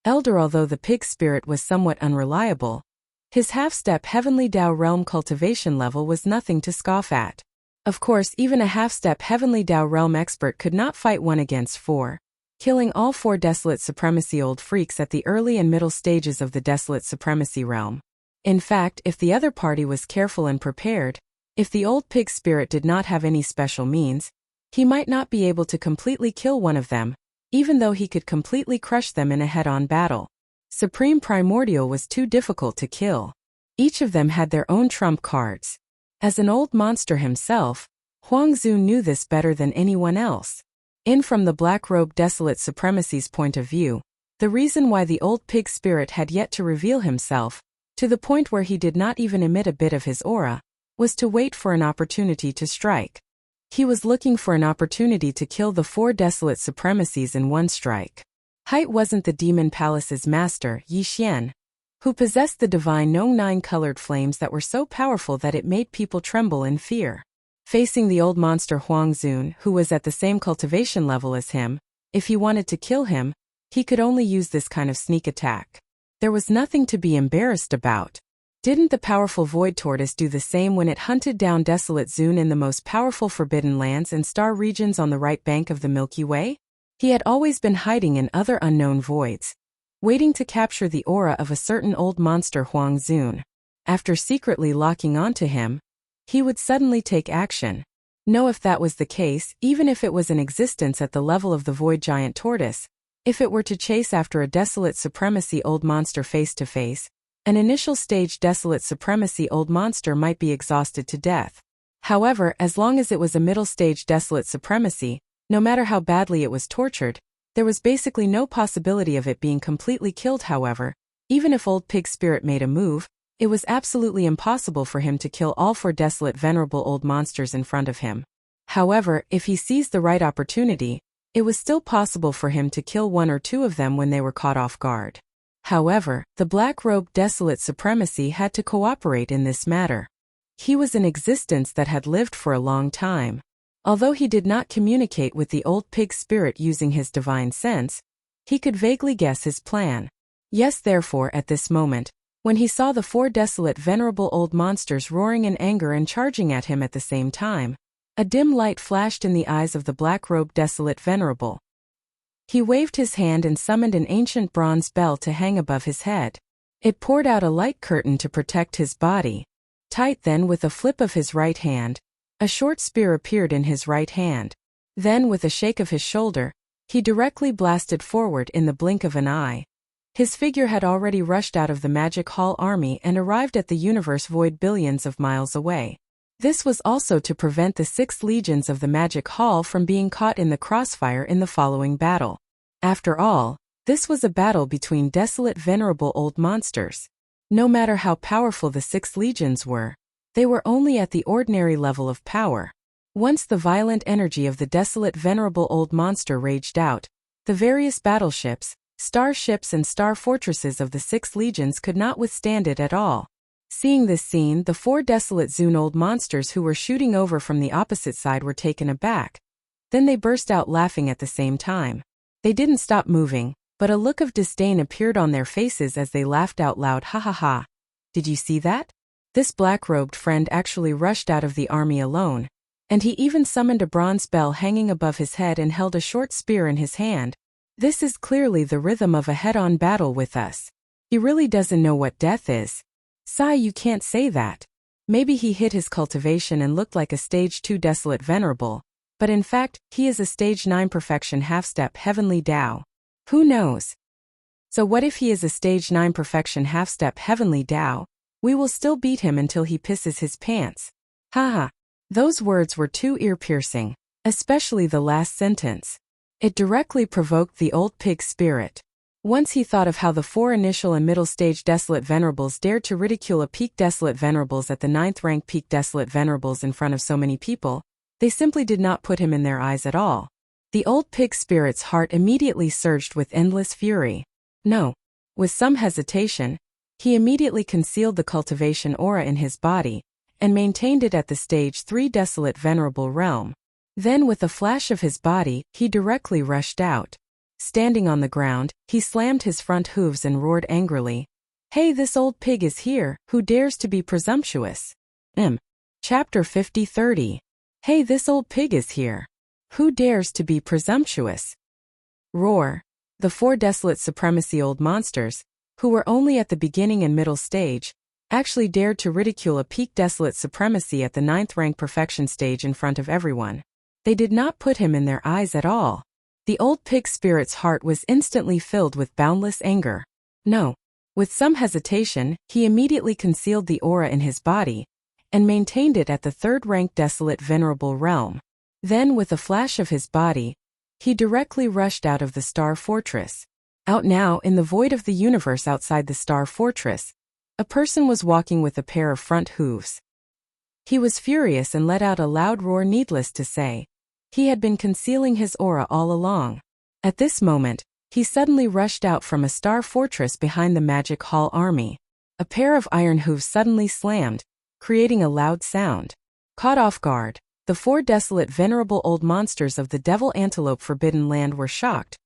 Although the pig spirit was somewhat unreliable, his half-step heavenly Tao realm cultivation level was nothing to scoff at. Of course, even a half-step heavenly Tao realm expert could not fight 1 against 4, killing all 4 desolate supremacy old freaks at the early and middle stages of the desolate supremacy realm. In fact, if the other party was careful and prepared, if the old pig spirit did not have any special means, he might not be able to completely kill 1 of them, even though he could completely crush them in a head-on battle. Supreme Primordial was too difficult to kill. Each of them had their own trump cards. As an old monster himself, Huangzhu knew this better than anyone else. From the black-robed desolate supremacy's point of view, the reason why the old pig spirit had yet to reveal himself, to the point where he did not even emit a bit of his aura, was to wait for an opportunity to strike. He was looking for an opportunity to kill the 4 desolate supremacies in one strike. Height wasn't the Demon Palace's master, Yi Xian, who possessed the divine Nong 9-colored flames that were so powerful that it made people tremble in fear. Facing the old monster Huangzhu, who was at the same cultivation level as him, if he wanted to kill him, he could only use this kind of sneak attack. There was nothing to be embarrassed about. Didn't the powerful Void Tortoise do the same when it hunted down Desolate Zune in the most powerful Forbidden Lands and star regions on the right bank of the Milky Way? He had always been hiding in other unknown voids, waiting to capture the aura of a certain old monster Huangzhu. After secretly locking onto him, he would suddenly take action. No, if that was the case, even if it was in existence at the level of the Void Giant Tortoise, if it were to chase after a Desolate Supremacy old monster face to face, an initial stage Desolate Supremacy old monster might be exhausted to death. However, as long as it was a middle stage Desolate Supremacy, no matter how badly it was tortured, there was basically no possibility of it being completely killed. However, even if Old Pig Spirit made a move, it was absolutely impossible for him to kill all 4 desolate venerable old monsters in front of him. However, if he seized the right opportunity, it was still possible for him to kill 1 or 2 of them when they were caught off guard. However, the black-robed Desolate Supremacy had to cooperate in this matter. He was an existence that had lived for a long time. Although he did not communicate with the old pig spirit using his divine sense, he could vaguely guess his plan. Yes, therefore, at this moment, when he saw the 4 desolate venerable old monsters roaring in anger and charging at him at the same time, a dim light flashed in the eyes of the black-robed desolate venerable. He waved his hand and summoned an ancient bronze bell to hang above his head. It poured out a light curtain to protect his body. Tight then, with a flip of his right hand, a short spear appeared in his right hand. Then, with a shake of his shoulder, he directly blasted forward in the blink of an eye. His figure had already rushed out of the Magic Hall army and arrived at the universe void billions of miles away. This was also to prevent the 6 legions of the Magic Hall from being caught in the crossfire in the following battle. After all, this was a battle between desolate venerable old monsters. No matter how powerful the 6 legions were, they were only at the ordinary level of power. Once the violent energy of the desolate venerable old monster raged out, the various battleships, starships and star fortresses of the 6 legions could not withstand it at all. Seeing this scene, the 4 desolate Zune old monsters who were shooting over from the opposite side were taken aback. Then they burst out laughing at the same time. They didn't stop moving, but a look of disdain appeared on their faces as they laughed out loud. Ha ha ha. Did you see that? This black-robed friend actually rushed out of the army alone, and he even summoned a bronze bell hanging above his head and held a short spear in his hand. This is clearly the rhythm of a head-on battle with us. He really doesn't know what death is. Sigh, you can't say that. Maybe he hid his cultivation and looked like a stage 2 desolate venerable, but in fact, he is a stage 9 perfection half-step heavenly Tao. Who knows? So what if he is a stage 9 perfection half-step heavenly Tao? We will still beat him until he pisses his pants. Haha. Those words were too ear-piercing, especially the last sentence. It directly provoked the old pig spirit. Once he thought of how the 4 initial and middle stage desolate venerables dared to ridicule a peak desolate venerables at the 9th rank peak desolate venerables in front of so many people, they simply did not put him in their eyes at all. The old pig spirit's heart immediately surged with endless fury. No. With some hesitation, he immediately concealed the cultivation aura in his body, and maintained it at the stage 3 desolate venerable realm. Then with a flash of his body, he directly rushed out. Standing on the ground, he slammed his front hooves and roared angrily. Hey, this old pig is here, who dares to be presumptuous? Chapter 50-30. Hey, this old pig is here. Who dares to be presumptuous? Roar. The 4 desolate supremacy old monsters, who were only at the beginning and middle stage, actually dared to ridicule a peak desolate supremacy at the 9th rank perfection stage in front of everyone. They did not put him in their eyes at all. The old pig spirit's heart was instantly filled with boundless anger. No. With some hesitation, he immediately concealed the aura in his body and maintained it at the third-rank desolate venerable realm. Then, with a flash of his body, he directly rushed out of the Star Fortress. Out now, in the void of the universe outside the Star Fortress, a person was walking with a pair of front hooves. He was furious and let out a loud roar. Needless to say, he had been concealing his aura all along. At this moment, he suddenly rushed out from a Star Fortress behind the Magic Hall army. A pair of iron hooves suddenly slammed, creating a loud sound. Caught off guard, the four desolate venerable old monsters of the Devil Antelope Forbidden Land were shocked.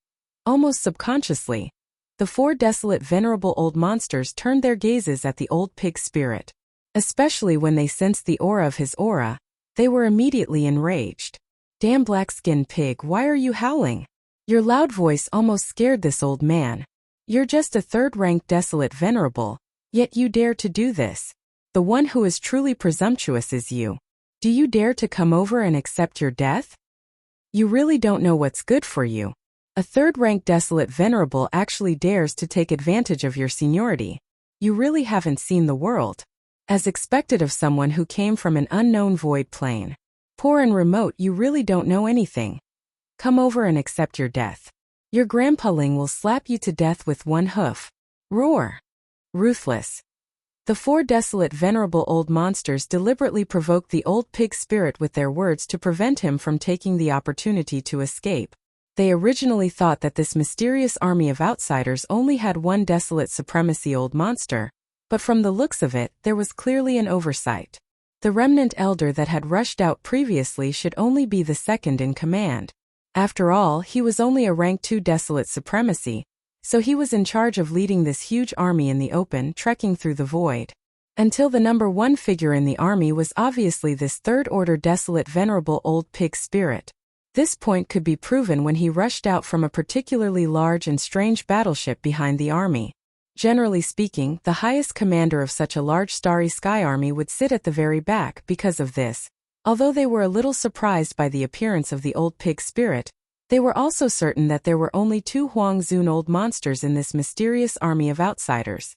Almost subconsciously, the four desolate venerable old monsters turned their gazes at the old pig spirit. Especially when they sensed the aura of his aura, they were immediately enraged. "Damn black-skinned pig, why are you howling? Your loud voice almost scared this old man. You're just a third-rank desolate venerable, yet you dare to do this. The one who is truly presumptuous is you. Do you dare to come over and accept your death? You really don't know what's good for you. A third-rank desolate venerable actually dares to take advantage of your seniority. You really haven't seen the world. As expected of someone who came from an unknown void plane. Poor and remote, you really don't know anything. Come over and accept your death. Your grandpa Ling will slap you to death with one hoof." Roar. Ruthless. The four desolate venerable old monsters deliberately provoked the old pig spirit with their words to prevent him from taking the opportunity to escape. They originally thought that this mysterious army of outsiders only had one desolate supremacy old monster, but from the looks of it, there was clearly an oversight. The remnant elder that had rushed out previously should only be the second in command. After all, he was only a rank 2 desolate supremacy, so he was in charge of leading this huge army in the open, trekking through the void. Until the number 1 figure in the army was obviously this third-order desolate venerable old pig spirit. This point could be proven when he rushed out from a particularly large and strange battleship behind the army. Generally speaking, the highest commander of such a large starry sky army would sit at the very back. Because of this, although they were a little surprised by the appearance of the old pig spirit, they were also certain that there were only 2 Huang Zun old monsters in this mysterious army of outsiders.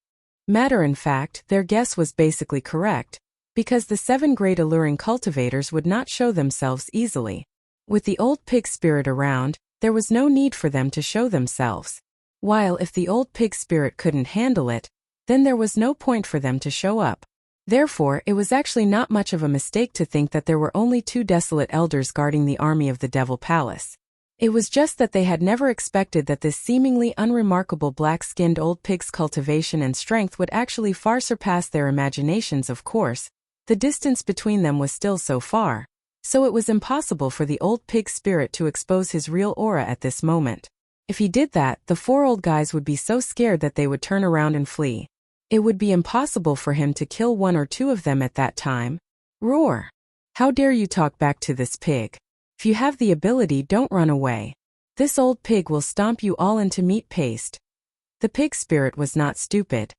Matter in fact, their guess was basically correct, because the 7 great alluring cultivators would not show themselves easily. With the old pig spirit around, there was no need for them to show themselves. While if the old pig spirit couldn't handle it, then there was no point for them to show up. Therefore, it was actually not much of a mistake to think that there were only 2 desolate elders guarding the army of the Devil Palace. It was just that they had never expected that this seemingly unremarkable black-skinned old pig's cultivation and strength would actually far surpass their imaginations. Of course, the distance between them was still so far, so it was impossible for the old pig spirit to expose his real aura at this moment. If he did that, the 4 old guys would be so scared that they would turn around and flee. It would be impossible for him to kill 1 or 2 of them at that time. Roar. How dare you talk back to this pig? If you have the ability, don't run away. This old pig will stomp you all into meat paste. The pig spirit was not stupid.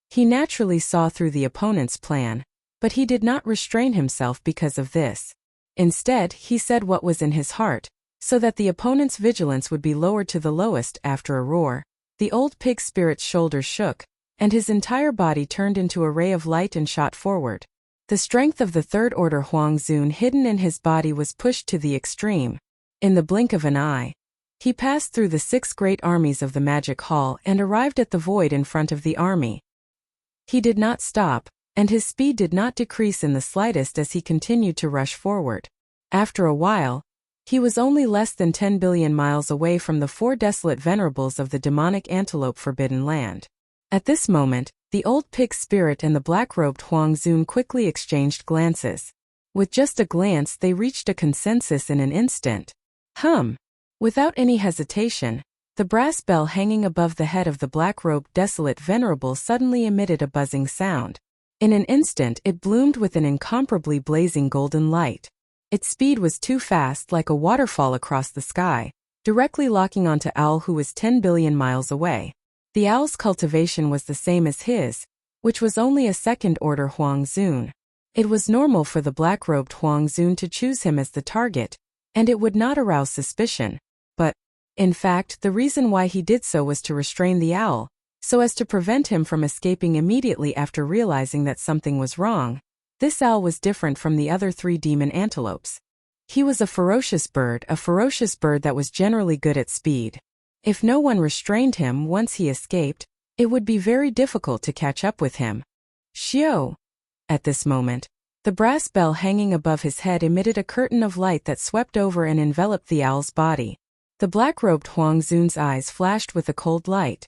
He naturally saw through the opponent's plan, but he did not restrain himself because of this. Instead, he said what was in his heart, so that the opponent's vigilance would be lowered to the lowest. After a roar, the old pig spirit's shoulders shook, and his entire body turned into a ray of light and shot forward. The strength of the third-order Huang Zun hidden in his body was pushed to the extreme. In the blink of an eye, he passed through the 6 great armies of the Magic Hall and arrived at the void in front of the army. He did not stop, and his speed did not decrease in the slightest as he continued to rush forward. After a while, he was only less than 10 billion miles away from the 4 desolate venerables of the demonic Antelope Forbidden Land. At this moment, the old pig spirit and the black-robed Huang Zun quickly exchanged glances. With just a glance, they reached a consensus in an instant. Without any hesitation, the brass bell hanging above the head of the black-robed desolate venerable suddenly emitted a buzzing sound. In an instant, it bloomed with an incomparably blazing golden light. Its speed was too fast, like a waterfall across the sky, directly locking onto Owl, who was 10 billion miles away. The owl's cultivation was the same as his, which was only a second-order Huang Zun. It was normal for the black-robed Huang Zun to choose him as the target, and it would not arouse suspicion. But, In fact, the reason why he did so was to restrain the owl, so as to prevent him from escaping immediately after realizing that something was wrong. This owl was different from the other 3 demon antelopes. He was a ferocious bird that was generally good at speed. If no one restrained him once he escaped, it would be very difficult to catch up with him. Xiao! At this moment, the brass bell hanging above his head emitted a curtain of light that swept over and enveloped the owl's body. The black-robed Huang Zun's eyes flashed with a cold light.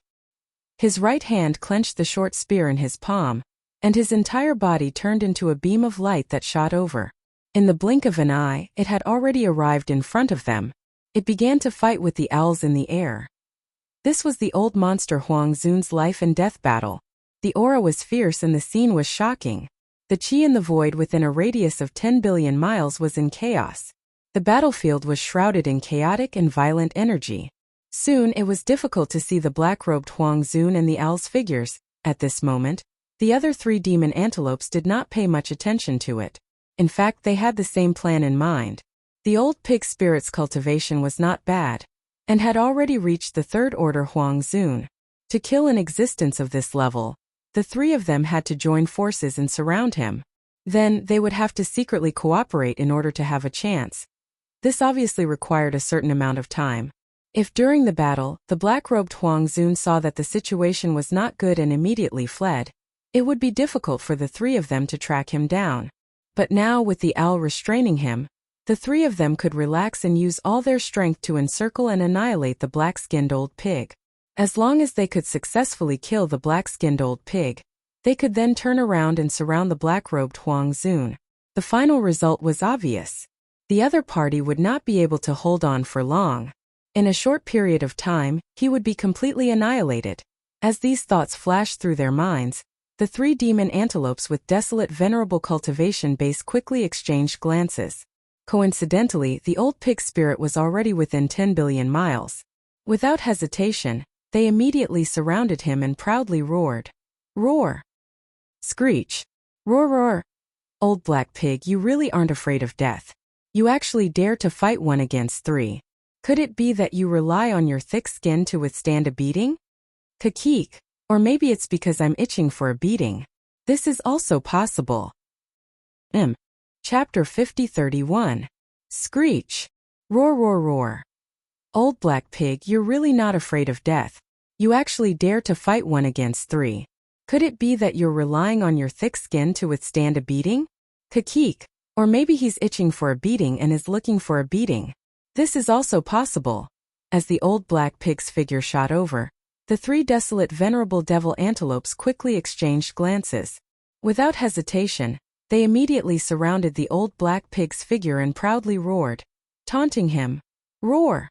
His right hand clenched the short spear in his palm, and his entire body turned into a beam of light that shot over. In the blink of an eye, it had already arrived in front of them. It began to fight with the owls in the air. This was the old monster Huang Zun's life and death battle. The aura was fierce and the scene was shocking. The chi in the void within a radius of 10 billion miles was in chaos. The battlefield was shrouded in chaotic and violent energy. Soon it was difficult to see the black-robed Huang Zun and the owl's figures. At this moment, the other 3 demon antelopes did not pay much attention to it. In fact, they had the same plan in mind. The old pig spirit's cultivation was not bad, and had already reached the 3rd order Huang Zun. To kill an existence of this level, the 3 of them had to join forces and surround him. Then, they would have to secretly cooperate in order to have a chance. This obviously required a certain amount of time. If during the battle, the black-robed Huang Zun saw that the situation was not good and immediately fled, it would be difficult for the 3 of them to track him down. But now, with the owl restraining him, the 3 of them could relax and use all their strength to encircle and annihilate the black-skinned old pig. As long as they could successfully kill the black-skinned old pig, they could then turn around and surround the black-robed Huang Zun. The final result was obvious. The other party would not be able to hold on for long. In a short period of time, he would be completely annihilated. As these thoughts flashed through their minds, the 3 demon antelopes with desolate venerable cultivation base quickly exchanged glances. Coincidentally, the old pig spirit was already within 10 billion miles. Without hesitation, they immediately surrounded him and proudly roared. Roar! Screech! Roar roar! Old black pig, you really aren't afraid of death. You actually dare to fight 1 against 3. Could it be that you rely on your thick skin to withstand a beating? Kakeek! Or maybe it's because I'm itching for a beating. This is also possible. Chapter 50-31. Screech! Roar roar roar! Old black pig, you're really not afraid of death. You actually dare to fight 1 against 3. Could it be that you're relying on your thick skin to withstand a beating? Kakeek! Or maybe he's itching for a beating and is looking for a beating. This is also possible. As the old black pig's figure shot over, the 3 desolate venerable devil antelopes quickly exchanged glances. Without hesitation, they immediately surrounded the old black pig's figure and proudly roared, taunting him. Roar!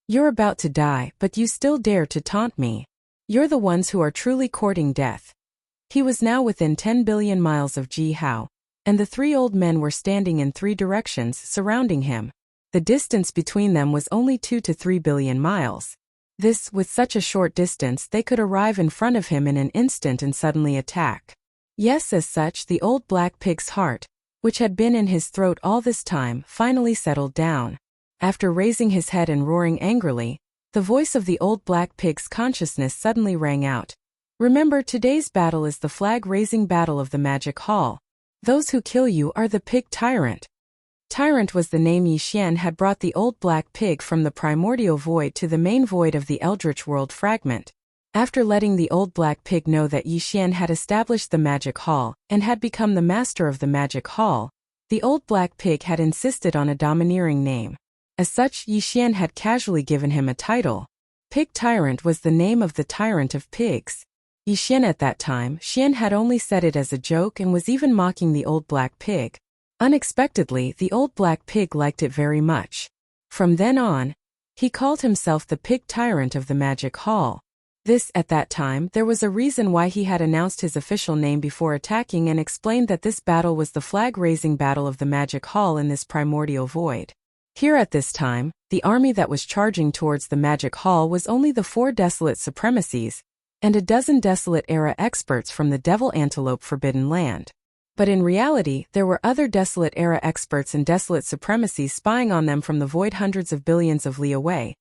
You're about to die, but you still dare to taunt me. You're the ones who are truly courting death. He was now within 10 billion miles of Ji Hao, and the 3 old men were standing in 3 directions surrounding him. The distance between them was only 2 to 3 billion miles. This, with such a short distance, they could arrive in front of him in an instant and suddenly attack. Yes, as such, the old black pig's heart, which had been in his throat all this time, finally settled down. After raising his head and roaring angrily, the voice of the old black pig's consciousness suddenly rang out. Remember, today's battle is the flag-raising battle of the Magic Hall. Those who kill you are the pig tyrant. Tyrant was the name Yixian had brought the old black pig from the primordial void to the main void of the Eldritch World fragment. After letting the old black pig know that Yixian had established the Magic Hall and had become the master of the Magic Hall, the old black pig had insisted on a domineering name. As such, Yixian had casually given him a title. Pig Tyrant was the name of the tyrant of pigs. Yixian at that time, Xian had only said it as a joke and was even mocking the old black pig. Unexpectedly, the old black pig liked it very much. From then on, he called himself the Pig Tyrant of the Magic Hall. At that time, there was a reason why he had announced his official name before attacking and explained that this battle was the flag-raising battle of the Magic Hall in this primordial void. Here at this time, the army that was charging towards the Magic Hall was only the 4 desolate supremacies, and a dozen desolate era experts from the Devil Antelope Forbidden Land. But in reality, there were other desolate era experts and desolate supremacies spying on them from the void hundreds of billions of li away.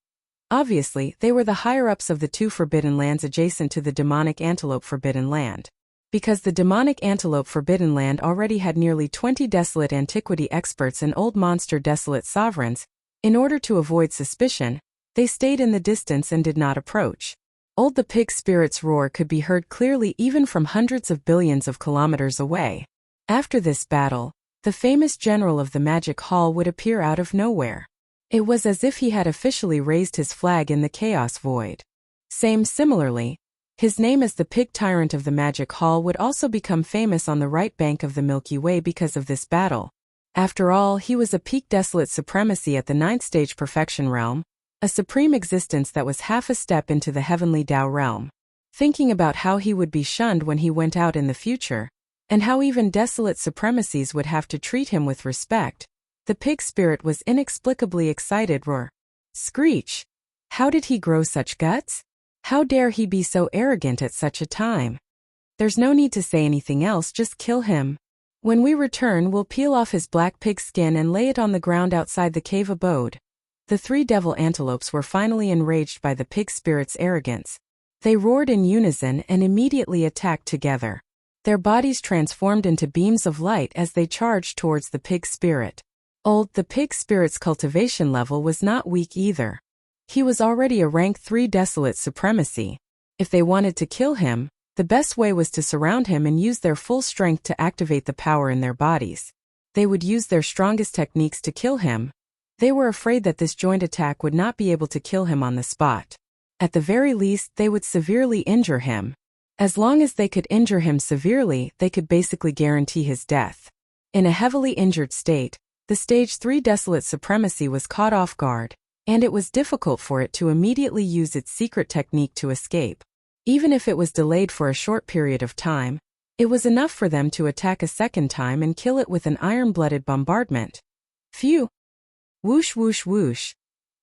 Obviously, they were the higher-ups of the two forbidden lands adjacent to the demonic antelope forbidden land. Because the demonic antelope forbidden land already had nearly 20 desolate antiquity experts and old monster desolate sovereigns, in order to avoid suspicion, they stayed in the distance and did not approach. The pig spirit's roar could be heard clearly even from hundreds of billions of kilometers away. After this battle, the famous general of the magic hall would appear out of nowhere. It was as if he had officially raised his flag in the chaos void. Similarly, his name as the pig tyrant of the magic hall would also become famous on the right bank of the Milky Way because of this battle. After all, he was a peak desolate supremacy at the 9th stage perfection realm, a supreme existence that was half a step into the heavenly Tao realm. Thinking about how he would be shunned when he went out in the future, and how even desolate supremacies would have to treat him with respect, the pig spirit was inexplicably excited. Roar. Screech! How did he grow such guts? How dare he be so arrogant at such a time? There's no need to say anything else, just kill him. When we return, we'll peel off his black pig skin and lay it on the ground outside the cave abode. The 3 devil antelopes were finally enraged by the pig spirit's arrogance. They roared in unison and immediately attacked together. Their bodies transformed into beams of light as they charged towards the pig spirit. The pig spirit's cultivation level was not weak either. He was already a rank 3 desolate supremacy. If they wanted to kill him, the best way was to surround him and use their full strength to activate the power in their bodies. They would use their strongest techniques to kill him. They were afraid that this joint attack would not be able to kill him on the spot. At the very least, they would severely injure him. As long as they could injure him severely, they could basically guarantee his death. In a heavily injured state, the Stage 3 Desolate Supremacy was caught off guard, and it was difficult for it to immediately use its secret technique to escape. Even if it was delayed for a short period of time, it was enough for them to attack a second time and kill it with an iron-blooded bombardment. Phew! Whoosh whoosh whoosh.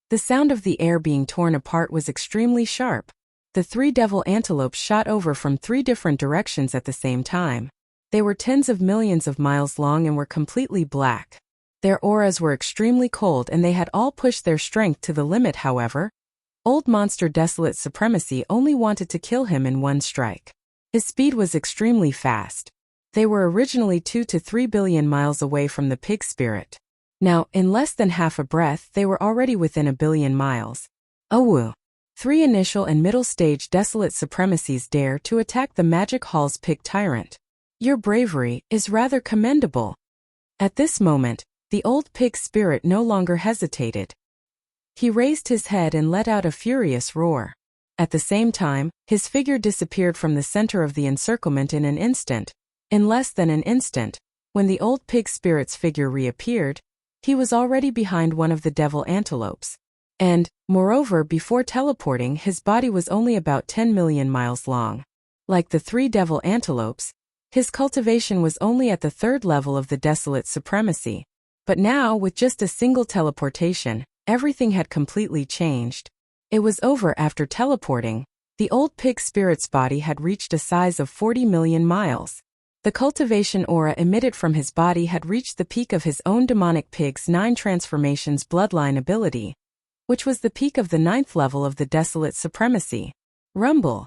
The sound of the air being torn apart was extremely sharp. The 3 devil antelopes shot over from 3 different directions at the same time. They were tens of millions of miles long and were completely black. Their auras were extremely cold and they had all pushed their strength to the limit. However, Old Monster Desolate Supremacy only wanted to kill him in one strike. His speed was extremely fast. They were originally 2 to 3 billion miles away from the pig spirit. Now, in less than half a breath, they were already within a billion miles. Woo! 3 initial and middle stage Desolate Supremacies dare to attack the Magic Hall's pig tyrant. Your bravery is rather commendable. At this moment, the old pig spirit no longer hesitated. He raised his head and let out a furious roar. At the same time, his figure disappeared from the center of the encirclement in an instant. In less than an instant, when the old pig spirit's figure reappeared, he was already behind one of the devil antelopes. And, moreover, before teleporting, his body was only about 10 million miles long. Like the 3 devil antelopes, his cultivation was only at the 3rd level of the Desolate Supremacy. But now, with just a single teleportation, everything had completely changed. It was over after teleporting. The old pig spirit's body had reached a size of 40 million miles. The cultivation aura emitted from his body had reached the peak of his own demonic pig's 9 transformations bloodline ability, which was the peak of the 9th level of the Desolate Supremacy. Rumble.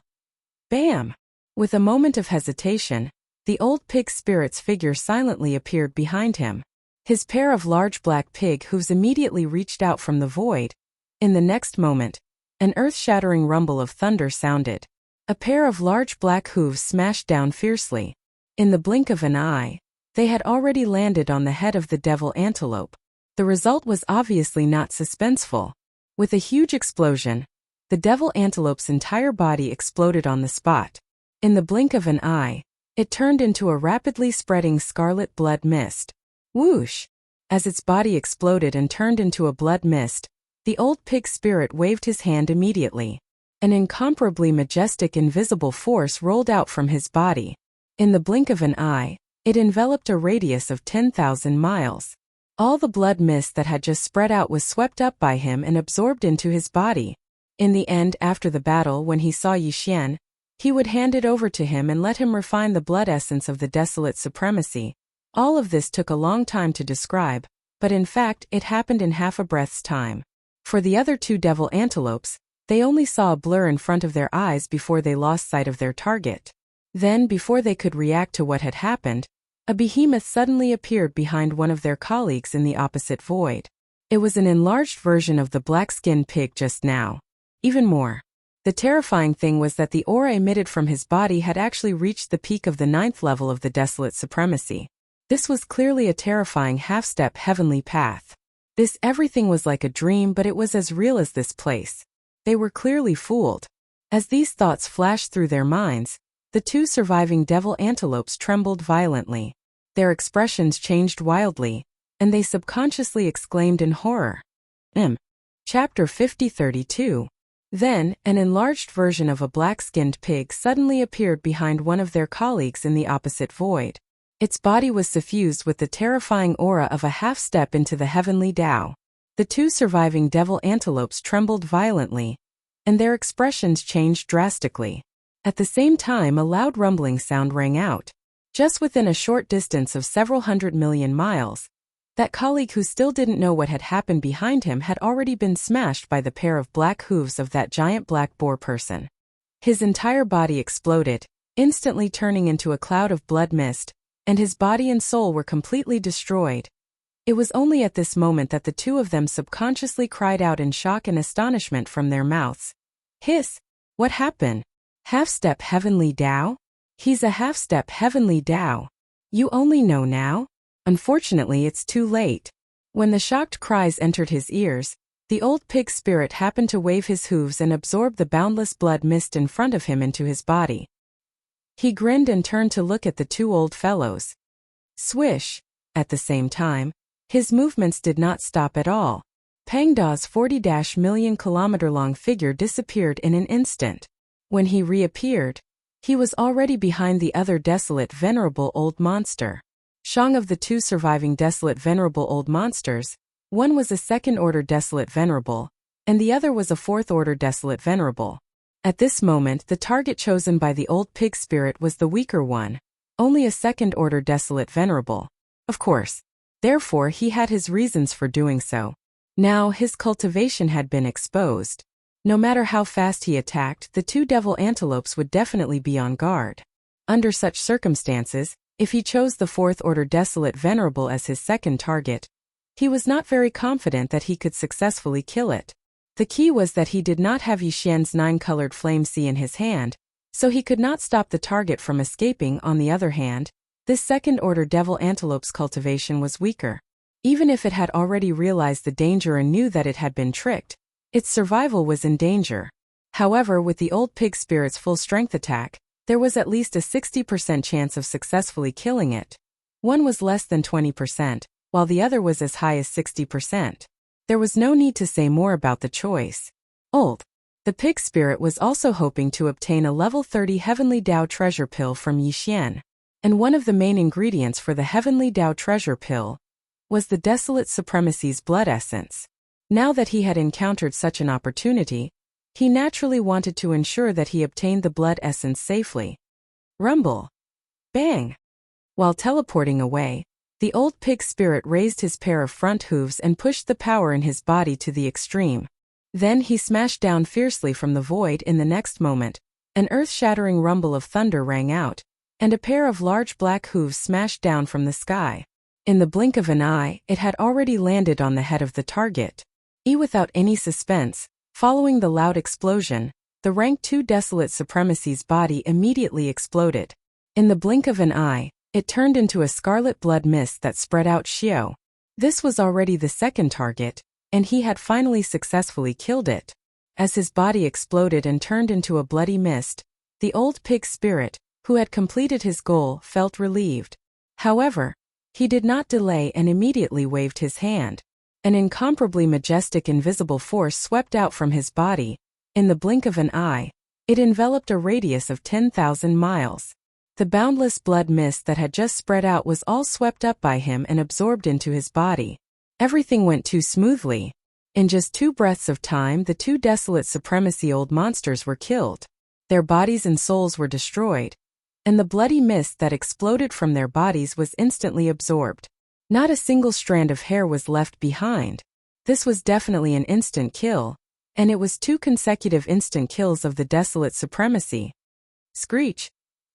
Bam! With a moment of hesitation, the old pig spirit's figure silently appeared behind him. His pair of large black pig hooves immediately reached out from the void. In the next moment, an earth-shattering rumble of thunder sounded. A pair of large black hooves smashed down fiercely. In the blink of an eye, they had already landed on the head of the devil antelope. The result was obviously not suspenseful. With a huge explosion, the devil antelope's entire body exploded on the spot. In the blink of an eye, it turned into a rapidly spreading scarlet blood mist. Whoosh! As its body exploded and turned into a blood mist, the old pig spirit waved his hand immediately. An incomparably majestic invisible force rolled out from his body. In the blink of an eye, it enveloped a radius of 10,000 miles. All the blood mist that had just spread out was swept up by him and absorbed into his body. In the end, after the battle, when he saw Yi Xian, he would hand it over to him and let him refine the blood essence of the Desolate Supremacy. All of this took a long time to describe, but in fact, it happened in half a breath's time. For the other two devil antelopes, they only saw a blur in front of their eyes before they lost sight of their target. Then, before they could react to what had happened, a behemoth suddenly appeared behind one of their colleagues in the opposite void. It was an enlarged version of the black-skinned pig just now. Even more, the terrifying thing was that the aura emitted from his body had actually reached the peak of the 9th level of the desolate supremacy. This was clearly a terrifying half-step heavenly path. This everything was like a dream, but it was as real as this place. They were clearly fooled. As these thoughts flashed through their minds, the two surviving devil antelopes trembled violently. Their expressions changed wildly, and they subconsciously exclaimed in horror. Chapter 50-32. Then, an enlarged version of a black-skinned pig suddenly appeared behind one of their colleagues in the opposite void. Its body was suffused with the terrifying aura of a half-step into the heavenly Tao. The two surviving devil antelopes trembled violently, and their expressions changed drastically. At the same time, a loud rumbling sound rang out. Just within a short distance of several 100 million miles, that colleague who still didn't know what had happened behind him had already been smashed by the pair of black hooves of that giant black boar person. His entire body exploded, instantly turning into a cloud of blood mist, and his body and soul were completely destroyed. It was only at this moment that the two of them subconsciously cried out in shock and astonishment from their mouths. Hiss! What happened? Half-step heavenly Tao? He's a half-step heavenly Tao. You only know now? Unfortunately, it's too late. When the shocked cries entered his ears, the old pig spirit happened to wave his hooves and absorb the boundless blood mist in front of him into his body. He grinned and turned to look at the two old fellows. Swish! At the same time, his movements did not stop at all. Pangda's 40-million-kilometer-long figure disappeared in an instant. When he reappeared, he was already behind the other desolate venerable old monster. Shang of the two surviving desolate venerable old monsters, one was a second-order desolate venerable, and the other was a fourth-order desolate venerable. At this moment, the target chosen by the old pig spirit was the weaker one, only a second-order desolate venerable. Of course. Therefore, he had his reasons for doing so. Now, his cultivation had been exposed. No matter how fast he attacked, the two devil antelopes would definitely be on guard. Under such circumstances, if he chose the fourth-order desolate venerable as his second target, he was not very confident that he could successfully kill it. The key was that he did not have Yixian's 9-colored flame sea in his hand, so he could not stop the target from escaping. On the other hand, this second-order devil antelope's cultivation was weaker. Even if it had already realized the danger and knew that it had been tricked, its survival was in danger. However, with the old pig spirit's full-strength attack, there was at least a 60% chance of successfully killing it. One was less than 20%, while the other was as high as 60%. There was no need to say more about the choice. The pig spirit was also hoping to obtain a level 30 Heavenly Tao treasure pill from Yixian, and one of the main ingredients for the Heavenly Tao treasure pill was the Desolate Supremacy's blood essence. Now that he had encountered such an opportunity, he naturally wanted to ensure that he obtained the blood essence safely. Rumble! Bang! While teleporting away, the old pig spirit raised his pair of front hooves and pushed the power in his body to the extreme. Then he smashed down fiercely from the void. In the next moment, an earth-shattering rumble of thunder rang out, and a pair of large black hooves smashed down from the sky. In the blink of an eye, it had already landed on the head of the target. Without any suspense, following the loud explosion, the rank 2 Desolate Supremacy's body immediately exploded. In the blink of an eye, it turned into a scarlet blood mist that spread out. Xiao. This was already the second target, and he had finally successfully killed it. As his body exploded and turned into a bloody mist, the old pig spirit, who had completed his goal, felt relieved. However, he did not delay and immediately waved his hand. An incomparably majestic invisible force swept out from his body. In the blink of an eye, it enveloped a radius of 10,000 miles. The boundless blood mist that had just spread out was all swept up by him and absorbed into his body. Everything went too smoothly. In just 2 breaths of time, the 2 Desolate Supremacy old monsters were killed. Their bodies and souls were destroyed, and the bloody mist that exploded from their bodies was instantly absorbed. Not a single strand of hair was left behind. This was definitely an instant kill, and it was 2 consecutive instant kills of the desolate supremacy. Screech!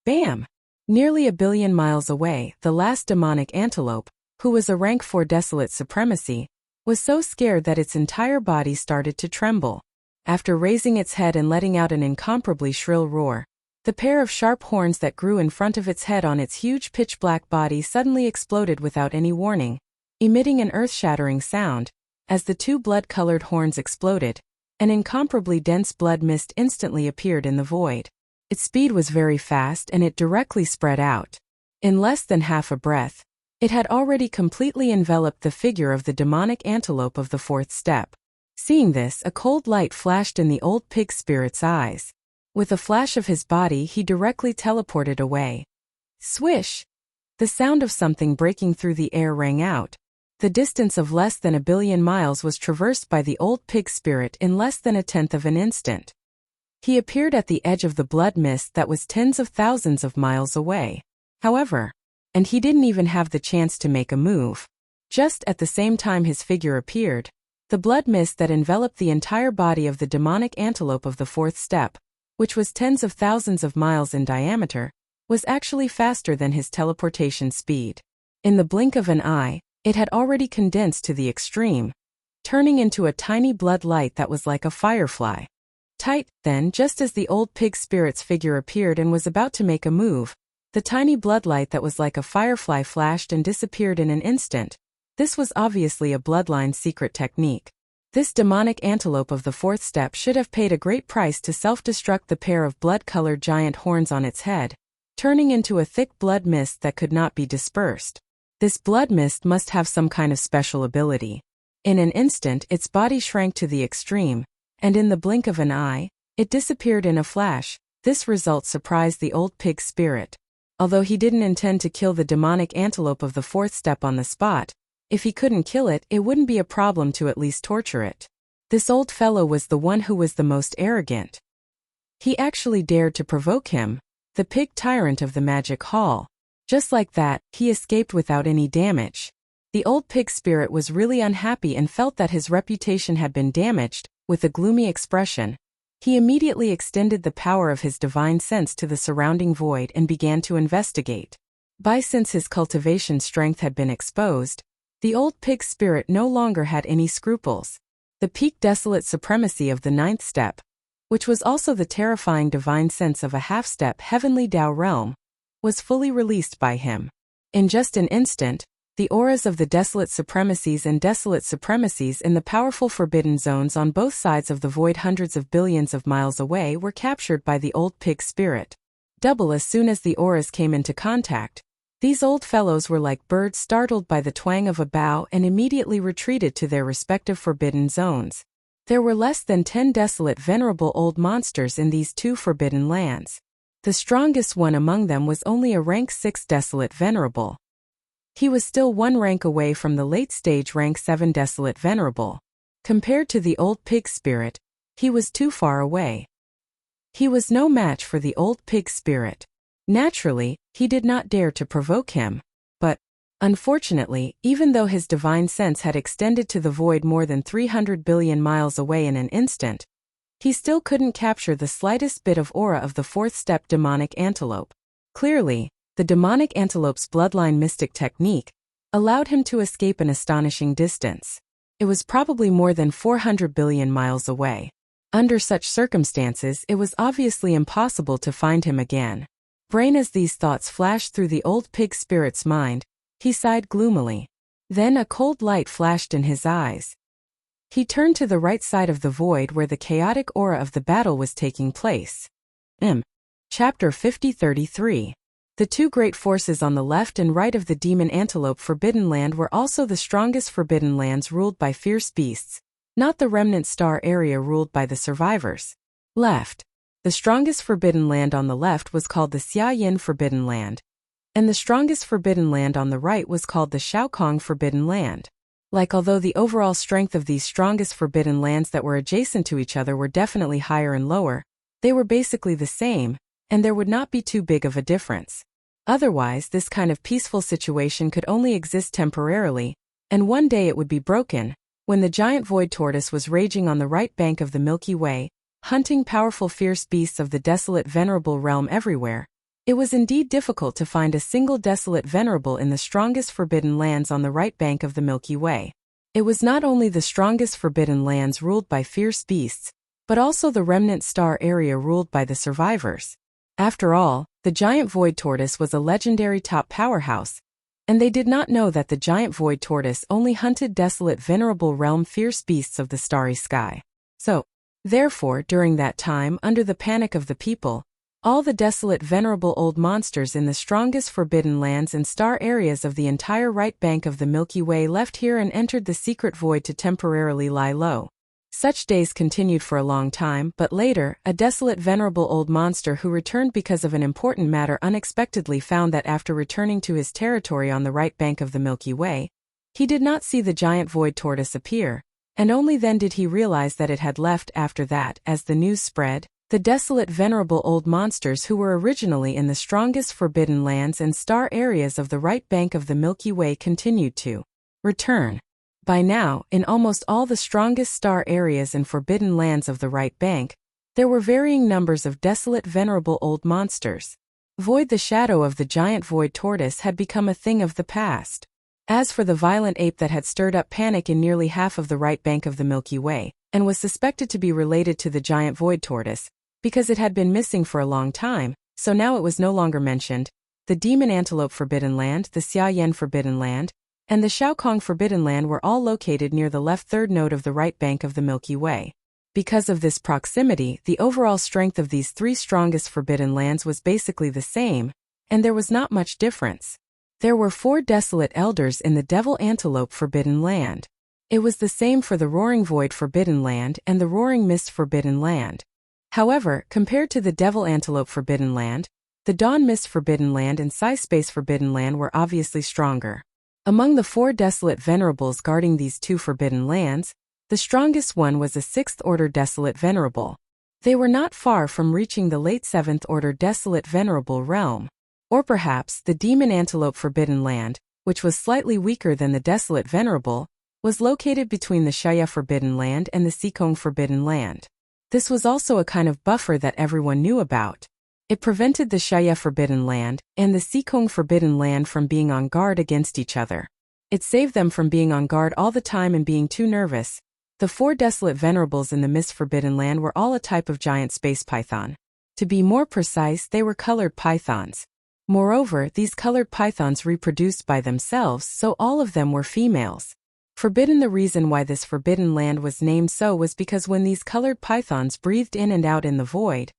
Bam! Nearly a billion miles away, the last demonic antelope, who was a rank 4 desolate supremacy, was so scared that its entire body started to tremble. After raising its head and letting out an incomparably shrill roar, the pair of sharp horns that grew in front of its head on its huge pitch-black body suddenly exploded without any warning, emitting an earth-shattering sound. As the 2 blood-colored horns exploded, an incomparably dense blood mist instantly appeared in the void. Its speed was very fast and it directly spread out. In less than half a breath, it had already completely enveloped the figure of the demonic antelope of the 4th step. Seeing this, a cold light flashed in the old pig spirit's eyes. With a flash of his body, he directly teleported away. Swish! The sound of something breaking through the air rang out. The distance of less than a billion miles was traversed by the old pig spirit in less than a tenth of an instant. He appeared at the edge of the blood mist that was tens of thousands of miles away. However, and he didn't even have the chance to make a move. Just at the same time his figure appeared, the blood mist that enveloped the entire body of the demonic antelope of the 4th step, which was tens of thousands of miles in diameter, was actually faster than his teleportation speed. In the blink of an eye, it had already condensed to the extreme, turning into a tiny blood light that was like a firefly. Tight, then, just as the old pig spirit's figure appeared and was about to make a move, the tiny blood light that was like a firefly flashed and disappeared in an instant. This was obviously a bloodline secret technique. This demonic antelope of the 4th step should have paid a great price to self-destruct the pair of blood-colored giant horns on its head, turning into a thick blood mist that could not be dispersed. This blood mist must have some kind of special ability. In an instant, its body shrank to the extreme, and in the blink of an eye, it disappeared in a flash. This result surprised the old pig spirit. Although he didn't intend to kill the demonic antelope of the 4th step on the spot, if he couldn't kill it, it wouldn't be a problem to at least torture it. This old fellow was the one who was the most arrogant. He actually dared to provoke him, the pig tyrant of the magic hall. Just like that, he escaped without any damage. The old pig spirit was really unhappy and felt that his reputation had been damaged. With a gloomy expression, he immediately extended the power of his divine sense to the surrounding void and began to investigate. Since his cultivation strength had been exposed, the old pig spirit no longer had any scruples. The peak desolate supremacy of the 9th step, which was also the terrifying divine sense of a half-step heavenly Tao realm, was fully released by him. In just an instant, the auras of the desolate supremacies and desolate supremacies in the powerful forbidden zones on both sides of the void hundreds of billions of miles away were captured by the old pig spirit. Double as soon as the auras came into contact, these old fellows were like birds startled by the twang of a bow and immediately retreated to their respective forbidden zones. There were less than 10 desolate venerable old monsters in these 2 forbidden lands. The strongest one among them was only a rank 6 desolate venerable. He was still 1 rank away from the late-stage rank 7 desolate venerable. Compared to the old pig spirit, he was too far away. He was no match for the old pig spirit. Naturally, he did not dare to provoke him, but, unfortunately, even though his divine sense had extended to the void more than 300 billion miles away in an instant, he still couldn't capture the slightest bit of aura of the 4th step demonic antelope. Clearly, the demonic antelope's bloodline mystic technique allowed him to escape an astonishing distance. It was probably more than 400 billion miles away. Under such circumstances, it was obviously impossible to find him again. Brain as these thoughts flashed through the old pig spirit's mind, he sighed gloomily. Then a cold light flashed in his eyes. He turned to the right side of the void where the chaotic aura of the battle was taking place. Chapter 50-33. The 2 great forces on the left and right of the demon antelope forbidden land were also the strongest forbidden lands ruled by fierce beasts, not the remnant star area ruled by the survivors. Left. The strongest forbidden land on the left was called the Xia Yin Forbidden Land, and the strongest forbidden land on the right was called the Shaokong Forbidden Land. Although the overall strength of these strongest forbidden lands that were adjacent to each other were definitely higher and lower, they were basically the same, and there would not be too big of a difference. Otherwise, this kind of peaceful situation could only exist temporarily, and one day it would be broken, when the giant void tortoise was raging on the right bank of the Milky Way, hunting powerful fierce beasts of the desolate venerable realm everywhere, it was indeed difficult to find a single desolate venerable in the strongest forbidden lands on the right bank of the Milky Way. It was not only the strongest forbidden lands ruled by fierce beasts, but also the remnant star area ruled by the survivors. After all, the giant void tortoise was a legendary top powerhouse, and they did not know that the giant void tortoise only hunted desolate venerable realm fierce beasts of the starry sky. So, therefore, during that time, under the panic of the people, all the desolate venerable old monsters in the strongest forbidden lands and star areas of the entire right bank of the Milky Way left here and entered the secret void to temporarily lie low. Such days continued for a long time, but later, a desolate venerable old monster who returned because of an important matter unexpectedly found that after returning to his territory on the right bank of the Milky Way, he did not see the giant void tortoise appear, and only then did he realize that it had left. After that, as the news spread, the desolate venerable old monsters who were originally in the strongest forbidden lands and star areas of the right bank of the Milky Way continued to return. By now, in almost all the strongest star areas and forbidden lands of the right bank, there were varying numbers of desolate venerable old monsters. Void, the shadow of the giant void tortoise, had become a thing of the past. As for the violent ape that had stirred up panic in nearly half of the right bank of the Milky Way, and was suspected to be related to the giant void tortoise, because it had been missing for a long time, so now it was no longer mentioned, the demon antelope forbidden land, the Xia Yan forbidden land, and the Shaokong forbidden land were all located near the left third node of the right bank of the Milky Way. Because of this proximity, the overall strength of these three strongest forbidden lands was basically the same, and there was not much difference. There were 4 desolate elders in the devil antelope forbidden land. It was the same for the roaring void forbidden land and the roaring mist forbidden land. However, compared to the devil antelope forbidden land, the dawn mist forbidden land and psi space forbidden land were obviously stronger. Among the 4 desolate venerables guarding these 2 forbidden lands, the strongest one was a 6th order desolate venerable. They were not far from reaching the late 7th order desolate venerable realm. Or perhaps the demon antelope forbidden land, which was slightly weaker than the desolate venerable, was located between the Shaya forbidden land and the Sikong forbidden land. This was also a kind of buffer that everyone knew about. It prevented the Shaya forbidden land and the Sikong forbidden land from being on guard against each other. It saved them from being on guard all the time and being too nervous. The 4 desolate venerables in the mist forbidden land were all a type of giant space python. To be more precise, they were colored pythons. Moreover, these colored pythons reproduced by themselves, so all of them were females. Forbidden. The reason why this forbidden land was named so was because when these colored pythons breathed in and out in the void,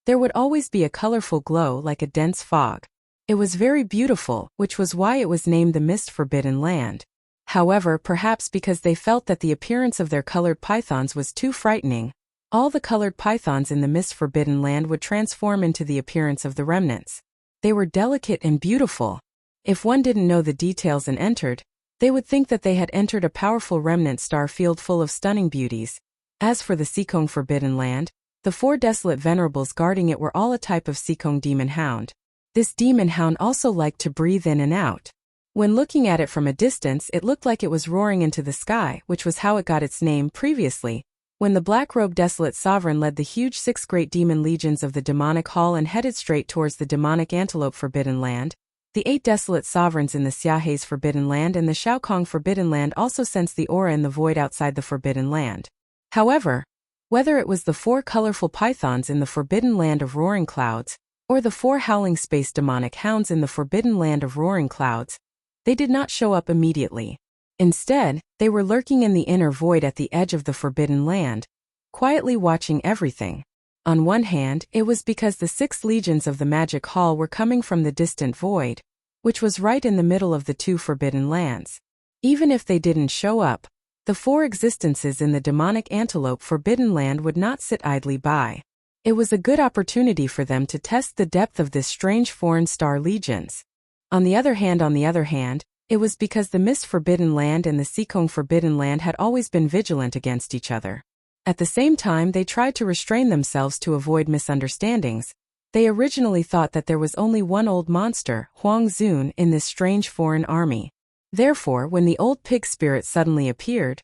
there would always be a colorful glow like a dense fog. It was very beautiful, which was why it was named the Mist Forbidden Land. However, perhaps because they felt that the appearance of their colored pythons was too frightening, all the colored pythons in the Mist Forbidden Land would transform into the appearance of the remnants. They were delicate and beautiful. If one didn't know the details and entered, they would think that they had entered a powerful remnant star field full of stunning beauties. As for the Sikong Forbidden Land, the 4 desolate venerables guarding it were all a type of Sikong demon hound. This demon hound also liked to breathe in and out. When looking at it from a distance, it looked like it was roaring into the sky, which was how it got its name previously. When the black-robed desolate sovereign led the huge 6 great demon legions of the demonic hall and headed straight towards the demonic antelope forbidden land, the 8 desolate sovereigns in the Xiahe's forbidden land and the Shaokong forbidden land also sensed the aura in the void outside the forbidden land. However, whether it was the 4 colorful pythons in the forbidden land of roaring clouds, or the 4 howling space demonic hounds in the forbidden land of roaring clouds, they did not show up immediately. Instead, they were lurking in the inner void at the edge of the forbidden land, quietly watching everything. On one hand, it was because the 6 legions of the magic hall were coming from the distant void, which was right in the middle of the 2 forbidden lands. Even if they didn't show up, the 4 existences in the demonic antelope forbidden land would not sit idly by. It was a good opportunity for them to test the depth of this strange foreign star legions. On the other hand, it was because the Mist Forbidden Land and the Sikong Forbidden Land had always been vigilant against each other. At the same time, they tried to restrain themselves to avoid misunderstandings. They originally thought that there was only one old monster, Huang Zun, in this strange foreign army. Therefore, when the old pig spirit suddenly appeared,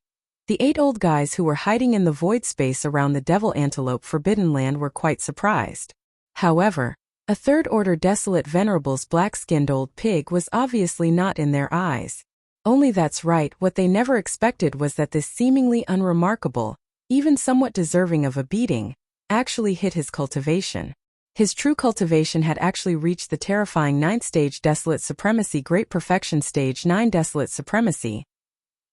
The 8 old guys who were hiding in the void space around the Devil Antelope Forbidden Land were quite surprised. However, a third-order desolate venerable's black-skinned old pig was obviously not in their eyes. Only that's right, what they never expected was that this seemingly unremarkable, even somewhat deserving of a beating, actually hit his cultivation. His true cultivation had actually reached the terrifying 9th stage Desolate Supremacy Great Perfection Stage 9 Desolate Supremacy.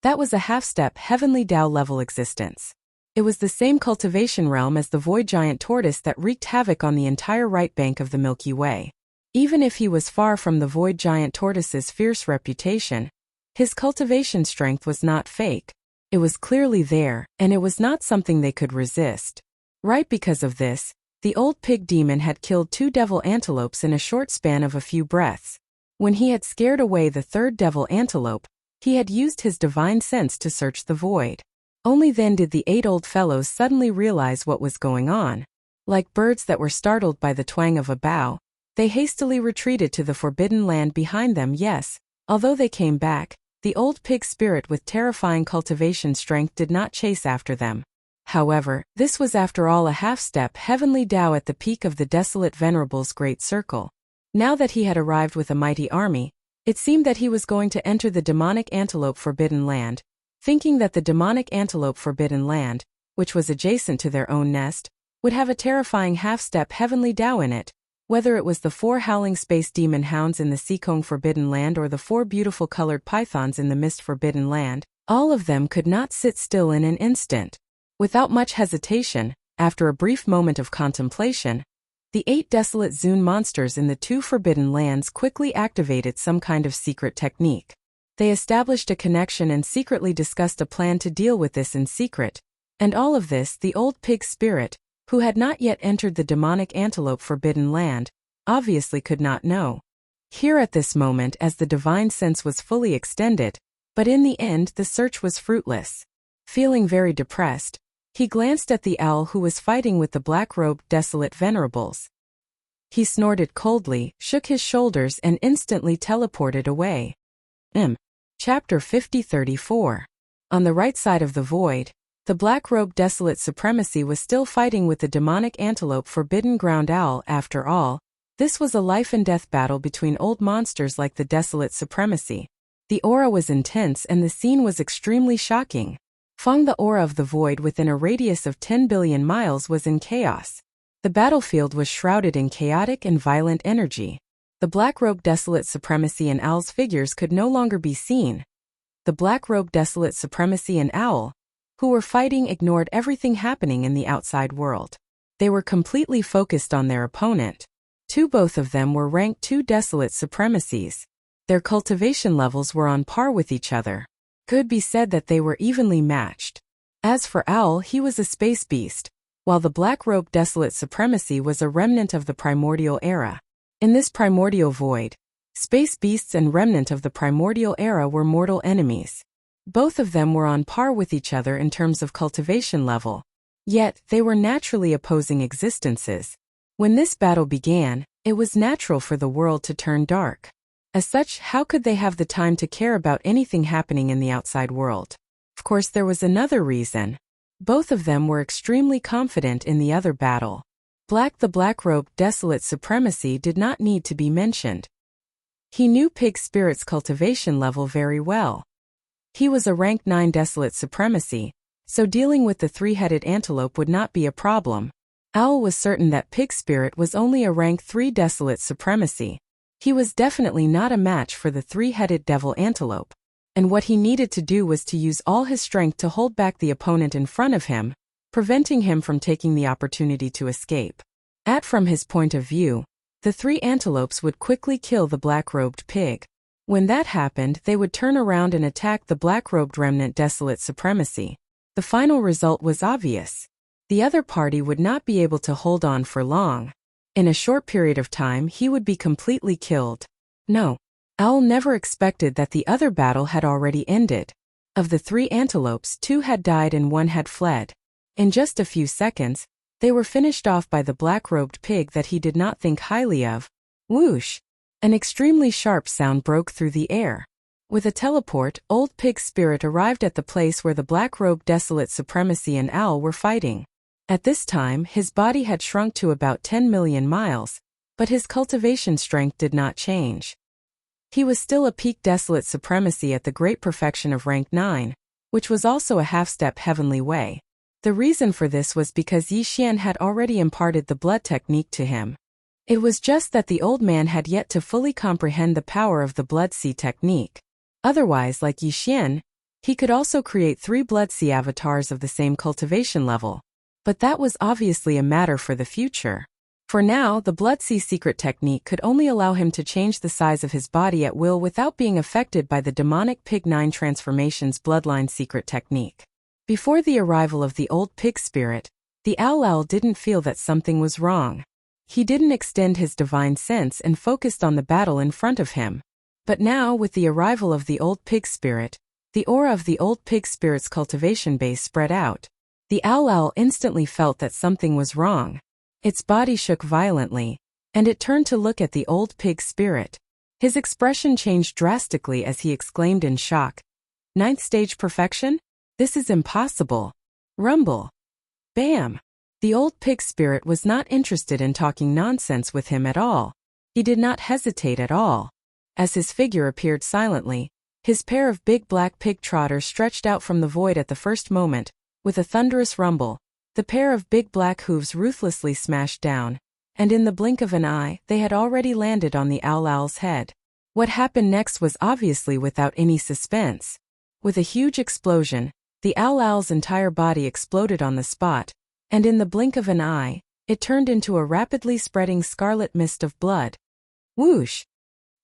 That was a half-step Heavenly Tao level existence. It was the same cultivation realm as the Void Giant Tortoise that wreaked havoc on the entire right bank of the Milky Way. Even if he was far from the Void Giant Tortoise's fierce reputation, his cultivation strength was not fake. It was clearly there, and it was not something they could resist. Right because of this, the old pig demon had killed 2 devil antelopes in a short span of a few breaths. When he had scared away the 3rd devil antelope, he had used his divine sense to search the void. Only then did the 8 old fellows suddenly realize what was going on. Like birds that were startled by the twang of a bow, they hastily retreated to the forbidden land behind them. Yes, although they came back, the old pig spirit with terrifying cultivation strength did not chase after them. However, this was after all a half-step Heavenly Tao at the peak of the desolate Venerable's great circle. Now that he had arrived with a mighty army, it seemed that he was going to enter the demonic Antelope Forbidden Land, thinking that the demonic Antelope Forbidden Land, which was adjacent to their own nest, would have a terrifying half-step Heavenly Tao in it. Whether it was the 4 howling space demon hounds in the Seekong Forbidden Land or the 4 beautiful colored pythons in the Mist Forbidden Land, all of them could not sit still in an instant. Without much hesitation, after a brief moment of contemplation, the 8 desolate Zune monsters in the 2 forbidden lands quickly activated some kind of secret technique. They established a connection and secretly discussed a plan to deal with this in secret, and all of this the old pig spirit, who had not yet entered the demonic Antelope Forbidden Land, obviously could not know. Here at this moment as the divine sense was fully extended, but in the end the search was fruitless. Feeling very depressed, he glanced at the owl who was fighting with the black-robed desolate venerables. He snorted coldly, shook his shoulders and instantly teleported away. Chapter 50-34. On the right side of the void, the black-robed desolate supremacy was still fighting with the demonic antelope forbidden ground owl. After all, this was a life-and-death battle between old monsters like the desolate supremacy. The aura was intense and the scene was extremely shocking. The aura of the void within a radius of 10 billion miles was in chaos. The battlefield was shrouded in chaotic and violent energy. The black-robed desolate supremacy and owl's figures could no longer be seen. The black-robed desolate supremacy and owl, who were fighting, ignored everything happening in the outside world. They were completely focused on their opponent. Both of them were ranked 2 desolate supremacies. Their cultivation levels were on par with each other. Could be said that they were evenly matched. As for Owl, he was a space beast, while the black-robed desolate supremacy was a remnant of the primordial era. In this primordial void, space beasts and remnant of the primordial era were mortal enemies. Both of them were on par with each other in terms of cultivation level. Yet, they were naturally opposing existences. When this battle began, it was natural for the world to turn dark. As such, how could they have the time to care about anything happening in the outside world? Of course, there was another reason. Both of them were extremely confident in the other battle. The black-robed desolate supremacy did not need to be mentioned. He knew Pig Spirit's cultivation level very well. He was a rank 9 desolate supremacy, so dealing with the 3-headed antelope would not be a problem. Owl was certain that Pig Spirit was only a rank 3 desolate supremacy. He was definitely not a match for the 3-headed devil antelope, and what he needed to do was to use all his strength to hold back the opponent in front of him, preventing him from taking the opportunity to escape. From his point of view, the 3 antelopes would quickly kill the black-robed pig. When that happened, they would turn around and attack the black-robed remnant desolate supremacy. The final result was obvious. The other party would not be able to hold on for long. In a short period of time, he would be completely killed. No, Owl never expected that the other battle had already ended. Of the 3 antelopes, 2 had died and 1 had fled. In just a few seconds, they were finished off by the black-robed pig that he did not think highly of. Whoosh! An extremely sharp sound broke through the air. With a teleport, Old Pig Spirit arrived at the place where the Black-Robed Desolate Supremacy and Owl were fighting. At this time, his body had shrunk to about 10 million miles, but his cultivation strength did not change. He was still a peak Desolate Supremacy at the great perfection of rank 9, which was also a half-step heavenly way. The reason for this was because Yi Xian had already imparted the blood technique to him. It was just that the old man had yet to fully comprehend the power of the Blood Sea technique. Otherwise, like Yi Xian, he could also create 3 Blood Sea avatars of the same cultivation level. But that was obviously a matter for the future. For now, the Blood Sea secret technique could only allow him to change the size of his body at will without being affected by the demonic Pig 9 transformations bloodline secret technique. Before the arrival of the Old Pig Spirit, the Owl didn't feel that something was wrong. He didn't extend his divine sense and focused on the battle in front of him. But now, with the arrival of the Old Pig Spirit, the aura of the Old Pig Spirit's cultivation base spread out. The Owl instantly felt that something was wrong. Its body shook violently, and it turned to look at the Old Pig Spirit. His expression changed drastically as he exclaimed in shock, "Ninth stage perfection? This is impossible." Rumble. Bam! The Old Pig Spirit was not interested in talking nonsense with him at all. He did not hesitate at all. As his figure appeared silently, his pair of big black pig trotters stretched out from the void at the first moment. With a thunderous rumble, the pair of big black hooves ruthlessly smashed down, and in the blink of an eye, they had already landed on the Owl's head. What happened next was obviously without any suspense. With a huge explosion, the Owl's entire body exploded on the spot, and in the blink of an eye, it turned into a rapidly spreading scarlet mist of blood. Whoosh!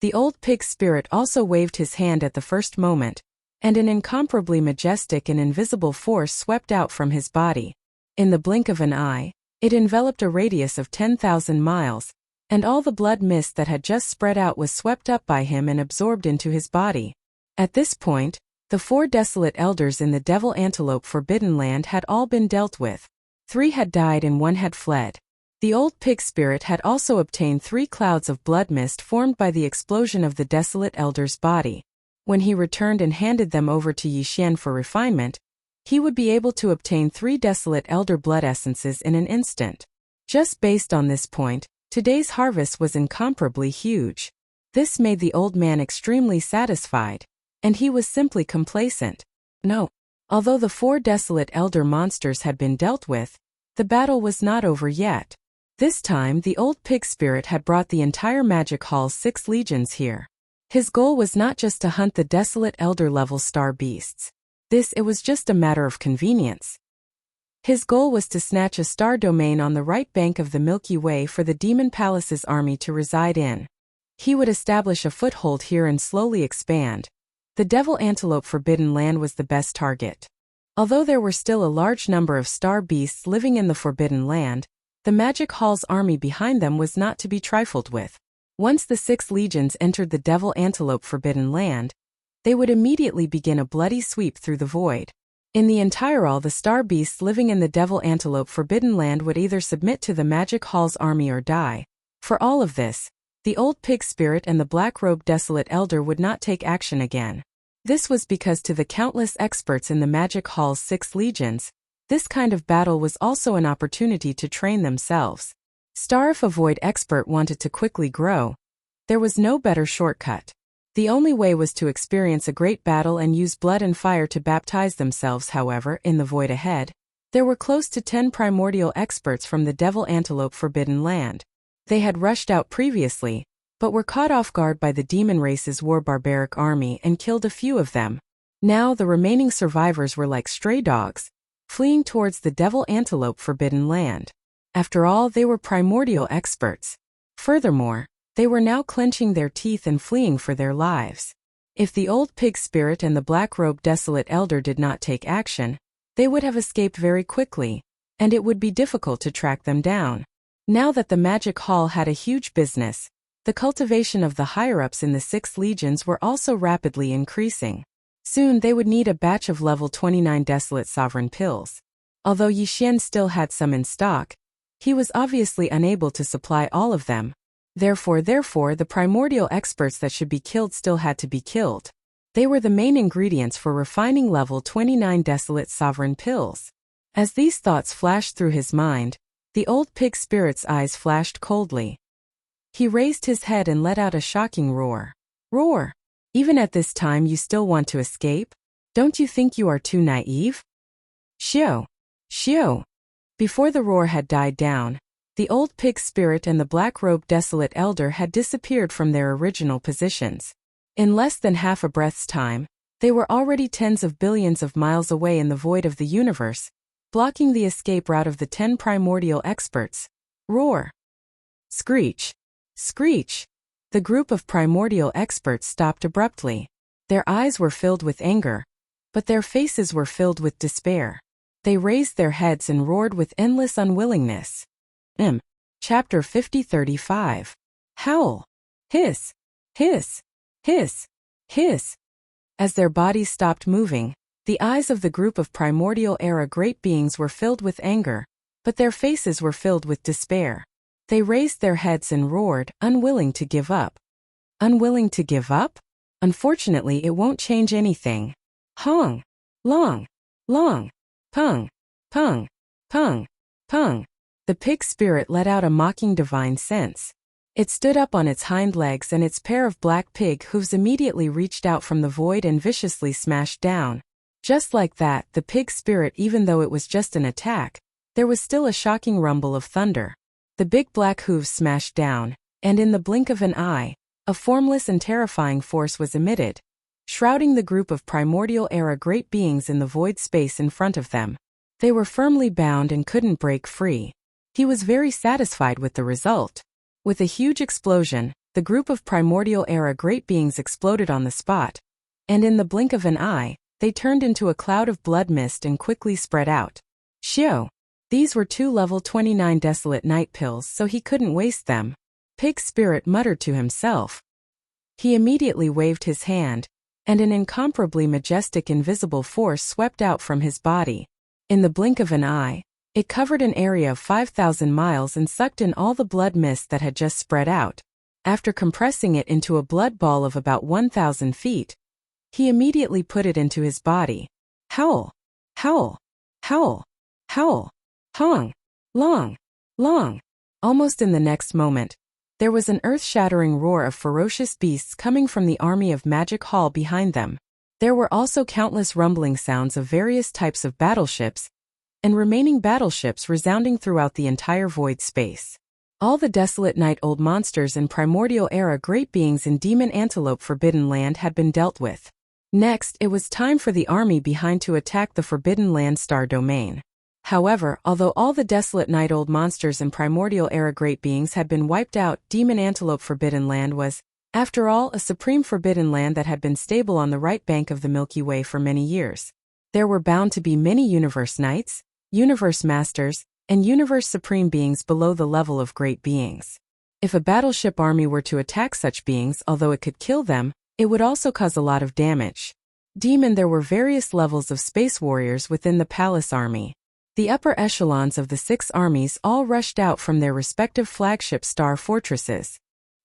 The Old Pig Spirit also waved his hand at the first moment, and an incomparably majestic and invisible force swept out from his body. In the blink of an eye, it enveloped a radius of 10,000 miles, and all the blood mist that had just spread out was swept up by him and absorbed into his body. At this point, the 4 desolate elders in the Devil Antelope Forbidden Land had all been dealt with. 3 had died and 1 had fled. The Old Pig Spirit had also obtained 3 clouds of blood mist formed by the explosion of the desolate elder's body. When he returned and handed them over to Yi Xian for refinement, he would be able to obtain 3 desolate elder blood essences in an instant. Just based on this point, today's harvest was incomparably huge. This made the old man extremely satisfied, and he was simply complacent. No. Although the 4 desolate elder monsters had been dealt with, the battle was not over yet. This time the Old Pig Spirit had brought the entire Magic Hall's 6 legions here. His goal was not just to hunt the desolate elder-level star beasts. It was just a matter of convenience. His goal was to snatch a star domain on the right bank of the Milky Way for the Demon Palace's army to reside in. He would establish a foothold here and slowly expand. The Devil Antelope Forbidden Land was the best target. Although there were still a large number of star beasts living in the Forbidden Land, the Magic Hall's army behind them was not to be trifled with. Once the 6 legions entered the Devil Antelope Forbidden Land, they would immediately begin a bloody sweep through the void. In the entire all the star beasts living in the Devil Antelope Forbidden Land would either submit to the Magic Hall's army or die. For all of this, the Old Pig Spirit and the Black-Robed Desolate Elder would not take action again. This was because to the countless experts in the Magic Hall's 6 legions, this kind of battle was also an opportunity to train themselves. If a void expert wanted to quickly grow, there was no better shortcut. The only way was to experience a great battle and use blood and fire to baptize themselves. However, in the void ahead, there were close to 10 primordial experts from the Devil Antelope Forbidden Land. They had rushed out previously, but were caught off guard by the demon race's war barbaric army and killed a few of them. Now the remaining survivors were like stray dogs, fleeing towards the Devil Antelope Forbidden Land. After all, they were primordial experts. Furthermore, they were now clenching their teeth and fleeing for their lives. If the Old Pig Spirit and the Black-Robed Desolate Elder did not take action, they would have escaped very quickly, and it would be difficult to track them down. Now that the Magic Hall had a huge business, the cultivation of the higher-ups in the 6 legions were also rapidly increasing. Soon they would need a batch of level 29 Desolate Sovereign pills. Although Yi Xian still had some in stock, he was obviously unable to supply all of them. Therefore, the primordial experts that should be killed still had to be killed. They were the main ingredients for refining level 29 desolate sovereign pills. As these thoughts flashed through his mind, the old pig spirit's eyes flashed coldly. He raised his head and let out a shocking roar. Roar! Even at this time you still want to escape? Don't you think you are too naive? Xiao! Xiao! Before the roar had died down, the old pig spirit and the black-robed desolate elder had disappeared from their original positions. In less than half a breath's time, they were already tens of billions of miles away in the void of the universe, blocking the escape route of the 10 primordial experts. Roar! Screech! Screech! The group of primordial experts stopped abruptly. Their eyes were filled with anger, but their faces were filled with despair. They raised their heads and roared with endless unwillingness. Chapter 50-35. Howl! Hiss! Hiss! Hiss! Hiss! As their bodies stopped moving, the eyes of the group of primordial era great beings were filled with anger, but their faces were filled with despair. They raised their heads and roared, unwilling to give up. Unwilling to give up? Unfortunately, it won't change anything. Hong! Long! Long! Pung! Pung! Pung! Pung! The pig spirit let out a mocking divine sense. It stood up on its hind legs and its pair of black pig hooves immediately reached out from the void and viciously smashed down. Just like that, the pig spirit, even though it was just an attack, there was still a shocking rumble of thunder. The big black hooves smashed down, and in the blink of an eye, a formless and terrifying force was emitted, shrouding the group of primordial era great beings in the void space in front of them. They were firmly bound and couldn't break free. He was very satisfied with the result. With a huge explosion, the group of primordial era great beings exploded on the spot, and in the blink of an eye, they turned into a cloud of blood mist and quickly spread out. Xiao! These were 2 level 29 desolate night pills, so he couldn't waste them. Pig Spirit muttered to himself. He immediately waved his hand, and an incomparably majestic invisible force swept out from his body. In the blink of an eye, it covered an area of 5,000 miles and sucked in all the blood mist that had just spread out. After compressing it into a blood ball of about 1,000 feet, he immediately put it into his body. Howl! Howl! Howl! Howl! Hong! Long! Long! Almost in the next moment, there was an earth-shattering roar of ferocious beasts coming from the army of Magic Hall behind them. There were also countless rumbling sounds of various types of battleships, and remaining battleships resounding throughout the entire void space. All the desolate night old monsters and primordial era great beings in Demon Antelope Forbidden Land had been dealt with. Next, it was time for the army behind to attack the Forbidden Land star domain. However, although all the desolate night old monsters and primordial era great beings had been wiped out, Demon Antelope Forbidden Land was, after all, a supreme forbidden land that had been stable on the right bank of the Milky Way for many years. There were bound to be many universe knights, universe masters, and universe supreme beings below the level of great beings. If a battleship army were to attack such beings, although it could kill them, it would also cause a lot of damage. There were various levels of space warriors within the palace army. The upper echelons of the 6 armies all rushed out from their respective flagship star fortresses.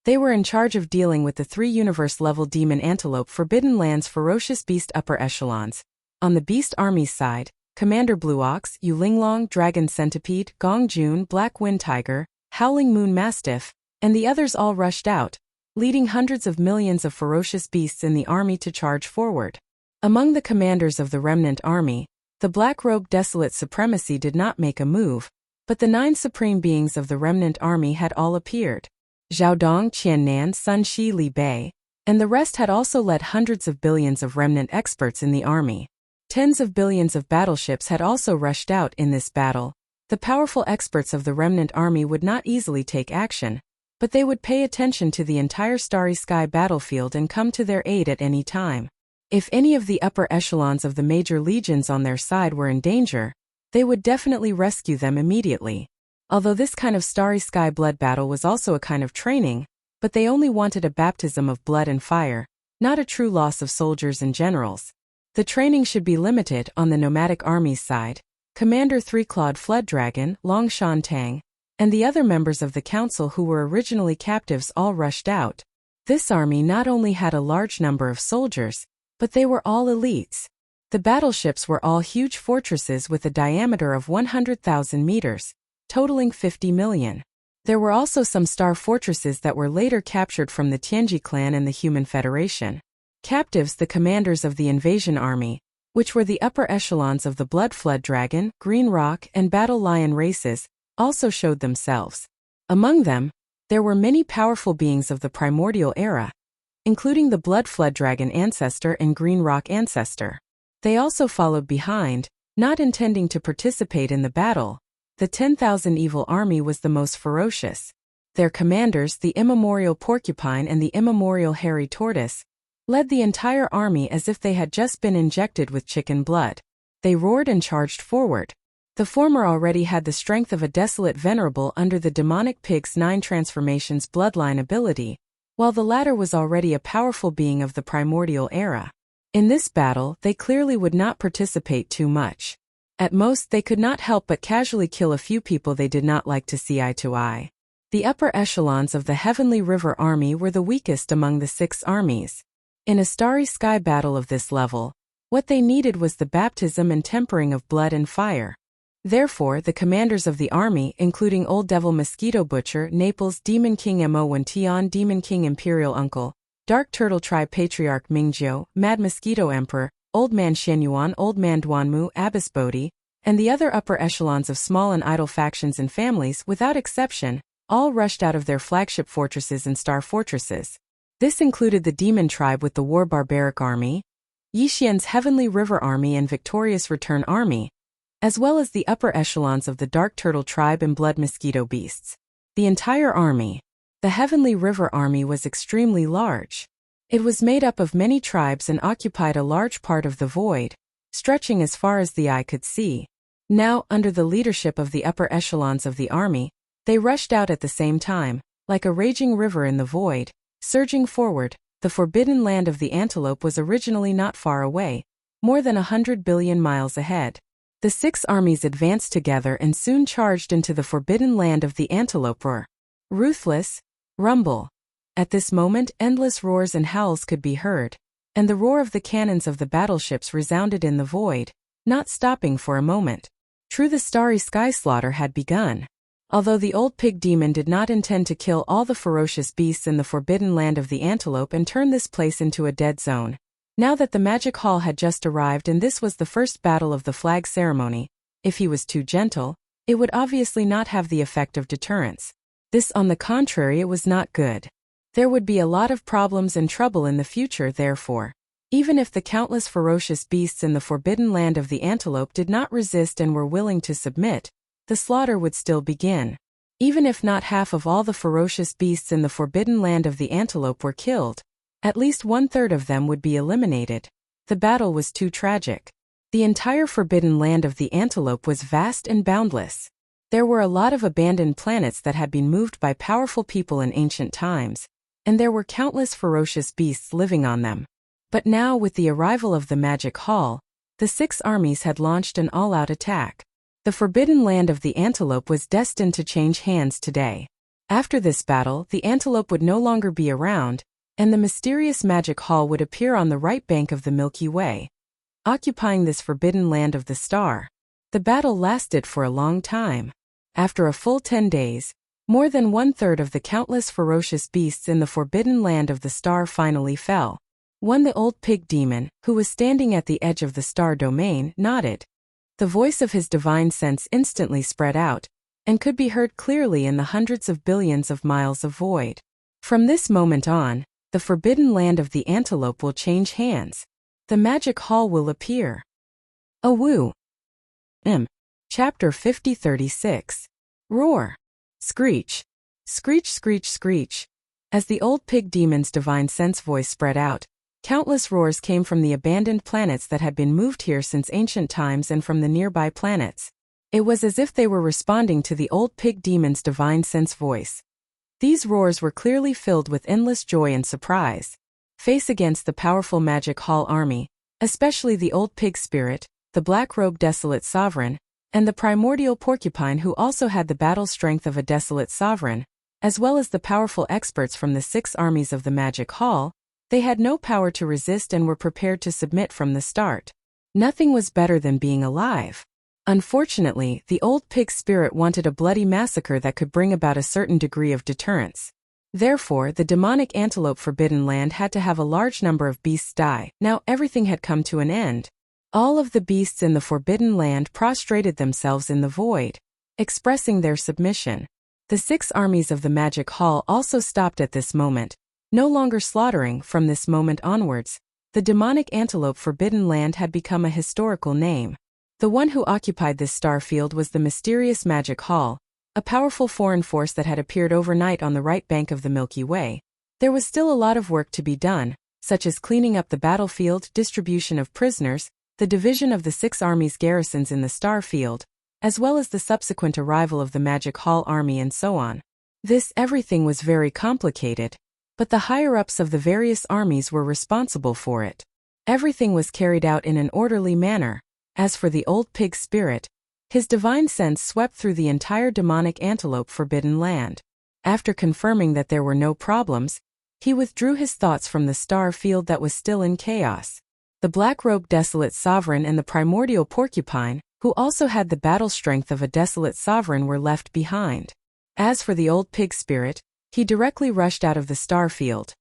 They were in charge of dealing with the 3 universe-level Demon Antelope Forbidden Land's ferocious beast upper echelons. On the beast army's side, Commander Blue Ox, Yu Linglong, Dragon Centipede, Gong Jun, Black Wind Tiger, Howling Moon Mastiff, and the others all rushed out, leading hundreds of millions of ferocious beasts in the army to charge forward. Among the commanders of the remnant army, the black-robed desolate supremacy did not make a move, but the 9 supreme beings of the remnant army had all appeared. Zhao Dong, Qiannan, Sun Shi, Li Bei, and the rest had also led hundreds of billions of remnant experts in the army. Tens of billions of battleships had also rushed out in this battle. The powerful experts of the remnant army would not easily take action, but they would pay attention to the entire starry sky battlefield and come to their aid at any time. If any of the upper echelons of the major legions on their side were in danger, they would definitely rescue them immediately. Although this kind of starry sky blood battle was also a kind of training, but they only wanted a baptism of blood and fire, not a true loss of soldiers and generals. The training should be limited on the nomadic army's side. Commander Three-Clawed Flood Dragon, Long Shan Tang, and the other members of the council who were originally captives all rushed out. This army not only had a large number of soldiers, But they were all elites. The battleships were all huge fortresses with a diameter of 100,000 meters, totaling 50 million. There were also some star fortresses that were later captured from the Tianji clan and the Human Federation. Captives, the commanders of the invasion army, which were the upper echelons of the Blood Flood Dragon, Green Rock, and Battle Lion races, also showed themselves. Among them, there were many powerful beings of the primordial era, including the Blood Flood Dragon ancestor and Green Rock ancestor. They also followed behind, not intending to participate in the battle. The 10,000 Evil Army was the most ferocious. Their commanders, the immemorial Porcupine and the immemorial Hairy Tortoise, led the entire army as if they had just been injected with chicken blood. They roared and charged forward. The former already had the strength of a desolate venerable under the demonic pig's 9 transformations bloodline ability, while the latter was already a powerful being of the primordial era. In this battle, they clearly would not participate too much. At most, they could not help but casually kill a few people they did not like to see eye to eye. The upper echelons of the Heavenly River Army were the weakest among the 6 armies. In a starry sky battle of this level, what they needed was the baptism and tempering of blood and fire. Therefore, the commanders of the army, including Old Devil Mosquito Butcher, Naples Demon King Mo1 Tian Demon King Imperial Uncle, Dark Turtle Tribe Patriarch Mingjiu, Mad Mosquito Emperor, Old Man Shenyuan, Old Man Duanmu, Abbess Bodhi, and the other upper echelons of small and idle factions and families, without exception, all rushed out of their flagship fortresses and star fortresses. This included the Demon Tribe with the War Barbaric Army, Yixian's Heavenly River Army and Victorious Return Army, as well as the upper echelons of the Dark Turtle Tribe and Blood Mosquito Beasts. The entire army, the Heavenly River Army, was extremely large. It was made up of many tribes and occupied a large part of the void, stretching as far as the eye could see. Now, under the leadership of the upper echelons of the army, they rushed out at the same time, like a raging river in the void, surging forward. The forbidden land of the antelope was originally not far away, more than 100 billion miles ahead. The 6 armies advanced together and soon charged into the forbidden land of the antelope. Roar. Ruthless. Rumble. At this moment, endless roars and howls could be heard, and the roar of the cannons of the battleships resounded in the void, not stopping for a moment. True, the starry sky slaughter had begun. Although the old pig demon did not intend to kill all the ferocious beasts in the forbidden land of the antelope and turn this place into a dead zone. Now that the magic hall had just arrived and this was the first battle of the flag ceremony, if he was too gentle, it would obviously not have the effect of deterrence. This, on the contrary, it was not good. There would be a lot of problems and trouble in the future. Therefore, even if the countless ferocious beasts in the forbidden land of the antelope did not resist and were willing to submit, the slaughter would still begin. Even if not half of all the ferocious beasts in the forbidden land of the antelope were killed, at least 1/3 of them would be eliminated. The battle was too tragic. The entire forbidden land of the antelope was vast and boundless. There were a lot of abandoned planets that had been moved by powerful people in ancient times, and there were countless ferocious beasts living on them. But now, with the arrival of the Magic Hall, the 6 armies had launched an all-out attack. The forbidden land of the antelope was destined to change hands today. After this battle, the antelope would no longer be around, and the mysterious Magic Hall would appear on the right bank of the Milky Way, occupying this forbidden land of the star. The battle lasted for a long time. After a full 10 days, more than 1/3 of the countless ferocious beasts in the forbidden land of the star finally fell. The old pig demon, who was standing at the edge of the star domain, nodded. The voice of his divine sense instantly spread out, and could be heard clearly in the hundreds of billions of miles of void. From this moment on, the forbidden land of the antelope will change hands. The Magic Hall will appear. Awu. Chapter 50-36. Roar. Screech. Screech, screech, screech. As the old pig demon's divine sense voice spread out, countless roars came from the abandoned planets that had been moved here since ancient times and from the nearby planets. It was as if they were responding to the old pig demon's divine sense voice. These roars were clearly filled with endless joy and surprise. Face against the powerful Magic Hall army, especially the old pig spirit, the black-robed desolate sovereign, and the primordial porcupine, who also had the battle strength of a desolate sovereign, as well as the powerful experts from the 6 armies of the Magic Hall, They had no power to resist and were prepared to submit from the start. Nothing was better than being alive. Unfortunately, the old pig spirit wanted a bloody massacre that could bring about a certain degree of deterrence. Therefore, the demonic antelope Forbidden Land had to have a large number of beasts die. Now everything had come to an end. All of the beasts in the Forbidden Land prostrated themselves in the void, expressing their submission. The 6 armies of the Magic Hall also stopped at this moment, no longer slaughtering. From this moment onwards, the demonic antelope Forbidden Land had become a historical name. The one who occupied this star field was the mysterious Magic Hall, a powerful foreign force that had appeared overnight on the right bank of the Milky Way. There was still a lot of work to be done, such as cleaning up the battlefield, distribution of prisoners, the division of the 6 armies' garrisons in the star field, as well as the subsequent arrival of the Magic Hall army and so on. This everything was very complicated, but the higher-ups of the various armies were responsible for it. Everything was carried out in an orderly manner. As for the old pig spirit, his divine sense swept through the entire demonic antelope Forbidden Land. After confirming that there were no problems, he withdrew his thoughts from the star field that was still in chaos. The black-robed desolate sovereign and the primordial porcupine, who also had the battle strength of a desolate sovereign, were left behind. As for the old pig spirit, he directly rushed out of the star field.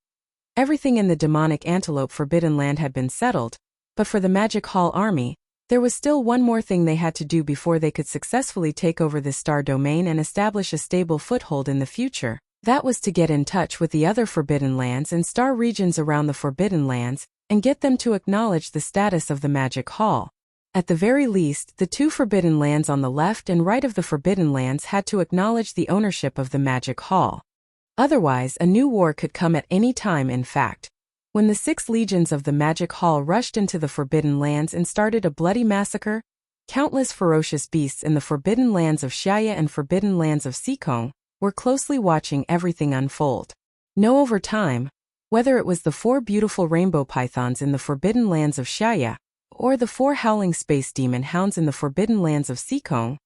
Everything in the demonic antelope Forbidden Land had been settled, but for the Magic Hall army, there was still one more thing they had to do before they could successfully take over this star domain and establish a stable foothold in the future. That was to get in touch with the other Forbidden Lands and star regions around the Forbidden Lands, and get them to acknowledge the status of the Magic Hall. At the very least, the 2 Forbidden Lands on the left and right of the Forbidden Lands had to acknowledge the ownership of the Magic Hall. Otherwise, a new war could come at any time. In fact, when the 6 legions of the Magic Hall rushed into the Forbidden Lands and started a bloody massacre, countless ferocious beasts in the Forbidden Lands of Shaya and Forbidden Lands of Sikong were closely watching everything unfold. Know over time, whether it was the 4 beautiful rainbow pythons in the Forbidden Lands of Shaya, or the 4 howling space demon hounds in the Forbidden Lands of Sikong,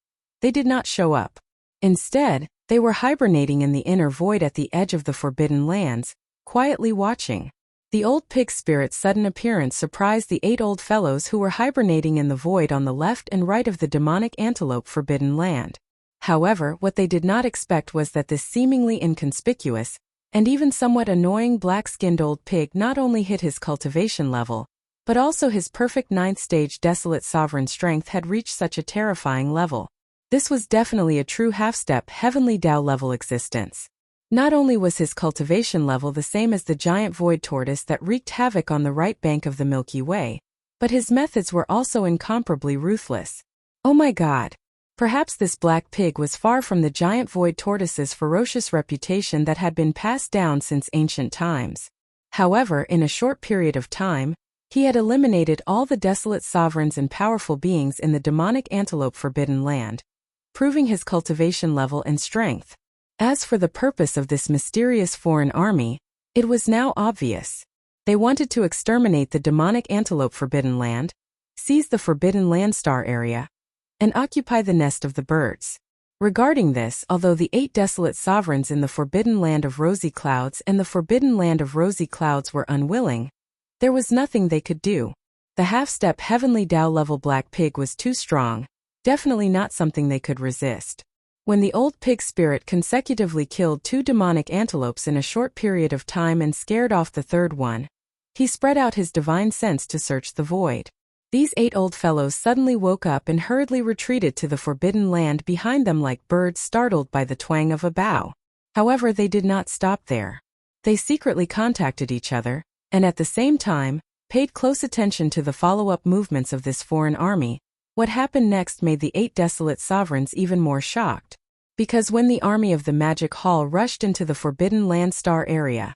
they did not show up. Instead, they were hibernating in the inner void at the edge of the Forbidden Lands, quietly watching. The old pig spirit's sudden appearance surprised the 8 old fellows who were hibernating in the void on the left and right of the demonic antelope Forbidden Land. However, what they did not expect was that this seemingly inconspicuous, and even somewhat annoying black-skinned old pig not only hit his cultivation level, but also his perfect 9th stage desolate sovereign strength had reached such a terrifying level. This was definitely a true half-step heavenly Tao level existence. Not only was his cultivation level the same as the giant void tortoise that wreaked havoc on the right bank of the Milky Way, but his methods were also incomparably ruthless. Oh my God! Perhaps this black pig was far from the giant void tortoise's ferocious reputation that had been passed down since ancient times. However, in a short period of time, he had eliminated all the desolate sovereigns and powerful beings in the demonic antelope Forbidden Land, proving his cultivation level and strength. As for the purpose of this mysterious foreign army, it was now obvious. They wanted to exterminate the demonic antelope Forbidden Land, seize the Forbidden Land star area, and occupy the nest of the birds. Regarding this, although the 8 desolate sovereigns in the Forbidden Land of Rosy Clouds and the Forbidden Land of Rosy Clouds were unwilling, there was nothing they could do. The half-step heavenly Tao level black pig was too strong, definitely not something they could resist. When the old pig spirit consecutively killed 2 demonic antelopes in a short period of time and scared off the 3rd one, he spread out his divine sense to search the void. These 8 old fellows suddenly woke up and hurriedly retreated to the Forbidden Land behind them like birds startled by the twang of a bow. However, they did not stop there. They secretly contacted each other, and at the same time, paid close attention to the follow-up movements of this foreign army. What happened next made the 8 desolate sovereigns even more shocked. Because when the army of the Magic Hall rushed into the Forbidden Land star area,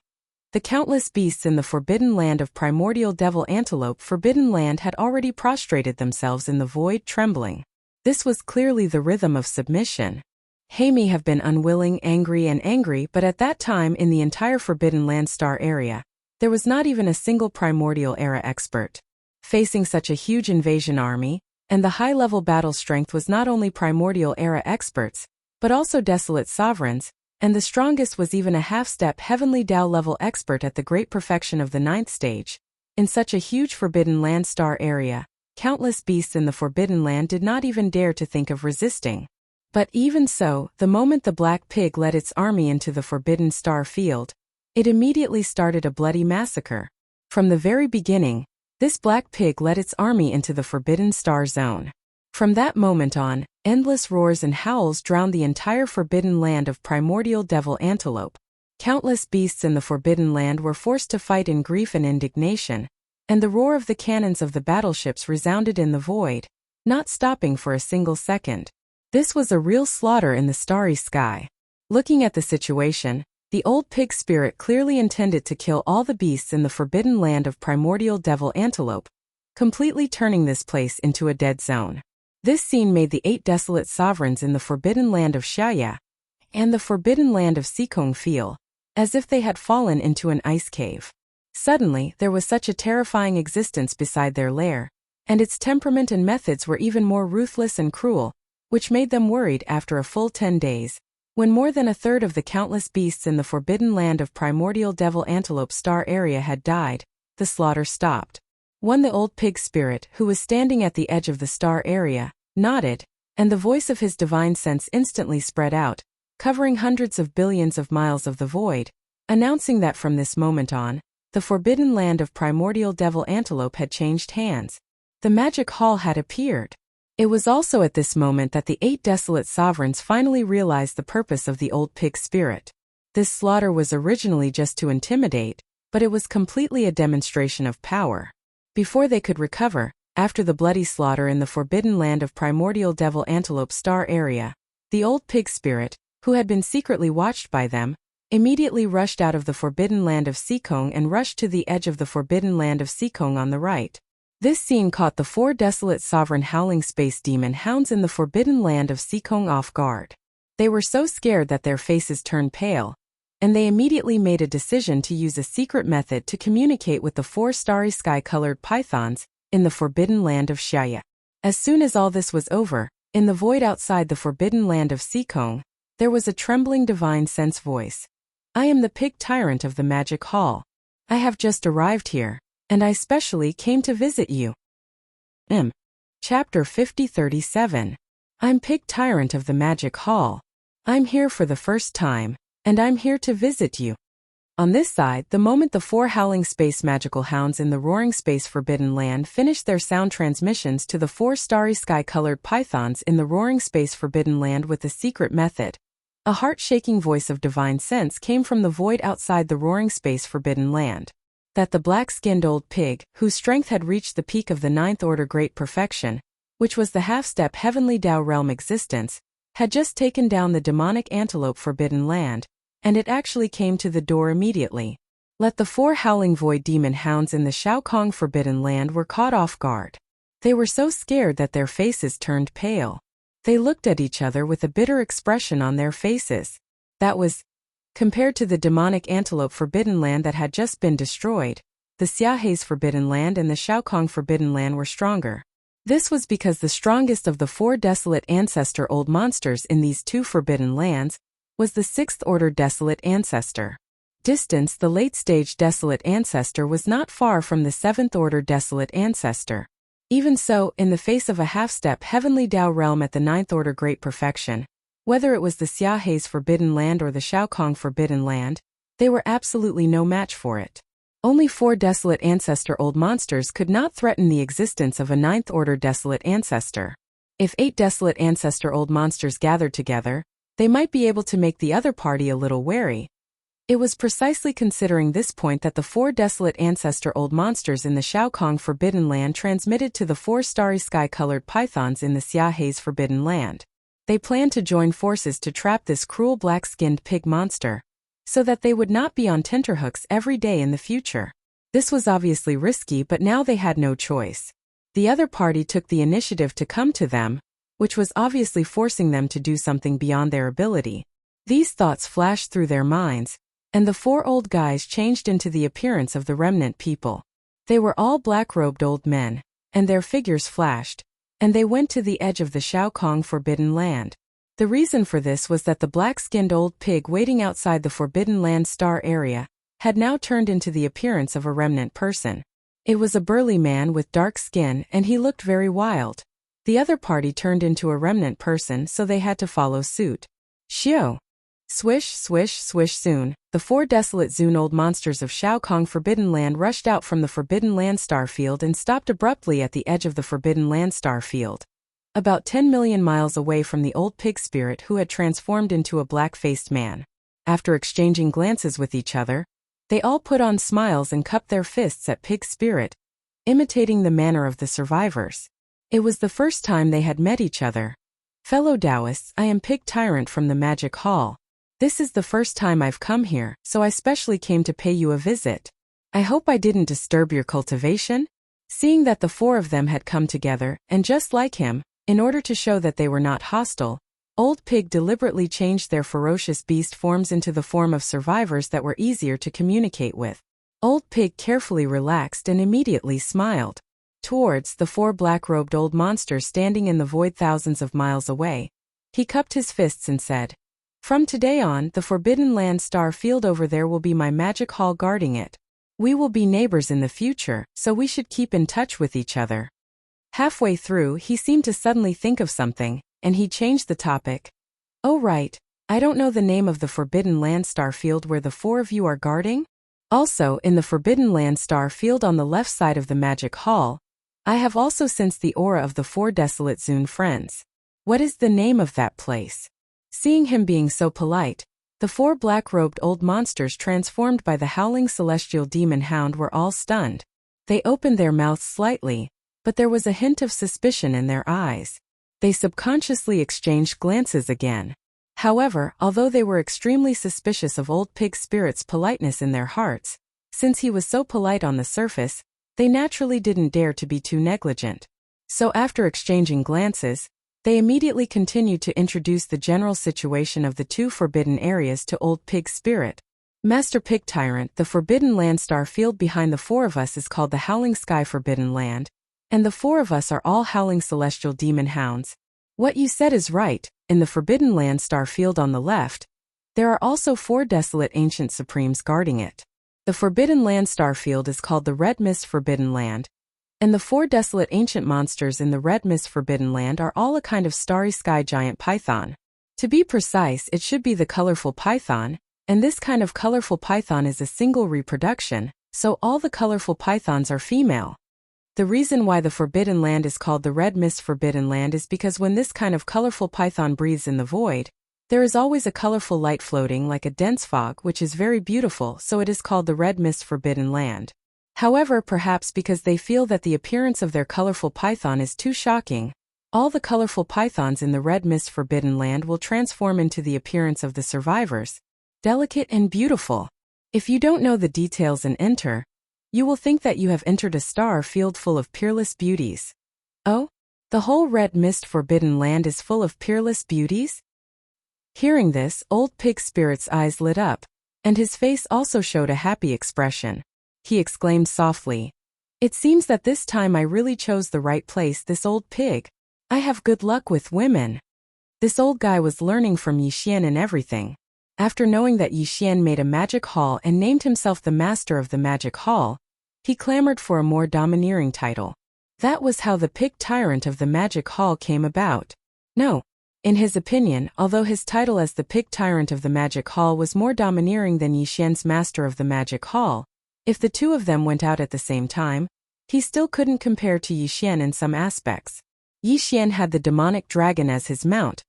the countless beasts in the Forbidden Land of primordial devil antelope Forbidden Land had already prostrated themselves in the void, trembling. This was clearly the rhythm of submission. He may have been unwilling, angry, but at that time in the entire Forbidden Land star area, there was not even a single primordial era expert. Facing such a huge invasion army, and the high-level battle strength was not only primordial era experts, but also desolate sovereigns, and the strongest was even a half-step Heavenly Dao level expert at the great perfection of the 9th stage. In such a huge Forbidden Land star area, countless beasts in the Forbidden Land did not even dare to think of resisting. But even so, the moment the Black Pig led its army into the Forbidden Star field, it immediately started a bloody massacre. From the very beginning, this Black Pig led its army into the Forbidden Star zone. From that moment on, endless roars and howls drowned the entire Forbidden Land of primordial devil antelope. Countless beasts in the Forbidden Land were forced to fight in grief and indignation, and the roar of the cannons of the battleships resounded in the void, not stopping for a single second. This was a real slaughter in the starry sky. Looking at the situation, the old pig spirit clearly intended to kill all the beasts in the Forbidden Land of primordial devil antelope, completely turning this place into a dead zone. This scene made the 8 desolate sovereigns in the Forbidden Land of Xiaya and the Forbidden Land of Xikong feel as if they had fallen into an ice cave. Suddenly, there was such a terrifying existence beside their lair, and its temperament and methods were even more ruthless and cruel, which made them worried after a full 10 days. When more than a third of the countless beasts in the Forbidden Land of primordial devil antelope star area had died, the slaughter stopped. The old pig spirit, who was standing at the edge of the star area, nodded, and the voice of his divine sense instantly spread out, covering hundreds of billions of miles of the void, announcing that from this moment on, the Forbidden Land of primordial devil antelope had changed hands. The magic hall had appeared. It was also at this moment that the 8 desolate sovereigns finally realized the purpose of the old pig spirit. This slaughter was originally just to intimidate, but it was completely a demonstration of power. Before they could recover, after the bloody slaughter in the Forbidden Land of primordial devil antelope star area, the old pig spirit, who had been secretly watched by them, immediately rushed out of the Forbidden Land of Xikong and rushed to the edge of the Forbidden Land of Xikong on the right. This scene caught the 4 desolate sovereign howling space demon hounds in the Forbidden Land of Xikong off guard. They were so scared that their faces turned pale, and they immediately made a decision to use a secret method to communicate with the 4 starry sky-colored pythons in the Forbidden Land of Xiaya. As soon as all this was over, in the void outside the Forbidden Land of Xikong, there was a trembling divine sense voice. "I am the pig tyrant of the magic hall. I have just arrived here, and I specially came to visit you." Chapter 50-37. I'm Pig Tyrant of the Magic Hall. I'm here for the first time, and I'm here to visit you. On this side, the moment the 4 howling space magical hounds in the roaring space Forbidden Land finished their sound transmissions to the 4 starry sky-colored pythons in the roaring space Forbidden Land with the secret method, a heart-shaking voice of divine sense came from the void outside the roaring space Forbidden Land. That the black-skinned old pig, whose strength had reached the peak of the 9th order great perfection, which was the half-step Heavenly Dao realm existence, had just taken down the demonic antelope Forbidden Land, and it actually came to the door immediately. Let the 4 howling void demon hounds in the Shaokong Forbidden Land were caught off guard. They were so scared that their faces turned pale. They looked at each other with a bitter expression on their faces. That was, compared to the demonic antelope Forbidden Land that had just been destroyed, the Xiahe's Forbidden Land and the Shaokong Forbidden Land were stronger. This was because the strongest of the 4 desolate ancestor old monsters in these 2 Forbidden Lands was the 6th order desolate ancestor. Distance, the late-stage desolate ancestor was not far from the 7th order desolate ancestor. Even so, in the face of a half-step Heavenly Dao realm at the 9th order great perfection, whether it was the Xiahe's Forbidden Land or the Shaokong Forbidden Land, they were absolutely no match for it. Only 4 desolate ancestor old monsters could not threaten the existence of a 9th order desolate ancestor. If 8 desolate ancestor old monsters gathered together, they might be able to make the other party a little wary. It was precisely considering this point that the 4 desolate ancestor old monsters in the Shaokong Forbidden Land transmitted to the 4 starry sky-colored pythons in the Xiahe's Forbidden Land. They planned to join forces to trap this cruel black-skinned pig monster, so that they would not be on tenterhooks every day in the future. This was obviously risky, but now they had no choice. The other party took the initiative to come to them, which was obviously forcing them to do something beyond their ability. These thoughts flashed through their minds, and the 4 old guys changed into the appearance of the remnant people. They were all black-robed old men, and their figures flashed, and they went to the edge of the Shaokong Forbidden Land. The reason for this was that the black-skinned old pig waiting outside the Forbidden Land star area had now turned into the appearance of a remnant person. It was a burly man with dark skin and he looked very wild. The other party turned into a remnant person, so they had to follow suit. Shio! Swish, swish, swish. Soon, the 4 desolate Zune old monsters of Shao Kong Forbidden Land rushed out from the Forbidden Land star field and stopped abruptly at the edge of the Forbidden Land star field, about 10 million miles away from the old pig spirit who had transformed into a black-faced man. After exchanging glances with each other, they all put on smiles and cupped their fists at Pig Spirit, imitating the manner of the survivors. It was the first time they had met each other. Fellow Taoists, I am Pig Tyrant from the Magic Hall. This is the first time I've come here, so I specially came to pay you a visit. I hope I didn't disturb your cultivation? Seeing that the 4 of them had come together, and just like him, in order to show that they were not hostile, Old Pig deliberately changed their ferocious beast forms into the form of survivors that were easier to communicate with. Old Pig carefully relaxed and immediately smiled towards the 4 black-robed old monsters standing in the void thousands of miles away. He cupped his fists and said, "From today on, the Forbidden Land star field over there will be my magic hall guarding it. We will be neighbors in the future, so we should keep in touch with each other." Halfway through, he seemed to suddenly think of something, and he changed the topic. "Oh right, I don't know the name of the Forbidden Land star field where the 4 of you are guarding? Also, in the Forbidden Land star field on the left side of the Magic Hall, I have also sensed the aura of the 4 desolate Zune friends. What is the name of that place?" Seeing him being so polite, the 4 black-robed old monsters transformed by the howling celestial demon hound were all stunned. They opened their mouths slightly, but there was a hint of suspicion in their eyes. They subconsciously exchanged glances again. However, although they were extremely suspicious of Old Pig Spirit's politeness in their hearts, since he was so polite on the surface, they naturally didn't dare to be too negligent. So after exchanging glances, they immediately continued to introduce the general situation of the 2 forbidden areas to Old Pig Spirit. "Master Pig Tyrant, the Forbidden Land star field behind the 4 of us is called the Howling Sky Forbidden Land, and the 4 of us are all howling celestial demon hounds. What you said is right. In the Forbidden Land star field on the left, there are also 4 desolate ancient supremes guarding it. The Forbidden Land star field is called the Red Mist Forbidden Land, and the 4 desolate ancient monsters in the Red Mist Forbidden Land are all a kind of starry sky giant python. To be precise, it should be the colorful python, and this kind of colorful python is a single reproduction, so all the colorful pythons are female. The reason why the Forbidden Land is called the Red Mist Forbidden Land is because when this kind of colorful python breathes in the void, there is always a colorful light floating like a dense fog, which is very beautiful, so it is called the Red Mist Forbidden Land. However, perhaps because they feel that the appearance of their colorful python is too shocking, all the colorful pythons in the Red Mist Forbidden Land will transform into the appearance of the survivors, delicate and beautiful. If you don't know the details and enter, you will think that you have entered a star field full of peerless beauties. Oh? The whole Red Mist Forbidden Land is full of peerless beauties? Hearing this, Old Pig Spirit's eyes lit up, and his face also showed a happy expression. He exclaimed softly, "It seems that this time I really chose the right place, this old pig. I have good luck with women." This old guy was learning from Yixian and everything. After knowing that Yixian made a magic hall and named himself the master of the magic hall, he clamored for a more domineering title. That was how the Pig Tyrant of the magic hall came about. No. In his opinion, although his title as the Pig Tyrant of the magic hall was more domineering than Yixian's master of the magic hall, if the 2 of them went out at the same time, he still couldn't compare to Yixian in some aspects. Yixian had the demonic dragon as his mount,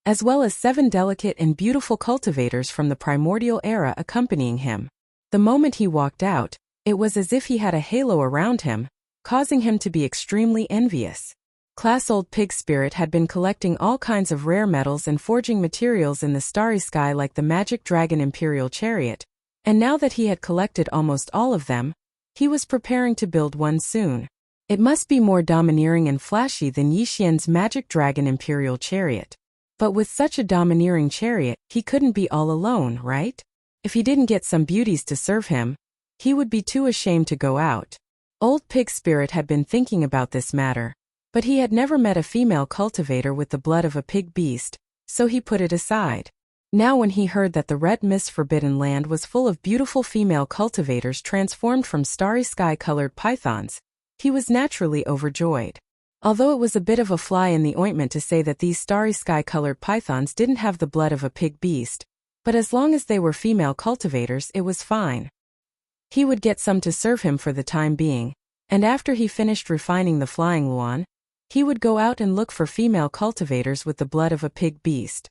as well as 7 delicate and beautiful cultivators from the primordial era accompanying him. The moment he walked out, it was as if he had a halo around him, causing him to be extremely envious. Class Old Pig Spirit had been collecting all kinds of rare metals and forging materials in the starry sky like the Magic Dragon Imperial Chariot, and now that he had collected almost all of them, he was preparing to build one soon. It must be more domineering and flashy than Yixian's Magic Dragon Imperial Chariot. But with such a domineering chariot, he couldn't be all alone, right? If he didn't get some beauties to serve him, he would be too ashamed to go out. Old Pig Spirit had been thinking about this matter, but he had never met a female cultivator with the blood of a pig beast, so he put it aside. Now when he heard that the red mist forbidden land was full of beautiful female cultivators transformed from starry sky-colored pythons, he was naturally overjoyed. Although it was a bit of a fly in the ointment to say that these starry sky-colored pythons didn't have the blood of a pig beast, but as long as they were female cultivators it was fine. He would get some to serve him for the time being, and after he finished refining the flying luan, he would go out and look for female cultivators with the blood of a pig beast.